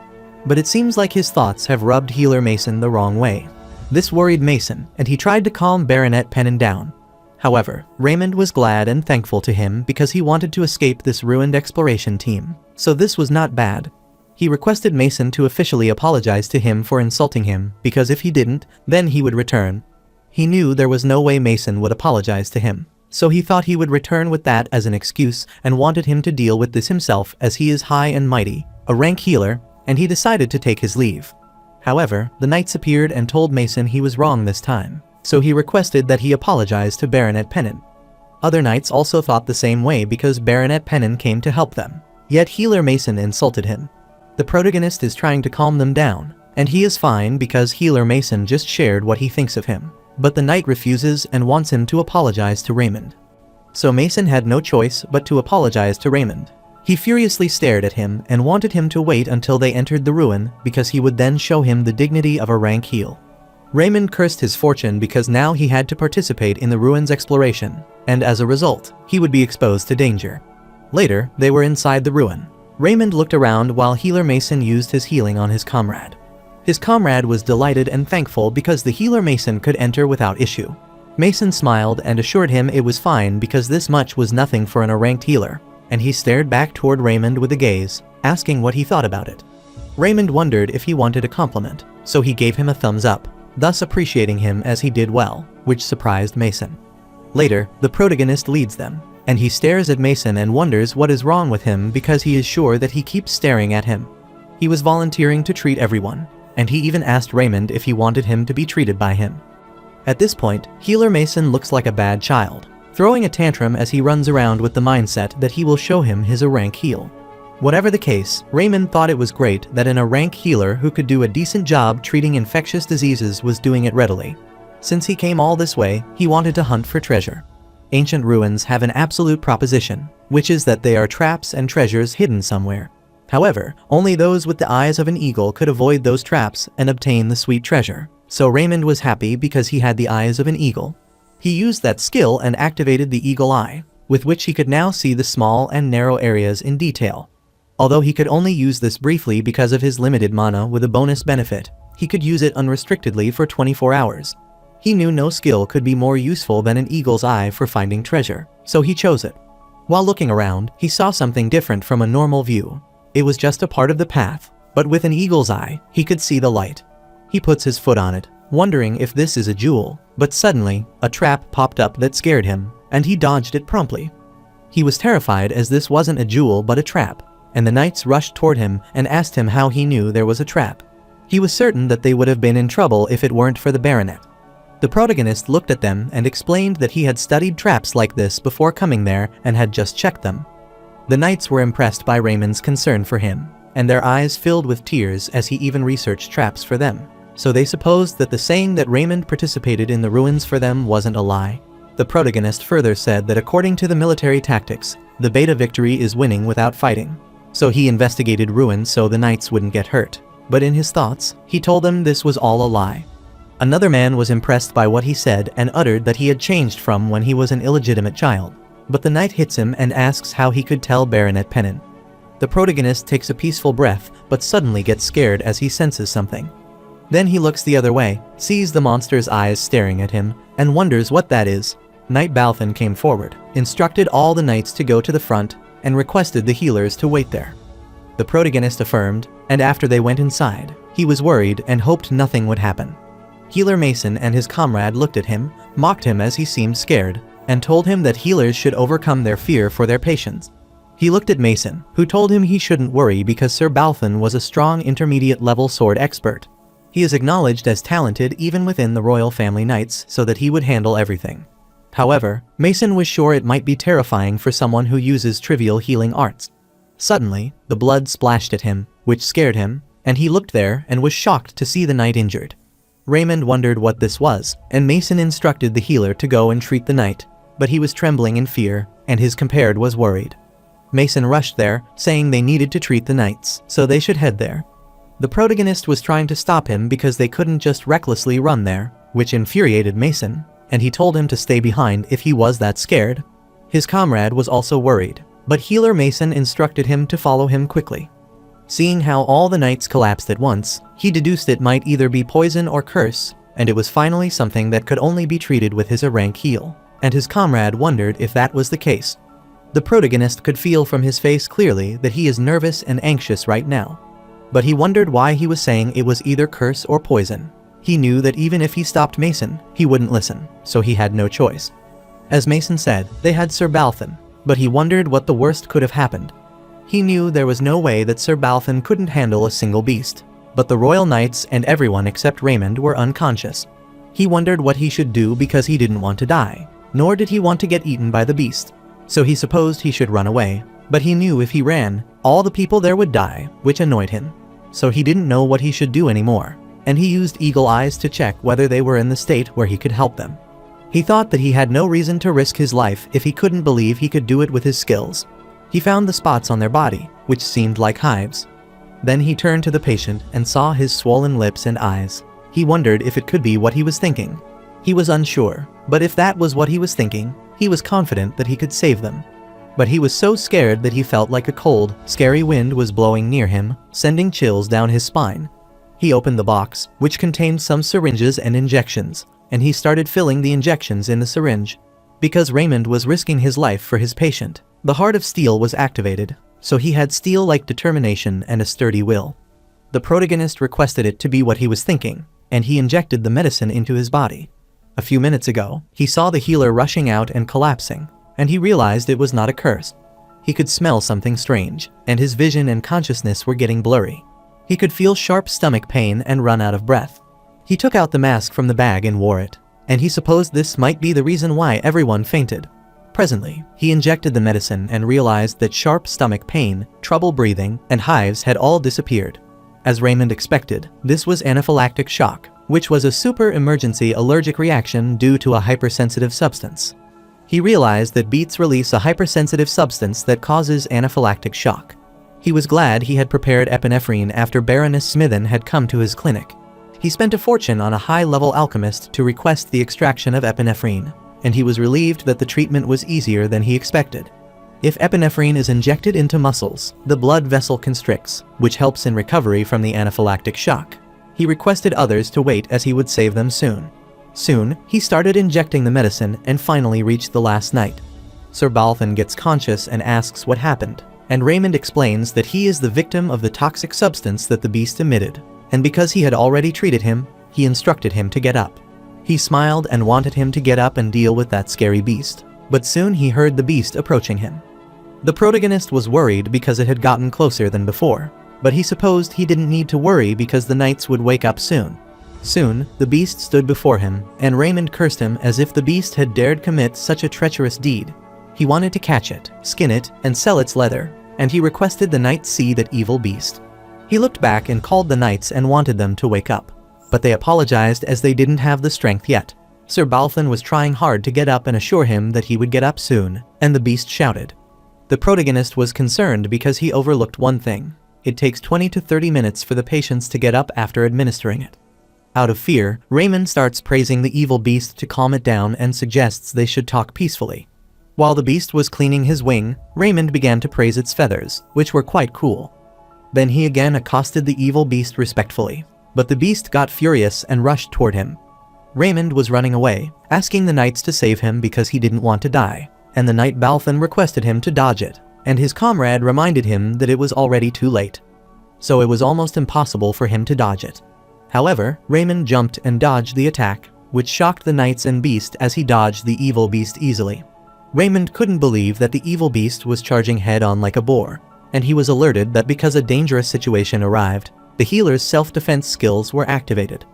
[SPEAKER 1] But it seems like his thoughts have rubbed healer Mason the wrong way. This worried Mason, and he tried to calm Baronet Pennon down. However, Raymond was glad and thankful to him because he wanted to escape this ruined exploration team, so this was not bad. He requested Mason to officially apologize to him for insulting him, because if he didn't, then he would return. He knew there was no way Mason would apologize to him, so he thought he would return with that as an excuse and wanted him to deal with this himself as he is high and mighty, a rank healer, and he decided to take his leave. However, the knights appeared and told Mason he was wrong this time, so he requested that he apologize to Baronet Pennon. Other knights also thought the same way because Baronet Pennon came to help them, yet healer Mason insulted him. The protagonist is trying to calm them down, and he is fine because healer Mason just shared what he thinks of him, but the knight refuses and wants him to apologize to Raymond. So Mason had no choice but to apologize to Raymond. He furiously stared at him and wanted him to wait until they entered the ruin because he would then show him the dignity of a rank heal. Raymond cursed his fortune because now he had to participate in the ruins exploration, and as a result, he would be exposed to danger. Later, they were inside the ruin. Raymond looked around while healer Mason used his healing on his comrade. His comrade was delighted and thankful because the healer Mason could enter without issue. Mason smiled and assured him it was fine because this much was nothing for an A-ranked healer, and he stared back toward Raymond with a gaze, asking what he thought about it. Raymond wondered if he wanted a compliment, so he gave him a thumbs up, thus appreciating him as he did well, which surprised Mason. Later, the protagonist leads them, and he stares at Mason and wonders what is wrong with him because he is sure that he keeps staring at him. He was volunteering to treat everyone, and he even asked Raymond if he wanted him to be treated by him. At this point, healer Mason looks like a bad child, throwing a tantrum as he runs around with the mindset that he will show him his A-rank heal. Whatever the case, Raymond thought it was great that an A-rank healer who could do a decent job treating infectious diseases was doing it readily. Since he came all this way, he wanted to hunt for treasure. Ancient ruins have an absolute proposition, which is that they are traps and treasures hidden somewhere. However, only those with the eyes of an eagle could avoid those traps and obtain the sweet treasure, so Raymond was happy because he had the eyes of an eagle. He used that skill and activated the eagle eye, with which he could now see the small and narrow areas in detail. Although he could only use this briefly because of his limited mana with a bonus benefit, he could use it unrestrictedly for 24 hours. He knew no skill could be more useful than an eagle's eye for finding treasure, so he chose it. While looking around, he saw something different from a normal view. It was just a part of the path, but with an eagle's eye, he could see the light. He puts his foot on it, wondering if this is a jewel, but suddenly, a trap popped up that scared him, and he dodged it promptly. He was terrified as this wasn't a jewel but a trap, and the knights rushed toward him and asked him how he knew there was a trap. He was certain that they would have been in trouble if it weren't for the baronet. The protagonist looked at them and explained that he had studied traps like this before coming there and had just checked them. The knights were impressed by Raymond's concern for him, and their eyes filled with tears as he even researched traps for them, so they supposed that the saying that Raymond participated in the ruins for them wasn't a lie. The protagonist further said that according to the military tactics, the beta victory is winning without fighting. So he investigated ruins so the knights wouldn't get hurt, but in his thoughts, he told them this was all a lie. Another man was impressed by what he said and uttered that he had changed from when he was an illegitimate child, but the knight hits him and asks how he could tell Baronet Pennon. The protagonist takes a peaceful breath but suddenly gets scared as he senses something. Then he looks the other way, sees the monster's eyes staring at him, and wonders what that is. Knight Balthan came forward, instructed all the knights to go to the front, and requested the healers to wait there. The protagonist affirmed, and after they went inside, he was worried and hoped nothing would happen. Healer Mason and his comrade looked at him, mocked him as he seemed scared, and told him that healers should overcome their fear for their patients. He looked at Mason, who told him he shouldn't worry because Sir Balthan was a strong intermediate-level sword expert. He is acknowledged as talented even within the royal family knights so that he would handle everything. However, Mason was sure it might be terrifying for someone who uses trivial healing arts. Suddenly, the blood splashed at him, which scared him, and he looked there and was shocked to see the knight injured. Raymond wondered what this was, and Mason instructed the healer to go and treat the knight, but he was trembling in fear, and his compared was worried. Mason rushed there, saying they needed to treat the knights, so they should head there. The protagonist was trying to stop him because they couldn't just recklessly run there, which infuriated Mason, and he told him to stay behind if he was that scared. His comrade was also worried, but healer Mason instructed him to follow him quickly. Seeing how all the knights collapsed at once, he deduced it might either be poison or curse, and it was finally something that could only be treated with his rank heal, and his comrade wondered if that was the case. The protagonist could feel from his face clearly that he is nervous and anxious right now. But he wondered why he was saying it was either curse or poison. He knew that even if he stopped Mason, he wouldn't listen, so he had no choice. As Mason said, they had Sir Balthan, but he wondered what the worst could have happened. He knew there was no way that Sir Balthan couldn't handle a single beast, but the royal knights and everyone except Raymond were unconscious. He wondered what he should do because he didn't want to die, nor did he want to get eaten by the beast, so he supposed he should run away, but he knew if he ran, all the people there would die, which annoyed him. So he didn't know what he should do anymore, and he used eagle eyes to check whether they were in the state where he could help them. He thought that he had no reason to risk his life if he couldn't believe he could do it with his skills. He found the spots on their body, which seemed like hives. Then he turned to the patient and saw his swollen lips and eyes. He wondered if it could be what he was thinking. He was unsure, but if that was what he was thinking, he was confident that he could save them. But he was so scared that he felt like a cold, scary wind was blowing near him, sending chills down his spine. He opened the box, which contained some syringes and injections, and he started filling the injections in the syringe. Because Raymond was risking his life for his patient, the heart of steel was activated, so he had steel-like determination and a sturdy will. The protagonist requested it to be what he was thinking, and he injected the medicine into his body. A few minutes ago, he saw the healer rushing out and collapsing, and he realized it was not a curse. He could smell something strange, and his vision and consciousness were getting blurry. He could feel sharp stomach pain and run out of breath. He took out the mask from the bag and wore it, and he supposed this might be the reason why everyone fainted. Presently, he injected the medicine and realized that sharp stomach pain, trouble breathing, and hives had all disappeared. As Raymond expected, this was anaphylactic shock, which was a super emergency allergic reaction due to a hypersensitive substance. He realized that beets release a hypersensitive substance that causes anaphylactic shock. He was glad he had prepared epinephrine after Baroness Smithen had come to his clinic. He spent a fortune on a high-level alchemist to request the extraction of epinephrine. and he was relieved that the treatment was easier than he expected. If epinephrine is injected into muscles, the blood vessel constricts, which helps in recovery from the anaphylactic shock. He requested others to wait as he would save them soon. Soon, he started injecting the medicine and finally reached the last night. Sir Balthan gets conscious and asks what happened, and Raymond explains that he is the victim of the toxic substance that the beast emitted, and because he had already treated him, he instructed him to get up. He smiled and wanted him to get up and deal with that scary beast, but soon he heard the beast approaching him. The protagonist was worried because it had gotten closer than before, but he supposed he didn't need to worry because the knights would wake up soon. Soon, the beast stood before him, and Raymond cursed him as if the beast had dared commit such a treacherous deed. He wanted to catch it, skin it, and sell its leather, and he requested the knights see that evil beast. He looked back and called the knights and wanted them to wake up, but they apologized as they didn't have the strength yet. Sir Balthan was trying hard to get up and assure him that he would get up soon, and the beast shouted. The protagonist was concerned because he overlooked one thing. It takes 20 to 30 minutes for the patients to get up after administering it. Out of fear, Raymond starts praising the evil beast to calm it down and suggests they should talk peacefully. While the beast was cleaning his wing, Raymond began to praise its feathers, which were quite cool. Then he again accosted the evil beast respectfully, but the beast got furious and rushed toward him. Raymond was running away, asking the knights to save him because he didn't want to die, and the knight Balthan requested him to dodge it, and his comrade reminded him that it was already too late. So it was almost impossible for him to dodge it. However, Raymond jumped and dodged the attack, which shocked the knights and beast as he dodged the evil beast easily. Raymond couldn't believe that the evil beast was charging head-on like a boar, and he was alerted that because a dangerous situation arrived, the healer's self-defense skills were activated.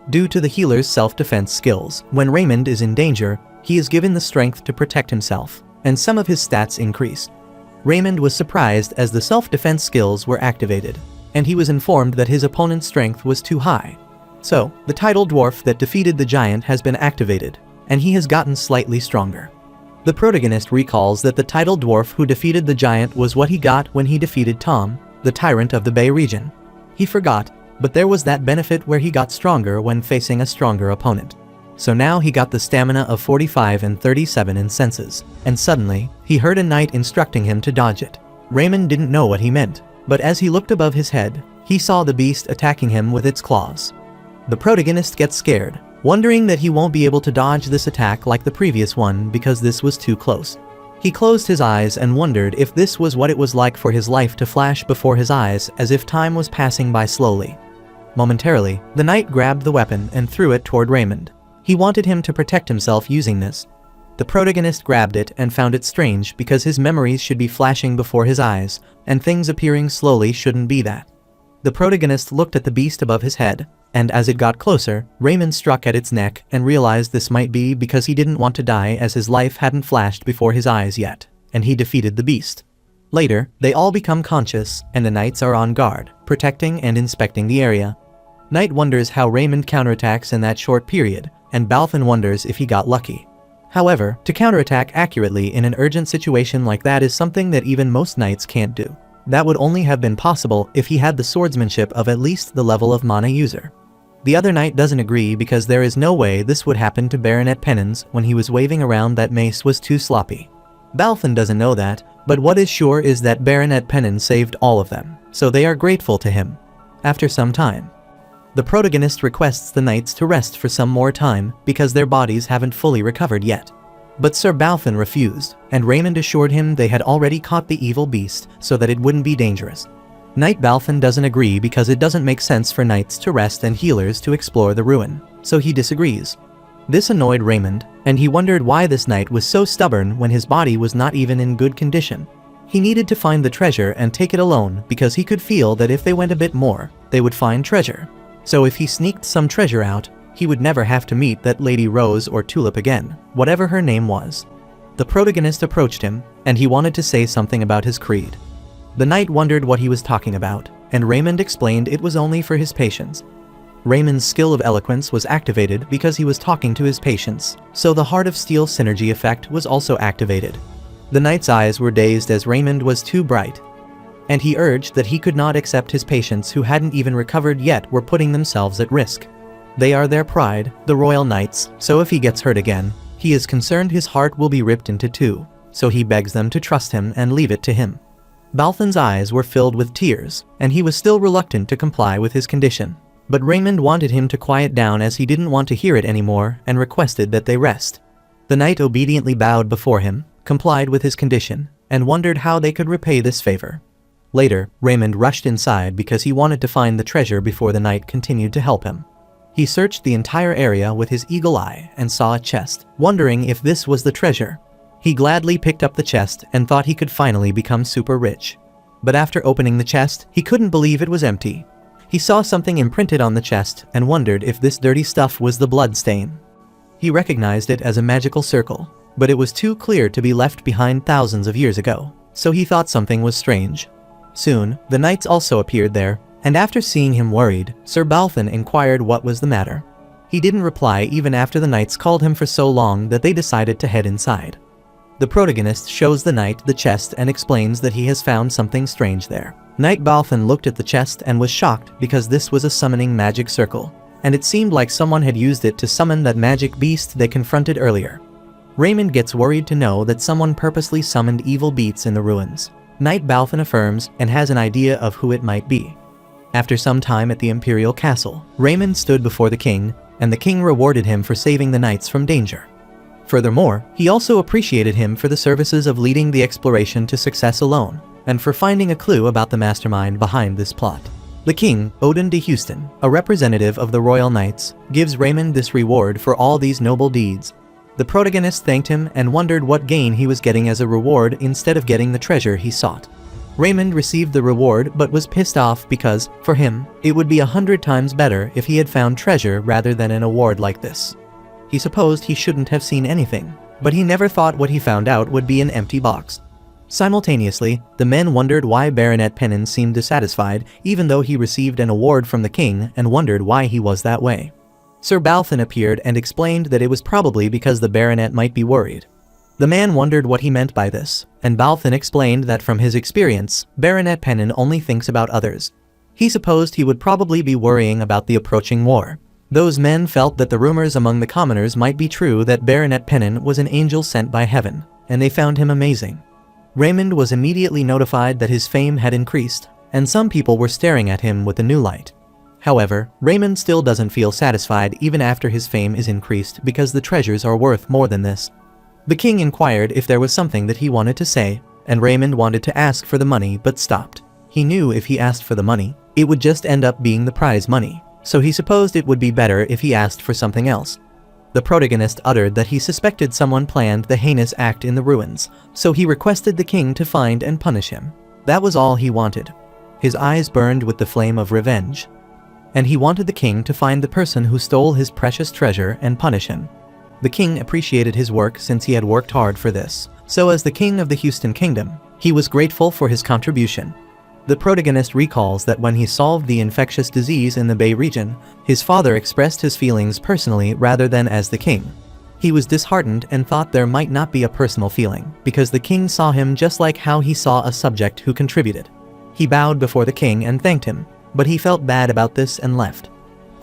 [SPEAKER 1] Due to the healer's self-defense skills, when Raymond is in danger, he is given the strength to protect himself, and some of his stats increase. Raymond was surprised as the self-defense skills were activated, and he was informed that his opponent's strength was too high. So, the tidal dwarf that defeated the giant has been activated, and he has gotten slightly stronger. The protagonist recalls that the tidal dwarf who defeated the giant was what he got when he defeated Tom, the tyrant of the Bay region. He forgot, but there was that benefit where he got stronger when facing a stronger opponent. So now he got the stamina of 45 and 37 in senses, and suddenly, he heard a knight instructing him to dodge it. Raymond didn't know what he meant, but as he looked above his head, he saw the beast attacking him with its claws. The protagonist gets scared, wondering that he won't be able to dodge this attack like the previous one because this was too close. He closed his eyes and wondered if this was what it was like for his life to flash before his eyes as if time was passing by slowly. Momentarily, the knight grabbed the weapon and threw it toward Raymond. He wanted him to protect himself using this. The protagonist grabbed it and found it strange because his memories should be flashing before his eyes, and things appearing slowly shouldn't be that. The protagonist looked at the beast above his head, and as it got closer, Raymond struck at its neck and realized this might be because he didn't want to die as his life hadn't flashed before his eyes yet, and he defeated the beast. Later, they all become conscious, and the knights are on guard, protecting and inspecting the area. Knight wonders how Raymond counterattacks in that short period, and Balthan wonders if he got lucky. However, to counterattack accurately in an urgent situation like that is something that even most knights can't do. That would only have been possible if he had the swordsmanship of at least the level of mana user. The other knight doesn't agree because there is no way this would happen to Baronet Pennons when he was waving around that mace was too sloppy. Balthan doesn't know that, but what is sure is that Baronet Pennons saved all of them, so they are grateful to him. After some time, the protagonist requests the knights to rest for some more time because their bodies haven't fully recovered yet. But Sir Balthan refused, and Raymond assured him they had already caught the evil beast so that it wouldn't be dangerous. Knight Balthan doesn't agree because it doesn't make sense for knights to rest and healers to explore the ruin, so he disagrees. This annoyed Raymond, and he wondered why this knight was so stubborn when his body was not even in good condition. He needed to find the treasure and take it alone because he could feel that if they went a bit more, they would find treasure. So if he sneaked some treasure out, he would never have to meet that Lady Rose or Tulip again, whatever her name was. The protagonist approached him, and he wanted to say something about his creed. The knight wondered what he was talking about, and Raymond explained it was only for his patients. Raymond's skill of eloquence was activated because he was talking to his patients, so the Heart of Steel synergy effect was also activated. The knight's eyes were dazed as Raymond was too bright, and he urged that he could not accept his patients who hadn't even recovered yet were putting themselves at risk. They are their pride, the royal knights, so if he gets hurt again, He is concerned his heart will be ripped into two, so he begs them to trust him and leave it to him. Balthan's eyes were filled with tears, and he was still reluctant to comply with his condition. But Raymond wanted him to quiet down as he didn't want to hear it anymore and requested that they rest. The knight obediently bowed before him, complied with his condition, and wondered how they could repay this favor. Later, Raymond rushed inside because he wanted to find the treasure before the knight continued to help him. He searched the entire area with his eagle eye and saw a chest, wondering if this was the treasure. He gladly picked up the chest and thought he could finally become super rich. But after opening the chest, he couldn't believe it was empty. He saw something imprinted on the chest and wondered if this dirty stuff was the blood stain. He recognized it as a magical circle, but it was too clear to be left behind thousands of years ago, so he thought something was strange. Soon, the knights also appeared there, and after seeing him worried, Sir Balthan inquired what was the matter. He didn't reply even after the knights called him for so long that they decided to head inside. The protagonist shows the knight the chest and explains that he has found something strange there. Knight Balthan looked at the chest and was shocked because this was a summoning magic circle, and it seemed like someone had used it to summon that magic beast they confronted earlier. Raymond gets worried to know that someone purposely summoned evil beasts in the ruins. Knight Balthan affirms and has an idea of who it might be. After some time at the Imperial Castle, Raymond stood before the king, and the king rewarded him for saving the knights from danger. Furthermore, he also appreciated him for the services of leading the exploration to success alone, and for finding a clue about the mastermind behind this plot. The king, Odin de Houston, a representative of the Royal Knights, gives Raymond this reward for all these noble deeds. The protagonist thanked him and wondered what gain he was getting as a reward instead of getting the treasure he sought. Raymond received the reward but was pissed off because, for him, it would be 100 times better if he had found treasure rather than an award like this. He supposed he shouldn't have seen anything, but he never thought what he found out would be an empty box. Simultaneously, the men wondered why Baronet Pennon seemed dissatisfied even though he received an award from the king and wondered why he was that way. Sir Balthan appeared and explained that it was probably because the baronet might be worried. The man wondered what he meant by this, and Balthan explained that from his experience, Baronet Pennon only thinks about others. He supposed he would probably be worrying about the approaching war. Those men felt that the rumors among the commoners might be true that Baronet Pennon was an angel sent by heaven, and they found him amazing. Raymond was immediately notified that his fame had increased, and some people were staring at him with a new light. However, Raymond still doesn't feel satisfied even after his fame is increased because the treasures are worth more than this. The king inquired if there was something that he wanted to say, and Raymond wanted to ask for the money but stopped. He knew if he asked for the money, it would just end up being the prize money, so he supposed it would be better if he asked for something else. The protagonist uttered that he suspected someone planned the heinous act in the ruins, so he requested the king to find and punish him. That was all he wanted. His eyes burned with the flame of revenge. And he wanted the king to find the person who stole his precious treasure and punish him. The king appreciated his work since he had worked hard for this, so as the king of the Houston Kingdom, he was grateful for his contribution. The protagonist recalls that when he solved the infectious disease in the Bay region, his father expressed his feelings personally rather than as the king. He was disheartened and thought there might not be a personal feeling, because the king saw him just like how he saw a subject who contributed. He bowed before the king and thanked him, but he felt bad about this and left.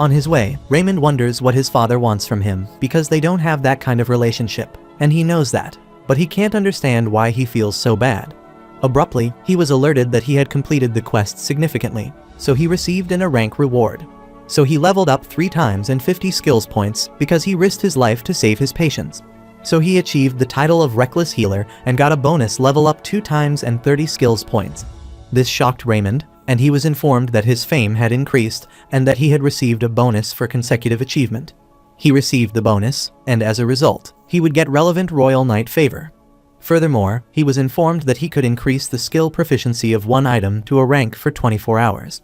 [SPEAKER 1] On his way, Raymond wonders what his father wants from him because they don't have that kind of relationship, and he knows that, but he can't understand why he feels so bad. Abruptly, he was alerted that he had completed the quest significantly, so he received a rank reward. So he leveled up 3 times and 50 skills points because he risked his life to save his patients. So he achieved the title of Reckless Healer and got a bonus level up 2 times and 30 skills points. This shocked Raymond, and he was informed that his fame had increased and that he had received a bonus for consecutive achievement. He received the bonus, and as a result, he would get relevant Royal Knight favor. Furthermore, he was informed that he could increase the skill proficiency of one item to a rank for 24 hours.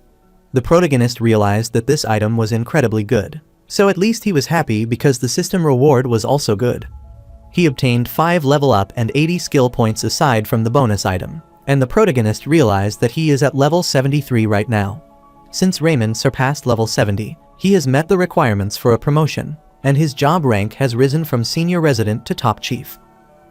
[SPEAKER 1] The protagonist realized that this item was incredibly good, so at least he was happy because the system reward was also good. He obtained 5 level up and 80 skill points aside from the bonus item, and the protagonist realized that he is at level 73 right now. Since Raymond surpassed level 70, he has met the requirements for a promotion, and his job rank has risen from senior resident to top chief.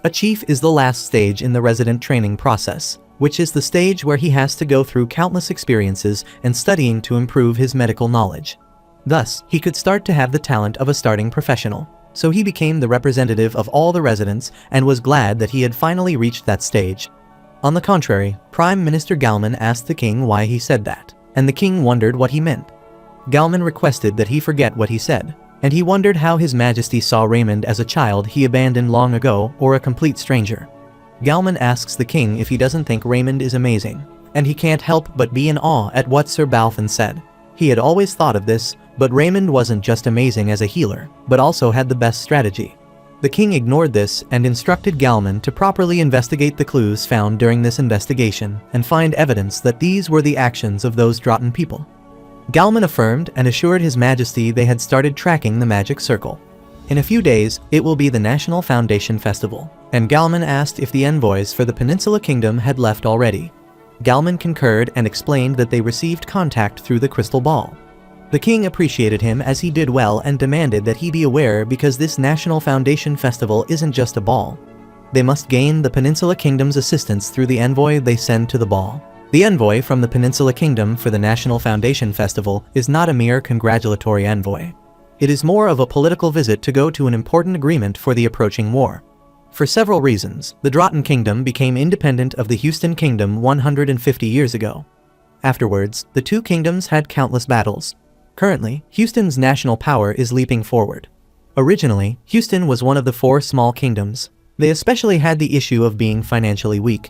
[SPEAKER 1] A chief is the last stage in the resident training process, which is the stage where he has to go through countless experiences and studying to improve his medical knowledge. Thus, he could start to have the talent of a starting professional. so he became the representative of all the residents and was glad that he had finally reached that stage. On the contrary, Prime Minister Galman asked the king why he said that, and the king wondered what he meant. Galman requested that he forget what he said, and he wondered how His Majesty saw Raymond as a child he abandoned long ago or a complete stranger. Galman asks the king if he doesn't think Raymond is amazing, and he can't help but be in awe at what Sir Balthan said. He had always thought of this, but Raymond wasn't just amazing as a healer, but also had the best strategy. The king ignored this and instructed Galman to properly investigate the clues found during this investigation and find evidence that these were the actions of those Drotten people. Galman affirmed and assured His Majesty they had started tracking the magic circle. In a few days, it will be the National Foundation Festival, and Galman asked if the envoys for the Peninsula Kingdom had left already. Galman concurred and explained that they received contact through the crystal ball. The king appreciated him as he did well and demanded that he be aware because this National Foundation Festival isn't just a ball. They must gain the Peninsula Kingdom's assistance through the envoy they send to the ball. The envoy from the Peninsula Kingdom for the National Foundation Festival is not a mere congratulatory envoy. It is more of a political visit to go to an important agreement for the approaching war. For several reasons, the Drotten Kingdom became independent of the Houston Kingdom 150 years ago. Afterwards, the two kingdoms had countless battles. Currently, Houston's national power is leaping forward. Originally, Houston was one of the 4 small kingdoms. They especially had the issue of being financially weak.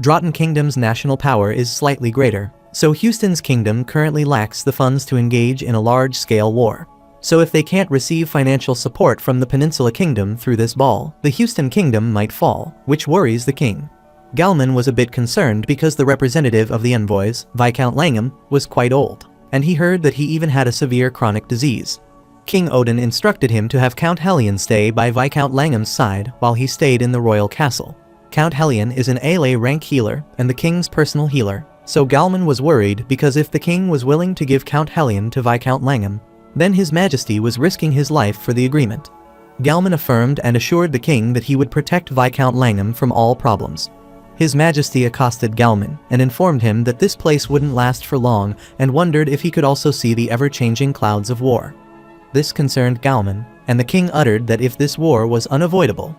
[SPEAKER 1] Drotten Kingdom's national power is slightly greater, so Houston's kingdom currently lacks the funds to engage in a large-scale war. So if they can't receive financial support from the Peninsula Kingdom through this ball, the Houston Kingdom might fall, which worries the king. Galman was a bit concerned because the representative of the envoys, Viscount Langham, was quite old, and he heard that he even had a severe chronic disease. King Odin instructed him to have Count Hellion stay by Viscount Langham's side while he stayed in the royal castle. Count Hellion is an ALA rank healer and the king's personal healer, so Galman was worried because if the king was willing to give Count Hellion to Viscount Langham, then His Majesty was risking his life for the agreement. Galman affirmed and assured the king that he would protect Viscount Langham from all problems. His Majesty accosted Galman and informed him that this place wouldn't last for long and wondered if he could also see the ever-changing clouds of war. This concerned Galman, and the king uttered that if this war was unavoidable,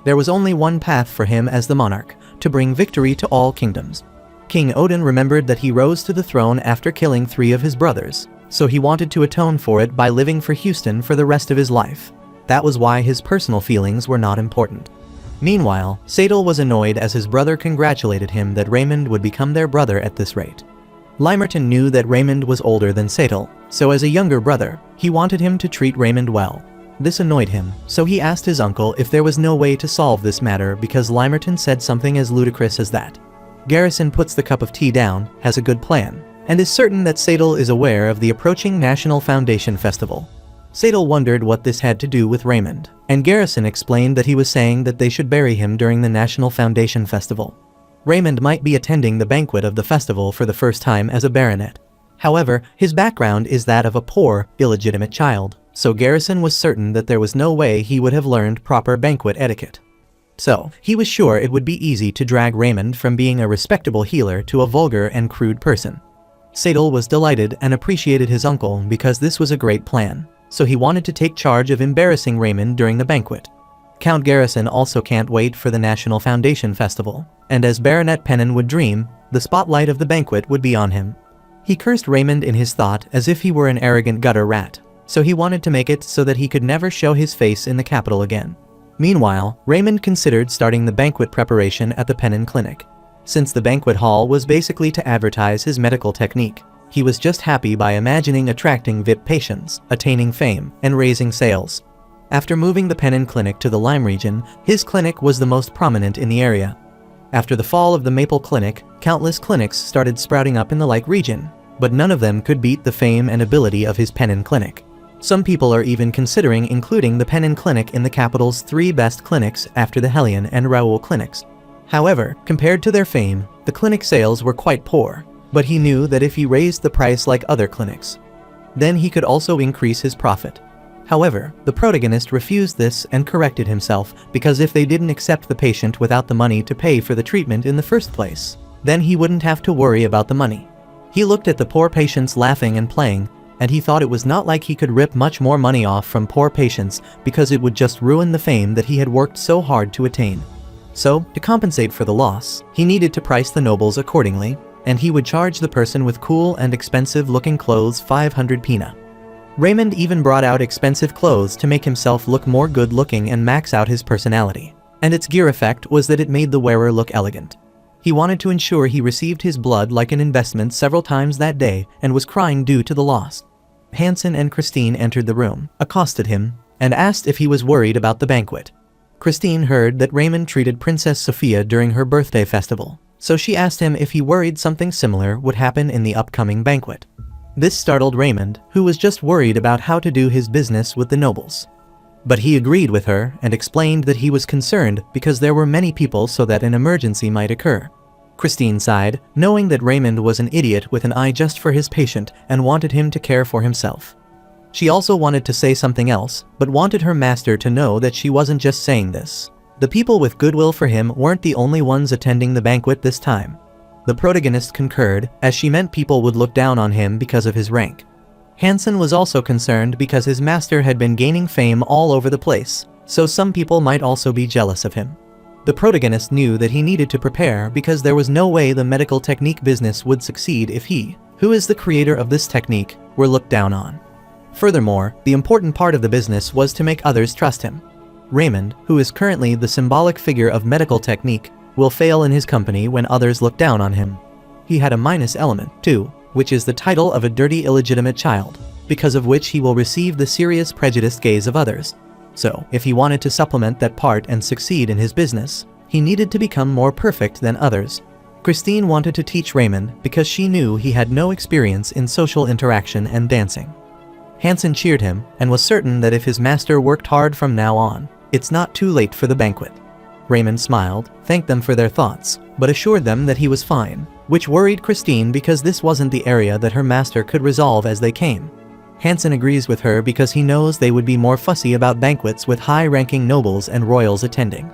[SPEAKER 1] there was only one path for him as the monarch, to bring victory to all kingdoms. King Odin remembered that he rose to the throne after killing 3 of his brothers, so he wanted to atone for it by living for Houston for the rest of his life. That was why his personal feelings were not important. Meanwhile, Sadel was annoyed as his brother congratulated him that Raymond would become their brother at this rate. Limerton knew that Raymond was older than Sadel, so as a younger brother, he wanted him to treat Raymond well. This annoyed him, so he asked his uncle if there was no way to solve this matter because Limerton said something as ludicrous as that. Garrison puts the cup of tea down, has a good plan, and is certain that Sadel is aware of the approaching National Foundation Festival. Sadel wondered what this had to do with Raymond, and Garrison explained that he was saying that they should bury him during the National Foundation Festival. Raymond might be attending the banquet of the festival for the first time as a baronet. However, his background is that of a poor, illegitimate child, so Garrison was certain that there was no way he would have learned proper banquet etiquette. So, he was sure it would be easy to drag Raymond from being a respectable healer to a vulgar and crude person. Sadel was delighted and appreciated his uncle because this was a great plan, so he wanted to take charge of embarrassing Raymond during the banquet. Count Garrison also can't wait for the National Foundation Festival, and as Baronet Pennon would dream, the spotlight of the banquet would be on him. He cursed Raymond in his thought as if he were an arrogant gutter rat, so he wanted to make it so that he could never show his face in the capital again. Meanwhile, Raymond considered starting the banquet preparation at the Pennon Clinic. Since the banquet hall was basically to advertise his medical technique, he was just happy by imagining attracting VIP patients, attaining fame, and raising sales. After moving the Pennon Clinic to the Lime region, his clinic was the most prominent in the area. After the fall of the Maple Clinic, countless clinics started sprouting up in the Lake region, but none of them could beat the fame and ability of his Pennon Clinic. Some people are even considering including the Pennon Clinic in the capital's 3 best clinics after the Hellion and Raoul clinics. However, compared to their fame, the clinic sales were quite poor, but he knew that if he raised the price like other clinics, then he could also increase his profit. However, the protagonist refused this and corrected himself because if they didn't accept the patient without the money to pay for the treatment in the first place, then he wouldn't have to worry about the money. He looked at the poor patients laughing and playing, and he thought it was not like he could rip much more money off from poor patients because it would just ruin the fame that he had worked so hard to attain. So, to compensate for the loss, he needed to price the nobles accordingly, and he would charge the person with cool and expensive-looking clothes 500 pina. Raymond even brought out expensive clothes to make himself look more good-looking and max out his personality. And its gear effect was that it made the wearer look elegant. He wanted to ensure he received his blood like an investment several times that day and was crying due to the loss. Hansen and Christine entered the room, accosted him, and asked if he was worried about the banquet. Christine heard that Raymond treated Princess Sophia during her birthday festival, so she asked him if he worried something similar would happen in the upcoming banquet. This startled Raymond, who was just worried about how to do his business with the nobles. But he agreed with her and explained that he was concerned because there were many people so that an emergency might occur. Christine sighed, knowing that Raymond was an idiot with an eye just for his patient and wanted him to care for himself. She also wanted to say something else, but wanted her master to know that she wasn't just saying this. The people with goodwill for him weren't the only ones attending the banquet this time. The protagonist concurred, as she meant people would look down on him because of his rank. Hansen was also concerned because his master had been gaining fame all over the place, so some people might also be jealous of him. The protagonist knew that he needed to prepare because there was no way the medical technique business would succeed if he, who is the creator of this technique, were looked down on. Furthermore, the important part of the business was to make others trust him. Raymond, who is currently the symbolic figure of medical technique, will fail in his company when others look down on him. He had a minus element, too, which is the title of a dirty illegitimate child, because of which he will receive the serious prejudiced gaze of others. So, if he wanted to supplement that part and succeed in his business, he needed to become more perfect than others. Christine wanted to teach Raymond because she knew he had no experience in social interaction and dancing. Hansen cheered him and was certain that if his master worked hard from now on, it's not too late for the banquet. Raymond smiled, thanked them for their thoughts, but assured them that he was fine, which worried Christine because this wasn't the area that her master could resolve as they came. Hansen agrees with her because he knows they would be more fussy about banquets with high-ranking nobles and royals attending.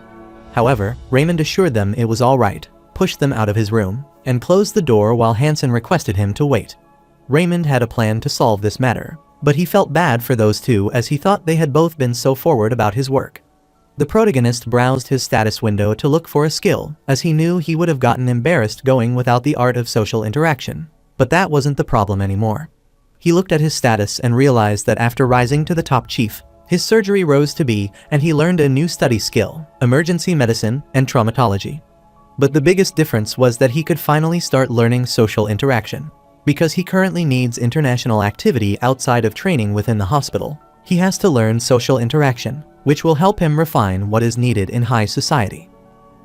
[SPEAKER 1] However, Raymond assured them it was all right, pushed them out of his room, and closed the door while Hansen requested him to wait. Raymond had a plan to solve this matter, but he felt bad for those two as he thought they had both been so forward about his work. The protagonist browsed his status window to look for a skill, as he knew he would have gotten embarrassed going without the art of social interaction. But that wasn't the problem anymore. He looked at his status and realized that after rising to the top chief, his surgery rose to B, and he learned a new study skill, emergency medicine and traumatology. But the biggest difference was that he could finally start learning social interaction. Because he currently needs international activity outside of training within the hospital, he has to learn social interaction, which will help him refine what is needed in high society.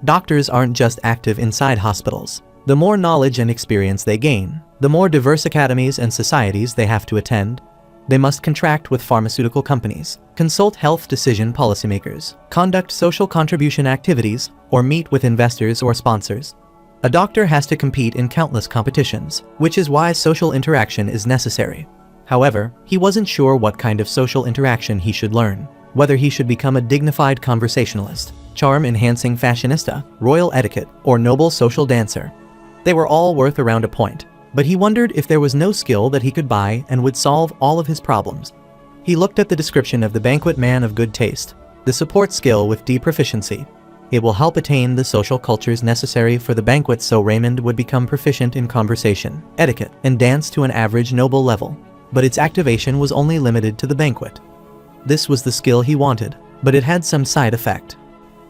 [SPEAKER 1] Doctors aren't just active inside hospitals. The more knowledge and experience they gain, the more diverse academies and societies they have to attend. They must contract with pharmaceutical companies, consult health decision policymakers, conduct social contribution activities, or meet with investors or sponsors. A doctor has to compete in countless competitions, which is why social interaction is necessary. However, he wasn't sure what kind of social interaction he should learn, whether he should become a dignified conversationalist, charm-enhancing fashionista, royal etiquette, or noble social dancer. They were all worth around a point, but he wondered if there was no skill that he could buy and would solve all of his problems. He looked at the description of the banquet man of good taste, the support skill with D proficiency. It will help attain the social cultures necessary for the banquet so Raymond would become proficient in conversation, etiquette, and dance to an average noble level. But its activation was only limited to the banquet. This was the skill he wanted, but it had some side effect.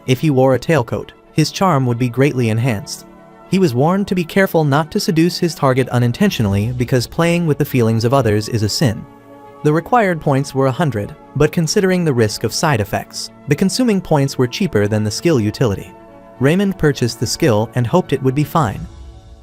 [SPEAKER 1] If he wore a tailcoat, his charm would be greatly enhanced. He was warned to be careful not to seduce his target unintentionally because playing with the feelings of others is a sin. The required points were 100, but considering the risk of side effects, the consuming points were cheaper than the skill utility. Raymond purchased the skill and hoped it would be fine.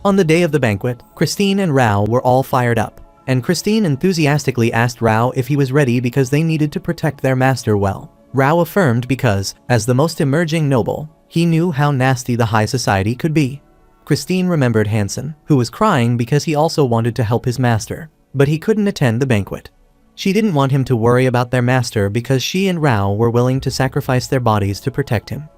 [SPEAKER 1] On the day of the banquet, Christine and Rao were all fired up, and Christine enthusiastically asked Rao if he was ready because they needed to protect their master well. Rao affirmed because, as the most emerging noble, he knew how nasty the high society could be. Christine remembered Hansen, who was crying because he also wanted to help his master, but he couldn't attend the banquet. She didn't want him to worry about their master because she and Rao were willing to sacrifice their bodies to protect him.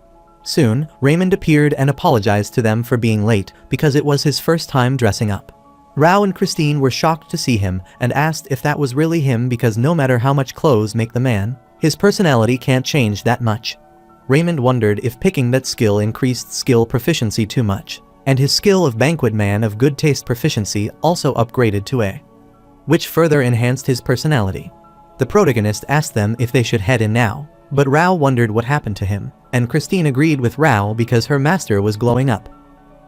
[SPEAKER 1] Soon, Raymond appeared and apologized to them for being late because it was his first time dressing up. Rao and Christine were shocked to see him and asked if that was really him because no matter how much clothes make the man, his personality can't change that much. Raymond wondered if picking that skill increased skill proficiency too much, and his skill of banquet man of good taste proficiency also upgraded to A, which further enhanced his personality. The protagonist asked them if they should head in now, but Rao wondered what happened to him, and Christine agreed with Rao because her master was glowing up.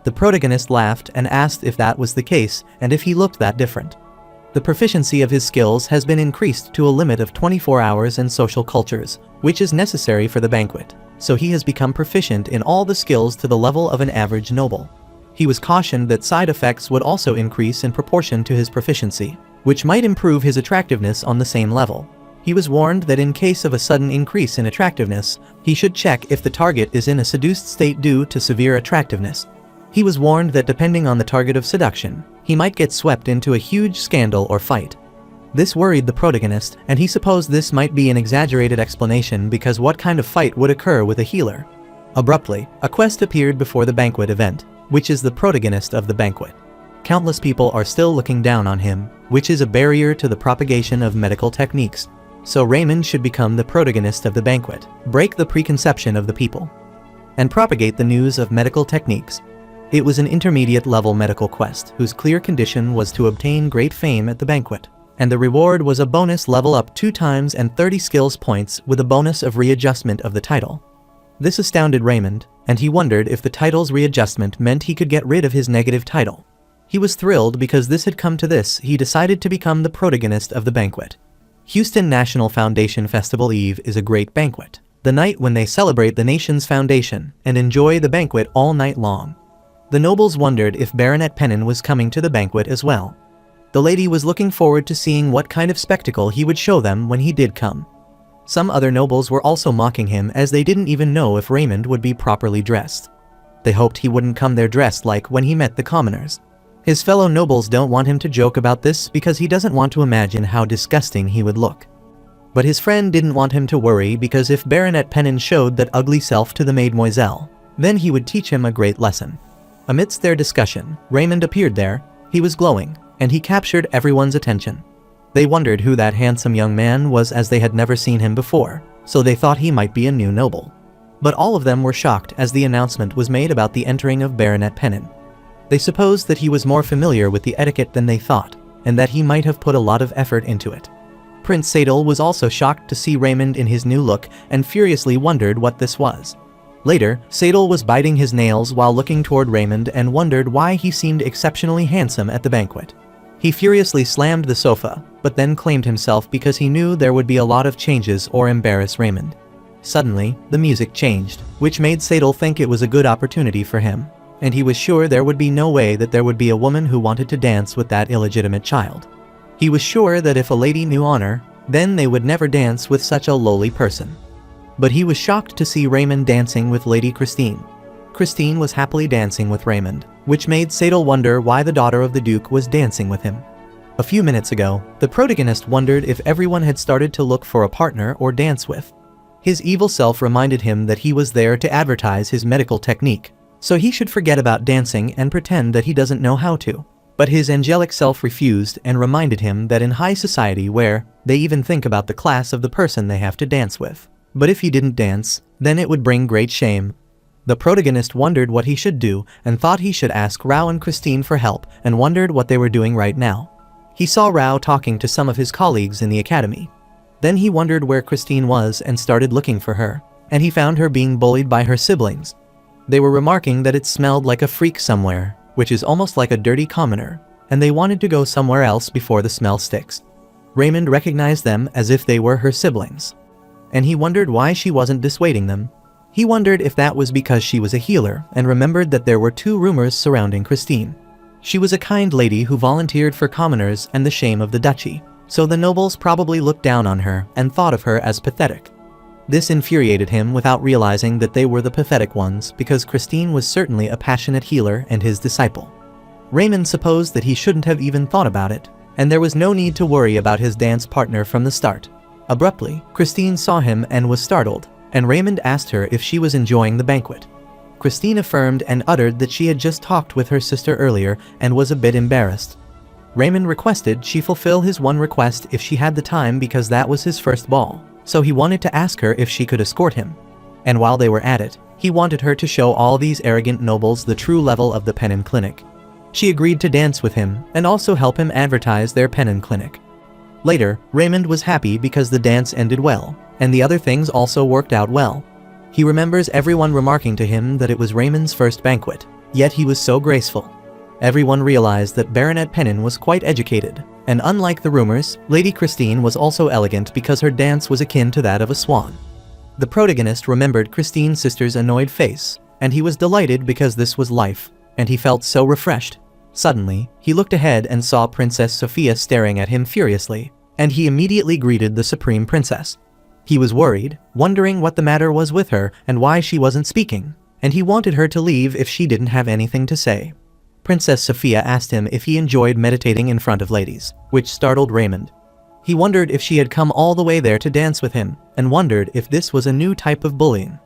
[SPEAKER 1] The protagonist laughed and asked if that was the case and if he looked that different. The proficiency of his skills has been increased to a limit of 24 hours in social cultures, which is necessary for the banquet, so he has become proficient in all the skills to the level of an average noble. He was cautioned that side effects would also increase in proportion to his proficiency, which might improve his attractiveness on the same level. He was warned that in case of a sudden increase in attractiveness, he should check if the target is in a seduced state due to severe attractiveness. He was warned that depending on the target of seduction, he might get swept into a huge scandal or fight. This worried the protagonist, and he supposed this might be an exaggerated explanation because what kind of fight would occur with a healer? Abruptly, a quest appeared before the banquet event, which is the protagonist of the banquet. Countless people are still looking down on him, which is a barrier to the propagation of medical techniques. So Raymond should become the protagonist of the banquet, break the preconception of the people, and propagate the news of medical techniques. It was an intermediate-level medical quest whose clear condition was to obtain great fame at the banquet, and the reward was a bonus level up 2 times and 30 skills points with a bonus of readjustment of the title. This astounded Raymond, and he wondered if the title's readjustment meant he could get rid of his negative title. He was thrilled because this had come to this. He decided to become the protagonist of the banquet. Houston National Foundation Festival Eve is a great banquet, the night when they celebrate the nation's foundation and enjoy the banquet all night long. The nobles wondered if Baronet Pennon was coming to the banquet as well. The lady was looking forward to seeing what kind of spectacle he would show them when he did come. Some other nobles were also mocking him as they didn't even know if Raymond would be properly dressed. They hoped he wouldn't come there dressed like when he met the commoners. His fellow nobles don't want him to joke about this because he doesn't want to imagine how disgusting he would look. But his friend didn't want him to worry because if Baronet Pennon showed that ugly self to the mademoiselle, then he would teach him a great lesson. Amidst their discussion, Raymond appeared there. He was glowing, and he captured everyone's attention. They wondered who that handsome young man was as they had never seen him before, so they thought he might be a new noble. But all of them were shocked as the announcement was made about the entering of Baronet Pennon. They supposed that he was more familiar with the etiquette than they thought, and that he might have put a lot of effort into it. Prince Sadal was also shocked to see Raymond in his new look and furiously wondered what this was. Later, Sadal was biting his nails while looking toward Raymond and wondered why he seemed exceptionally handsome at the banquet. He furiously slammed the sofa, but then claimed himself because he knew there would be a lot of changes or embarrass Raymond. Suddenly, the music changed, which made Sadal think it was a good opportunity for him, and he was sure there would be no way that there would be a woman who wanted to dance with that illegitimate child. He was sure that if a lady knew honor, then they would never dance with such a lowly person. But he was shocked to see Raymond dancing with Lady Christine. Christine was happily dancing with Raymond, which made Sadal wonder why the daughter of the Duke was dancing with him. A few minutes ago, the protagonist wondered if everyone had started to look for a partner or dance with. His evil self reminded him that he was there to advertise his medical technique, so he should forget about dancing and pretend that he doesn't know how to. But his angelic self refused and reminded him that in high society where they even think about the class of the person they have to dance with. But if he didn't dance, then it would bring great shame. The protagonist wondered what he should do and thought he should ask Rao and Christine for help and wondered what they were doing right now. He saw Rao talking to some of his colleagues in the academy. Then he wondered where Christine was and started looking for her, and he found her being bullied by her siblings. They were remarking that it smelled like a freak somewhere, which is almost like a dirty commoner, and they wanted to go somewhere else before the smell sticks. Raymond recognized them as if they were her siblings, and he wondered why she wasn't dissuading them. He wondered if that was because she was a healer and remembered that there were 2 rumors surrounding Christine. She was a kind lady who volunteered for commoners and the shame of the duchy, so the nobles probably looked down on her and thought of her as pathetic. This infuriated him without realizing that they were the pathetic ones because Christine was certainly a passionate healer and his disciple. Raymond supposed that he shouldn't have even thought about it, and there was no need to worry about his dance partner from the start. Abruptly, Christine saw him and was startled, and Raymond asked her if she was enjoying the banquet. Christine affirmed and uttered that she had just talked with her sister earlier and was a bit embarrassed. Raymond requested she fulfill his one request if she had the time because that was his first ball, so he wanted to ask her if she could escort him. And while they were at it, he wanted her to show all these arrogant nobles the true level of the Pennon Clinic. She agreed to dance with him and also help him advertise their Pennon Clinic. Later, Raymond was happy because the dance ended well, and the other things also worked out well. He remembers everyone remarking to him that it was Raymond's first banquet, yet he was so graceful. Everyone realized that Baronet Pennon was quite educated, and unlike the rumors, Lady Christine was also elegant because her dance was akin to that of a swan. The protagonist remembered Christine's sister's annoyed face, and he was delighted because this was life, and he felt so refreshed. Suddenly, he looked ahead and saw Princess Sophia staring at him furiously, and he immediately greeted the Supreme Princess. He was worried, wondering what the matter was with her and why she wasn't speaking, and he wanted her to leave if she didn't have anything to say. Princess Sophia asked him if he enjoyed meditating in front of ladies, which startled Raymond. He wondered if she had come all the way there to dance with him, and wondered if this was a new type of bullying.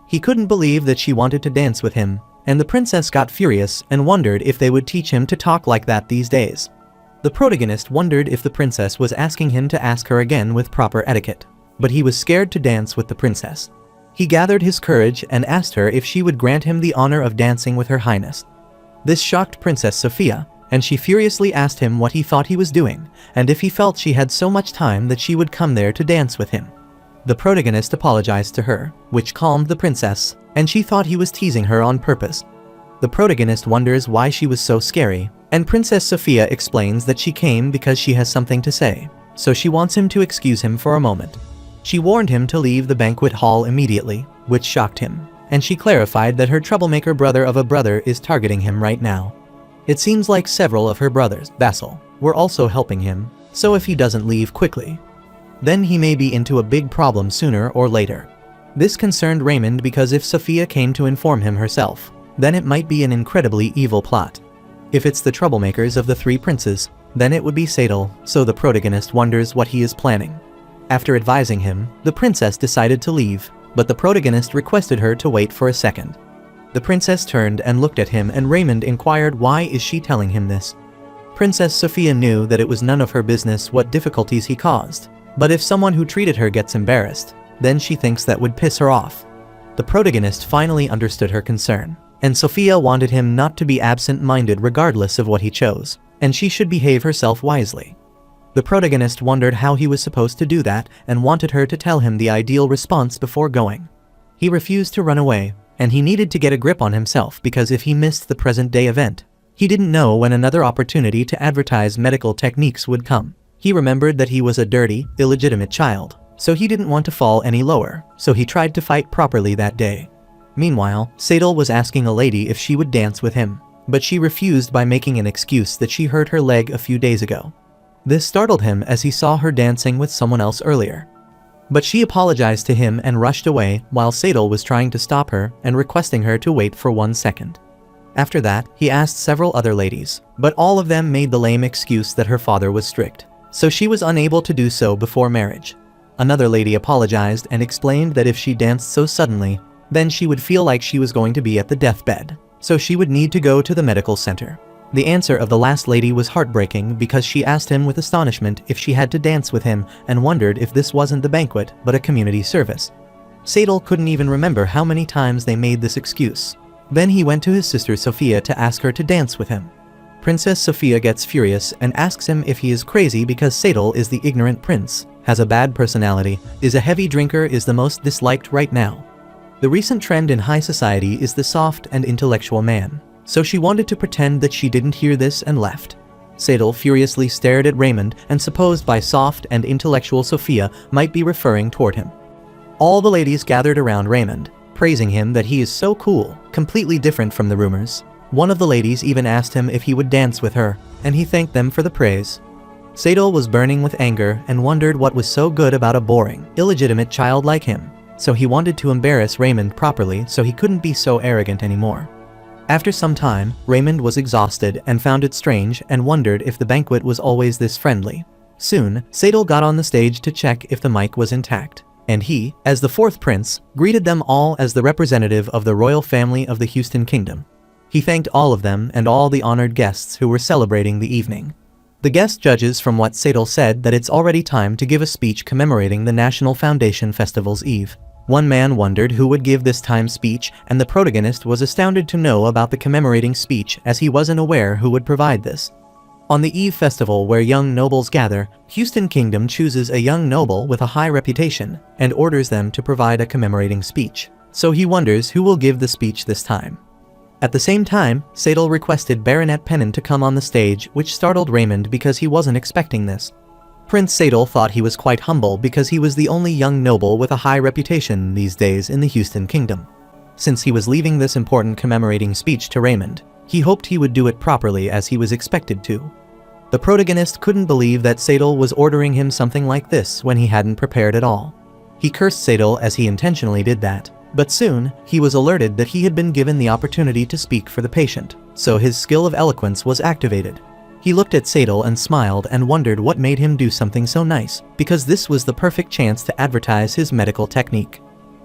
[SPEAKER 1] He couldn't believe that she wanted to dance with him, and the princess got furious and wondered if they would teach him to talk like that these days. The protagonist wondered if the princess was asking him to ask her again with proper etiquette, but he was scared to dance with the princess. He gathered his courage and asked her if she would grant him the honor of dancing with her highness. This shocked Princess Sophia, and she furiously asked him what he thought he was doing, and if he felt she had so much time that she would come there to dance with him. The protagonist apologized to her, which calmed the princess, and she thought he was teasing her on purpose. The protagonist wonders why she was so scary, and Princess Sophia explains that she came because she has something to say, so she wants him to excuse him for a moment. She warned him to leave the banquet hall immediately, which shocked him, and she clarified that her troublemaker brother of a brother is targeting him right now. It seems like several of her brothers, vassal, were also helping him, so if he doesn't leave quickly, then he may be into a big problem sooner or later. This concerned Raymond because if Sophia came to inform him herself, then it might be an incredibly evil plot. If it's the troublemakers of the three princes, then it would be Sadal, so the protagonist wonders what he is planning. After advising him, the princess decided to leave, but the protagonist requested her to wait for a second. The princess turned and looked at him, and Raymond inquired why is she telling him this. Princess Sophia knew that it was none of her business what difficulties he caused, but if someone who treated her gets embarrassed, then she thinks that would piss her off. The protagonist finally understood her concern, and Sophia wanted him not to be absent-minded regardless of what he chose, and she should behave herself wisely. The protagonist wondered how he was supposed to do that and wanted her to tell him the ideal response before going. He refused to run away, and he needed to get a grip on himself because if he missed the present-day event, he didn't know when another opportunity to advertise medical techniques would come. He remembered that he was a dirty, illegitimate child, so he didn't want to fall any lower, so he tried to fight properly that day. Meanwhile, Sadal was asking a lady if she would dance with him, but she refused by making an excuse that she hurt her leg a few days ago. This startled him as he saw her dancing with someone else earlier. But she apologized to him and rushed away while Sadal was trying to stop her and requesting her to wait for 1 second. After that, he asked several other ladies, but all of them made the lame excuse that her father was strict, so she was unable to do so before marriage. Another lady apologized and explained that if she danced so suddenly, then she would feel like she was going to be at the deathbed, so she would need to go to the medical center. The answer of the last lady was heartbreaking because she asked him with astonishment if she had to dance with him and wondered if this wasn't the banquet but a community service. Sadal couldn't even remember how many times they made this excuse. Then he went to his sister Sophia to ask her to dance with him. Princess Sophia gets furious and asks him if he is crazy because Sadal is the ignorant prince, has a bad personality, is a heavy drinker, is the most disliked right now. The recent trend in high society is the soft and intellectual man, so she wanted to pretend that she didn't hear this and left. Sadal furiously stared at Raymond and supposed by soft and intellectual Sophia might be referring toward him. All the ladies gathered around Raymond, praising him that he is so cool, completely different from the rumors. One of the ladies even asked him if he would dance with her, and he thanked them for the praise. Sadal was burning with anger and wondered what was so good about a boring, illegitimate child like him, so he wanted to embarrass Raymond properly so he couldn't be so arrogant anymore. After some time, Raymond was exhausted and found it strange and wondered if the banquet was always this friendly. Soon, Sadal got on the stage to check if the mic was intact, and he, as the fourth prince, greeted them all as the representative of the royal family of the Houston Kingdom. He thanked all of them and all the honored guests who were celebrating the evening. The guest judges from what Sadal said that it's already time to give a speech commemorating the National Foundation Festival's eve. One man wondered who would give this time speech, and the protagonist was astounded to know about the commemorating speech as he wasn't aware who would provide this. On the Eve Festival where young nobles gather, Houston Kingdom chooses a young noble with a high reputation and orders them to provide a commemorating speech. So he wonders who will give the speech this time. At the same time, Sadal requested Baronet Pennon to come on the stage, which startled Raymond because he wasn't expecting this. Prince Sadal thought he was quite humble because he was the only young noble with a high reputation these days in the Houston Kingdom. Since he was leaving this important commemorating speech to Raymond, he hoped he would do it properly as he was expected to. The protagonist couldn't believe that Sadal was ordering him something like this when he hadn't prepared at all. He cursed Sadal as he intentionally did that, but soon, he was alerted that he had been given the opportunity to speak for the patient, so his skill of eloquence was activated. He looked at Sadal and smiled and wondered what made him do something so nice, because this was the perfect chance to advertise his medical technique.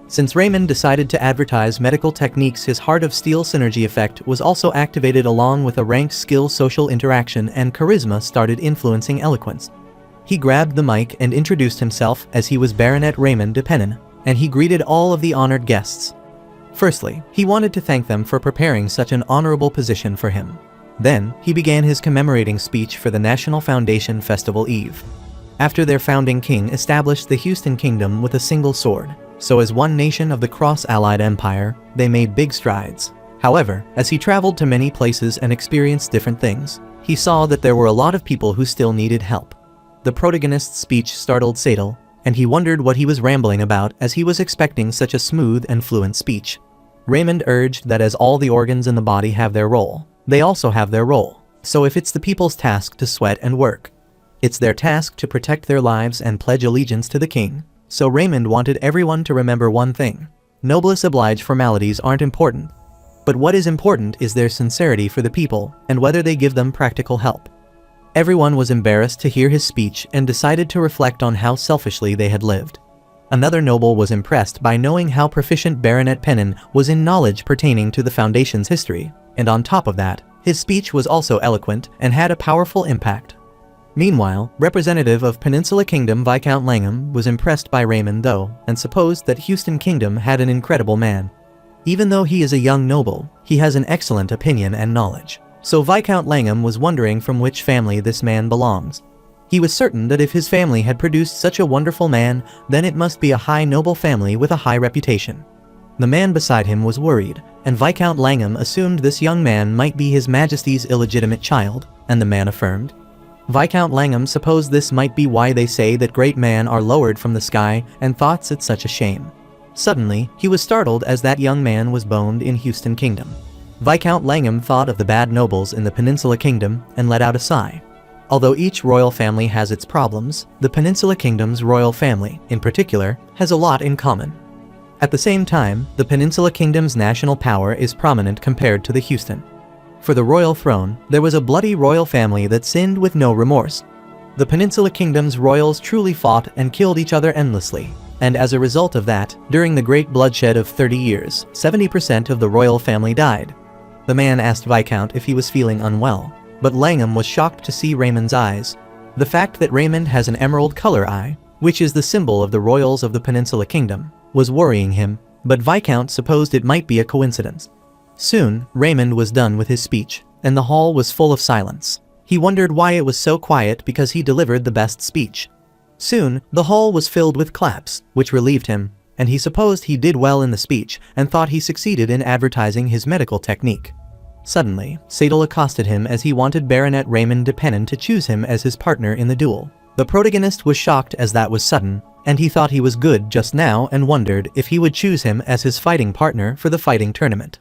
[SPEAKER 1] Since Raymond decided to advertise medical techniques, his Heart of Steel synergy effect was also activated along with a ranked skill. Social interaction and charisma started influencing eloquence. He grabbed the mic and introduced himself as he was Baronet Raymond de Pennon, and he greeted all of the honored guests. Firstly, he wanted to thank them for preparing such an honorable position for him. Then, he began his commemorating speech for the National Foundation Festival Eve. After their founding king established the Houston Kingdom with a single sword, so as one nation of the cross-allied empire, they made big strides. However, as he traveled to many places and experienced different things, he saw that there were a lot of people who still needed help. The protagonist's speech startled Sadal, and he wondered what he was rambling about as he was expecting such a smooth and fluent speech. Raymond urged that as all the organs in the body have their role, they also have their role. So if it's the people's task to sweat and work, it's their task to protect their lives and pledge allegiance to the king. So Raymond wanted everyone to remember one thing. Noblesse oblige, formalities aren't important. But what is important is their sincerity for the people and whether they give them practical help. Everyone was embarrassed to hear his speech and decided to reflect on how selfishly they had lived. Another noble was impressed by knowing how proficient Baronet Pennon was in knowledge pertaining to the Foundation's history, and on top of that, his speech was also eloquent and had a powerful impact. Meanwhile, representative of Peninsula Kingdom Viscount Langham was impressed by Raymond though, and supposed that Houston Kingdom had an incredible man. Even though he is a young noble, he has an excellent opinion and knowledge. So Viscount Langham was wondering from which family this man belongs. He was certain that if his family had produced such a wonderful man, then it must be a high noble family with a high reputation. The man beside him was worried, and Viscount Langham assumed this young man might be His Majesty's illegitimate child, and the man affirmed. Viscount Langham supposed this might be why they say that great men are lowered from the sky, and thought it such a shame. Suddenly, he was startled as that young man was boned in Houston Kingdom. Viscount Langham thought of the bad nobles in the Peninsula Kingdom and let out a sigh. Although each royal family has its problems, the Peninsula Kingdom's royal family, in particular, has a lot in common. At the same time, the Peninsula Kingdom's national power is prominent compared to the Houston. For the royal throne, there was a bloody royal family that sinned with no remorse. The Peninsula Kingdom's royals truly fought and killed each other endlessly, and as a result of that, during the great bloodshed of 30 years, 70% of the royal family died. The man asked Viscount if he was feeling unwell, but Langham was shocked to see Raymond's eyes. The fact that Raymond has an emerald color eye, which is the symbol of the royals of the Peninsula Kingdom, was worrying him, but Viscount supposed it might be a coincidence. Soon, Raymond was done with his speech, and the hall was full of silence. He wondered why it was so quiet because he delivered the best speech. Soon, the hall was filled with claps, which relieved him, and he supposed he did well in the speech and thought he succeeded in advertising his medical technique. Suddenly, Sadal accosted him as he wanted Baronet Raymond de Pennon to choose him as his partner in the duel. The protagonist was shocked as that was sudden, and he thought he was good just now and wondered if he would choose him as his fighting partner for the fighting tournament.